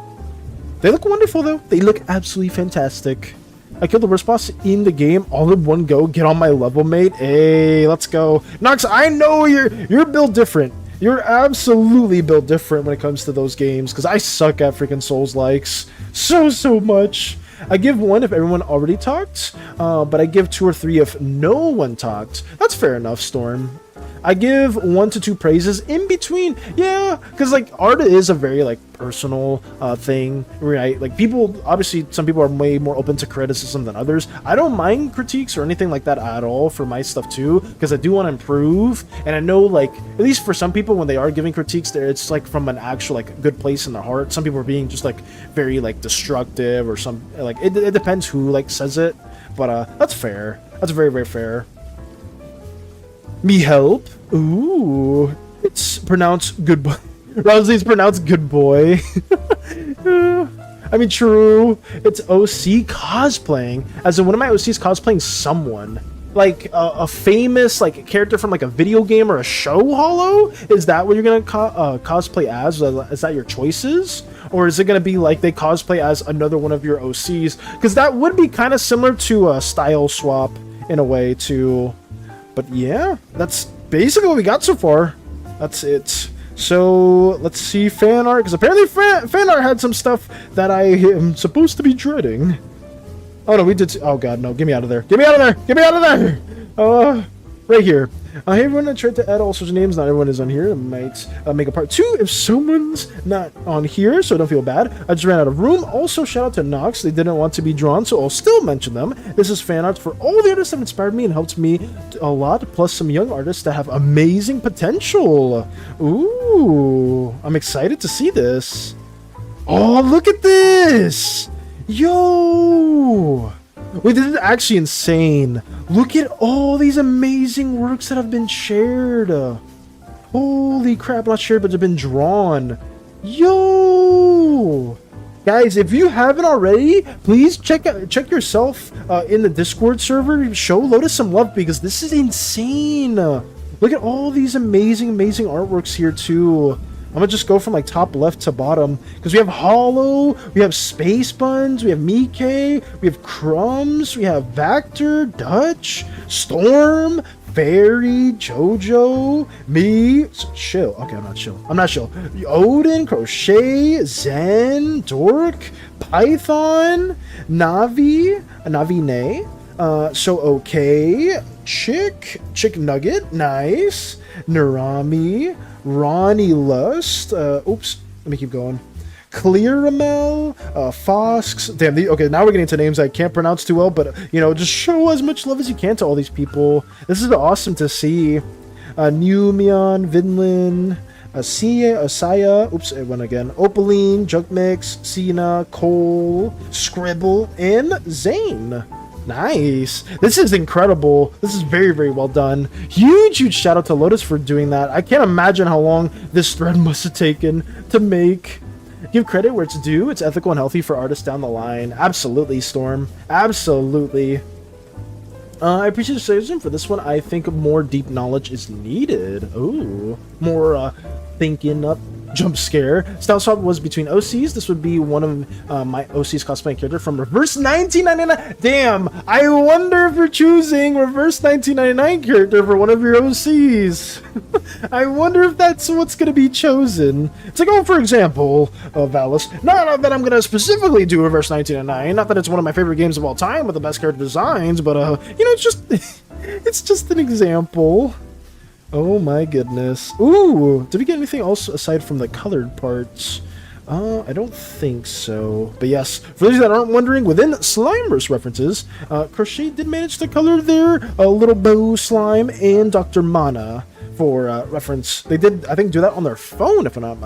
They look wonderful, though. They look absolutely fantastic. I killed the worst boss in the game all in one go. Get on my level, mate. Hey, let's go. Nox, I know you're built different. You're absolutely built different when it comes to those games, because I suck at freaking Souls-likes so much. I give 1 if everyone already talked, but I give 2 or 3 if no one talked. That's fair enough, Storm. I give 1 to 2 praises in between. Yeah, because like art is a very like personal thing, right? Like people, obviously some people are way more open to criticism than others. I don't mind critiques or anything like that at all for my stuff too, because I do want to improve. And I know like, at least for some people, when they are giving critiques there, it's like from an actual like good place in their heart. Some people are being just like very like destructive, or some like it depends who like says it, but that's fair. That's very fair. Me help? Ooh, it's pronounced good boy. Rosalie's pronounced good boy. I mean, true. It's OC cosplaying. As in, one of my OCs cosplaying someone. Like, a famous, like, character from, like, a video game or a show, Hollow? Is that what you're gonna cosplay as? Is that your choices? Or is it gonna be, like, they cosplay as another one of your OCs? Because that would be kind of similar to a style swap, in a way, too. But yeah, that's basically what we got so far. That's it. So let's see fan art, because apparently fan art had some stuff that I am supposed to be dreading. Oh no, we did. Oh god, no! Get me out of there! Get me out of there! Get me out of there! Right here. Hey everyone, I tried to add all sorts of names. Not everyone is on here. I might make a part 2 if someone's not on here, so don't feel bad. I just ran out of room. Also, shout out to Nox. They didn't want to be drawn, so I'll still mention them. This is fan art for all the artists that inspired me and helped me a lot, plus some young artists that have amazing potential. Ooh, I'm excited to see this. Oh, look at this! Yo! Wait, this is actually insane. Look at all these amazing works that have been shared. Holy crap, not shared, but they've been drawn. Yo! Guys, if you haven't already, please check yourself in the Discord server. Show Lotus some love, because this is insane. Look at all these amazing artworks here, too. I'm gonna just go from like top left to bottom, because we have Hollow, we have Space Buns, we have Mickey, we have Crumbs, we have Vector, Dutch, Storm, Fairy, Jojo, me, Chill. Okay, I'm not chill. I'm not chill. Odin, Crochet, Zen, Dork, Python, Navi, Navine, So okay, Chick Nugget, nice, Narami, Ronnie Lust, oops, let me keep going. Clearamel, Fosks, damn, okay, now we're getting into names I can't pronounce too well, but, you know, just show as much love as you can to all these people. This is awesome to see. Neumion, Vinland, Asaya, oops, it went again, Opaline, Junkmix, Cena, Cole, Scribble, and Zane. Nice. This is incredible. This is very well done. Huge shout out to Lotus for doing that. I can't imagine how long this thread must have taken to make. Give credit where it's due. It's ethical and healthy for artists down the line. Absolutely, Storm. Absolutely. I appreciate the suggestion for this one. I think more deep knowledge is needed. Ooh. More thinking up. Jump scare. Style swap was between OCs. This would be one of my OCs cosplaying character from Reverse 1999. Damn, I wonder if you're choosing Reverse 1999 character for one of your OCs. I wonder if that's what's going to be chosen. It's like, oh, for example, Valis. Not that I'm going to specifically do Reverse 1999. Not that it's one of my favorite games of all time with the best character designs, but, you know, it's just, it's just an example. Oh my goodness. Ooh, did we get anything else aside from the colored parts? I don't think so. But yes, for those that aren't wondering, within Slimeverse references, Crochet did manage to color their little bow slime and Dr. Mana for reference. They did, I think, do that on their phone, if I'm not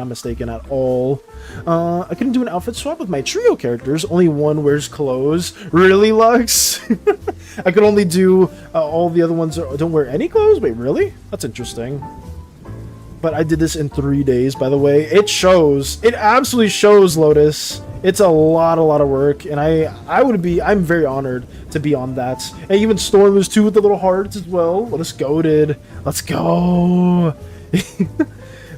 mistaken at all. I couldn't do an outfit swap with my trio characters. Only one wears clothes. Really, Lux? I could only do all the other ones that don't wear any clothes? Wait, really? That's interesting. But I did this in 3 days, by the way. It shows. It absolutely shows, Lotus. It's a lot of work, and I'm very honored to be on that. And even Storm was too with the little hearts as well. Lotus goated. Let's go.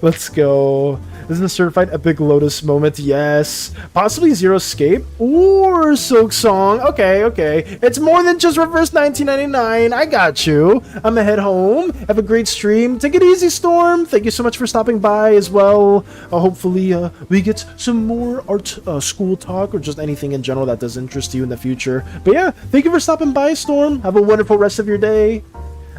Let's go. This is a certified epic Lotus moment. Yes. Possibly Zero Escape or Silk Song. Okay, okay. It's more than just Reverse 1999. I got you. I'm gonna head home. Have a great stream. Take it easy, Storm. Thank you so much for stopping by as well. Hopefully, we get some more art school talk or just anything in general that does interest you in the future. But yeah, thank you for stopping by, Storm. Have a wonderful rest of your day.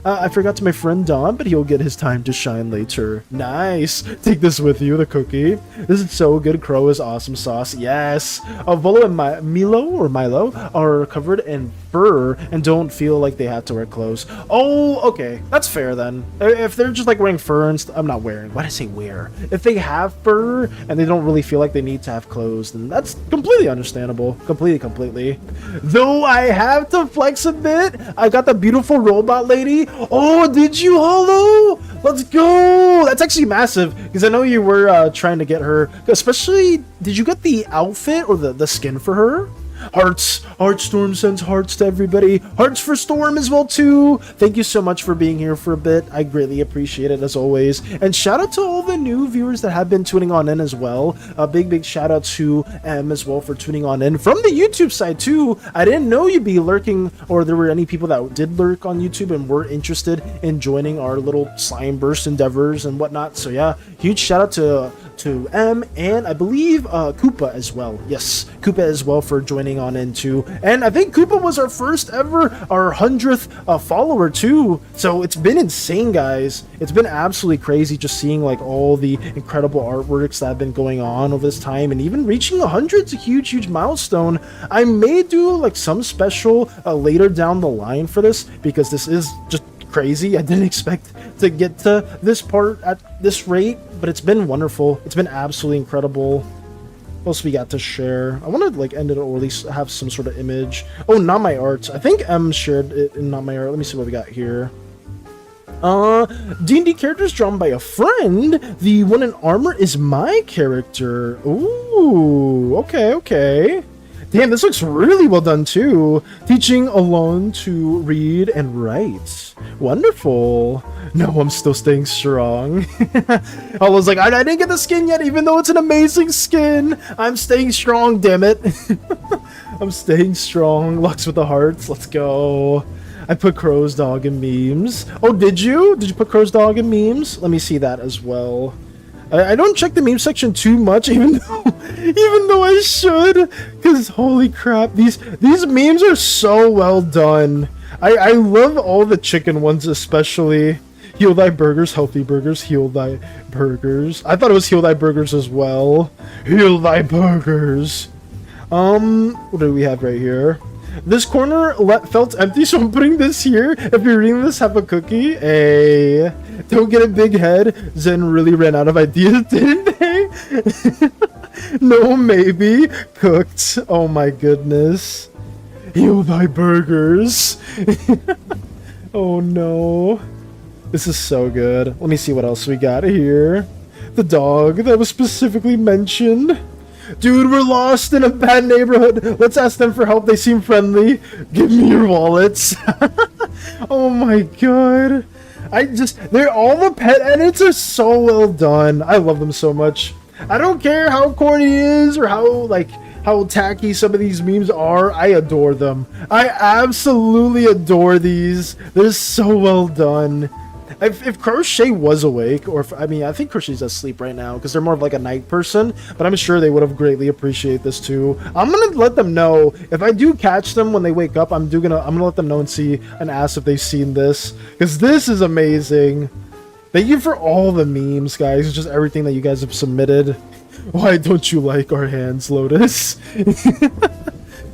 I forgot to my friend Don, but he'll get his time to shine later. Nice. Take this with you, the cookie. This is so good. Crow is awesome sauce. Yes. Volo and Milo are covered in fur and don't feel like they have to wear clothes. Oh, okay. That's fair then. If they're just like wearing fur and I'm not wearing. Why did I say wear? If they have fur and they don't really feel like they need to have clothes, then that's completely understandable. Completely. Though I have to flex a bit. I got the beautiful robot lady. Oh, did you, Hollow? Let's go. That's actually massive because I know you were trying to get her. Especially, did you get the outfit or the skin for her? Hearts. Storm sends hearts to everybody. Hearts for Storm as well too. Thank you so much for being here for a bit. I greatly appreciate it as always. And shout out to all the new viewers that have been tuning on in as well. A big shout out to M as well for tuning on in from the YouTube side too. I didn't know you'd be lurking or there were any people that did lurk on YouTube and were interested in joining our little Slimeverse endeavors and whatnot. So yeah, huge shout out to M and I believe Koopa as well. Yes, Koopa as well for joining on in too. And I think Koopa was our first ever, our 100th follower too. So it's been insane, guys. It's been absolutely crazy just seeing like all the incredible artworks that have been going on over this time, and even reaching 100 is a huge milestone. I may do like some special later down the line for this because this is just crazy. I didn't expect to get to this part at this rate, but it's been wonderful. It's been absolutely incredible. What else we got to share? I want to like end it or at least have some sort of image. Oh, not my art. I think M shared it in not my art. Let me see what we got here. D&D characters drawn by a friend. The one in armor is my character. Ooh, okay. Damn, this looks really well done too. Teaching Alon to read and write. Wonderful. No, I'm still staying strong. I was like, I didn't get the skin yet, even though it's an amazing skin. I'm staying strong, damn it. I'm staying strong. Lux with the hearts. Let's go. I put Crow's dog in memes. Oh, did you? Did you put Crow's dog in memes? Let me see that as well. I don't check the meme section too much, even though I should, because holy crap, these memes are so well done. I love all the chicken ones, especially. Heal thy burgers, healthy burgers, heal thy burgers. I thought it was heal thy burgers as well. Heal thy burgers. What do we have right here? This corner felt empty, so I'm putting this here. If you're reading this, have a cookie. Hey, don't get a big head. Zen really ran out of ideas, didn't they? No, maybe. Cooked. Oh my goodness. Heal thy burgers. Oh no. This is so good. Let me see what else we got here. The dog that was specifically mentioned. Dude, we're lost in a bad neighborhood. Let's ask them for help. They seem friendly. Give me your wallets. Oh my god. They're all the pet edits are so well done. I love them so much. I don't care how corny it is or how tacky some of these memes are. I adore them. I absolutely adore these. They're so well done. If Crochet was awake, or I think Crochet's asleep right now because they're more of like a night person, but I'm sure they would have greatly appreciated this too. I'm gonna let them know if I do catch them when they wake up. I'm gonna let them know and see and ask if they've seen this because this is amazing. Thank you for all the memes, guys. It's just everything that you guys have submitted. Why don't you like our hands, Lotus?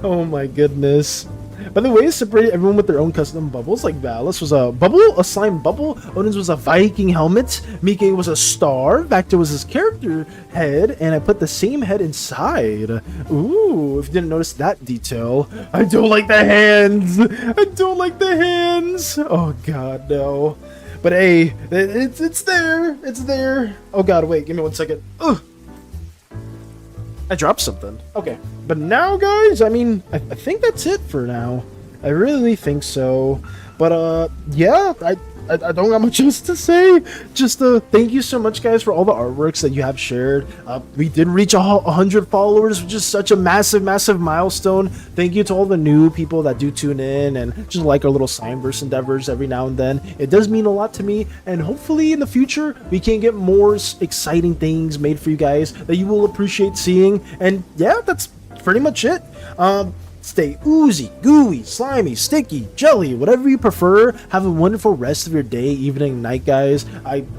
Oh my goodness. By the way, separate everyone with their own custom bubbles. Like Valis was a slime bubble. Odin's was a Viking helmet. Mike was a star. Vector was his character head, and I put the same head inside. Ooh, if you didn't notice that detail. I don't like the hands. I don't like the hands. Oh god, no. But hey, it's there. It's there. Oh god, wait, give me 1 second. Ugh. I dropped something. Okay. But now, guys, I mean, I think that's it for now. I really think so. But, yeah, I don't got much else to say. Just thank you so much, guys, for all the artworks that you have shared. We did reach 100 followers, which is such a massive milestone. Thank you to all the new people that do tune in and just like our little Slimeverse endeavors every now and then. It does mean a lot to me, and hopefully in the future we can get more exciting things made for you guys that you will appreciate seeing. And yeah, that's pretty much it. Stay oozy, gooey, slimy, sticky, jelly, whatever you prefer. Have a wonderful rest of your day, evening, night, guys.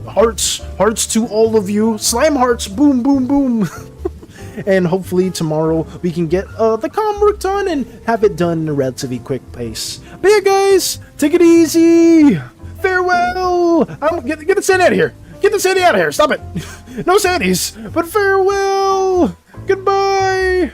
Hearts to all of you. Slime hearts, boom, boom, boom. And hopefully tomorrow we can get the comm work done and have it done in a relatively quick pace. But yeah, guys, take it easy. Farewell. Get the SANI out of here. Get the SANI out of here. Stop it. No SANIs, but farewell. Goodbye.